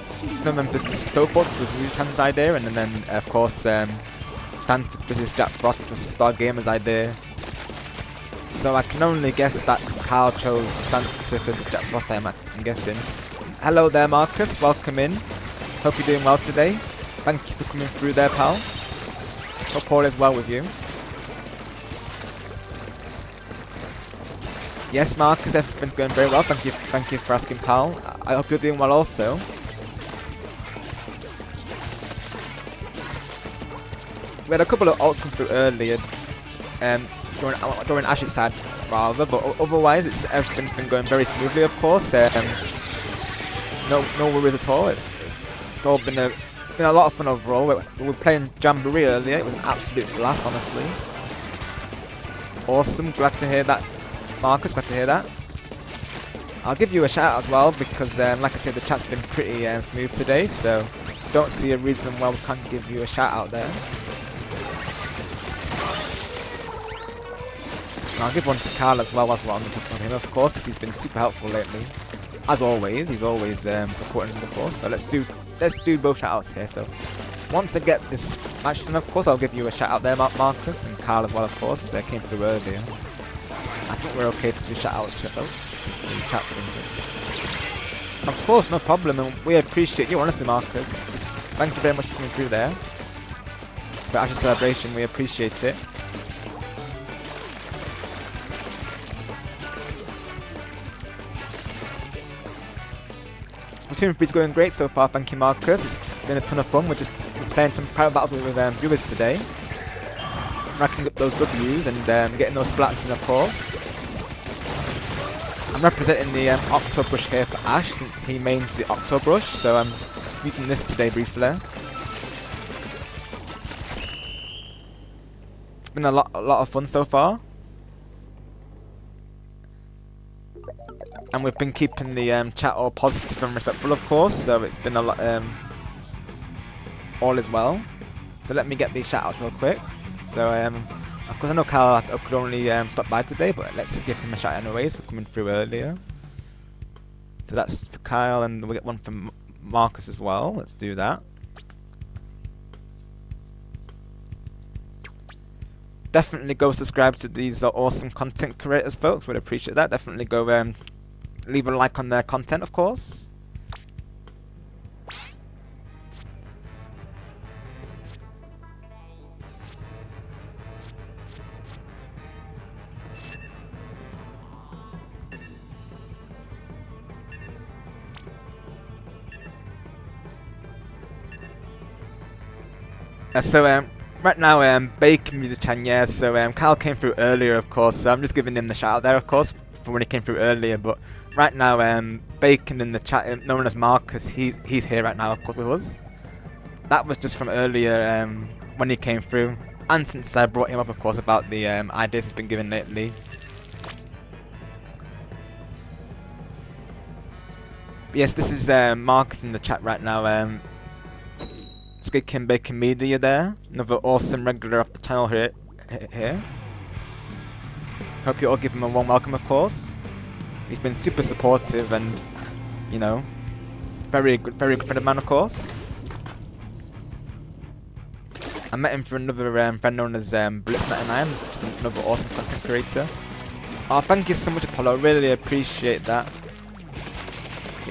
Snowman vs Stowport was Newton's idea, and then of course Santa vs Jack Frost was Star Gamer's idea. So I can only guess that Carl chose Santa vs Jack Frost, I'm guessing. Hello there, Marcus, welcome in. Hope you're doing well today. Thank you for coming through there, pal. Hope all is well with you. Yes, Marcus, everything's going very well. Thank you for asking, pal. I hope you're doing well also. We had a couple of alts come through earlier, during Ash's side rather, but otherwise everything's been going very smoothly, of course. No worries at all. It's been a lot of fun overall. We were playing Jamboree earlier. It was an absolute blast, honestly. Awesome. Glad to hear that, Marcus. Glad to hear that. I'll give you a shout out as well because, like I said, the chat's been pretty smooth today. So don't see a reason why we can't give you a shout out there. And I'll give one to Carl as well whilst we're on him, of course, because he's been super helpful lately. As always, he's always supporting him, of course. So let's do both shout outs here. So once I get this match done, of course, I'll give you a shout out there, Marcus, and Carl as well, of course. They came through earlier. I think we're okay to do shout outs, folks. The chat's been good. Of course, no problem, and we appreciate you, honestly, Marcus. Thank you very much for coming through there. For Ash's celebration, we appreciate it. Splatoon 3 is going great so far, thank you, Marcus. It's been a ton of fun. We're playing some private battles with viewers today. Racking up those W's and getting those splats in, of course. I'm representing the Octobrush here for Ash since he mains the Octobrush, so I'm using this today briefly. It's been a lot of fun so far. And we've been keeping the chat all positive and respectful, of course, so it's been a lot, all is well. So let me get these shout-outs real quick. So, of course, I know Kyle could only stop by today, but let's just give him a shout anyways for coming through earlier. So that's for Kyle, and we'll get one from Marcus as well. Let's do that. Definitely go subscribe to these awesome content creators, folks. Would appreciate that. Definitely go leave a like on their content, of course. So right now Bacon Musician, yeah, so Kyle came through earlier, of course, so I'm just giving him the shout out there, of course, for when he came through earlier, but right now Bacon in the chat, known as Marcus, he's here right now, of course, with us. That was just from earlier when he came through, and since I brought him up, of course, about the ideas he's been given lately. But yes, this is Marcus in the chat right now. Skid Kim Bacon Media there, another awesome regular of the channel here. Hope you all give him a warm welcome, of course. He's been super supportive and, you know, very good friend of mine, of course. I met him through another friend known as Blitz99, which is another awesome content creator. Oh, thank you so much, Apollo. Really appreciate that.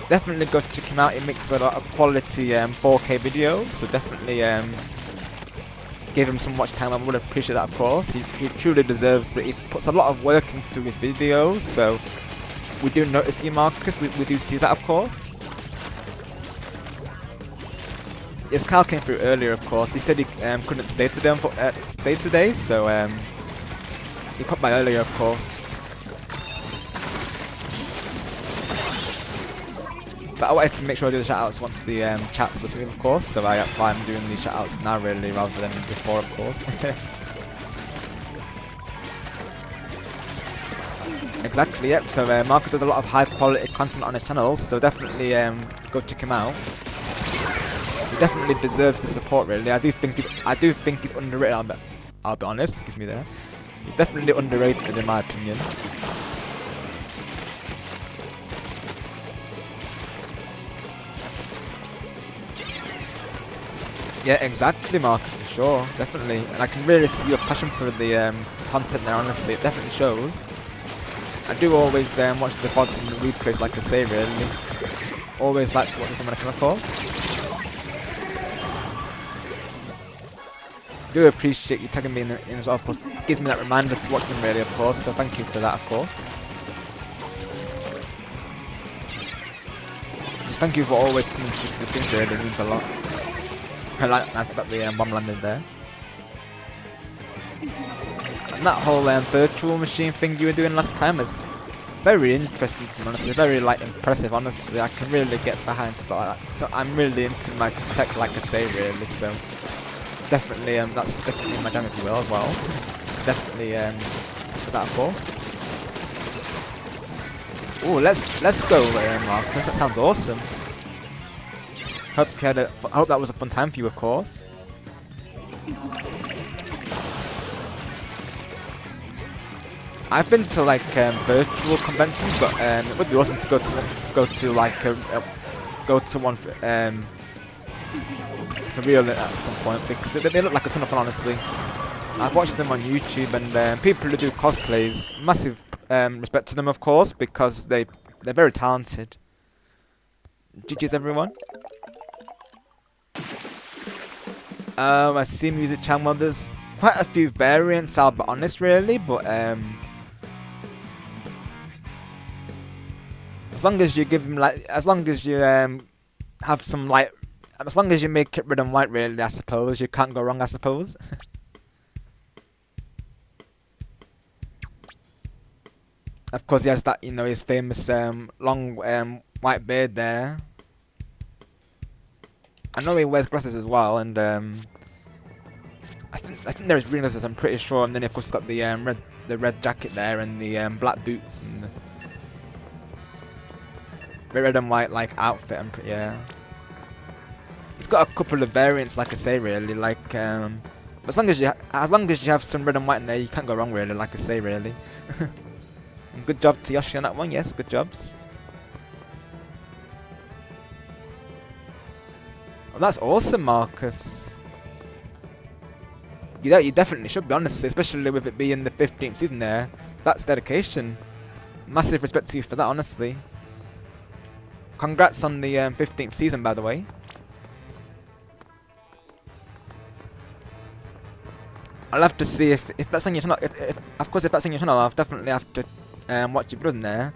Definitely go check him out. He makes a lot of quality 4K videos, so definitely give him some watch time. I would appreciate that, of course. He truly deserves it. He puts a lot of work into his videos, so we do notice you, Marcus. We do see that, of course. Yes, Kyle came through earlier, of course. He said he couldn't stay today, so he popped by earlier, of course. But I wanted to make sure I do the shoutouts once the chat's with me, of course, so that's why I'm doing these shoutouts now, really, rather than before, of course. Exactly, yep. So Marcus does a lot of high-quality content on his channel, so definitely go check him out. He definitely deserves the support, really. I do think he's underrated. I'll be honest. Excuse me there. He's definitely underrated, in my opinion. Yeah, exactly, Marcus, for sure, definitely. And I can really see your passion for the content there, honestly, it definitely shows. I do always watch the VODs and the replays, like I say, really. Always like to watch them when I can, of course. Do appreciate you tagging me in as well, of course. It gives me that reminder to watch them, really, of course, so thank you for that, of course. Just thank you for always coming through to the thing, really, it means a lot. I like nice that the bomb landed there. And that whole virtual machine thing you were doing last time is very interesting to me, honestly. Very like impressive, honestly. I can really get behind stuff like that. So I'm really into my tech, like I say, really. So definitely, that's definitely my jam, if you will, as well. Definitely, that of course. Oh, let's go, Marcus. That sounds awesome. Hope that was a fun time for you, of course. I've been to like virtual conventions, but it would be awesome to go to like go to one for real at some point, because they look like a ton of fun, honestly. I've watched them on YouTube, and people who do cosplays, massive respect to them, of course, because they're very talented. GG's everyone. I see music channel. Well, there's quite a few variants, I'll be honest, really, but as long as you give them as long as you have some as long as you make it red and white, really, I suppose you can't go wrong, I suppose. Of course, he has that, his famous long white beard there. I know he wears glasses as well, and I think there's green glasses, I'm pretty sure. And then of course he's got the red jacket there, and the black boots, and the red and white outfit. Yeah. He's got a couple of variants, like I say, really. But as long as you have some red and white in there, you can't go wrong, really. Like I say, really. And good job to Yoshi on that one. Yes, good jobs. Well, that's awesome, Marcus. You definitely should be, honestly, especially with it being the 15th season there. That's dedication. Massive respect to you for that, honestly. Congrats on the 15th season, by the way. I'll have to see if that's on your channel. Of course, if that's on your channel, I'll definitely have to watch your videos in there.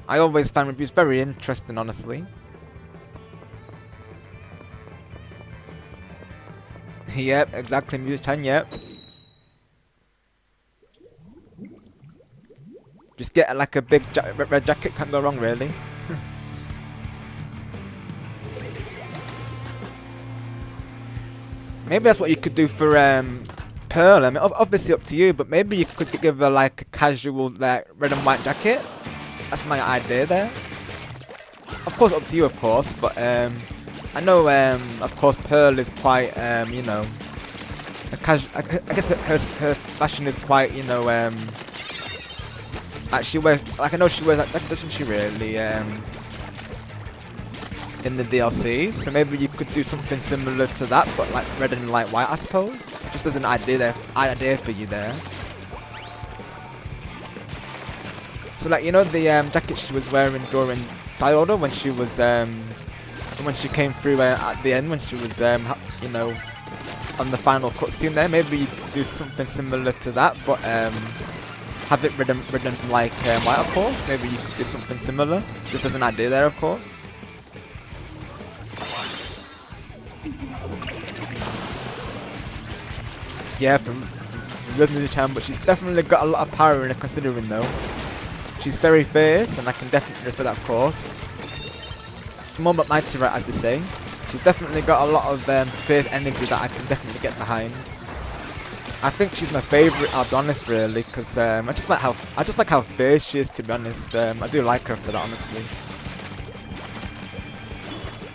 I always find reviews very interesting, honestly. Yep, exactly, Music-chan, yep. Just get like a big red jacket, can't go wrong, really. Maybe that's what you could do for Pearl. I mean, obviously up to you, but maybe you could give her like a casual red and white jacket. That's my idea there. Of course, up to you, of course, but I know, of course, Pearl is quite, a casual. I guess her fashion is quite, she wears, I know she wears that, doesn't she, really, in the DLC. So maybe you could do something similar to that, but like red and light white, I suppose. Just as an idea for you there. So like, the jacket she was wearing during side order when she was, when she came through at the end, when she was, on the final cutscene there. Maybe you do something similar to that, but have it red and like white, of course. Maybe you could do something similar, just as an idea there, of course. Yeah, from the channel, but she's definitely got a lot of power in her, considering though. She's very fierce, and I can definitely respect that, of course. Small but mighty, right, as they say. She's definitely got a lot of fierce energy that I can definitely get behind. I think she's my favourite, I'll be honest, really, because I just like how fierce she is, to be honest. I do like her for that, honestly.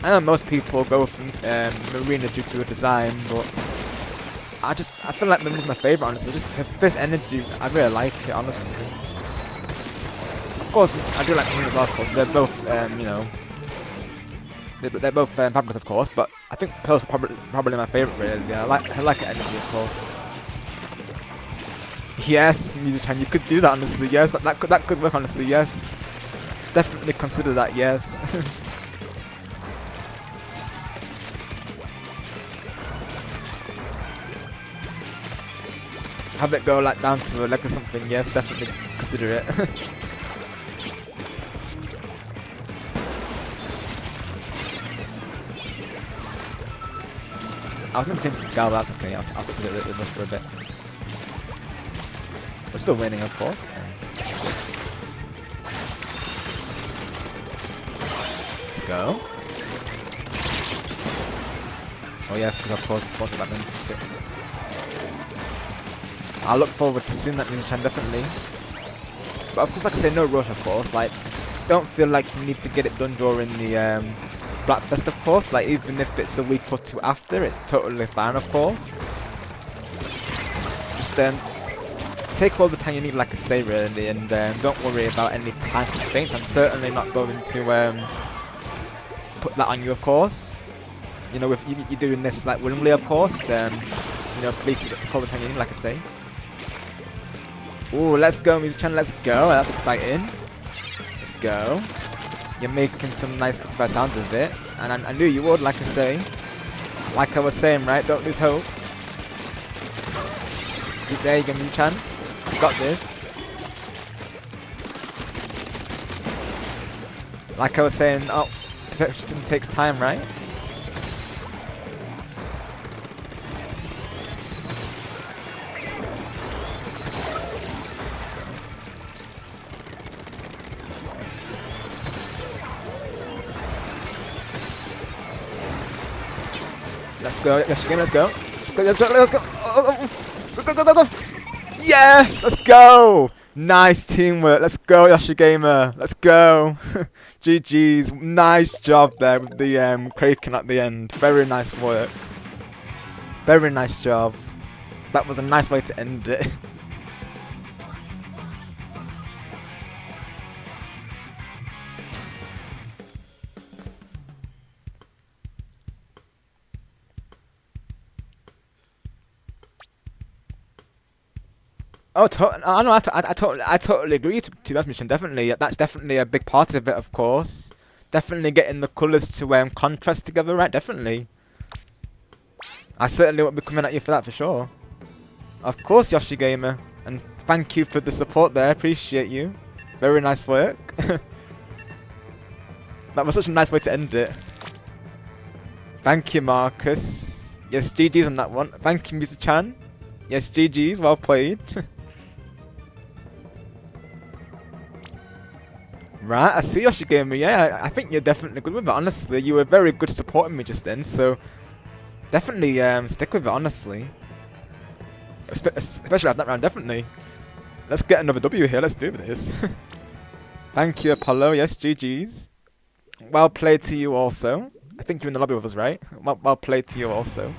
I know most people go for Marina due to her design, but I feel like Marina's my favourite, honestly. Just her fierce energy, I really like it, honestly. Of course, I do like Marina as well, of course. They're both, they're both fabulous, of course, but I think Pearl's probably my favourite, really. I like her energy, of course. Yes, Music-chan, you could do that, honestly. Yes, that could work, honestly. Yes, definitely consider that. Yes. Have it go like down to a leg or something. Yes, definitely consider it. I was going to think Gal, that's okay. I'll stick to it with this for a bit. We're still winning, of course. go. Oh yeah, because of course it's spotted that then. I look forward to seeing that Ninja-chan, definitely. But of course, like I say, no rush, of course. Like, don't feel like you need to get it done during the Splatfest, of course. Like, even if it's a week or two after, it's totally fine, of course. Just take all the time you need, like I say, really, and don't worry about any time constraints. I'm certainly not going to put that on you, of course. You know, if you're doing this like willingly, of course, you know, please take all the time you need, like I say. Ooh, let's go, Music-chan, let's go. That's exciting. Let's go. You're making some nice butterfly sounds of it. And I knew you would, like I say. Like I was saying, right? Don't lose hope. There you go, Music-chan. You got this. Like I was saying, oh, perfection takes time, right? Let's go, Yoshi, let's go. Let's go, let's go, let's go. Oh, go, go, go, go, go. Yes, let's go. Nice teamwork. Let's go, Yoshi Gamer. Let's go. GG's. Nice job there with the Kraken at the end. Very nice work. Very nice job. That was a nice way to end it. Oh, I totally agree. To that mission, definitely, that's definitely a big part of it. Of course, definitely getting the colours to contrast together, right? Definitely. I certainly won't be coming at you for that for sure. Of course, Yoshi Gamer, and thank you for the support there. Appreciate you. Very nice work. That was such a nice way to end it. Thank you, Marcus. Yes, GG's on that one. Thank you, Mr. Chan. Yes, GG's. Well played. Right, I see Yoshi Gamer. Yeah, I think you're definitely good with it, honestly. You were very good supporting me just then, so definitely stick with it, honestly. Especially after that round, definitely. Let's get another W here. Let's do this. Thank you, Apollo. Yes, GG's. Well played to you also. I think you're in the lobby with us, right? Well played to you also.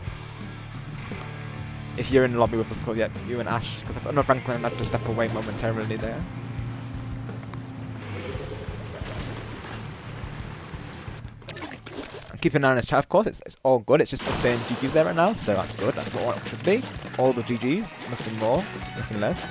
If you're in the lobby with us, cool. Yeah, you and Ash. Because I know Franklin had to step away momentarily there. I'm keeping an eye on his chat, of course. It's all good. It's just for saying GG's there right now, so that's good. That's what it should be. All the GG's. Nothing more. Nothing less.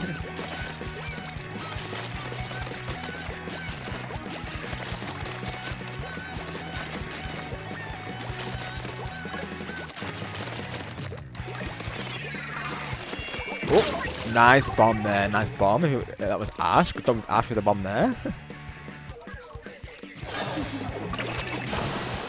Oh, nice bomb there. Nice bomb. That was Ash. Good job with Ash with the bomb there.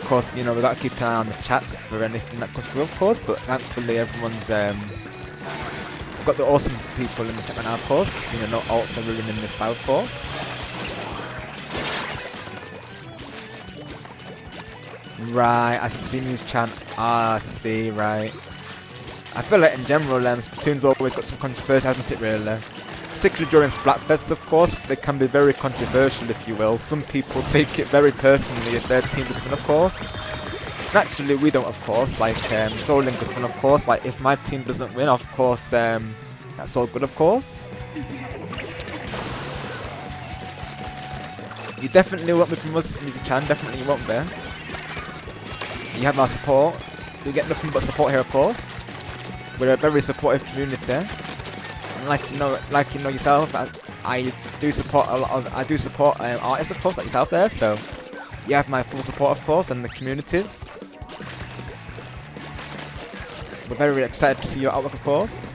Of course, you know, we've got to keep an eye on the chats for anything that comes through, of course, but thankfully everyone's we've got the awesome people in the chat right now, of course. You know, no alts are ruining this battle, of course. Right, I see News Chan. I see, right. I feel like in general, Splatoon's always got some controversy, hasn't it, really? Particularly during Splatfests, of course, they can be very controversial, if you will. Some people take it very personally if their team doesn't win, of course. Naturally, we don't, of course. Like, it's all in good fun, of course. Like, if my team doesn't win, of course, that's all good, of course. You definitely won't be from us, Music-chan. Definitely you won't be. You have our support. You get nothing but support here, of course. We're a very supportive community. And like you know yourself, I do support a lot of artists, of course, like yourself there. So you have my full support, of course, and the communities. We're very excited to see your outlook, of course.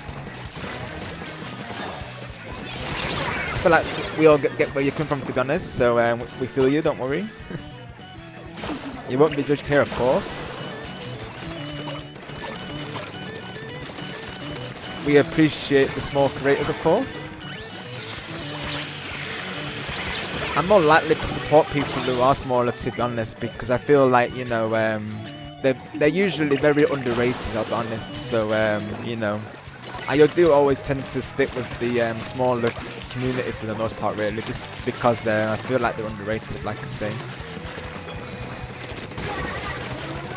I feel like we all get where you come from, to be honest. So we feel you. Don't worry. You won't be judged here, of course. We appreciate the small creators, of course. I'm more likely to support people who are smaller, to be honest, because I feel like, you know, they're usually very underrated, I'll be honest. So, you know, I do always tend to stick with the smaller communities for the most part, really, just because I feel like they're underrated, like I say.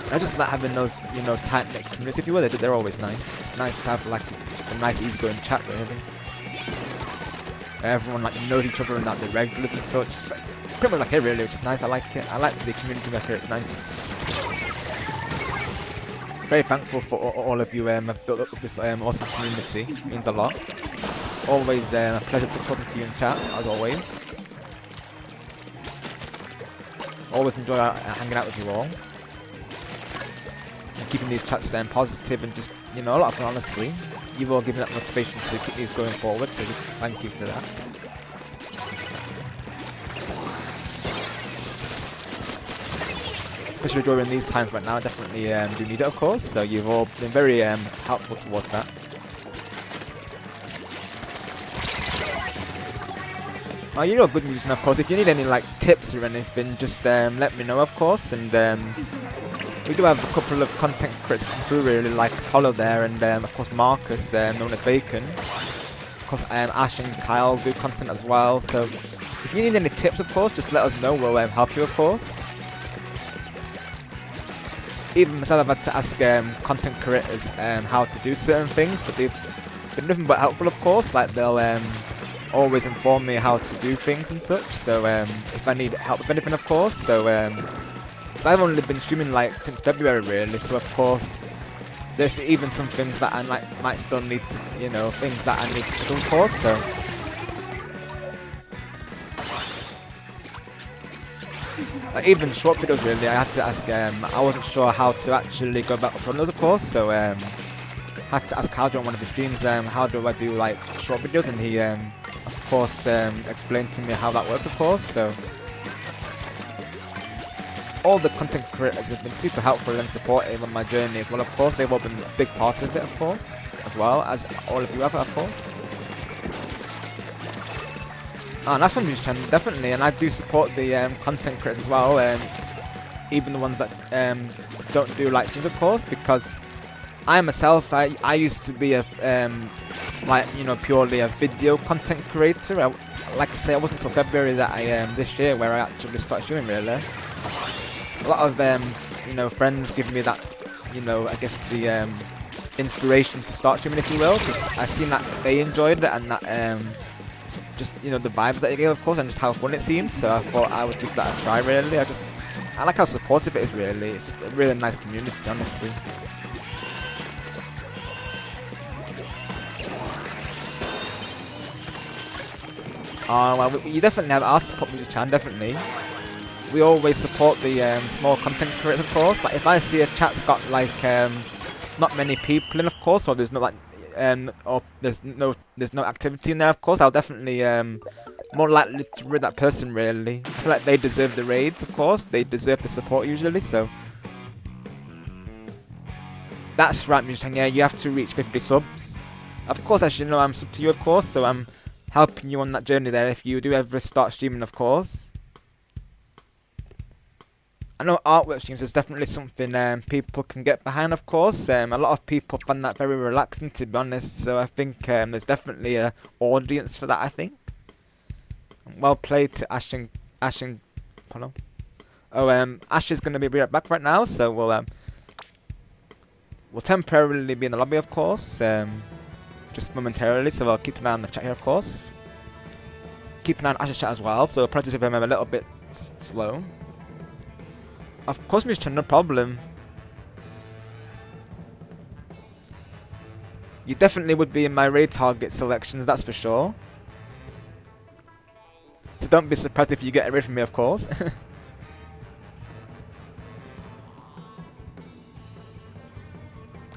I just like having those, you know, tight-knit communities. If you will, they're always nice. It's nice to have, like, just a nice, easygoing chat, really. Everyone, like, knows each other and, like, the regulars and such. Pretty much like here, really, which is nice. I like it. I like the community back here. It's nice. Very thankful for all of you have built up this awesome community. It means a lot. Always a pleasure to talking to you in chat, as always. Always enjoy hanging out with you all. And keeping these chats positive and just, you know, a lot of fun, honestly. You've all given that motivation to keep these going forward, so just thank you for that. Especially during these times right now, I definitely do need it, of course, so you've all been very helpful towards that. Oh, you know, good news, and of course, if you need any like tips or anything, just let me know, of course, and we do have a couple of content creators come through, really, like Apollo there, and of course Marcus, known as Bacon. Of course, Ash and Kyle do content as well, so if you need any tips, of course, just let us know, we'll help you, of course. Even myself, I've had to ask content creators how to do certain things, but they've been nothing but helpful, of course. Like, they'll always inform me how to do things and such, so if I need help with anything, of course. So I've only been streaming like since February, really, so of course there's even some things that I might still need to, you know, things that I need to do, of course, so like, even short videos, really, I had to ask, I wasn't sure how to actually go about uploading those, of course, so had to ask Kyle on one of his streams, how do I do like short videos, and he of course explained to me how that works, of course. So all the content creators have been super helpful and supportive on my journey as well, of course. They've all been a big part of it, of course, as well as all of you have, of course. Oh, and that's one channel, definitely, and I do support the content creators as well, even the ones that don't do like streams, of course, because I myself, I used to be a like, you know, purely a video content creator. Like I say, it wasn't until February that I this year where I actually started streaming, really. A lot of you know, friends give me that, you know, I guess the inspiration to start streaming, if you will, because I seen that they enjoyed it and that just, you know, the vibes that it gave, of course, and just how fun it seemed. So I thought I would give that a try, really. I like how supportive it is, really. It's just a really nice community, honestly. Oh, well, you definitely have our support music channel, definitely. We always support the small content creators, of course. Like, if I see a chat's got like not many people in, of course, or there's no like or there's no activity in there, of course, I'll definitely more likely to raid that person, really. I feel like they deserve the raids, of course. They deserve the support usually, so that's right, musician. Yeah, you have to reach 50 subs. Of course, as you know, I'm sub to you, of course, so I'm helping you on that journey there if you do ever start streaming, of course. I know artwork streams is definitely something people can get behind, of course. A lot of people find that very relaxing, to be honest, so I think there's definitely an audience for that, I think. Well played to Ash and hello? Oh, Ash is going to be right back right now, so we'll temporarily be in the lobby, of course. Just momentarily, so I'll keep an eye on the chat here, of course. Keep an eye on Ash's chat as well, so apologies if I'm a little bit slow. Of course, Mr. No problem. You definitely would be in my raid target selections, that's for sure. So don't be surprised if you get a raid from me, of course.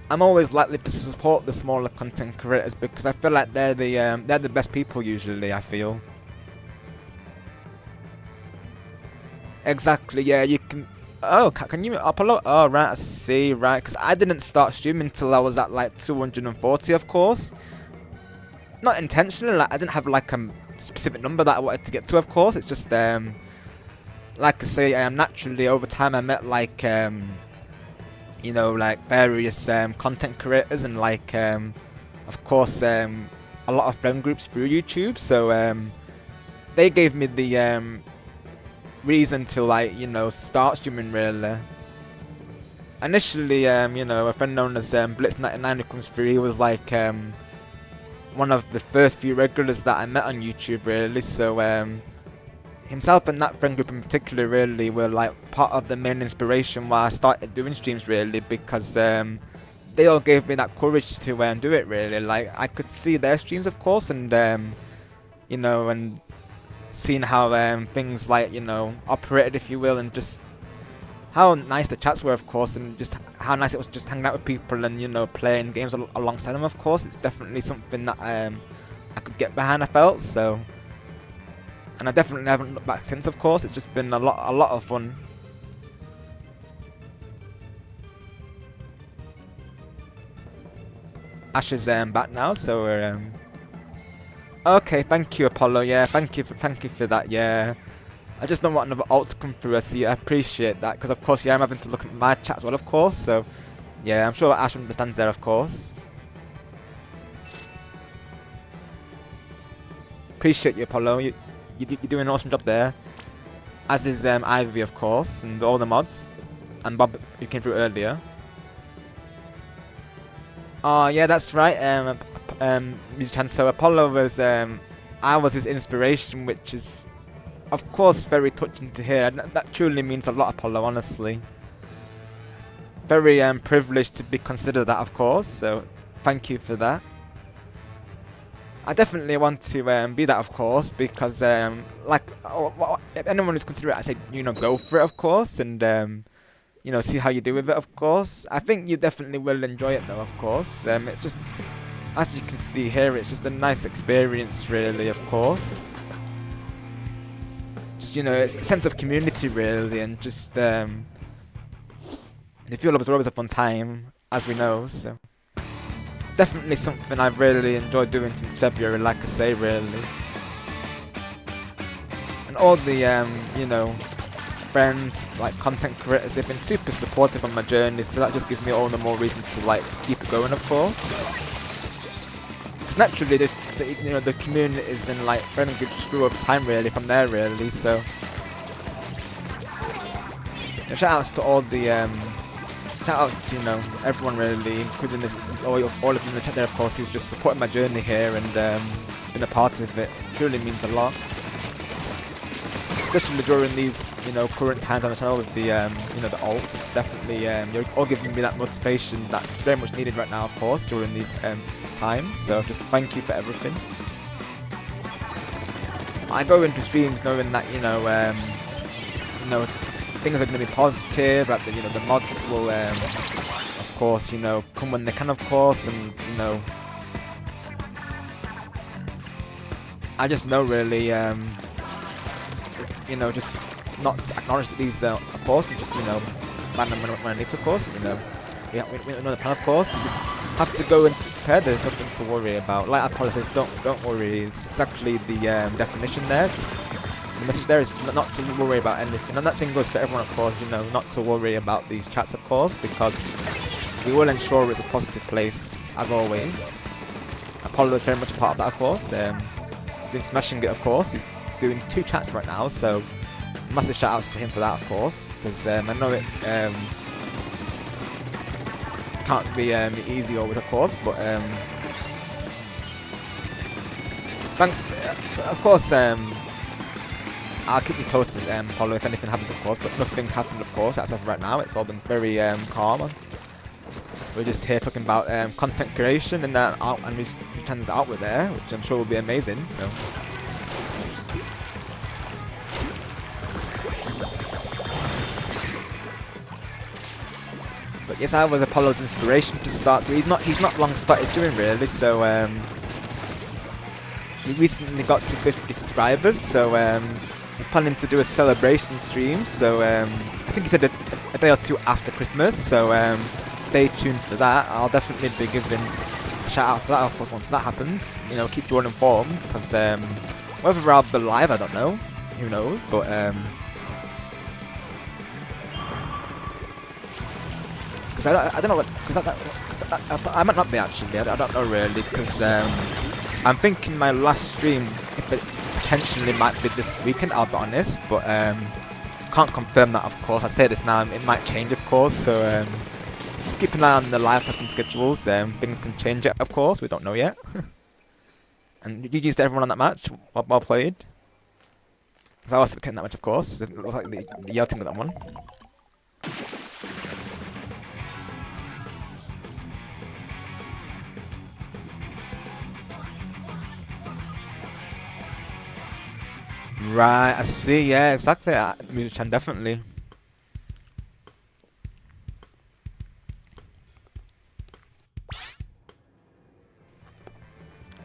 I'm always likely to support the smaller content creators because I feel like they're the best people usually, I feel. Exactly, yeah, you can. Oh, can you upload? Oh, right, I see, right. Because I didn't start streaming until I was at like 240, of course. not intentionally. Like I didn't have like a specific number that I wanted to get to. Of course, it's just like I say, naturally over time I met like you know, like various content creators and like of course a lot of friend groups through YouTube. So they gave me the reason to like, you know, start streaming really. Initially, you know, a friend known as Blitz99 who comes through, he was like one of the first few regulars that I met on YouTube really. So himself and that friend group in particular really were like part of the main inspiration why I started doing streams really, because they all gave me that courage to do it really. Like I could see their streams of course, and you know, and seeing how things like, you know, operated if you will, and just how nice the chats were of course, and just how nice it was just hanging out with people and, you know, playing games alongside them of course. It's definitely something that I could get behind, I felt. So, and I definitely haven't looked back since of course. It's just been a lot of fun. Ash is back now, so we're okay, thank you Apollo, yeah, thank you for that, yeah. I just don't want another alt to come through. I appreciate that, because of course, yeah, I'm having to look at my chat as well, of course. So, yeah, I'm sure Ash understands there, of course. Appreciate you, Apollo. You're doing an awesome job there. As is Ivy, of course, and all the mods, and Bob who came through earlier. Oh, yeah, that's right. Musician. So Apollo was I was his inspiration, which is, of course, very touching to hear. That truly means a lot, Apollo, honestly. Very privileged to be considered that, of course, so thank you for that. I definitely want to be that, of course, because, like, if anyone who's considered it, I say, you know, go for it, of course, and, you know, see how you do with it, of course. I think you definitely will enjoy it, though, of course. It's just, as you can see here, it's just a nice experience, really, of course. You know, it's a sense of community really, and just the fuel up is always a fun time, as we know. So definitely something I've really enjoyed doing since February, like I say, really. And all the you know, friends, like content creators, they've been super supportive on my journey, so that just gives me all the more reason to like keep it going, of course. Naturally, this, you know, the communities and like friend groups grew over time really from there really. So shout outs to all the shout outs to, you know, everyone really, including this all of you in the chat there of course, who's just supporting my journey here and been a part of it. It truly means a lot, especially during these, you know, current times on the channel with the you know, the alts. It's definitely you're all giving me that motivation that's very much needed right now, of course, during these times. So just thank you for everything. I go into streams knowing that, you know, things are going to be positive, that, you know, the mods will of course, you know, come when they can, of course, and, you know, I just know really you know, just not to acknowledge that these of course, and just, you know, ban them when I need to, of course. You know, we know the plan, of course. You just have to go and prepare. There's nothing to worry about. Like I apologize, don't worry. It's actually the definition there. Just, the message there is not to worry about anything, and that thing goes for everyone, of course. You know, not to worry about these chats, of course, because we will ensure it's a positive place as always. Apollo is very much a part of that, of course. He's been smashing it, of course. He's doing 2 chats right now, so massive shout outs to him for that, of course, because I know it can't be easy always, of course, but of course I'll keep you posted, Apollo, if anything happens, of course, but nothing's happened, of course, as of right now. It's all been very calm. We're just here talking about content creation and out and returns out with there, which I'm sure will be amazing. So. But yes, I was Apollo's inspiration to start. So he's not long started doing really. So he recently got to 50 subscribers. So he's planning to do a celebration stream. So I think he said a day or 2 after Christmas. So stay tuned for that. I'll definitely be giving a shout out for that, of course, once that happens. You know, keep you all informed, because whether I'll be live, I don't know. Who knows? But because I don't know what, because I might not be actually. I don't know really, because I'm thinking my last stream, if it potentially might be this weekend, I'll be honest, but can't confirm that, of course. I say this now, it might change, of course, so just keep an eye on the live person schedules. Things can change, of course, we don't know yet. And GG's to everyone on that match, well played. Because I was spectating that match, of course. It looks like the Yale team got that one. Right, I see, yeah, exactly. Music-chan, definitely.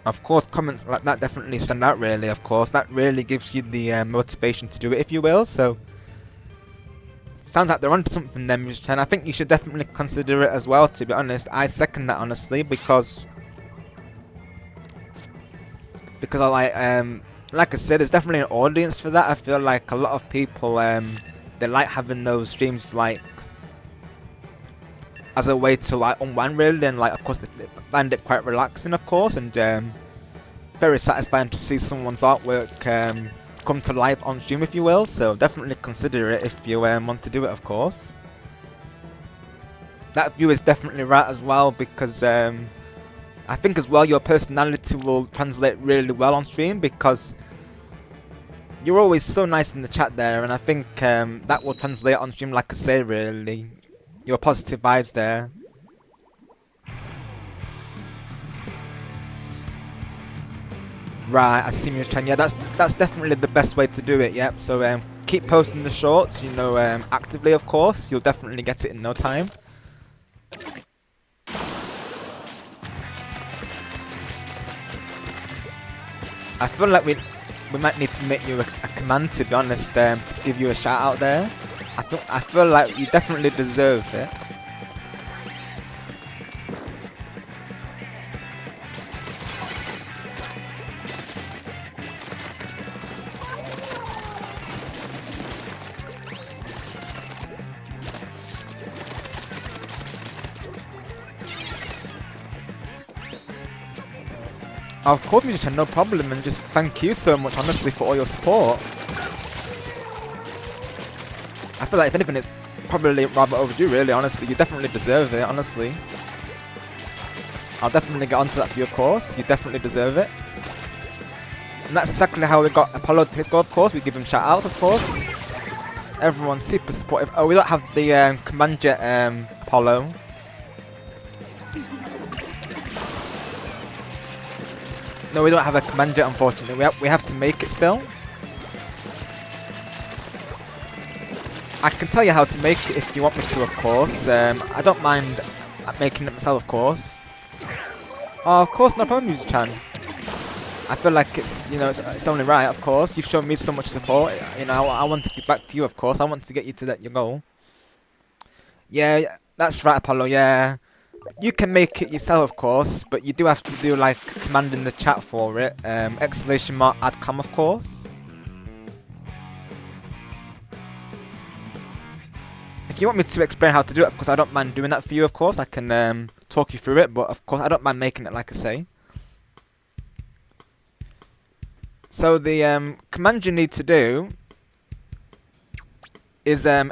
Of course, comments like that definitely stand out, really, of course. That really gives you the motivation to do it, if you will, so... Sounds like they're onto something there, Music-chan. I think you should definitely consider it as well, to be honest. I second that, honestly, because like I said, there's definitely an audience for that. I feel like a lot of people, they like having those streams, like, as a way to, like, unwind, really, and, like, of course, they find it quite relaxing, of course, and very satisfying to see someone's artwork come to life on stream, if you will, so definitely consider it if you want to do it, of course. That view is definitely right as well, because I think as well your personality will translate really well on stream, because you're always so nice in the chat there, and I think that will translate on stream, like I say, really. Your positive vibes there. Right, I see you, Chan. Yeah, that's definitely the best way to do it, yep. So keep posting the shorts, you know, actively, of course. You'll definitely get it in no time. I feel like we might need to make you a command, to be honest, to give you a shout out there. I feel like you definitely deserve it. Of course, Musician, no problem, and just thank you so much, honestly, for all your support. I feel like, if anything, it's probably rather overdue, really, honestly. You definitely deserve it, honestly. I'll definitely get onto that for you, of course. You definitely deserve it. And that's exactly how we got Apollo to his goal, of course. We give him shout-outs, of course. Everyone's super supportive. Oh, we don't have the Command Jet Apollo. No, we don't have a Command Jet, unfortunately. We have to make it still. I can tell you how to make it if you want me to, of course. I don't mind making it myself, of course. Oh, of course, no problem, Music-chan. I feel like it's, you know, it's only right, of course. You've shown me so much support. You know, I want to give back to you, of course. I want to get you to your goal. Yeah, that's right, Apollo, yeah. You can make it yourself, of course, but you do have to do, like, command in the chat for it. ! Adcom, of course. If you want me to explain how to do it, of course, I don't mind doing that for you, of course. I can talk you through it, but, of course, I don't mind making it, like I say. So, the command you need to do is !adcom,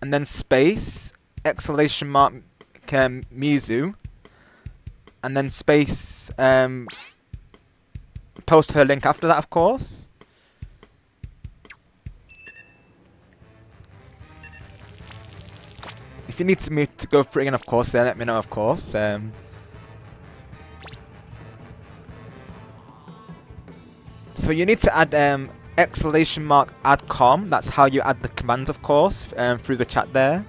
and then space, ! Muzu, and then space, post her link after that, of course. If you need me to go through it again, of course, then let me know, of course. So you need to add !adcom. That's how you add the command, of course, through the chat there.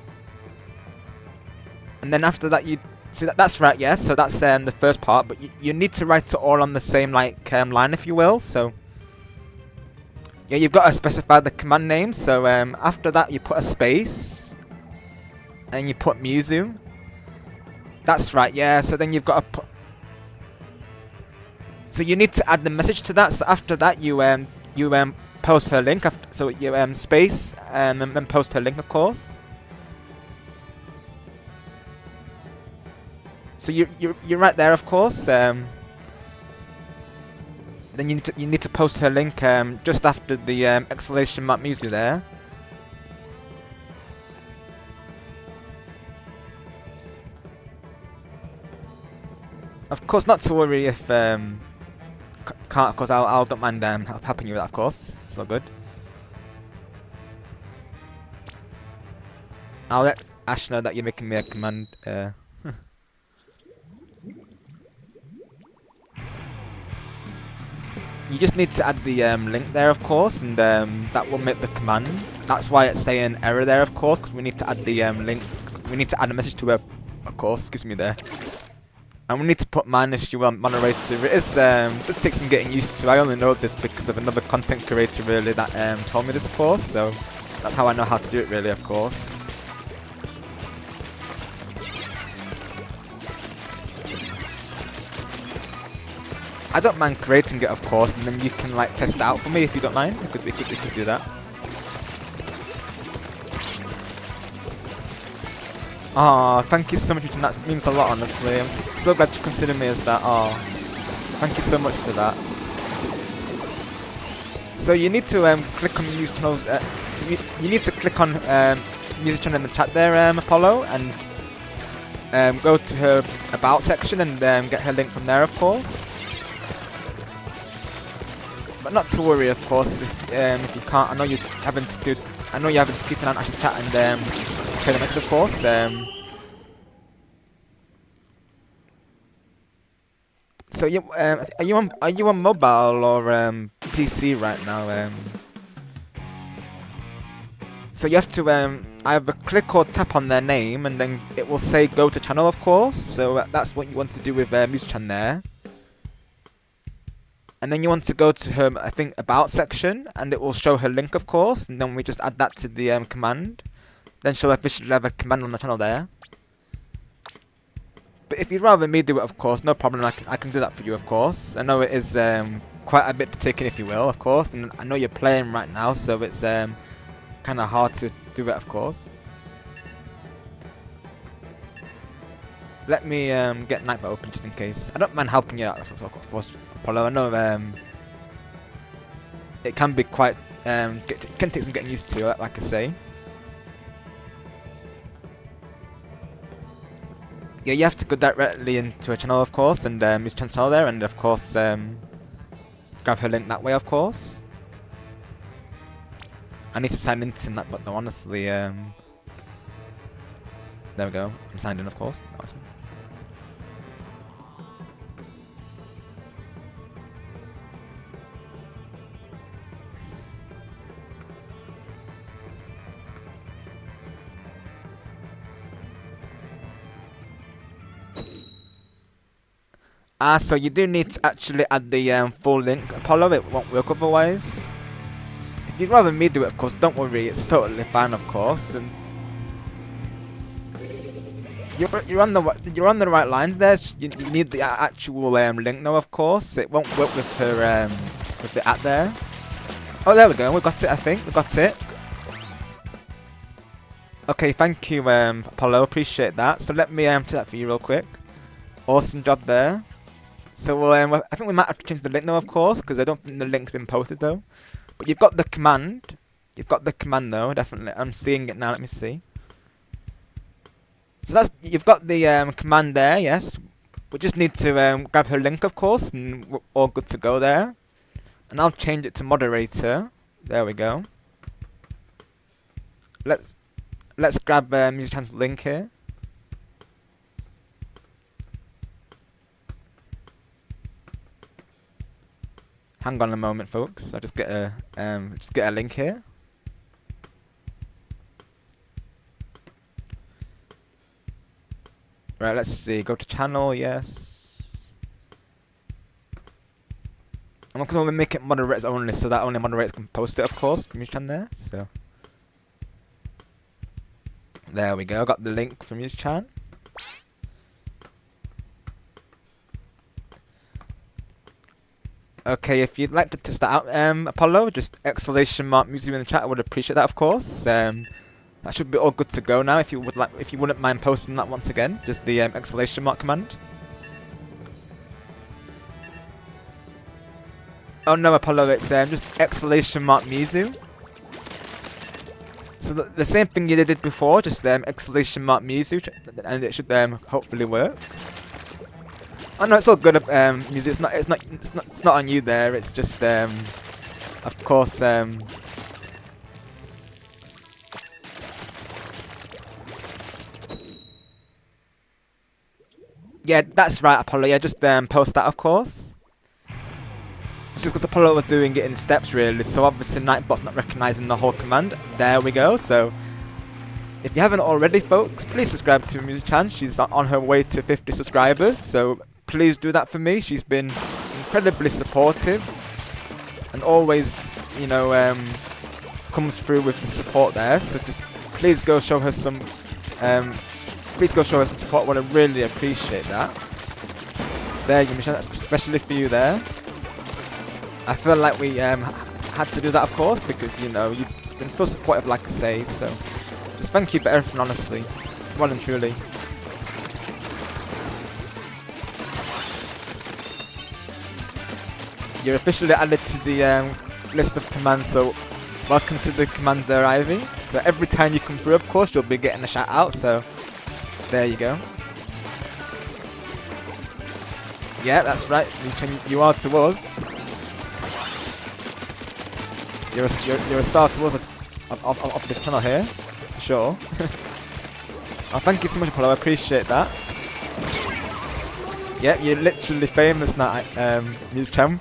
And then after that, you see that's right, yes. So that's the first part, but you need to write it all on the same line, if you will. So yeah, you've got to specify the command name. So after that, you put a space, and you put Muzu, That's right, yeah. So then you've got to so you need to add the message to that. So after that, you post her link. So you space and then post her link, of course. So you're right there, of course. Then you need to post her link just after the exclamation mark music there. Of course, not to worry if can't. Of course, I'll don't mind helping you with that. Of course, it's all good. I'll let Ash know that you're making me a command. You just need to add the link there, of course, and that will make the command. That's why it's saying error there, of course, because we need to add the link. We need to add a message to her, of course. Excuse me there. And we need to put -u moderator. It is this takes some getting used to. I only know this because of another content creator really that told me this, of course. So that's how I know how to do it really, of course. I don't mind creating it, of course, and then you can like test it out for me if you don't mind. We could do that. Oh, thank you so much, Eugene. That means a lot, honestly. I'm so glad you consider me as that. Oh, thank you so much for that. So you need to click on music channels. You need to click on music channel in the chat there, Apollo, and go to her about section and get her link from there, of course. But not to worry, of course. If you can't, I know you're having to keep an eye on Ash's chat and play the message, of course. So you are you on mobile or PC right now? So you have to either click or tap on their name, and then it will say go to channel, of course. So that's what you want to do with music channel there. And then you want to go to her, I think, about section, and it will show her link, of course. And then we just add that to the command. Then she'll officially have a command on the channel there. But if you'd rather me do it, of course, no problem. I can do that for you, of course. I know it is quite a bit to take in, if you will, of course. And I know you're playing right now, so it's kind of hard to do it, of course. Let me get Nightmare open just in case. I don't mind helping you out, of course, Apollo. I know it can be quite it can take some getting used to, like I say. Yeah, you have to go directly into a channel, of course, and use channel there, and of course grab her link that way, of course. I need to sign into that, but no, honestly, there we go. I'm signed in, of course. Awesome. So you do need to actually add the full link, Apollo. It won't work otherwise. If you'd rather me do it, of course, don't worry. It's totally fine, of course. And you're on the right lines there. You need the actual link, though, of course. It won't work with her with the at there. Oh, there we go. We got it. I think we got it. Okay, thank you, Apollo. Appreciate that. So let me do that for you real quick. Awesome job there. So I think we might have to change the link now, of course, because I don't think the link's been posted though. But you've got the command. You've got the command though, definitely. I'm seeing it now. Let me see. So you've got the command there. Yes. We just need to grab her link, of course, and we're all good to go there. And I'll change it to moderator. There we go. Let's grab Music Chan's link here. Hang on a moment, folks. I'll just get a link here. Right, let's see. Go to channel, yes. I'm going to make it moderators only, so that only moderators can post it, of course, from Music Chan there. So there we go. Got the link from Music Chan. Okay, if you'd like to test that out, Apollo, just exclamation mark music in the chat. I would appreciate that, of course. That should be all good to go now. If you wouldn't mind posting that once again, just the exclamation mark command. Oh no, Apollo, it's just exclamation mark Mizu. So the same thing you did before, just exclamation mark Mizu, and it should hopefully work. Oh no, it's all good. Mizu, it's not on you there. It's just of course yeah, that's right, Apollo. Yeah, just post that, of course. It's just because Apollo was doing it in steps, really. So obviously Nightbot's not recognizing the whole command. There we go. So if you haven't already, folks, please subscribe to Music Chan. She's on her way to 50 subscribers. So please do that for me. She's been incredibly supportive and always, you know, comes through with the support there. So just please go show her some. Please go show her some support. I would really appreciate that. There you go, Michelle. That's especially for you there. I feel like we had to do that, of course, because, you know, you've been so supportive, like I say. So just thank you for everything, honestly. Well and truly. You're officially added to the list of commands, so welcome to the command there, Ivy. So every time you come through, of course, you'll be getting a shout out, so there you go. Yeah, that's right. You are to us. You're a star to us of this channel here, for sure. Oh, thank you so much, Apollo. I appreciate that. Yeah, you're literally famous now, Muse Chan.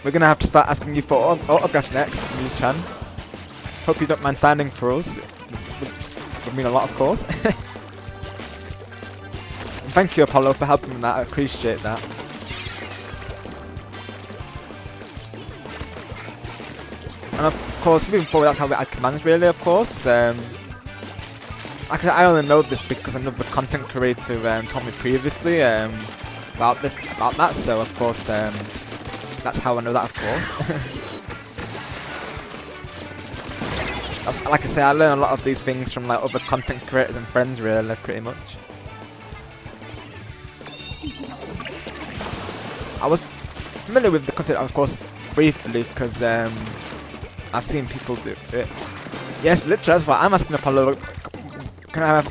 We're gonna have to start asking you for autographs next, Muse Chan. Hope you don't mind signing for us. Would mean a lot, of course. And thank you, Apollo, for helping with that. I appreciate that. And of course, moving forward, that's how we add commands, really. Of course, I only know this because another content creator told me previously about that. So of course, that's how I know that. Of course. That's, like I say, I learn a lot of these things from like other content creators and friends, really, pretty much. I was familiar with the concept, of course, briefly, because I've seen people do it. Yes, literally, that's why I'm asking Apollo, can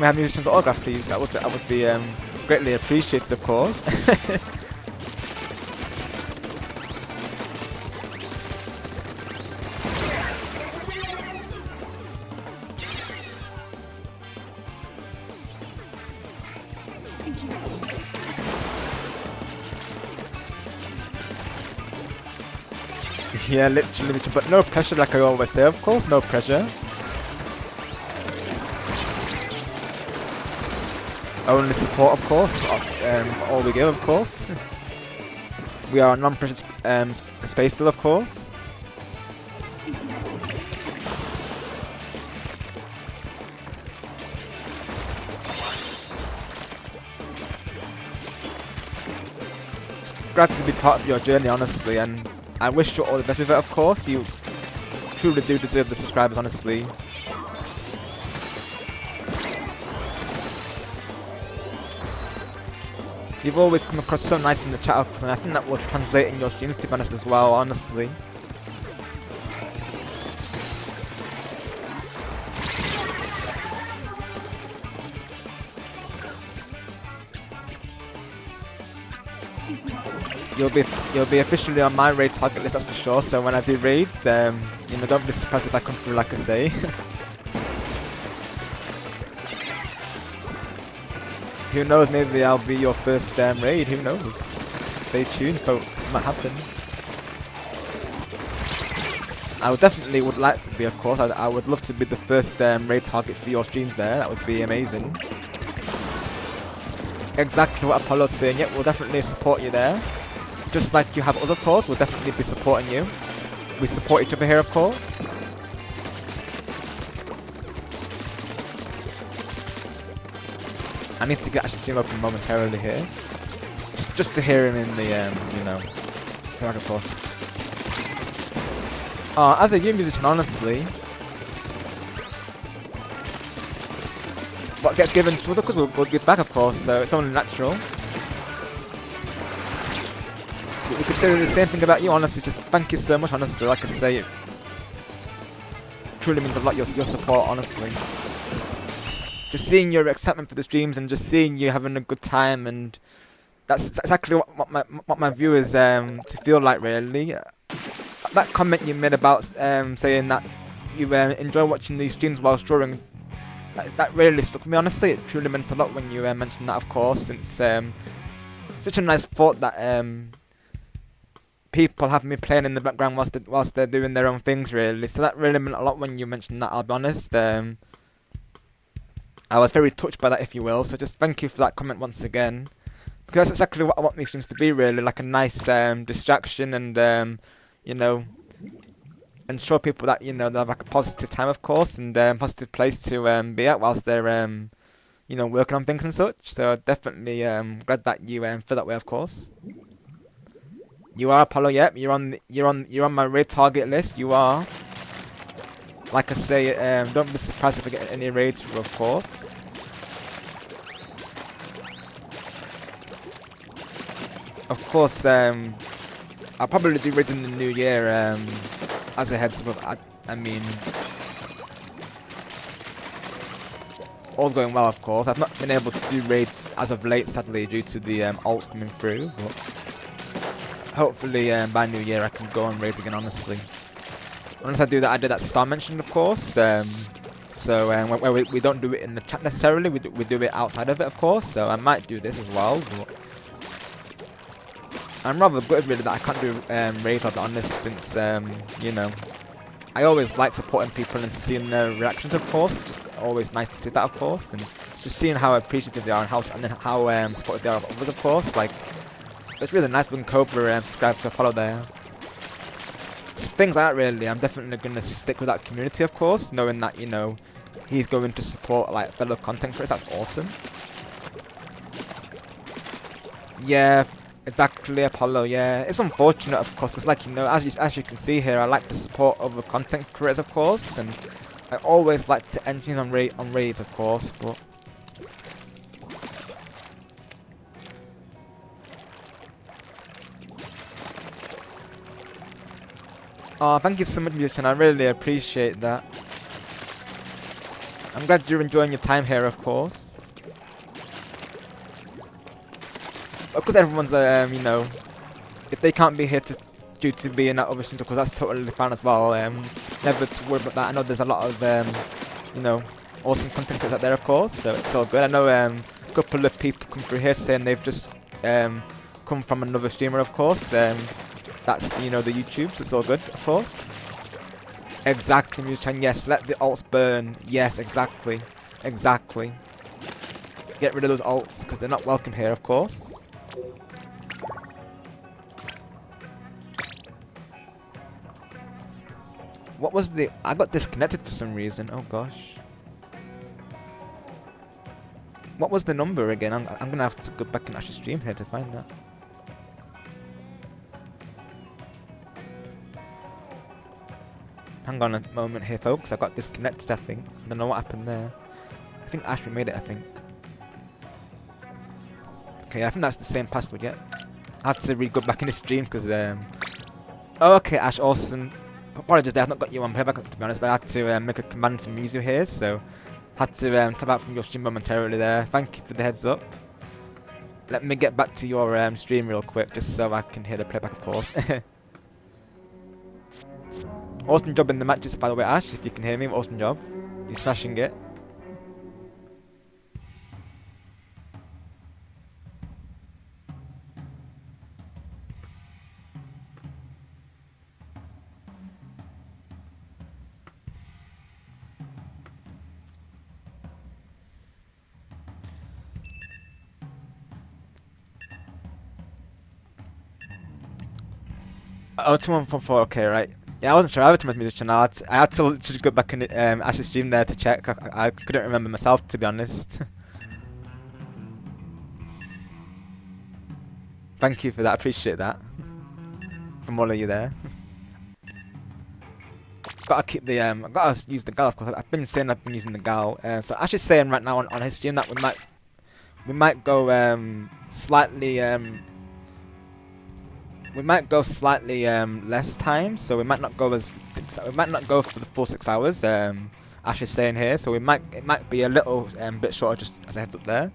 we have musicians autograph, please? That would be greatly appreciated, of course. Yeah, literally, but no pressure, like I always say, of course, no pressure. Only support, of course, all we give, of course. We are a non-pressure space still, of course. Just glad to be part of your journey, honestly, and I wish you all the best with it, of course. You truly do deserve the subscribers, honestly. You've always come across so nice in the chat, of course, and I think that will translate in your streams, to be honest, as well, honestly. You'll be officially on my raid target list, that's for sure. So when I do raids, you know, don't be surprised if I come through, like I say. Who knows? Maybe I'll be your first raid. Who knows? Stay tuned, folks. It might happen. I would like to be, of course. I would love to be the first raid target for your streams there. That would be amazing. Exactly what Apollo's saying. Yep, we'll definitely support you there. Just like you have us, of course, we'll definitely be supporting you. We support each other here, of course. I need to get actually stream open momentarily here. just to hear him in the you know, back of course. As a youth musician, honestly, what gets given to others will give back, of course. So it's only natural. We could say the same thing about you, honestly. Just thank you so much, honestly. Like I say, it truly means a lot. Your support, honestly. Just seeing your excitement for the streams and just seeing you having a good time, and that's exactly what my viewers to feel like, really. That comment you made about saying that you enjoy watching these streams while drawing, that really stuck with me, honestly. It truly meant a lot when you mentioned that, of course. It's such a nice thought that people have me playing in the background whilst they're doing their own things, really. So that really meant a lot when you mentioned that, I'll be honest. I was very touched by that, if you will. So just thank you for that comment once again. Because that's exactly what I want these streams to be, really. Like a nice distraction and, you know, and show people that, you know, they have like a positive time, of course, and positive place to be at whilst they're, you know, working on things and such. So definitely glad that you feel that way, of course. You are, Apollo. Yep, you're on my raid target list. You are. Like I say, don't be surprised if I get any raids through, of course. Of course, I'll probably do raids in the new year. As a heads up, I mean, all going well, of course. I've not been able to do raids as of late, sadly, due to the alts coming through. But hopefully, by New Year, I can go on raids again, honestly. Once I do that star mention, of course. So where we don't do it in the chat necessarily, we do it outside of it, of course. So I might do this as well. But I'm rather gutted, really, that I can't do raids, I'll be honest, since, you know, I always like supporting people and seeing their reactions, of course. It's just always nice to see that, of course, and just seeing how appreciative they are and how supportive they are of others, of course. Like, it's really nice when Cobra subscribed to follow there. Things like that, really. I'm definitely going to stick with that community, of course, knowing that, you know, he's going to support, like, fellow content creators. That's awesome. Yeah. Exactly, Apollo, yeah. It's unfortunate, of course, because, like, you know, as you can see here, I like to support other content creators, of course, and I always like to end things on raids, of course, but oh, thank you so much, Musician. I really appreciate that. I'm glad you're enjoying your time here, of course. Of course, everyone's, you know, if they can't be here due to being at other streams, of course, that's totally fine as well. Never to worry about that. I know there's a lot of, you know, awesome content creators out there, of course, so it's all good. I know a couple of people come through here saying they've just come from another streamer, of course. That's, you know, the YouTube, so it's all good, of course. Exactly, Muse-chan, yes, let the alts burn. Yes, exactly. Exactly. Get rid of those alts, because they're not welcome here, of course. What was the... I got disconnected for some reason. Oh, gosh. What was the number again? I'm going to have to go back and actually stream here to find that. Hang on a moment here, folks. I got disconnected, I think. I don't know what happened there. I think Ash remade it, I think. Okay, I think that's the same password, yeah. I had to go back in the stream because... Oh, okay, Ash, awesome. Apologies there, I've not got you on playback, to be honest. I had to make a command from Mizu here, so had to tap out from your stream momentarily there. Thank you for the heads up. Let me get back to your stream real quick, just so I can hear the playback, of course. Awesome job in the matches, by the way, Ash, if you can hear me. Awesome job. You're smashing it. Oh, 2144, okay, right. Yeah, I wasn't sure I was a musician. I had to literally go back and actually stream there to check. I couldn't remember myself, to be honest. Thank you for that. Appreciate that. From all of you there. Gotta keep the gotta use the gal, of course. I've been saying I've been using the gal. So actually saying right now on his stream that we might go slightly less time. So we might not go for the full 6 hours. Ash is saying here, so it might be a little bit shorter, just as a heads up there.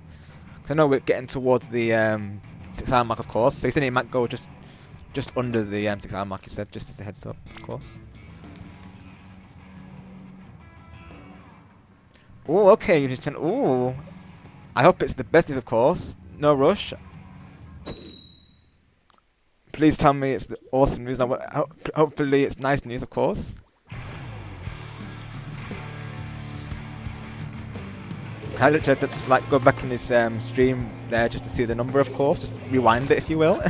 Because I know we're getting towards the 6 hour mark, of course. So he said it might go just under the 6 hour mark. He said, just as a heads up, of course. Oh, okay, you just ooh. I hope it's the best news, of course. No rush. Please tell me it's the awesome news. Hopefully it's nice news, of course. I literally just like go back in this stream there just to see the number, of course. Just rewind it, if you will.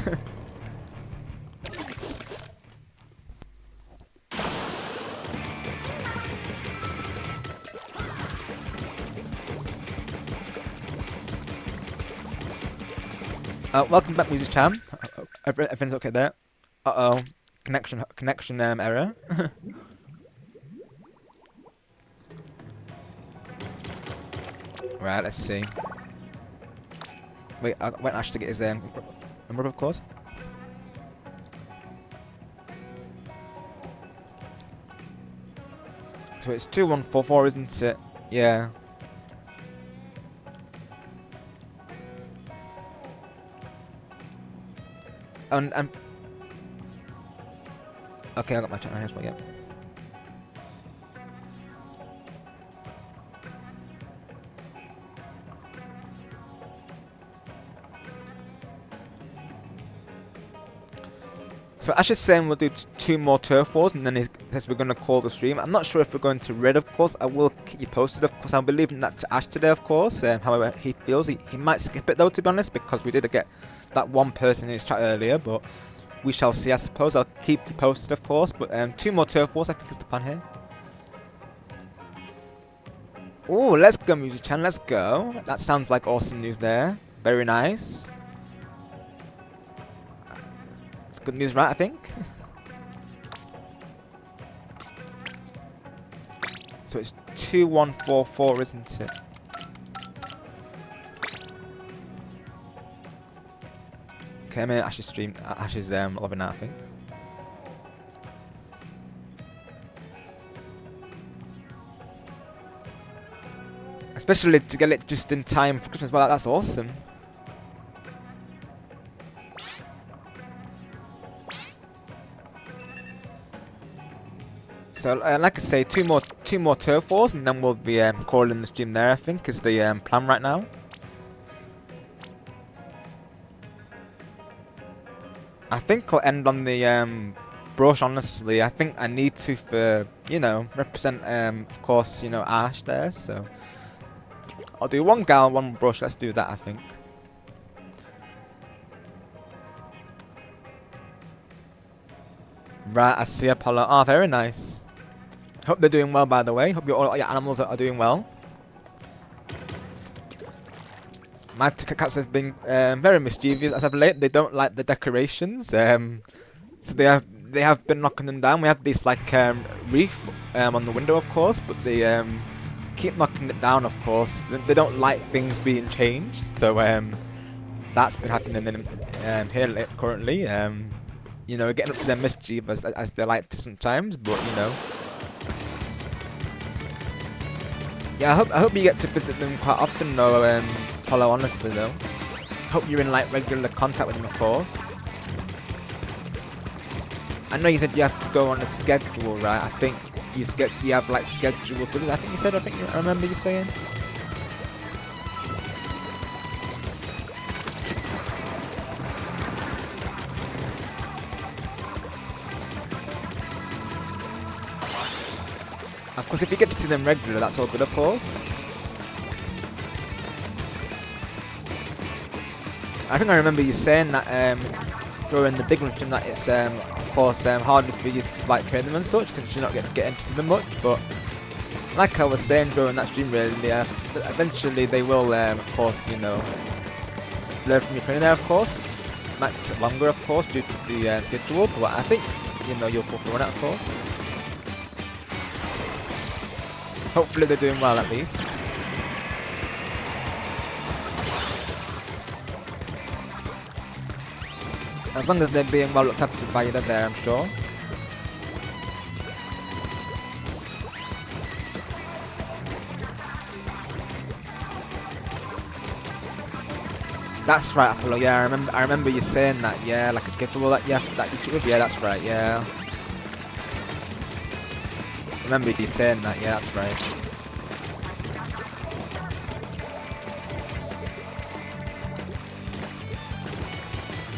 Welcome back, Music Cham. Everything's okay there. Connection error. Right, let's see. Wait, I went Ash to get his number, of course. So it's 2144, isn't it? Yeah. And okay, I got my chat on here as well. Yeah. So Ash is saying we'll do 2 more turf wars, and then he says we're going to call the stream. I'm not sure if we're going to red, of course. I will keep you posted, of course. I'll be leaving that to Ash today, of course. However he feels, he might skip it though, to be honest, because we did get that one person in his chat earlier. But we shall see, I suppose. I'll keep you posted, of course. But 2 more turf wars, I think, is the plan here. Oh, let's go, Music Chan. Let's go. That sounds like awesome news there. Very nice. It's good news, right? I think. So it's 2144, isn't it? Okay, I'm in Ash's stream. Ash's loving that, I think. Especially to get it just in time for Christmas. Well, that's awesome. So, like I say, two more turf wars, and then we'll be calling the stream there. I think is the plan right now. I think I'll end on the brush. Honestly, I think I need to for represent of course Ash there. So I'll do 1 gal, 1 brush. Let's do that. I think. Right, I see Apollo. Oh, very nice. Hope they're doing well, by the way. Hope all your animals are doing well. My cats have been very mischievous as of late. They don't like the decorations, so they have been knocking them down. We have this like reef on the window, of course, but they keep knocking it down. Of course, they don't like things being changed. So that's been happening in here currently. Getting up to their mischief as they like to sometimes, but Yeah, I hope you get to visit them quite often though, Polo, honestly though. Hope you're in like regular contact with them, of course. I know you said you have to go on a schedule, right? I think you have like scheduled visits. I think I remember you saying. Of course, if you get to see them regular, that's all good, of course. I think I remember you saying that during the big one stream that it's of course harder for you to like train them and such since you're not getting to see them much. But like I was saying during that stream, really, eventually they will of course learn from your training there, of course. might take longer, of course, due to the schedule, but I think, you know, you'll pull through on it, of course. Hopefully they're doing well, at least. As long as they're being well looked after by you there, I'm sure. That's right, Apollo. Yeah, I remember you saying that. Yeah, like a schedule that you have that you keep with. Yeah, that's right. Yeah. Remember you saying that. Yeah, that's right.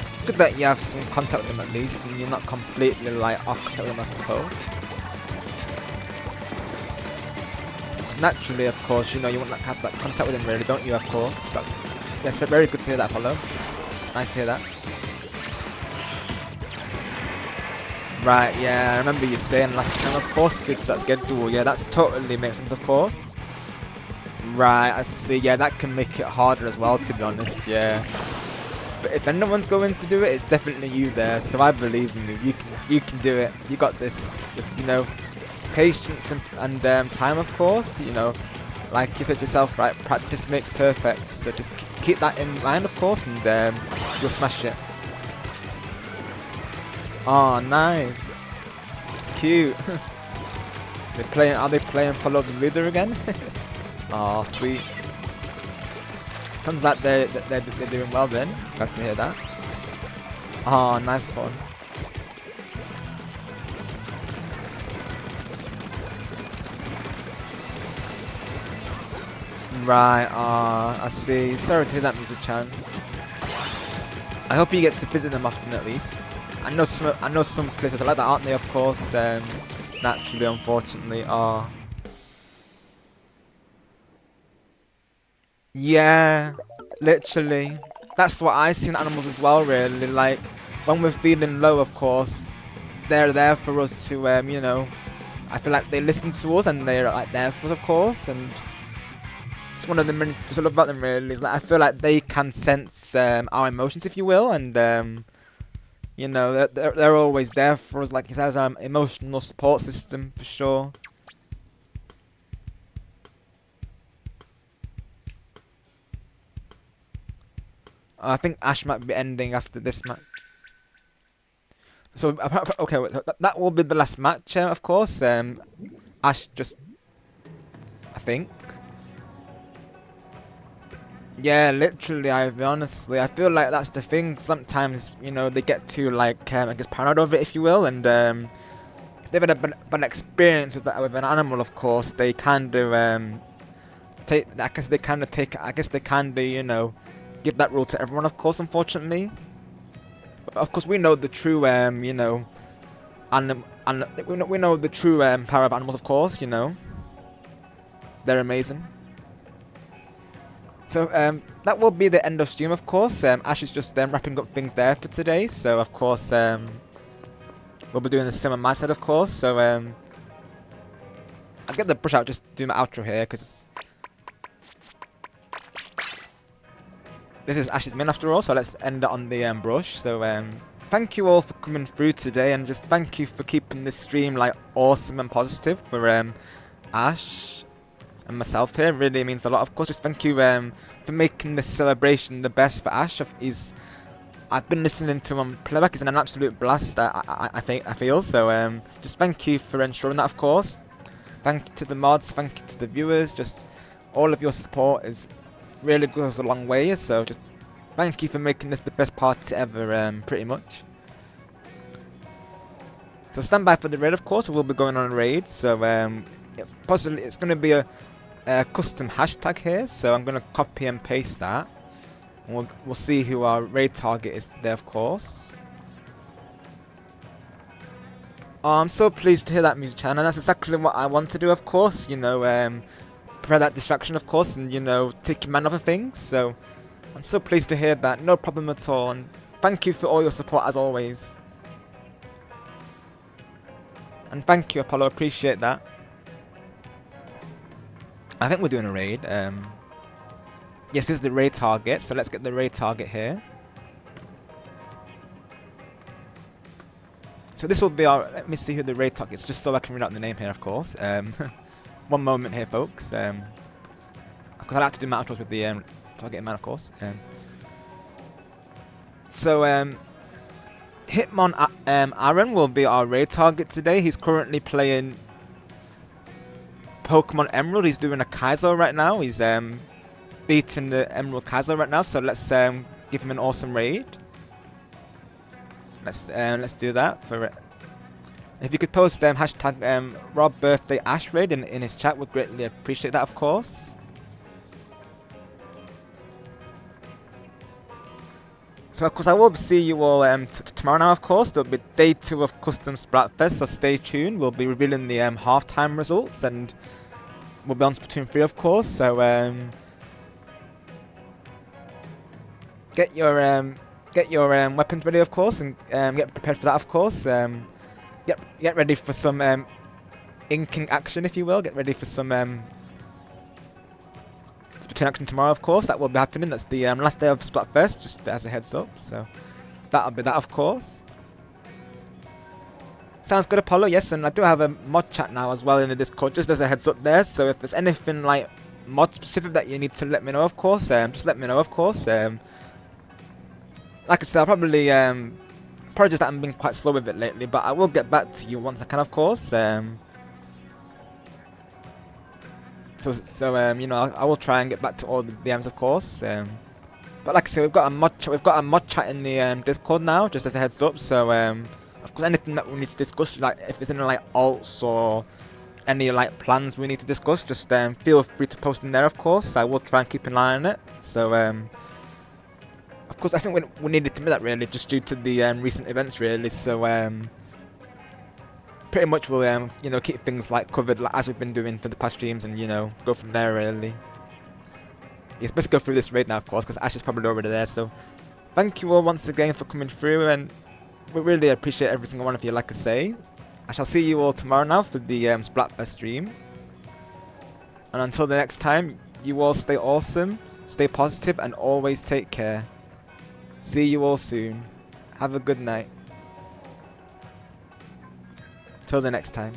It's good that you have some contact with them at least, and you're not completely like off contact with them, I suppose. Naturally, of course, you know you want to have that contact with them, really, don't you? Of course. That's very good to hear that, Apollo. Nice to hear that. Right, yeah, I remember you saying last time, of course, due to that schedule. Yeah, that's totally makes sense, of course. Right, I see. Yeah, that can make it harder as well, to be honest. Yeah. But if anyone's going to do it, it's definitely you there. So I believe in you. You can do it. You got this. Just, you know, patience and time, of course. You know, like you said yourself, right? Practice makes perfect. So just keep that in mind, of course, and you'll smash it. Oh, nice. It's cute. Are they playing Follow the Leader again? Oh, sweet. Sounds like they're doing well then. Glad to hear that. Oh, nice one. Right, I see. Sorry to hear that, Musa-chan. I hope you get to visit them often at least. I know some places are like that, aren't they? Of course, naturally, unfortunately, are. Yeah, literally. That's what I see in animals as well. Really, like when we're feeling low, of course, they're there for us to, you know. I feel like they listen to us and they're like there for us, of course, and. It's one of the many things I love about them, really. Is like I feel like they can sense our emotions, if you will, and you know they're always there for us, like he says, emotional support system for sure. I think Ash might be ending after this match. So okay, that will be the last match, of course. Ash just, I think. Yeah, literally, honestly, I feel like that's the thing. Sometimes, you know, they get too, like, I guess, paranoid of it, if you will, and if they've had a bad experience with an animal, of course, they kind of I guess they kind of, you know, give that rule to everyone, of course, unfortunately. But of course, we know the true, you know, we know the true power of animals, of course, you know. They're amazing. So that will be the end of stream, of course. Ash is just wrapping up things there for today. So of course we'll be doing the same on my side, of course. So I'll get the brush out, just do my outro here, because this is Ash's min after all. So let's end it on the brush. So thank you all for coming through today, and just thank you for keeping this stream like awesome and positive for Ash and myself here. Really means a lot, of course. Just thank you for making this celebration the best for Ash. I've been listening to him on playback. It's an absolute blast, I feel. So just thank you for ensuring that, of course. Thank you to the mods, thank you to the viewers. Just all of your support is really goes a long way. So just thank you for making this the best party ever, pretty much. So stand by for the raid, of course. We'll be going on a raid. So possibly it's going to be a custom hashtag here, so I'm going to copy and paste that. And we'll see who our raid target is today, of course. Oh, I'm so pleased to hear that, Musa-chan, and that's exactly what I want to do, of course. You know, prevent that distraction, of course, and, you know, take your mind off of things. So I'm so pleased to hear that. No problem at all, and thank you for all your support as always. And thank you, Apollo, appreciate that. I think we're doing a raid. Yes, this is the raid target, so let's get the raid target here. So this will be our. Let me see who the raid target is, just so I can read out the name here, of course. One moment here, folks. Because I like to do mount with the target man, of course. Hitmon Aaron will be our raid target today. He's currently playing Pokemon Emerald. He's doing a Kaizo right now. He's beating the Emerald Kaizo right now. So let's give him an awesome raid. Let's do that for it. If you could post hashtag Rob Birthday Ash raid in his chat, would greatly appreciate that, of course. So of course I will see you all tomorrow now, of course. There'll be day 2 of Custom Splatfest, so stay tuned. We'll be revealing the halftime results, and we'll be on Splatoon 3, of course. So get your weapons ready, of course, and get prepared for that, of course. Get ready for some inking action, if you will. Get ready for some Splatoon action tomorrow, of course. That will be happening. That's the last day of Splatfest, just as a heads up. So that'll be that, of course. Sounds good, Apollo. Yes, and I do have a mod chat now as well in the Discord, just as a heads up there. So if there's anything like mod specific that you need to let me know, of course, just let me know, of course. Like I said, I'll probably just that I'm being quite slow with it lately, but I will get back to you once I can, of course. So you know, I will try and get back to all the DMs, of course. But like I said, we've got a mod chat in the Discord now, just as a heads up. So of course, anything that we need to discuss, like if there's any like alts or any like plans we need to discuss, just feel free to post in there, of course. I will try and keep an eye on it. So of course, I think we needed to do that really, just due to the recent events, really. So pretty much we'll you know, keep things like covered like, as we've been doing for the past streams, and you know, go from there really. Yes, let's go through this raid now, of course, because Ash is probably already there. So thank you all once again for coming through, and we really appreciate every single one of you, like I say. I shall see you all tomorrow now for the Splatfest stream. And until the next time, you all stay awesome, stay positive, and always take care. See you all soon. Have a good night. Till the next time.